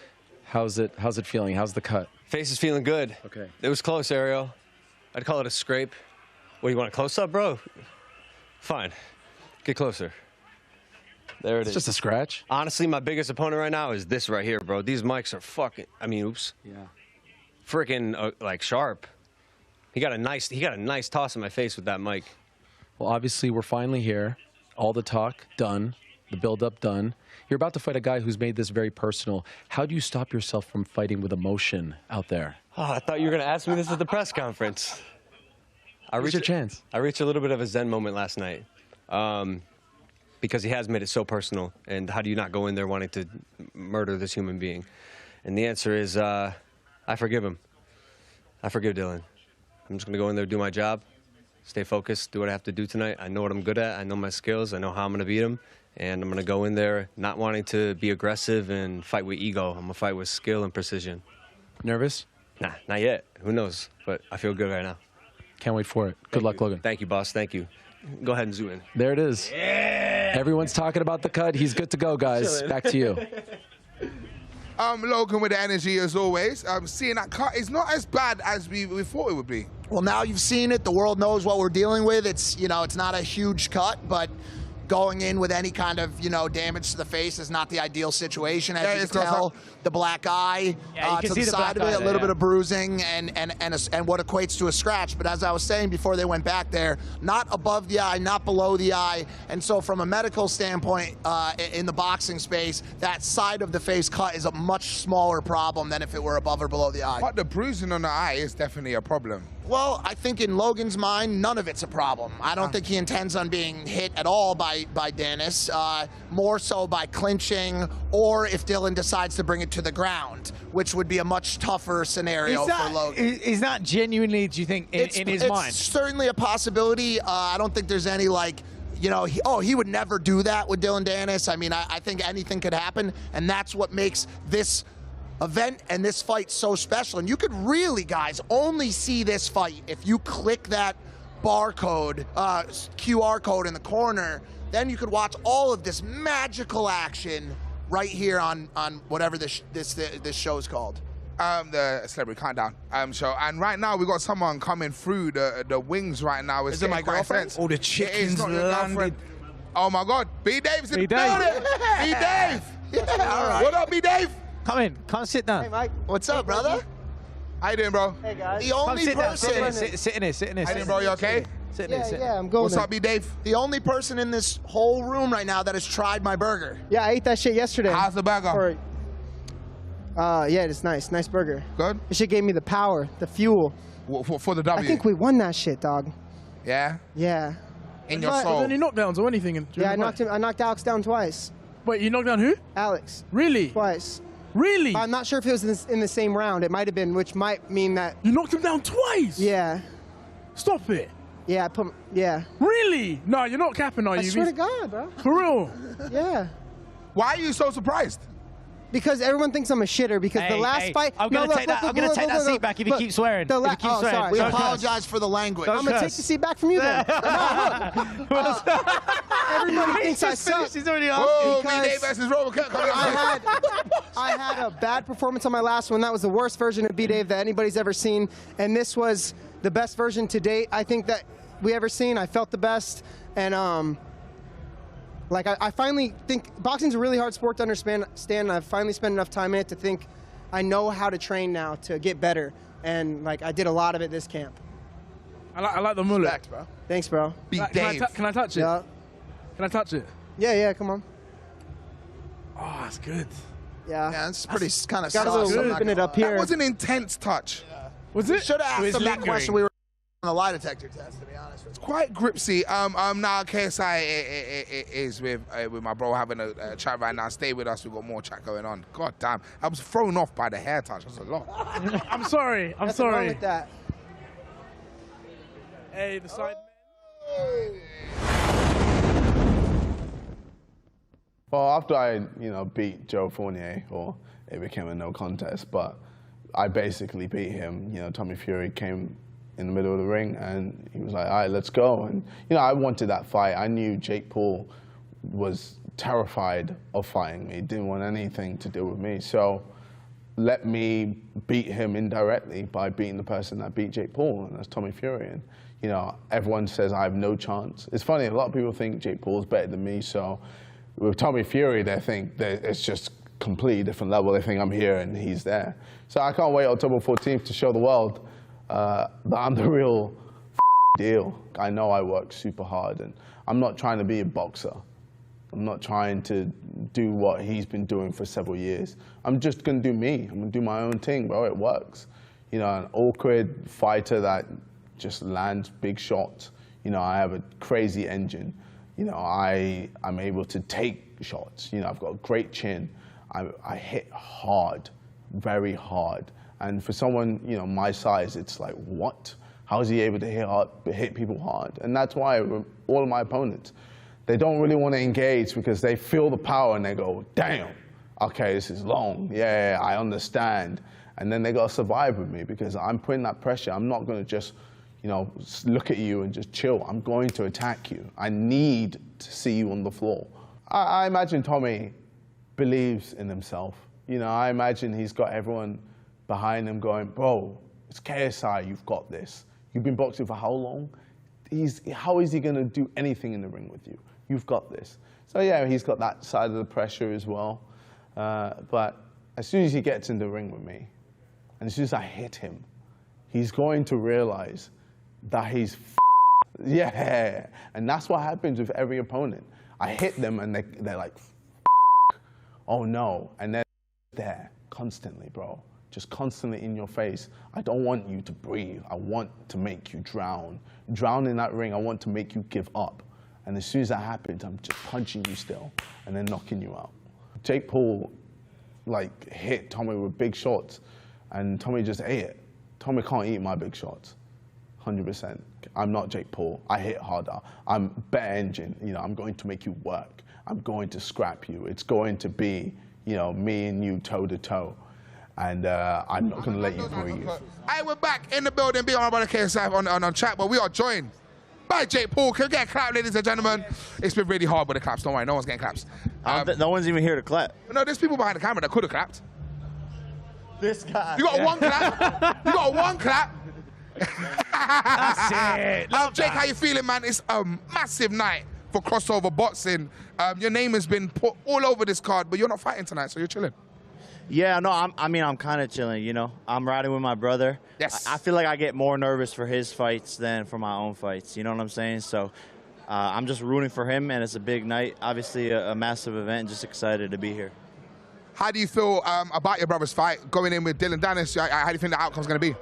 How's it feeling? How's the cut? Face is feeling good. Okay. It was close, Ariel. I'd call it a scrape. What, you want a close-up, bro? Fine. Get closer. There it is. It's just a scratch? Honestly, my biggest opponent right now is this right here, bro. These mics are fucking, I mean, oops. Yeah. Freaking, like, sharp. He got a nice toss in my face with that mic. Well, obviously, we're finally here. All the talk done. The build-up done. You're about to fight a guy who's made this very personal. How do you stop yourself from fighting with emotion out there? Oh, I thought you were going to ask me this at the press conference. Here's your chance. I reached a little bit of a Zen moment last night because he has made it so personal. And how do you not go in there wanting to murder this human being? And the answer is I forgive him. I forgive Dillon. I'm just going to go in there, do my job, stay focused, do what I have to do tonight. I know what I'm good at. I know my skills. I know how I'm going to beat him. And I'm going to go in there not wanting to be aggressive and fight with ego. I'm going to fight with skill and precision. Nervous? Nah, not yet. Who knows? But I feel good right now. Can't wait for it. Good luck, Logan. Thank you, boss. Thank you. Go ahead and zoom in. There it is. Yeah. Everyone's talking about the cut. He's good to go, guys. Back to you. Logan with the energy as always. Seeing that cut is not as bad as we thought it would be. Well, now you've seen it. The world knows what we're dealing with. It's, you know, it's not a huge cut, but going in with any kind of, you know, damage to the face is not the ideal situation. As you can tell, the black eye to the side of it, a little bit of bruising and what equates to a scratch. But as I was saying before they went back there, not above the eye, not below the eye. And so from a medical standpoint in the boxing space, that side of the face cut is a much smaller problem than if it were above or below the eye. But the bruising on the eye is definitely a problem. Well, I think in Logan's mind, none of it's a problem. I don't think he intends on being hit at all by Danis, more so by clinching, or if Dillon decides to bring it to the ground, which would be a much tougher scenario for Logan. Is that genuinely, do you think, in his mind? It's certainly a possibility. I don't think there's any, like, you know, he would never do that with Dillon Danis. I mean, I think anything could happen, and that's what makes this event and this fight so special. And you could really, guys, only see this fight if you click that barcode, QR code in the corner. Then you could watch all of this magical action right here on whatever this show is called. The Celebrity Countdown show. And right now we got someone coming through the wings right now. Is it my girlfriend? All the chickens landed. Oh my God, B Dave's in the building. B Dave. Yeah, all right. What up, B Dave? Come in. Come sit down. Hey, Mike. What's up, brother? How you doing, bro? Hey, guys. The only person... Sit in here. Sit in here. How you doing, bro? You okay? Yeah, I'm going. What's up, B Dave? The only person in this whole room right now that has tried my burger. Yeah, I ate that shit yesterday. How's the burger? Yeah, it's nice. Nice burger. Good? It shit gave me the power, the fuel. For the W? I think we won that shit, dog. Yeah? Yeah. In your soul. Was there any knockdowns or anything? Yeah, I knocked Alex down twice. Wait, you knocked down who? Alex. Really? Twice. Really? I'm not sure if it was in the same round. It might have been, which might mean that... You knocked him down twice? Yeah. Stop it. Yeah, yeah. Really? No, you're not capping, are you? I swear to God, bro. For real? Yeah. Why are you so surprised? Because everyone thinks I'm a shitter. Because the last fight, I'm gonna take that seat back if you keep swearing. Sorry. We apologize for the language. I'm gonna take the seat back from you then. Everybody thinks I suck. He's already asking. B-Day versus Robocop. I had a bad performance on my last one. That was the worst version of B-Dave that anybody's ever seen. And this was the best version to date, I think, that we ever seen. I felt the best, and like I finally think boxing's a really hard sport to understand. I've finally spent enough time in it to think I know how to train now to get better, and like I did a lot of it this camp. I like the mullet. Respect, bro. Thanks, bro. Can I touch it? Yeah. Can I touch it? Yeah, come on. Oh, that's good. Yeah, it's pretty kind of got a little looping it up here. That was an intense touch. Was it? Should have asked him that question we were on the lie detector test, to be honest with you. Quite gripsy. Now KSI is with my bro having a chat right now. Stay with us. We've got more chat going on. God damn, I was thrown off by the hair touch. That's a lot. I'm sorry. I'm Nothing sorry. wrong with that. Hey, the side. Well, after I, beat Joe Fournier, or it became a no contest, but I basically beat him. Tommy Fury came in the middle of the ring, and he was like, all right, let's go. And, I wanted that fight. I knew Jake Paul was terrified of fighting me, didn't want anything to do with me. So let me beat him indirectly by beating the person that beat Jake Paul, and that's Tommy Fury. And, everyone says I have no chance. It's funny, a lot of people think Jake Paul's better than me, so with Tommy Fury, they think that it's just completely different level. They think I'm here and he's there. So I can't wait October 14th to show the world that I'm the real deal. I know I work super hard, and I'm not trying to be a boxer. I'm not trying to do what he's been doing for several years. I'm just gonna do me. I'm gonna do my own thing, bro. It works. An awkward fighter that just lands big shots. I have a crazy engine. I'm able to take shots. I've got a great chin. I hit hard, very hard. And for someone, my size, it's like, what? How is he able to hit people hard? And that's why all of my opponents, they don't really want to engage because they feel the power and they go, damn, okay, this is long. Yeah, I understand. And then they got to survive with me because I'm putting that pressure. I'm not going to just look at you and just chill. I'm going to attack you. I need to see you on the floor. I imagine Tommy believes in himself. I imagine he's got everyone behind him going, bro, it's KSI, you've got this. You've been boxing for how long? How is he gonna do anything in the ring with you? You've got this. So yeah, he's got that side of the pressure as well. But as soon as he gets in the ring with me, and as soon as I hit him, he's going to realize that he's yeah. And that's what happens with every opponent. I hit them and they're like, oh no. And they're there constantly, bro. Just constantly in your face. I don't want you to breathe. I want to make you drown. Drown in that ring. I want to make you give up. And as soon as that happens, I'm just punching you still and then knocking you out. Jake Paul hit Tommy with big shots and Tommy just ate it. Tommy can't eat my big shots, 100%. I'm not Jake Paul. I hit harder. I'm better engine. I'm going to make you work. I'm going to scrap you. It's going to be, me and you toe to toe. And I'm not going to let you breathe. Hey, we're back in the building. Be on my brother KSI on chat, but we are joined by Jake Paul. Can we get a clap, ladies and gentlemen? It's been really hard with the claps. Don't worry, no one's getting claps. No one's even here to clap. No, there's people behind the camera that could have clapped. This guy. You got one clap. You got one clap. That's it. Jake, how you feeling, man? It's a massive night for crossover boxing. Your name has been put all over this card, but you're not fighting tonight, so you're chilling. Yeah, no, I'm kind of chilling, I'm riding with my brother. Yes. I feel like I get more nervous for his fights than for my own fights, you know what I'm saying? So I'm just rooting for him, and it's a big night. Obviously, a massive event, just excited to be here. How do you feel about your brother's fight, going in with Dillon Danis? How do you think the outcome's going to be?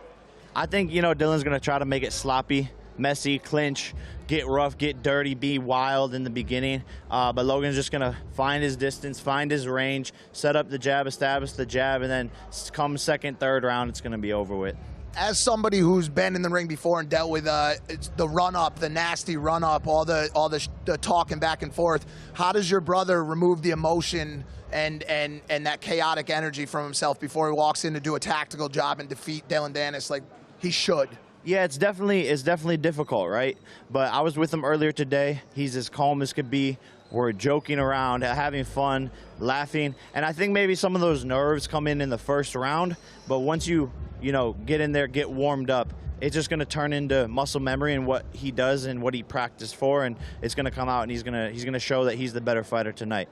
I think, Dillon's going to try to make it sloppy, messy, clinch, get rough, get dirty, be wild in the beginning. But Logan's just going to find his distance, find his range, set up the jab, establish the jab, and then come second, third round, it's going to be over with. As somebody who's been in the ring before and dealt with the run-up, the nasty run-up, all the talking back and forth, how does your brother remove the emotion and that chaotic energy from himself before he walks in to do a tactical job and defeat Dillon Danis like he should? Yeah, it's definitely difficult, right? But I was with him earlier today. He's as calm as could be, we're joking around, having fun, laughing. And I think maybe some of those nerves come in the first round. But once you know, get in there, get warmed up, it's just going to turn into muscle memory and what he does and what he practiced for. And it's going to come out, and he's going to show that he's the better fighter tonight.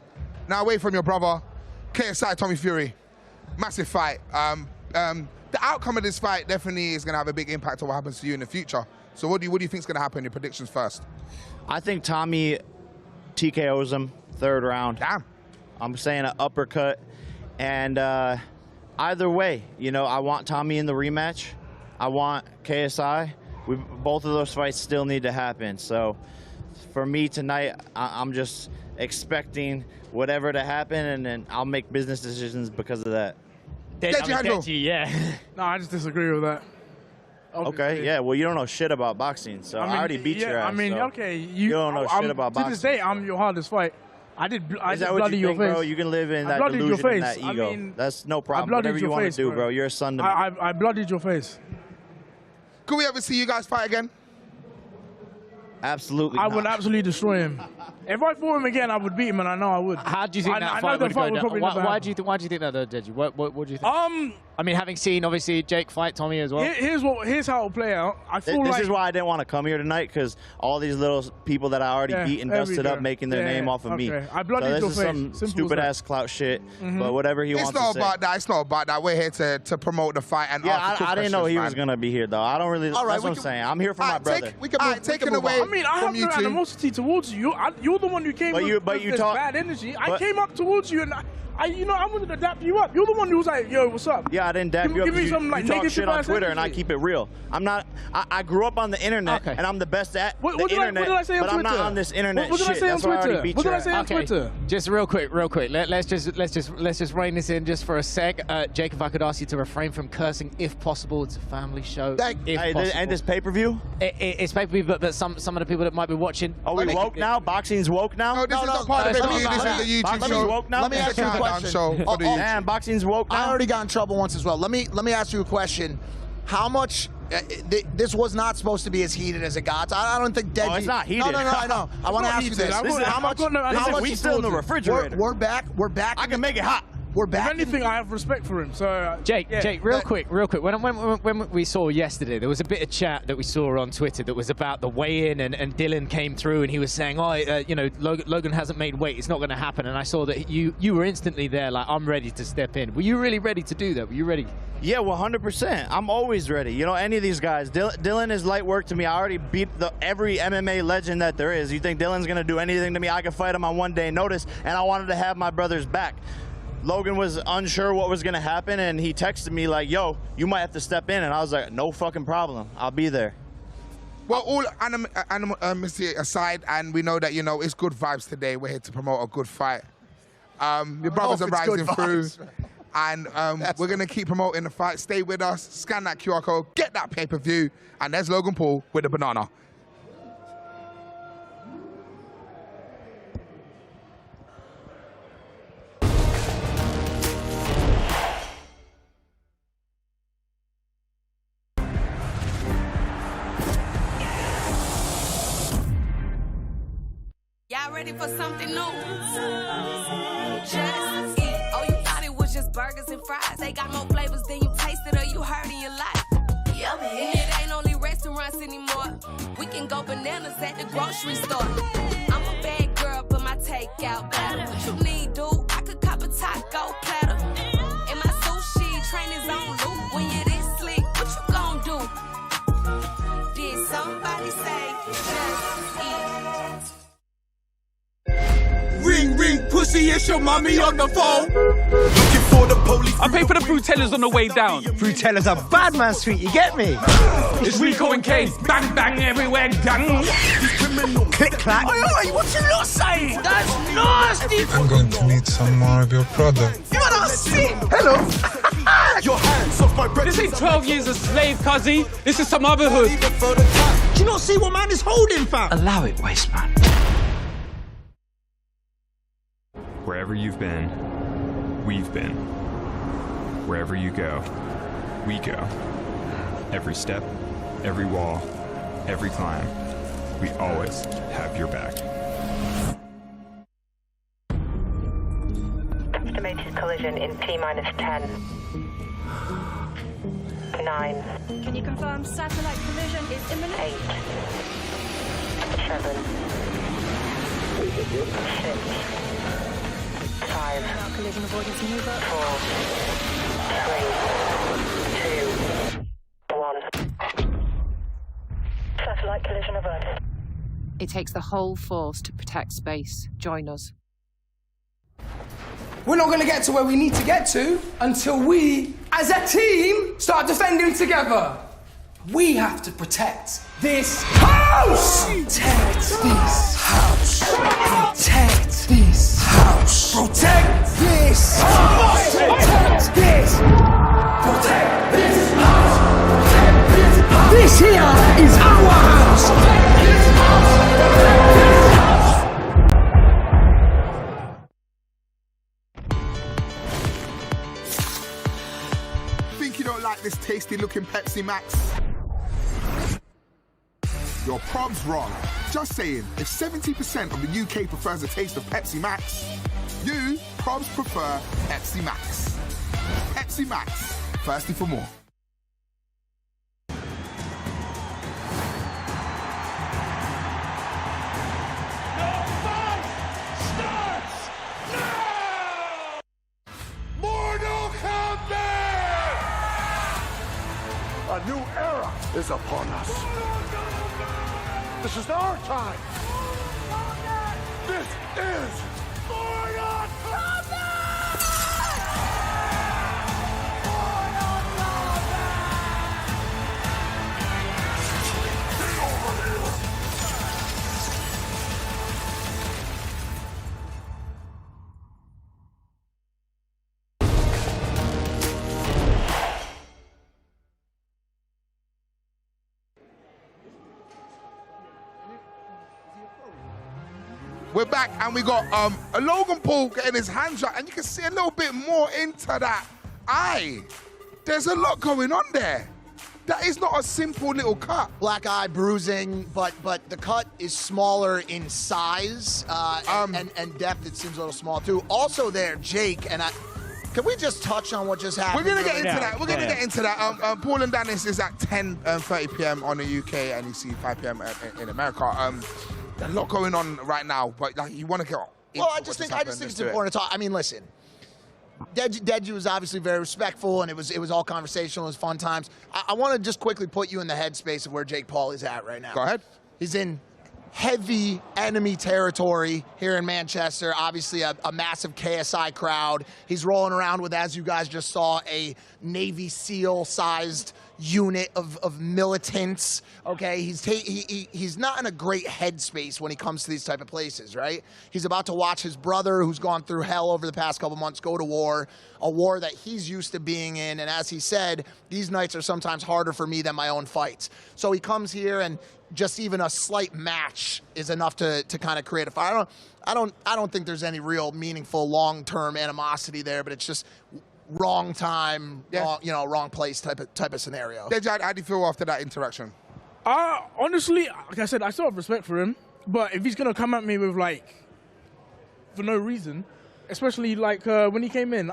Now, away from your brother, KSI Tommy Fury. Massive fight. The outcome of this fight definitely is going to have a big impact on what happens to you in the future. So what do you think is going to happen? Your predictions first. I think Tommy TKOs him 3rd round. Damn. I'm saying an uppercut. And either way, you know, I want Tommy in the rematch. I want KSI. Both of those fights still need to happen. So for me tonight, I'm just expecting whatever to happen, and then I'll make business decisions because of that. Yeah. No, I just disagree with that. Okay, yeah, well, you don't know shit about boxing, so I already beat your ass. I mean, so okay, you don't know shit about boxing. To this day, I'm your hardest fight. I did Is that what bloody you your think, face. bro? You can live in I that bloodied your delusion and face. that ego. I mean, that's no problem. bloodied Whatever you your want face, to do, bro. bro. You're a son to me. I bloodied your face. Could we ever see you guys fight again? Absolutely I not. would absolutely destroy him. If I fought him again, I would beat him, and I know I would. How do you think that fight would go down? Why do you think that, Deji? What do you think? I mean, having seen obviously Jake fight Tommy as well. Here's how it'll play out. I feel This like is why I didn't want to come here tonight, because all these little people that I already beat and dusted up, making their name off of me. I bloodied so your this face. is some Simple stupid as that. ass clout shit. But whatever he wants to say. It's not about that. It's not about that. We're here to promote the fight and Yeah, I didn't know he was going gonna be here though. I don't really. All right, that's what I'm saying. I'm here for my brother. Taken away I mean, I have no animosity towards you. You're the one who came with this bad energy. I came up towards you and I wanted to dap you up. You're the one who was like, yo, what's up? Yeah, I didn't dap you up. Give me some you talk shit on Twitter and I keep it real. I'm not. I grew up on the internet and I'm the best at the internet. What did I say on but Twitter? I'm not on this internet What did I shit. say on That's why I already Twitter? beat What did your I say ass. on Twitter? Just real quick. Let's just rein this in just for a sec. Jake, if I could ask you to refrain from cursing, if possible. It's a family show. If possible. And this pay-per-view? It's pay-per-view, but some of the people that might be watching. Are we woke now? Boxing's woke now? No, this is not part of it. This is a YouTube Boxing's show. woke now? Let me ask you a question. Man, boxing's woke now. I already got in trouble once as well. Let me ask you a question. How much? This was not supposed to be as heated as it got. I don't think Deji. Oh, it's not heated. No, I know. I want to ask you this. How much? We still in the refrigerator. We're back. I can make it hot. We're back. If anything, I have respect for him. So Jake, real quick. When we saw yesterday, there was a bit of chat that we saw on Twitter that was about the weigh-in, and Dillon came through and he was saying, Logan hasn't made weight, it's not going to happen. And I saw that you were instantly there, like, I'm ready to step in. Were you really ready to do that? Were you ready? Yeah, 100%. I'm always ready. You know, any of these guys. Dillon is light work to me. I already beat every MMA legend that there is. You think Dillon's going to do anything to me? I can fight him on 1 day notice, and I wanted to have my brother's back. Logan was unsure what was going to happen, and he texted me like, yo, you might have to step in. And I was like, no fucking problem. I'll be there. Well, all animosity aside, and we know that, you know, it's good vibes today. We're here to promote a good fight. Your brothers are rising through. And we're going to keep promoting the fight. Stay with us. Scan that QR code. Get that pay-per-view. And there's Logan Paul with the banana. Y'all ready for something new? Just eat. Oh, you thought it was just burgers and fries. They got more flavors than you tasted or you heard in your life. Yummy. And it ain't only restaurants anymore. We can go bananas at the grocery store. I'm a bad girl, but my takeout better. What you need, dude? I could cop a taco platter. And my sushi train is on loop. When you're this slick, what you gon' do? Did somebody say just eat? Ring, ring, pussy, it's your mommy on the phone. Looking for the police. I pay for the Fruitellas on the way down. Fruitella's a bad man sweet, you get me? It's Rico and Kane. Bang, bang, everywhere, gang. Click, clack. Oi, what you not saying? That's nasty. I'm going to need some more of your product. You are not sick. Hello. Your hands off my breath. This ain't 12 years a slave, cuzzy. This is some motherhood. Do you not see what man is holding, fam? Allow it, waste man. Wherever you've been, we've been. Wherever you go, we go. Every step, every wall, every climb, we always have your back. collision in T-minus 10. 9. Can you confirm satellite collision is imminent? 8. 7. 6. 5. Now collision avoidance maneuver. 4. 3. 2. 1. Satellite collision averted. It takes the whole force to protect space. Join us. We're not going to get to where we need to get to until we, as a team, start defending together. We have to protect this house! Protect this house! Protect this house! Protect this house! Protect this! Protect this house! Protect this house! This here is our house! Protect this house! Protect this house! Think you don't like this tasty looking Pepsi Max? Your prob's wrong. Just saying, if 70% of the UK prefers the taste of Pepsi Max, you probs prefer Pepsi Max. Pepsi Max, thirsty for more. A new era is upon us. This is our time. This is Mortal Kombat! We're back and we got a Logan Paul getting his hands up, and you can see a little bit more into that eye. There's a lot going on there. That is not a simple little cut. Black eye bruising, but the cut is smaller in size and depth. It seems a little small too. Also there, Jake, and can we just touch on what just happened? We're gonna get into that. We're gonna get into that. Paul and Danis is at 10:30 p.m. on the UK, and you see 5 p.m. in America. There's a lot going on right now, but like you want to get. Well, I just think it's important to talk. I mean, listen, Deji was obviously very respectful, and it was all conversational. It was fun times. I want to just quickly put you in the headspace of where Jake Paul is at right now. Go ahead. He's in heavy enemy territory here in Manchester. Obviously, a massive KSI crowd. He's rolling around with, as you guys just saw, a Navy SEAL-sized unit of militants. Okay, he's not in a great headspace when he comes to these type of places, right? He's about to watch his brother, who's gone through hell over the past couple months, go to war, a war that he's used to being in. And as he said, these nights are sometimes harder for me than my own fights. So he comes here, and just even a slight match is enough to kind of create a fight. I don't think there's any real meaningful long-term animosity there, but it's just wrong time, wrong place type of scenario. Deji, how do you feel after that interaction? Honestly, like I said, I still have respect for him. But if he's gonna come at me with for no reason, especially when he came in,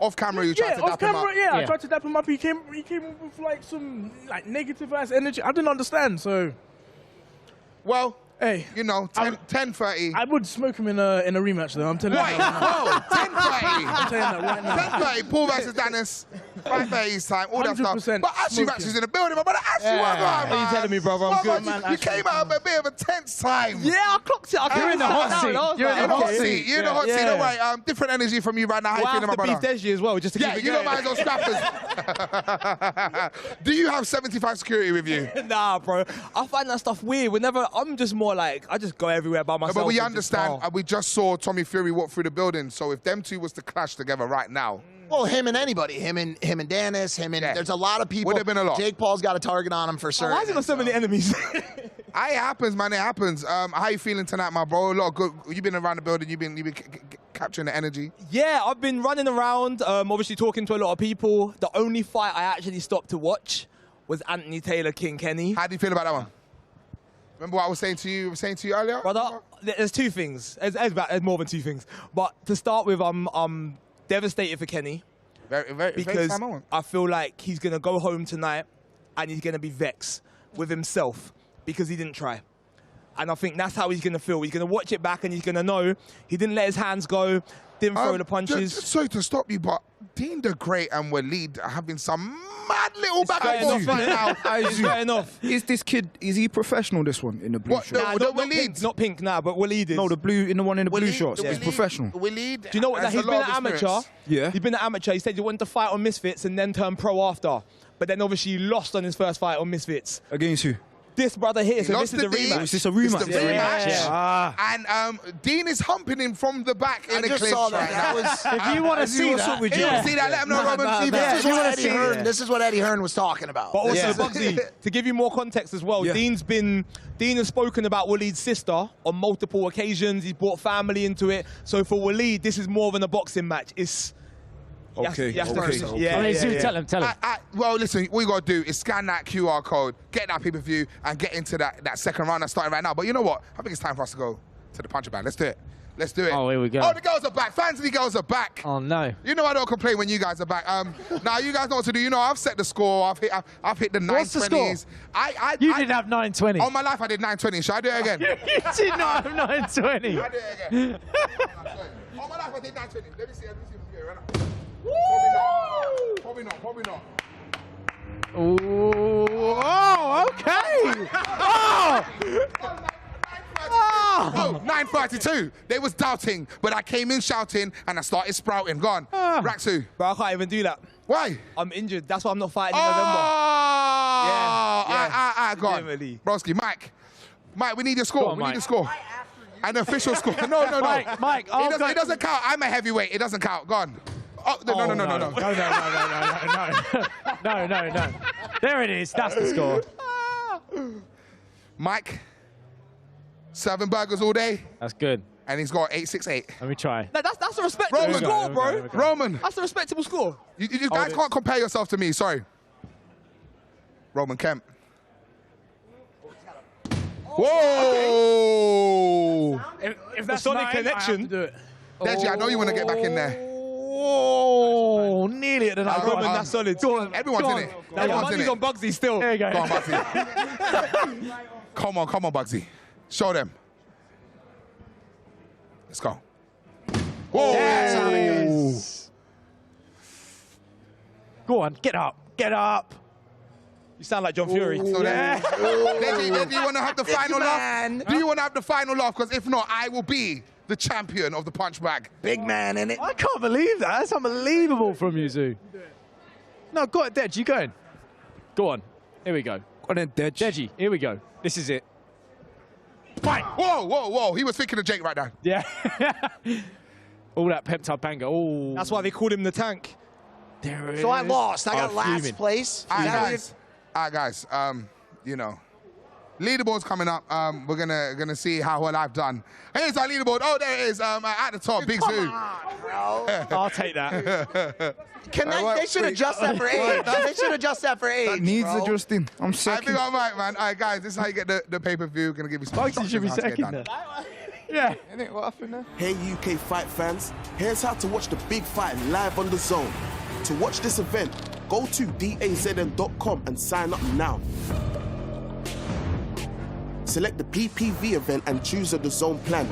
off camera, you tried to dap him up. Yeah, I tried to dap him up. He came with some negative ass energy. I didn't understand. So, well, hey, 10:30. I would smoke him in a rematch though. I'm telling you. Wait, whoa, 10:30. I'm telling you that right now. 10:30. Paul versus Danis. 5:30 time. All that stuff. But Ashley Max is in the building. My brother Ashley, what's up, man? What are you telling me, brother? I'm good, man. You came out of a bit of a tense time. Yeah, I clocked it. You're in the hot seat. You're in the hot seat. You're in the hot seat. Don't worry. Different energy from you right now. How you feeling, my brother? Beef Deji as well, just to keep it you going. don't mind those scrappers. Do you have 75 security with you? Nah, bro. I find that stuff weird. I'm just more like, I just go everywhere by myself. But we understand. We just saw Tommy Fury walk through the building. So if them two was to clash together right now. Well, him and anybody. Him and Danis. There's a lot of people. Would have been a lot. Jake Paul's got a target on him for certain. Why is there so many enemies? It happens, man. It happens. How you feeling tonight, my bro? A lot of good. You've been around the building. You've been capturing the energy. Yeah, I've been running around. Obviously talking to a lot of people. The only fight I actually stopped to watch was Anthony Taylor King Kenny. How do you feel about that one? Remember what I was saying to you earlier? Brother, there's two things. There's more than two things. But to start with, devastated for Kenny. Very because sad moment. I feel like he's going to go home tonight and he's going to be vexed with himself because he didn't try. And I think that's how he's going to feel. He's going to watch it back and he's going to know he didn't let his hands go, didn't throw the punches. Just sorry to stop you, but Dean the Great and Waleed are having some mad little back and forth right now. It's fair enough. Is this kid, is he professional, this one, in the blue shorts? Nah, not Pink, not Pink, nah, but Waleed is. No, the one in the blue shorts. He's professional. Waleed, do you know what? He's been an amateur. Yeah. He's been an amateur. He said he wanted to fight on Misfits and then turn pro after. But then obviously he lost on his first fight on Misfits. Against who? This brother here, so this is a Lost to Dean. rematch. Is this a rematch? It's the rematch. Yeah. And Dean is humping him from the back in I the just clinch saw that. right That now. was. If you want to see that, If you want to see that, let him know, Robin. This is what Eddie Hearn was talking about. But also, Bugsy, to give you more context as well, Dean has spoken about Waleed's sister on multiple occasions. He's brought family into it. So for Waleed, this is more than a boxing match. It's Okay. Tell him. Well, listen, all you got to do is scan that QR code, get that pay-per-view, and get into that second round that's starting right now. But you know what? I think it's time for us to go to the puncher bag. Let's do it. Let's do it. Oh, here we go. Oh, the girls are back. Fans of the girls are back. Oh, no. You know I don't complain when you guys are back. Now, you guys know what to do. You know I've set the score. I've hit the 920s. What's the score? You didn't have 920. All my life I did 920. Should I do it again? You did not have 920. I do it again. All my life I did 920. Let me see if we get it right now. Probably not. Oh, okay. Oh, 932. They was doubting, but I came in shouting and I started sprouting. Go on. Raksu. Bro, I can't even do that. Why? I'm injured. That's why I'm not fighting in November. Go on. Broski, Mike, we need your score. We need your score. An official score. No. Mike, it doesn't count. I'm a heavyweight. It doesn't count. Go on. Oh, no. No. There it is. That's the score. Mike, serving burgers all day. That's good. And he's got 868. Let me try. That's a respectable score, bro. Roman. That's a respectable score. You guys can't compare yourself to me. Sorry. Roman Kemp. Whoa! If that's solid connection. Deji, I know you want to get back in there. Oh, nearly at the night. Roman, that's solid. Everyone's in it. Everyone's in it. On Bugsy still. There you go. Go on, Bugsy. Come on, Bugsy. Show them. Let's go. Whoa! Yes. Go on, get up. You sound like John Fury. Deji, do you want to have the final laugh? Do you want to have the final laugh? Because if not, I will be the champion of the punch bag. Big man in it. I can't believe that. That's unbelievable from you, Zoo. No, go on, Deji, go on. Go on. Here we go. Go on then, Deji, here we go. This is it. Fight! Whoa. He was thinking of Jake right now. Yeah. All that peptide banger. Oh. That's why they called him the tank. There it is. So I lost. I got last fuming. place. All right, guys. You know, leaderboard's coming up. We're gonna see how well I've done. Here's our leaderboard. Oh, there it is. At the top, Big Zoo. I'll take that. They should adjust that for age. They should adjust that for age. That needs adjusting. I'm second. I think I'm right, man. All right, guys. This is how you get the pay-per-view. Gonna give you some Bugsy should be second there. Yeah. What happened there? Hey UK fight fans, here's how to watch the big fight live on DAZN. To watch this event, go to DAZN.com and sign up now. Select the PPV event and choose a DAZN plan.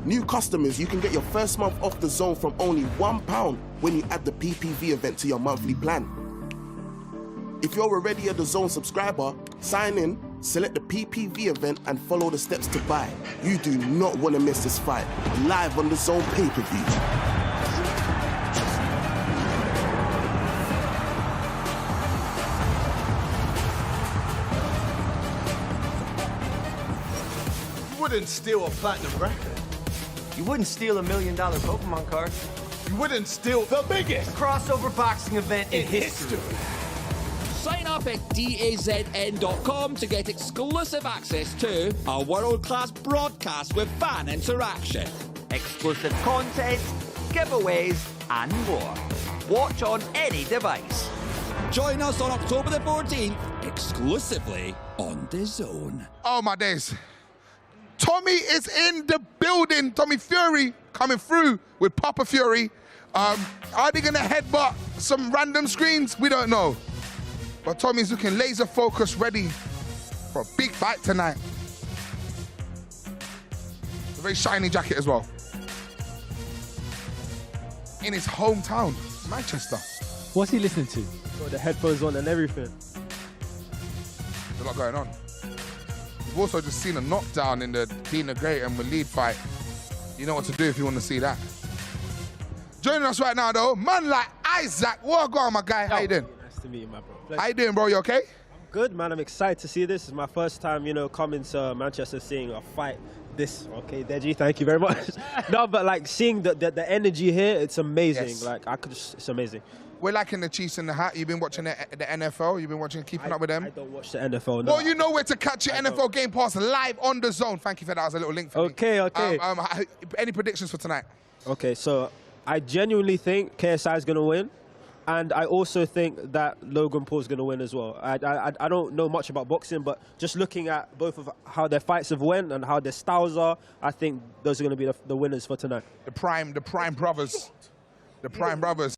New customers, you can get your first month off DAZN from only £1 when you add the PPV event to your monthly plan. If you're already a DAZN subscriber, sign in, select the PPV event and follow the steps to buy. You do not want to miss this fight. Live on DAZN pay-per-view. You wouldn't steal a platinum record. You wouldn't steal $1 million Pokemon card. You wouldn't steal the biggest crossover boxing event in history. Sign up at DAZN.com to get exclusive access to a world-class broadcast with fan interaction, exclusive content, giveaways, and more. Watch on any device. Join us on October the 14th, exclusively on DAZN. Oh, my days. Tommy is in the building. Tommy Fury coming through with Papa Fury. Are they gonna headbutt some random screens? We don't know. But Tommy's looking laser focused, ready for a big fight tonight. A very shiny jacket as well. In his hometown, Manchester. What's he listening to? Got the headphones on and everything. There's a lot going on. We've also just seen a knockdown in the Dina Gray and Waleed fight. You know what to do if you want to see that. Joining us right now, though, man like Isaac. What on, my guy? How you doing? Nice to meet you, my bro. How you doing, bro? You okay? I'm good, man. I'm excited to see this. It's my first time, you know, coming to Manchester, seeing a fight. This, okay, Deji, thank you very much. No, but like seeing the energy here, it's amazing. Yes. Like it's amazing. We're liking the Chiefs in the hat. You've been watching the NFL. You've been watching, keeping up with them. I don't watch the NFL. No. Well, you know where to catch your NFL Game Pass live on the Zone. Thank you for that. As a little link for me. Okay. Any predictions for tonight? Okay, so I genuinely think KSI is going to win. And I also think that Logan Paul's going to win as well. I don't know much about boxing, but just looking at both of how their fights have went and how their styles are, I think those are going to be the winners for tonight. The Prime brothers. The Prime brothers.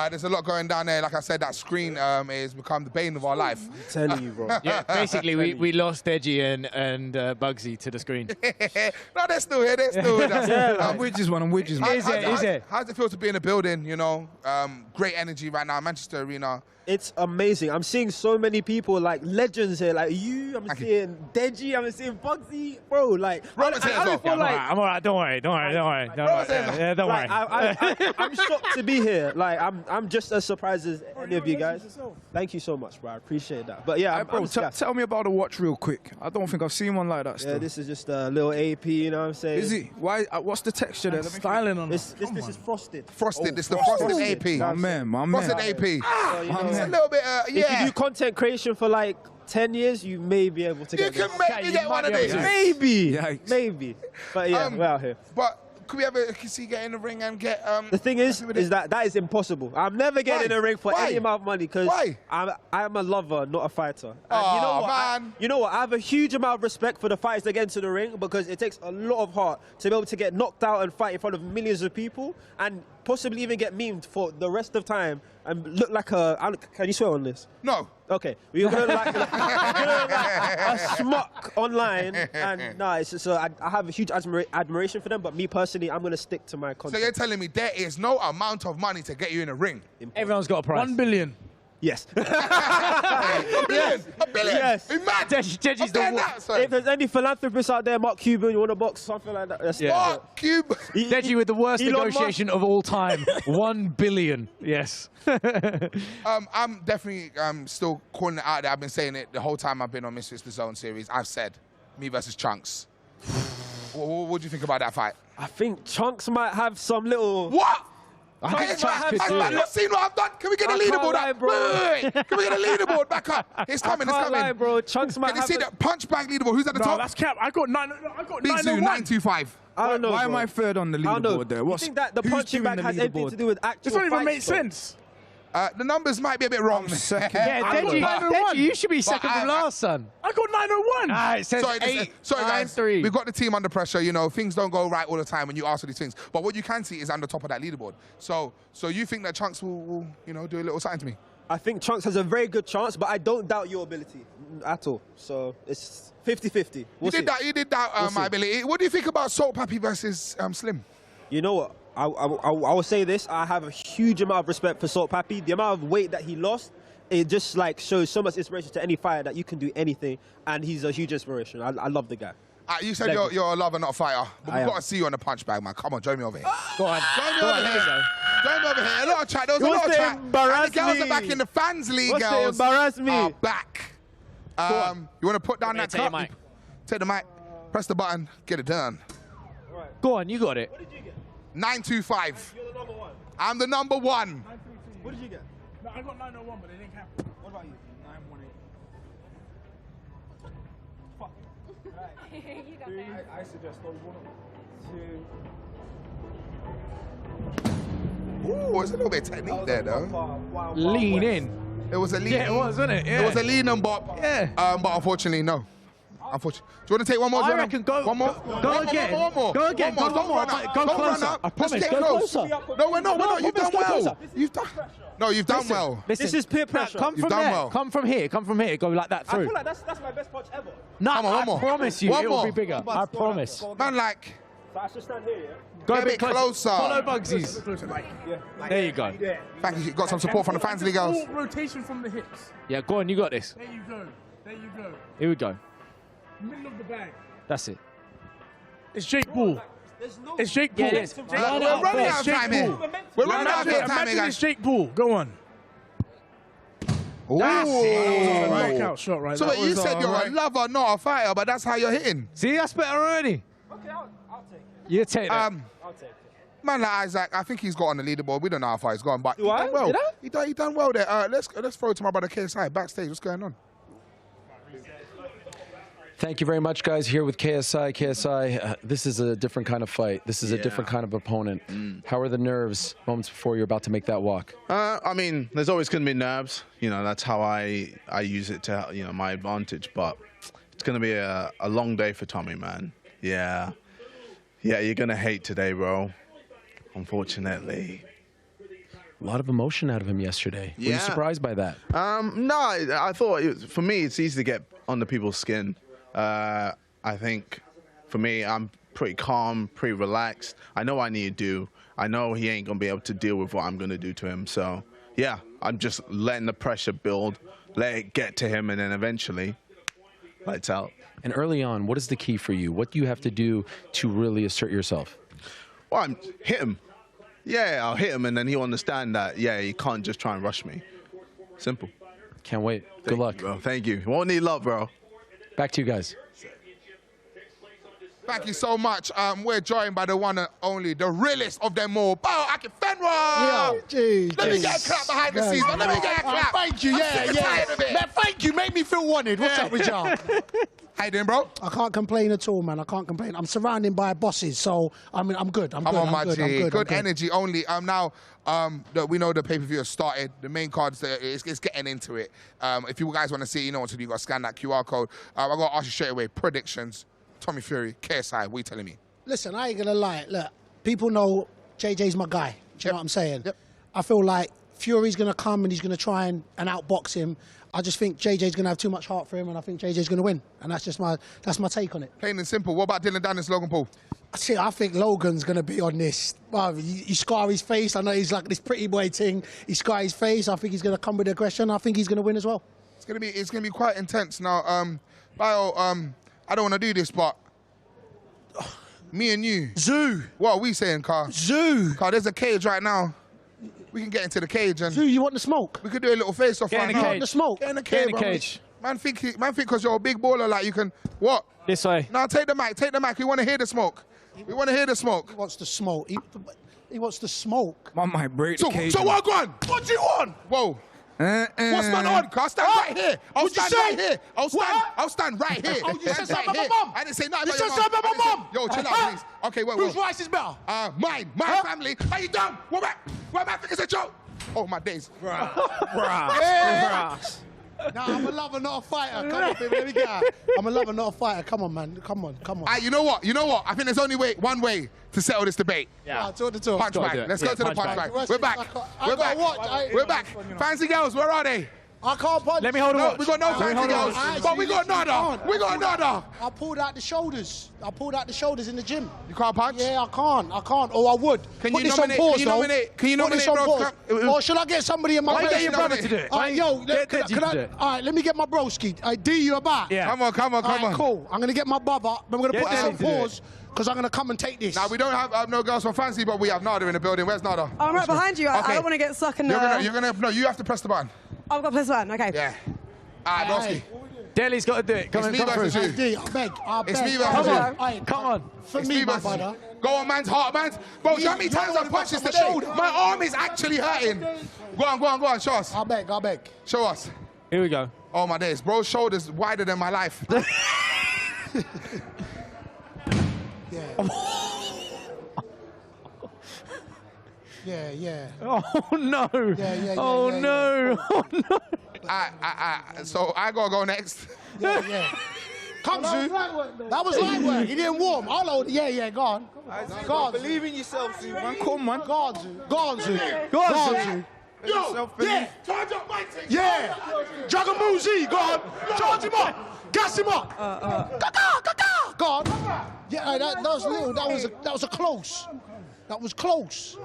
There's a lot going down there. Like I said, that screen has become the bane of our life. I'm telling you, bro. Yeah, basically, we lost Deji and Bugsy to the screen. No, they're still here. They're still with us. I'm Widges, man. I'm Widges, man. How's it feel to be in the building, you know? Great energy right now, Manchester Arena. It's amazing. I'm seeing so many people, like legends here, like you. I'm seeing Deji. I'm seeing Bugsy, bro. Like, I'm all right. Don't worry. Yeah, don't worry. I'm shocked to be here. Like, I'm just as surprised as any of you guys. Thank you so much, bro. I appreciate that. But yeah, bro, tell me about the watch real quick. I don't think I've seen one like that still. Yeah, this is just a little AP. You know what I'm saying? Is it? Why? What's the texture there? Styling on this is frosted. Frosted. It's the frosted AP. My man. Frosted AP. So, it's a little bit, If you do content creation for like 10 years, you may be able to get this. You can maybe get one of these. Maybe. But yeah, we're out here. But could we ever see you get in the ring and get... the thing is that is impossible. I'm never getting in the ring for any amount of money because I'm a lover, not a fighter. And you know what? I have a huge amount of respect for the fighters that get into the ring because it takes a lot of heart to be able to get knocked out and fight in front of millions of people and possibly even get memed for the rest of time and look like can you swear on this? No. Okay. You're going to look like a schmuck online. And I have a huge admiration for them, but me personally, I'm going to stick to my content. So you're telling me there is no amount of money to get you in a ring? Everyone's got a price. 1 billion. Yes. $1 billion. $1 billion. Yes. Deji's the one. If there's any philanthropists out there, Mark Cuban, you want to box, something like that. Mark Cuban. Deji with the worst negotiation of all time. 1 billion. Yes. I'm definitely still calling it out there. I've been saying it the whole time I've been on Misfits The Zone series. I've said me versus Chunks. What do you think about that fight? I think Chunks might have some little... What? I've not seen what I've done. Can we get a leaderboard up? Wait. Can we get a leaderboard back up? It's coming. It's coming. Lie, bro. Chunks might Can you see the punch bag leaderboard? Who's at the top? That's cap. I got Big Zoo 925. I don't know. Why am I third on the leaderboard there? You think that the punching bag has anything to do with actual This don't even make fights, sense. The numbers might be a bit wrong. Yeah, Deji, you should be second from last, son. I got 901. It says Sorry, guys. 8-3. We've got the team under pressure. You know, things don't go right all the time when you ask for these things. But what you can see is on the top of that leaderboard. So you think that Chunks will do a little something to me? I think Chunks has a very good chance, but I don't doubt your ability at all. So it's 50-50. You did doubt my ability. What do you think about Salt Pappy versus Slim? You know what? I will say this. I have a huge amount of respect for Salt Pappy. The amount of weight that he lost, it just like shows so much inspiration to any fighter that you can do anything, and he's a huge inspiration. I love the guy. You said you're a lover, not a fighter. But we've got to see you on the punch bag, man. Come on, join me over here. Go on. Join me over here. A lot of chat. There was a lot of chat. And the girls are back in the fans league, girls. Embarrass me. Are back. You want to put down that cup? Take the mic. Press the button. Get it done. Go on, you got it. What did you get? 925. You're the number one. I'm the number one. What did you get? No, I got 901, but they didn't count. What about you? 918. Fuck. Right. You got that. I suggest those 1, 2. Ooh, it's a little bit of technique there, though. Lean in. It was a lean. Yeah, it was, wasn't it? Yeah. It was a lean and bop. Yeah. But unfortunately, no. Unfortunately. Do you want to take one more? I reckon go. One more. Go again. Go again. Go one more. Go closer. I promise. Let's get closer. No, we're not. You've done well. You've done well. Listen, this is peer pressure. Come from there. Well. Come from here. Come from here. Go like that through. I feel like that's my best punch ever. No, one more. I promise you, it will be bigger. I promise. Man, like. So I should stand here, yeah? Go a bit closer. Follow Bugsy's. There you go. Thank you. You got some support from the fans league girls. Full rotation from the hips. Yeah, go on. You got this. There you go. There you go. Here we go. Middle of the bag. That's it. It's Jake Paul. It's Jake Paul. Yeah, it is. We're running out of time here. We're running out of time here, Imagine guys. it's Jake Paul. Go on. That's it. Knockout shot right So you said you're a lover, not a fighter, but that's how you're hitting. See, that's better already. Okay, I'll take it. You take that. I'll take it. Man like Isaac, I think he's got on the leaderboard. We don't know how far he's gone, but Do I? done well. Did I? He done well there. Let's throw it to my brother KSI backstage. What's going on? Thank you very much, guys. Here with KSI. KSI, this is a different kind of fight. This is a different kind of opponent. How are the nerves moments before you're about to make that walk? I mean, there's always going to be nerves. You know, that's how I use it to, you know, my advantage. But it's going to be a long day for Tommy, man. Yeah. Yeah, you're going to hate today, bro. Unfortunately. A lot of emotion out of him yesterday. Were you surprised by that? No, I thought, for me, it's easy to get under people's skin. I think, for me, I'm pretty calm, pretty relaxed. I know what I need to do. I know he ain't going to be able to deal with what I'm going to do to him. So, yeah, I'm just letting the pressure build, let it get to him, and then eventually, lights out. And early on, what is the key for you? What do you have to do to really assert yourself? Well, hit him. Yeah, I'll hit him, and then he'll understand that, yeah, he can't just try and rush me. Simple. Can't wait. Good luck. Bro. Thank you. Won't need love, bro. Back to you guys. Thank you so much. We're joined by the one and only, the realest of them all, Bao Akinfenwa. Let me get a clap behind the scenes. Let me get a clap. Thank you. Yeah. Man, thank you. Made me feel wanted. What's up with y'all? How you doing, bro? I can't complain at all, man. I can't complain. I'm surrounded by bosses, so I mean, I'm good. I'm good. Good energy only. Now, we know the pay-per-view has started. The main card's there. It's getting into it. If you guys want to see it, you know what to do. You got to scan that QR code. I got to ask you straight away. Predictions. Tommy Fury, KSI, what are you telling me? Listen, I ain't going to lie. Look, people know JJ's my guy. Do you know what I'm saying? Yep. I feel like Fury's going to come and he's going to try and outbox him. I just think JJ's going to have too much heart for him, and I think JJ's going to win. And that's my take on it. Plain and simple. What about Dillon Danis, Logan Paul? See, I think Logan's going to be on this. Well, you scar his face. I know he's like this pretty boy thing. He scar his face. I think he's going to come with aggression. I think he's going to win as well. It's going to be quite intense. Now, Bio, I don't want to do this, but me and you. Zoo. What are we saying, Car? Zoo. Car, there's a cage right now. We can get into the cage and... Zoo, you want the smoke? We could do a little face-off right now. You want the smoke? Get in the cage, Get in the cage. Man think because you're a big baller, like you can... What? This way. No, take the mic. We want to hear the smoke. We want to hear the smoke. He wants the smoke. He wants the smoke. I might break the cage. So what, go on? What do you want? Whoa. What's man on? I'll stand right here. I'll stand right here. I'll stand right here. Oh, you said something about my mum. I didn't say nothing You about said your something about my mum. Yo, chill out, please. Okay, wait. Whose rice is better? Mine. My family. Are you dumb? What back? Think it's a joke? Oh, my days. Bruh. Nah, I'm a lover, not a fighter. Come on, baby, let me get out. I'm a lover, not a fighter. Come on, man. Come on. You know what? I think there's only one way to settle this debate. Yeah. Talk the talk. Punch bag. Let's go to the punch bag. We're back. We're back. Fancy girls, where are they? I can't punch. Let me hold a watch. We got no fancy girls, but we got nada. I pulled out the shoulders. In the gym. You can't punch? Yeah, I can't. Or I would. Can Put you this nominate? on pause, Can you nominate? Can you Put this nominate, on pause. Or should I get somebody in my Why get your brother to do it? All right, all right, let me get my broski. I do you about. Yeah. Come on. All right, cool. I'm going to get my brother. I'm going to put this on pause because I'm going to come and take this. Now, we don't have no girls from Fancy, but we have Nada in the building. Where's Nada? I'm right behind you. I don't want to get stuck in the... You have to press the button. I've got plus one, okay. Yeah. All right, broski. Deli's got to do it. Come It's me versus you. I beg. It's me versus you. Come on. For It's me, me my versus brother. you. Go on, man's heart, man. Bro, do you know how many times I've punched this today? My arm is actually hurting. Go on. Show us. I beg. Show us. Here we go. Oh, my days. Bro's shoulder's wider than my life. Yeah. Oh, no. Yeah. Oh, no. So I got to go next. Yeah. Come, Zoo. That was light work. He didn't warm. I'll hold it. Yeah, go on. Go on. Believe in yourself, Zoo, man. Come, man. Go on, Zoo. Go on, Zoo. Go on, Zoo. Yo, yeah. Charge up, Mike. Yeah. Dragon Ball Z. Go on. Charge him up. Gas him up. Go on. Yeah, that was little. That was a close. That was close.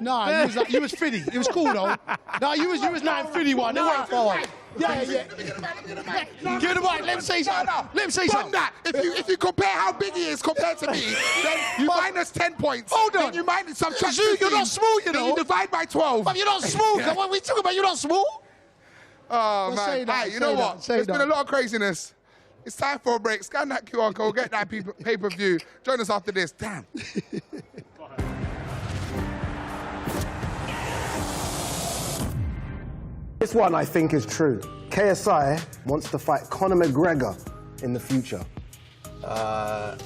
Nah, he was fiddy. It was cool though. Nah, you was 951. They weren't forward. Yeah. Give the mic. Let him say something. Let him say something. That, if you compare how big he is compared to me, then you minus 10 points. Hold on. Then you minus subtract 15. You're not smooth, you know. Then you divide by 12. But you're not smooth. What are we talking about? You're not smooth. Oh man. Hey, you know what? There's been a lot of craziness. It's time for a break. Scan that QR code. Get that pay-per-view. Join us after this. Damn. This one I think is true. KSI wants to fight Conor McGregor in the future. Yeah,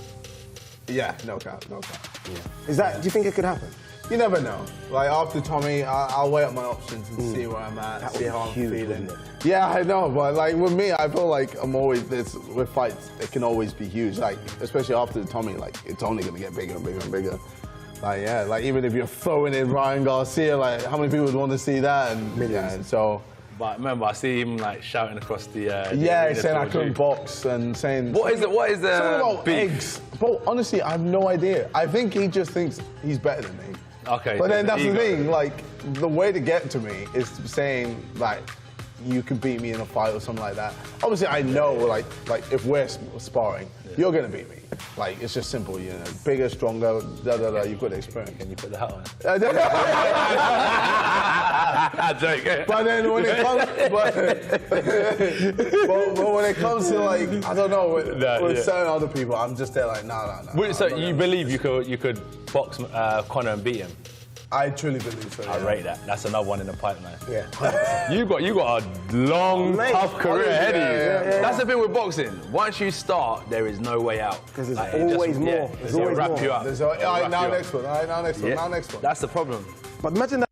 no cap. Yeah. Do you think it could happen? You never know. Like after Tommy, I'll weigh up my options and see where I'm at, see how I'm feeling. Yeah, I know, but like with me, I feel like I'm always with fights. It can always be huge. Like especially after the Tommy, like it's only gonna get bigger and bigger and bigger. Like yeah, like even if you're throwing in Ryan Garcia, like how many people would want to see that? And millions. And so. But remember, I see him like shouting across the. Yeah, saying I couldn't box and saying. What is the? Something about eggs. Bro, honestly, I have no idea. I think he just thinks he's better than me. Okay. But then that's the thing. Like the way to get to me is saying like you could beat me in a fight or something like that. Obviously, I know like if we're sparring, you're gonna beat me. Like it's just simple, you know, bigger, stronger, You've got the experience. Can you put the hat on? I'm joking. But then when it comes, but when it comes to like I don't know with certain other people, I'm just there like nah. So you believe you could box Conor and beat him? I truly believe so. I rate that. That's another one in the pipeline. Yeah. You got a long, tough career ahead of you. Yeah. That's the thing with boxing. Once you start, there is no way out. Because there's always more. There's always wrap more. you up. Now next one. Now next one. That's the problem. But imagine that.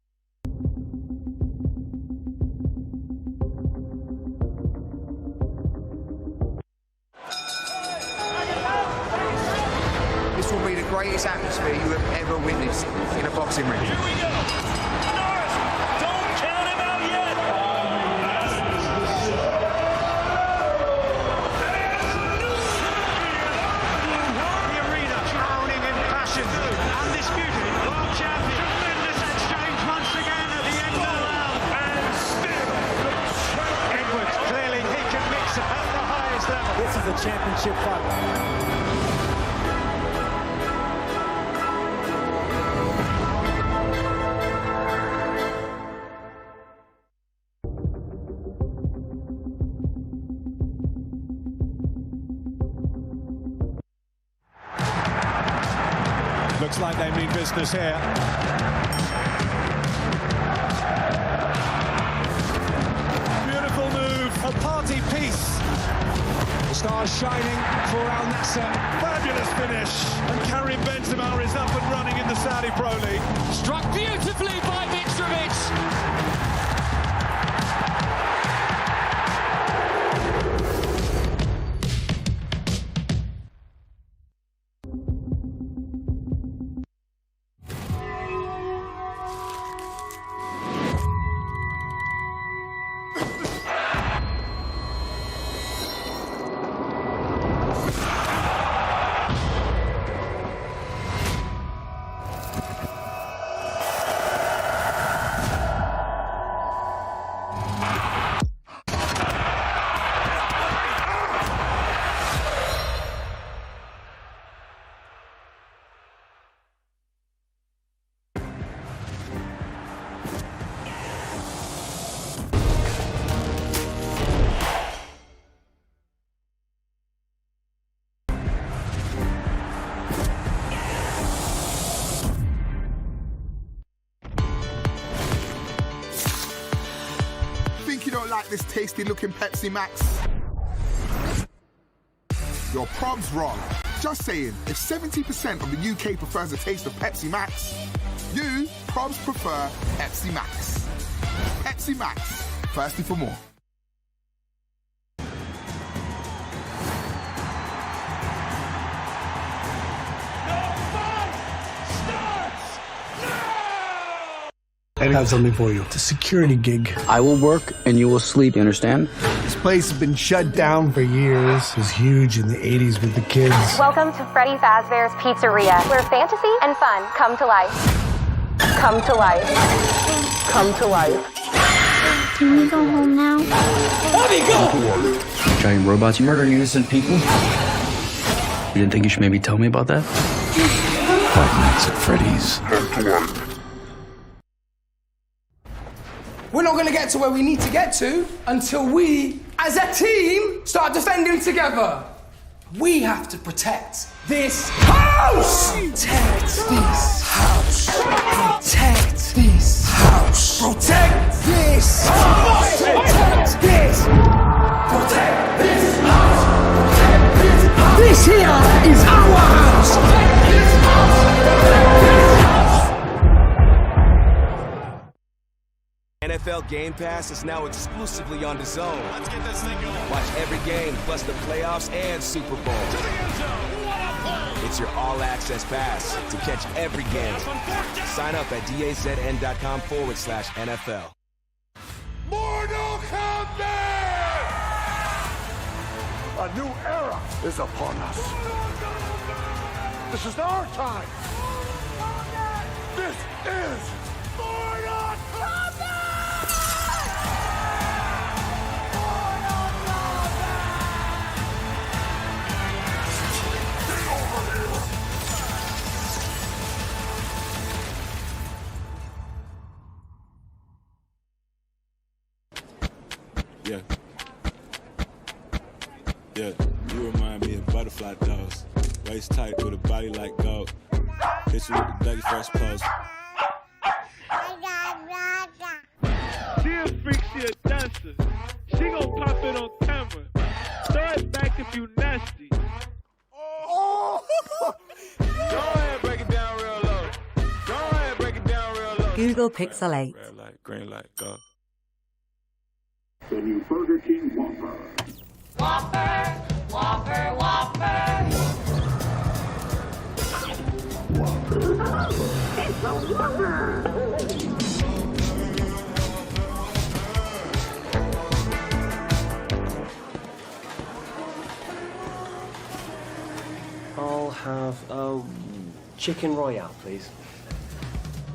This will be the greatest atmosphere you have ever witnessed in a boxing ring. Here we go. Norris, don't count him out yet. The arena drowning in passion. Undisputed world champion. Tremendous exchange once again at the end of the round. And still, Edwards clearly he can mix it at the highest level. This is a championship fight. Looks like they mean business here. Beautiful move, a party piece. The stars shining for Al Nassr. Fabulous finish. And Karim Benzema is up and running in the Saudi Pro League. Struck beautifully by Mitrovic. This tasty looking Pepsi Max? Your prob's wrong. Just saying, if 70% of the UK prefers the taste of Pepsi Max, you probs prefer Pepsi Max. Pepsi Max, thirsty for more. I have something for you. It's a security gig. I will work and you will sleep, you understand? This place has been shut down for years. It was huge in the 80s with the kids. Welcome to Freddy Fazbear's Pizzeria, where fantasy and fun come to life. Come to life. Come to life. Can we go home now? Bobby, go! Giant robots murdering innocent people? You didn't think you should maybe tell me about that? Five Nights at Freddy's. We're not going to get to where we need to get to until we, as a team, start defending together. We have to protect this house! Protect this house! Protect this house! Protect this house! Protect this! Protect this house! Protect this house! This here is our house! Protect this house! Protect this house! NFL Game Pass is now exclusively on DAZN. Let's get this thing going. Watch every game, plus the playoffs and Super Bowl. To the end zone. It's your all-access pass to catch every game. Sign up at DAZN.com/NFL. Mortal Kombat! A new era is upon us. This is our time. This is Mortal Kombat! Yeah. Yeah, you remind me of butterfly dolls. Waist tight with a body like gold. Hit you with the Dougie Fresh pose. She a freak, she a dancer. She gon' pop it on camera. Throw it back if you nasty. Oh! Go ahead, break it down real low. Go ahead, break it down real low. Google Pixel 8. Red light, green light, go. The new Burger King Whopper. Whopper, Whopper, Whopper. It's a Whopper! I'll have a chicken royale, please.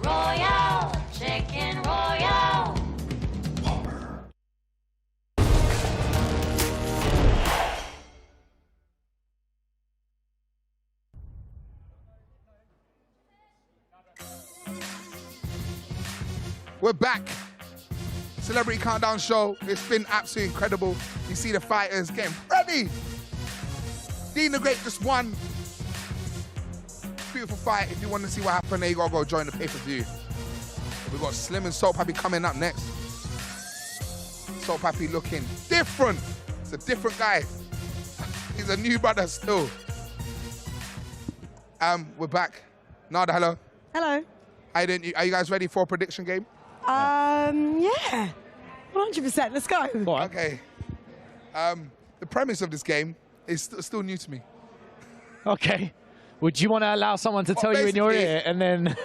Royale, chicken royale. We're back. Celebrity Countdown Show. It's been absolutely incredible. You see the fighters getting ready. Dean the Great just won. Beautiful fight. If you want to see what happened, there you gotta go join the pay-per-view. We've got Slim and Soul Pappy coming up next. Soul Pappy looking different. It's a different guy. He's a new brother still. We're back. Nada, hello. Hello. Are you guys ready for a prediction game? Yeah. 100%. Let's go. Okay. The premise of this game is still new to me. Okay. Would you want to allow someone to tell you in your ear and then...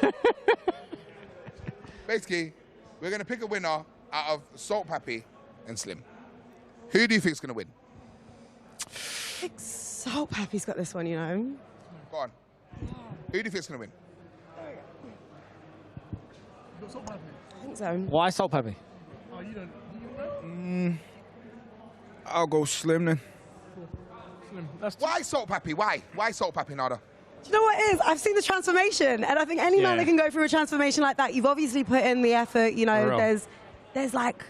Basically, we're going to pick a winner out of Salt Pappy and Slim. Who do you think is going to win? I think Salt Pappy's got this one, you know. Go on. Who do you think is going to win? I think so. Why Salt Pappy? Oh, you don't. I'll go Slim then. Slim. Why Salt Pappy? Why? Why Salt Pappy, Nada? Do you know what it is? I've seen the transformation, and I think any man that can go through a transformation like that, you've obviously put in the effort. You know, there's like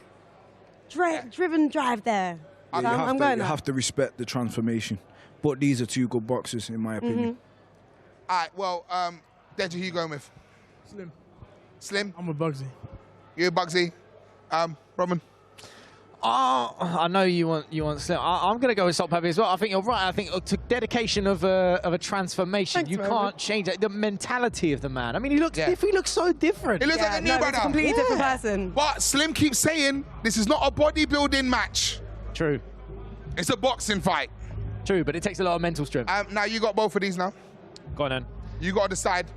driven drive there. So You have to respect the transformation. But these are two good boxers, in my opinion. All right, well, Deji, who you going with? Slim. Slim? I'm with Bugsy. You Bugsy? Roman? I know you want Slim. I'm going to go with Salt Pappy as well. I think you're right. I think to dedication of a transformation, you can't change that. The mentality of the man. I mean, he looks he looks so different. He looks like a new brother. He's a completely different person. But Slim keeps saying this is not a bodybuilding match. True. It's a boxing fight. True, but it takes a lot of mental strength. Now you got both of these now. Go on then. You got to decide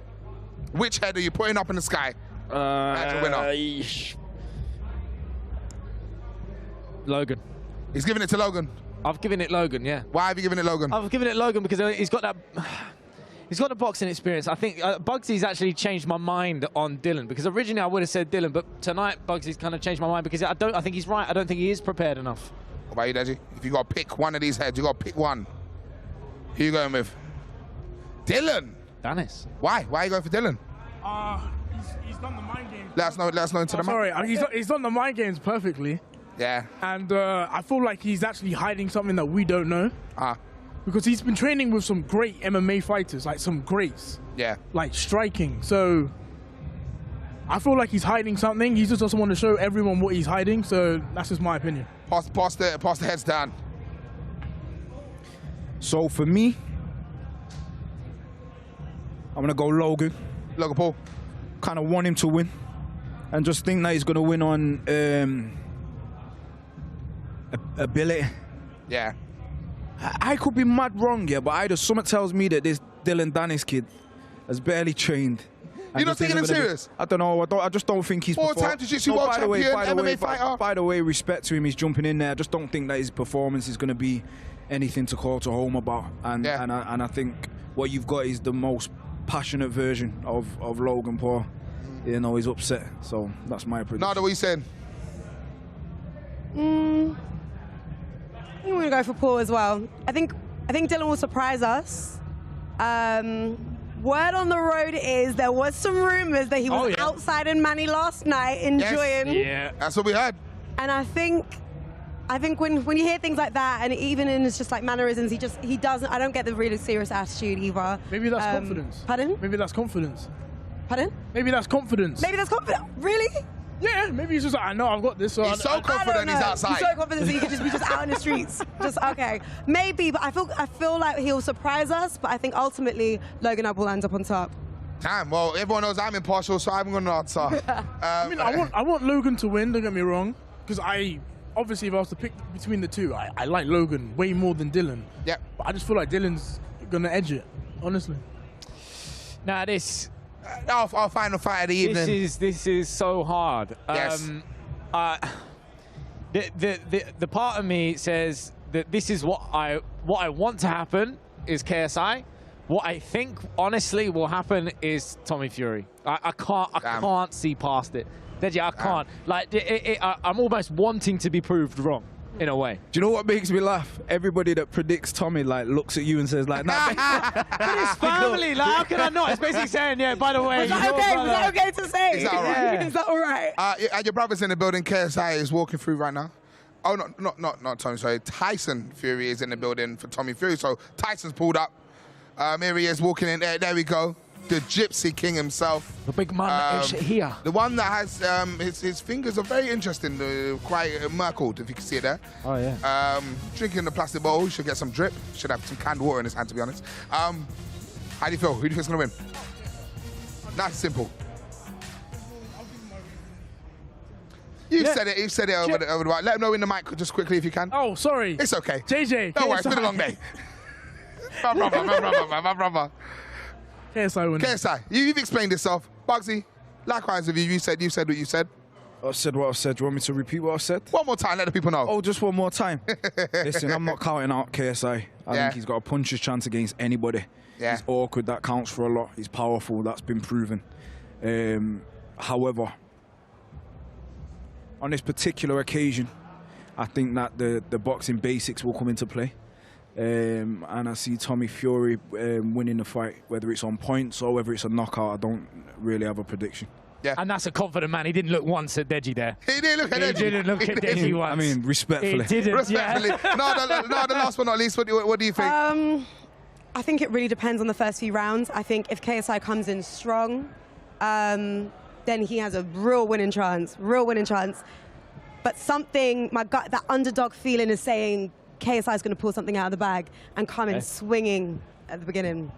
which head are you putting up in the sky. Actual winner. Logan. He's giving it to Logan. I've given it Logan, yeah. Why have you given it Logan? I've given it Logan because he's got that. He's got the boxing experience. I think Bugsy's actually changed my mind on Dillon, because originally I would have said Dillon, but tonight Bugsy's kind of changed my mind because I think he's right. I don't think he is prepared enough. What about you, Deji? If you got to pick one of these heads, you got to pick one. Who you going with? Dillon. Danis. Why? Why are you going for Dillon? He's done the mind games. Let us know into the Sorry, he's done the mind games perfectly. Yeah. And I feel like he's actually hiding something that we don't know. Because he's been training with some great MMA fighters, like some greats. Yeah. Like striking. So I feel like he's hiding something. He just doesn't want to show everyone what he's hiding. So that's just my opinion. Pass the heads down. So for me, I'm gonna go Logan. Logan Paul. Kind of want him to win, and just think that he's gonna win on ability. Yeah. I could be mad wrong, yeah, but something tells me that this Dillon Danis kid has barely trained. You're not taking him serious? I don't know. I just don't think he's. Four-time jiu-jitsu world champion, MMA fighter. By the way, respect to him. He's jumping in there. I just don't think that his performance is going to be anything to call to home about. And I think what you've got is the most passionate version of Logan Paul. You know, he's upset. So that's my prediction. Nada, what are you saying? I'm going to go for Paul as well. I think Dillon will surprise us. Word on the road is there was some rumors that he was outside in Manny last night enjoying. Yes. Yeah, that's what we heard. And I think when you hear things like that, and even in his just like mannerisms, he doesn't. I don't get the really serious attitude either. Maybe that's confidence. Pardon? Maybe that's confidence. Pardon? Maybe that's confidence. Maybe that's confidence. Really? Yeah, maybe he's just like, I know I've got this. So he's so confident he's outside. He's so confident that he could just be out in the streets. Just okay. Maybe, but I feel like he'll surprise us, but I think ultimately Logan will end up on top. Damn, well, everyone knows I'm impartial, so I'm gonna answer. I mean, I want Logan to win, don't get me wrong. Because obviously if I was to pick between the two, I like Logan way more than Dillon. Yeah. But I just feel like Dillon's gonna edge it, honestly. Now our final fight of the evening. This is so hard. Yes. The part of me says that this is what I want to happen is KSI. What I think honestly will happen is Tommy Fury. I can't see past it. Deji, I can't. Like I'm almost wanting to be proved wrong. In a way. Do you know what makes me laugh? Everybody that predicts Tommy like looks at you and says like, nah. But it's family. Like, how can I not? It's basically saying, yeah, by the way. Was that okay? Was that okay to say? Is that all right? Is that all right? And your brother's in the building. KSI is walking through right now. Oh, not Tommy, sorry. Tyson Fury is in the building for Tommy Fury. So Tyson's pulled up. Here he is walking in there. There we go. The Gypsy King himself. The big man is here. The one that has his fingers are very interesting, quite merkled, if you can see it there. Oh yeah. Drinking the plastic bottle, should get some drip. Should have some canned water in his hand, to be honest. How do you feel? Who do you think's gonna win? That's simple. You said it. You said it over the mic. Let him know in the mic just quickly if you can. Oh, sorry. It's okay. JJ. Don't worry. It's been a long day. My brother. KSI winning. KSI, you've explained yourself. Bugsy, likewise with you. You said what you said. I've said what I've said. Do you want me to repeat what I said? One more time, let the people know. Oh, just one more time. Listen, I'm not counting out KSI. I think he's got a puncher's chance against anybody. Yeah. He's awkward, that counts for a lot. He's powerful, that's been proven. However, on this particular occasion, I think that the boxing basics will come into play. And I see Tommy Fury winning the fight, whether it's on points or whether it's a knockout. I don't really have a prediction. Yeah. And that's a confident man. He didn't look once at Deji there. He didn't look at Deji. He didn't look at Deji once. I mean, respectfully. He didn't, respectfully. No, the last but not least, what do you think? I think it really depends on the first few rounds. I think if KSI comes in strong, then he has a real winning chance. But something, my gut, that underdog feeling is saying KSI is going to pull something out of the bag and come in swinging at the beginning.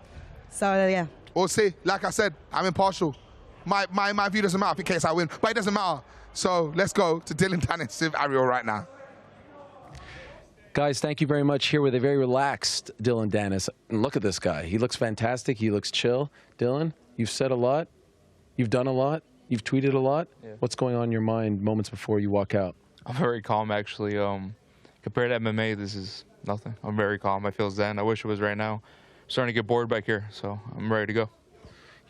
So, yeah. We'll see. Like I said, I'm impartial. My view doesn't matter. I think KSI win, but it doesn't matter. So let's go to Dillon Danis with Ariel right now. Guys, thank you very much. Here with a very relaxed Dillon Danis. And look at this guy. He looks fantastic. He looks chill. Dillon, you've said a lot. You've done a lot. You've tweeted a lot. Yeah. What's going on in your mind moments before you walk out? I'm very calm, actually. Compared to MMA, this is nothing. I'm very calm. I feel zen. I wish it was right now. I'm starting to get bored back here, so I'm ready to go.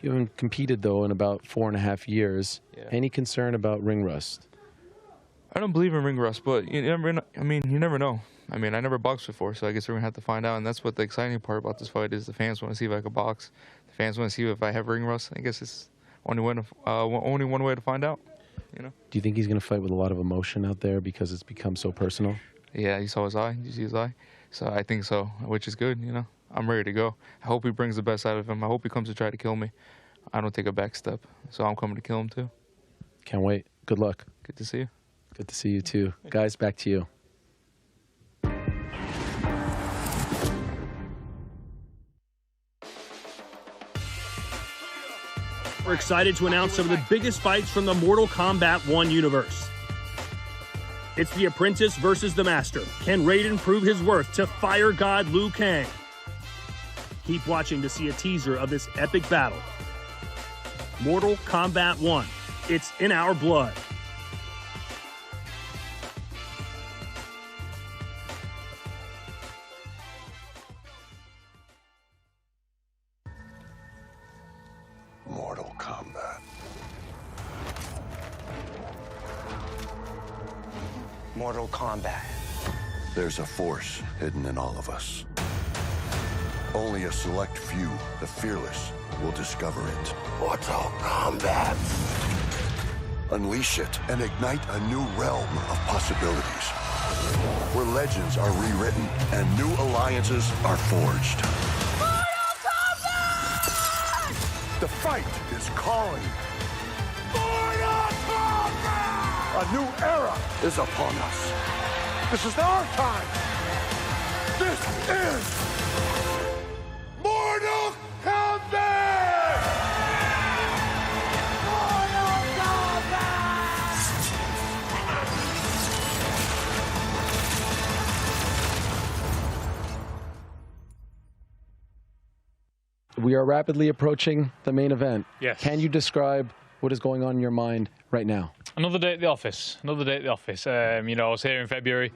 You haven't competed, though, in about 4.5 years. Yeah. Any concern about ring rust? I don't believe in ring rust, but you never know. I mean, you never know. I mean, I never boxed before, so I guess we're going to have to find out. And that's what the exciting part about this fight is. The fans want to see if I can box. The fans want to see if I have ring rust. I guess it's only one way to find out, you know? Do you think he's going to fight with a lot of emotion out there because it's become so personal? Yeah, you saw his eye. Did you see his eye? So I think so, which is good, you know? I'm ready to go. I hope he brings the best out of him. I hope he comes to try to kill me. I don't take a back step, so I'm coming to kill him too. Can't wait. Good luck. Good to see you. Good to see you too. Guys, back to you. We're excited to announce some of the biggest fights from the Mortal Kombat 1 universe. It's the Apprentice versus the Master. Can Raiden prove his worth to Fire God Liu Kang? Keep watching to see a teaser of this epic battle. Mortal Kombat 1. It's in our blood. Mortal Kombat. Mortal Kombat. There's a force hidden in all of us. Only a select few, the fearless, will discover it. Mortal Kombat. Unleash it and ignite a new realm of possibilities, where legends are rewritten and new alliances are forged. The fight is calling. Mortal Kombat! A new era is upon us. This is our time. This is Mortal Kombat! Mortal Kombat! We are rapidly approaching the main event. Yes. Can you describe what is going on in your mind right now? Another day at the office. Another day at the office. You know, I was here in February.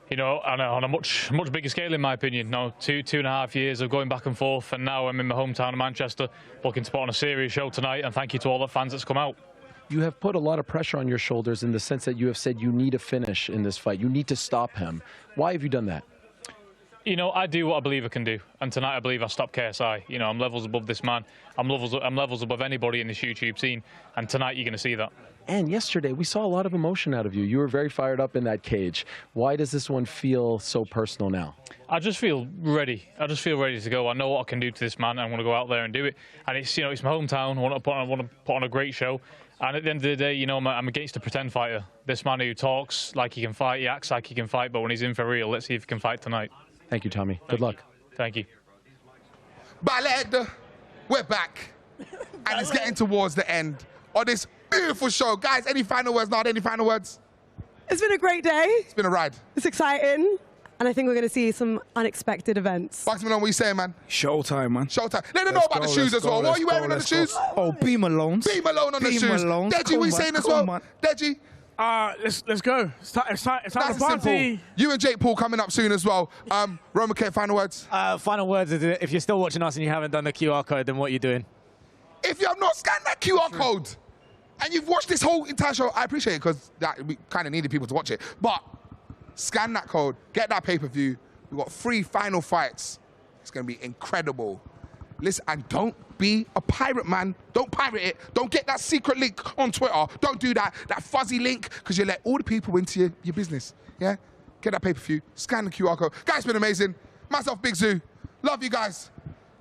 You know, on a much bigger scale, in my opinion. Now, 2.5 years of going back and forth, and now I'm in my hometown of Manchester, looking to put on a serious show tonight. And thank you to all the fans that's come out. You have put a lot of pressure on your shoulders in the sense that you have said you need a finish in this fight. You need to stop him. Why have you done that? You know, I do what I believe I can do, and tonight I believe I stopped KSI. You know, I'm levels above this man. I'm levels above anybody in this YouTube scene, and tonight you're going to see that. And yesterday, we saw a lot of emotion out of you. You were very fired up in that cage. Why does this one feel so personal now? I just feel ready. I just feel ready to go. I know what I can do to this man. I want to go out there and do it. And it's, you know, it's my hometown. I want to put on a great show. And at the end of the day, you know, I'm against a pretend fighter. This man who talks like he can fight, he acts like he can fight, but when he's in for real, let's see if he can fight tonight. Thank you, Tommy. Good luck. Thank you. Baled, we're back. And it's getting towards the end of this beautiful show. Guys, any final words? Not any final words? It's been a great day. It's been a ride. It's exciting. And I think we're going to see some unexpected events. Boxman, what are you saying, man? Showtime, man. Showtime. Let them know about the shoes as well. What are you wearing on the shoes? Oh, B Malone's. B Malone on the shoes. Deji, what are you saying as well? Deji? Let's go. It's time to party. Simple. You and Jake Paul coming up soon as well. Roma K, final words? Final words is if you're still watching us and you haven't done the QR code, then what are you doing? If you have not scanned that QR code and you've watched this whole entire show, I appreciate it because we kind of needed people to watch it. But scan that code, get that pay-per-view. We've got 3 final fights. It's going to be incredible. Listen, and don't be a pirate, man. Don't pirate it. Don't get that secret link on Twitter. Don't do that fuzzy link, because you let all the people into your business. Yeah? Get that pay-per-view. Scan the QR code. Guys, it's been amazing. Myself, Big Zoo. Love you guys.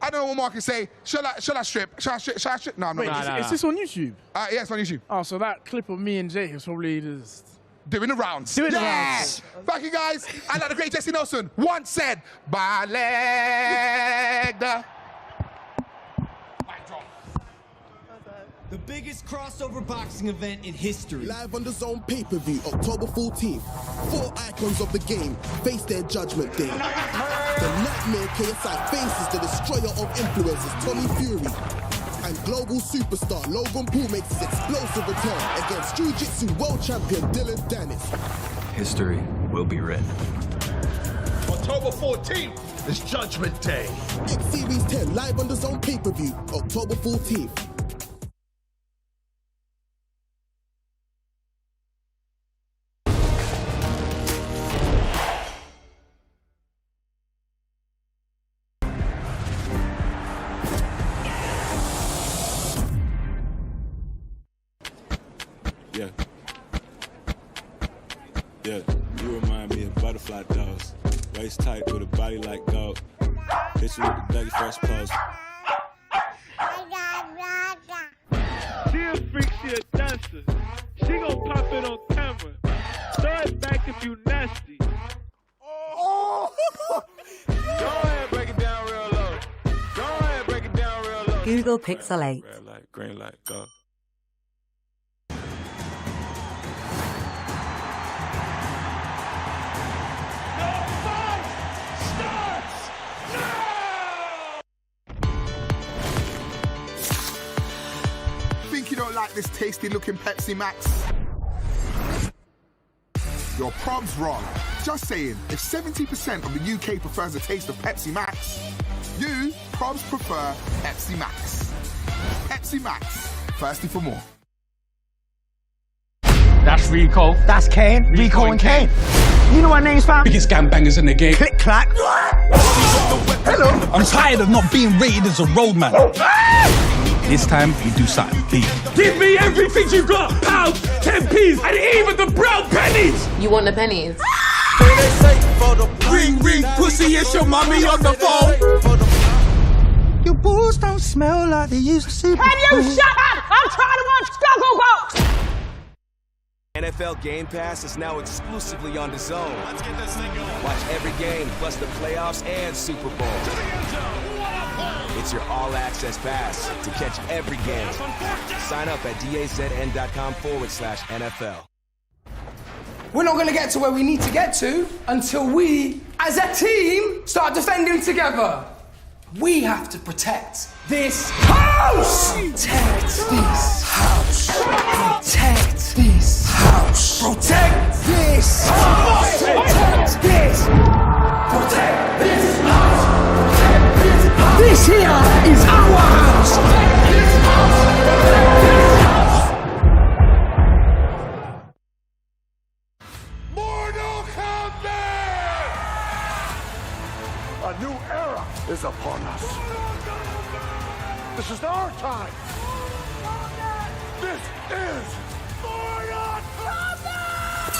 I don't know what more I can say. Shall I strip? Shall I strip? No, no. Is this on YouTube? Yeah, it's on YouTube. Oh, so that clip of me and Jake is probably just... Doing the rounds. Doing the rounds. Thank you, guys. And like the great Jesse Nelson once said, Balegda. The biggest crossover boxing event in history. Live on the DAZN pay-per-view, October 14th. 4 icons of the game face their judgment day. The Nightmare KSI faces the destroyer of influences, Tommy Fury. And global superstar Logan Paul makes his explosive return against Jiu-Jitsu world champion Dillon Danis. History will be written. October 14th is Judgment Day. X Series 10 live on the DAZN pay-per-view, October 14th. Yeah, you remind me of butterfly dolls. Waist tight with a body like gold. Hit you with the Dougie Fresh pose. She a freak, she a dancer. She gon' pop it on camera. Throw it back if you nasty. Oh. Go ahead, break it down real low. Go ahead, break it down real low. Google Pixel 8. Red light, green light, go. Think you don't like this tasty looking Pepsi Max? Your prob's wrong. Just saying, if 70% of the UK prefers the taste of Pepsi Max, you probs prefer Pepsi Max. Pepsi Max, thirsty for more. That's Rico. That's Kane. Rico and Kane. You know our names, fam? Biggest gangbangers in the game. Click, clack. Hello. I'm tired of not being rated as a roadman. This time, we do something big. Give me everything you got. Pound, 10p's, and even the brown pennies. You want the pennies? Ring, ring, pussy, it's your mommy on the phone. Your balls don't smell like they used to. Can you shut up? I'm trying to watch Gogglebox. NFL Game Pass is now exclusively on DAZN. Let's get this thing going. Watch every game, plus the playoffs and Super Bowl. It's your all-access pass to catch every game. Sign up at DAZN.com/NFL. We're not going to get to where we need to get to until we, as a team, start defending together. We have to protect this house! Protect this house! Protect this house! Protect this house! Protect this! Protect this house! Protect this house! This here is our house! Protect this house! Protect this house! Mortal Kombat! A new era is upon us. This is our time. This is Mortal Kombat!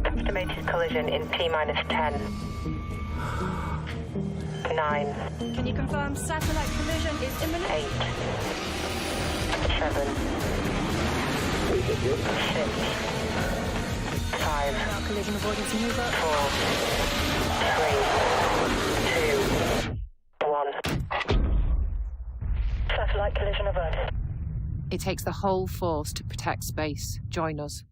Estimated collision in T-10. 9. Can you confirm satellite collision is imminent? 8. 7. 6. 5. Now collision avoidance maneuver. 4. 3. 2. 1. Satellite collision averted. It takes the whole force to protect space. Join us.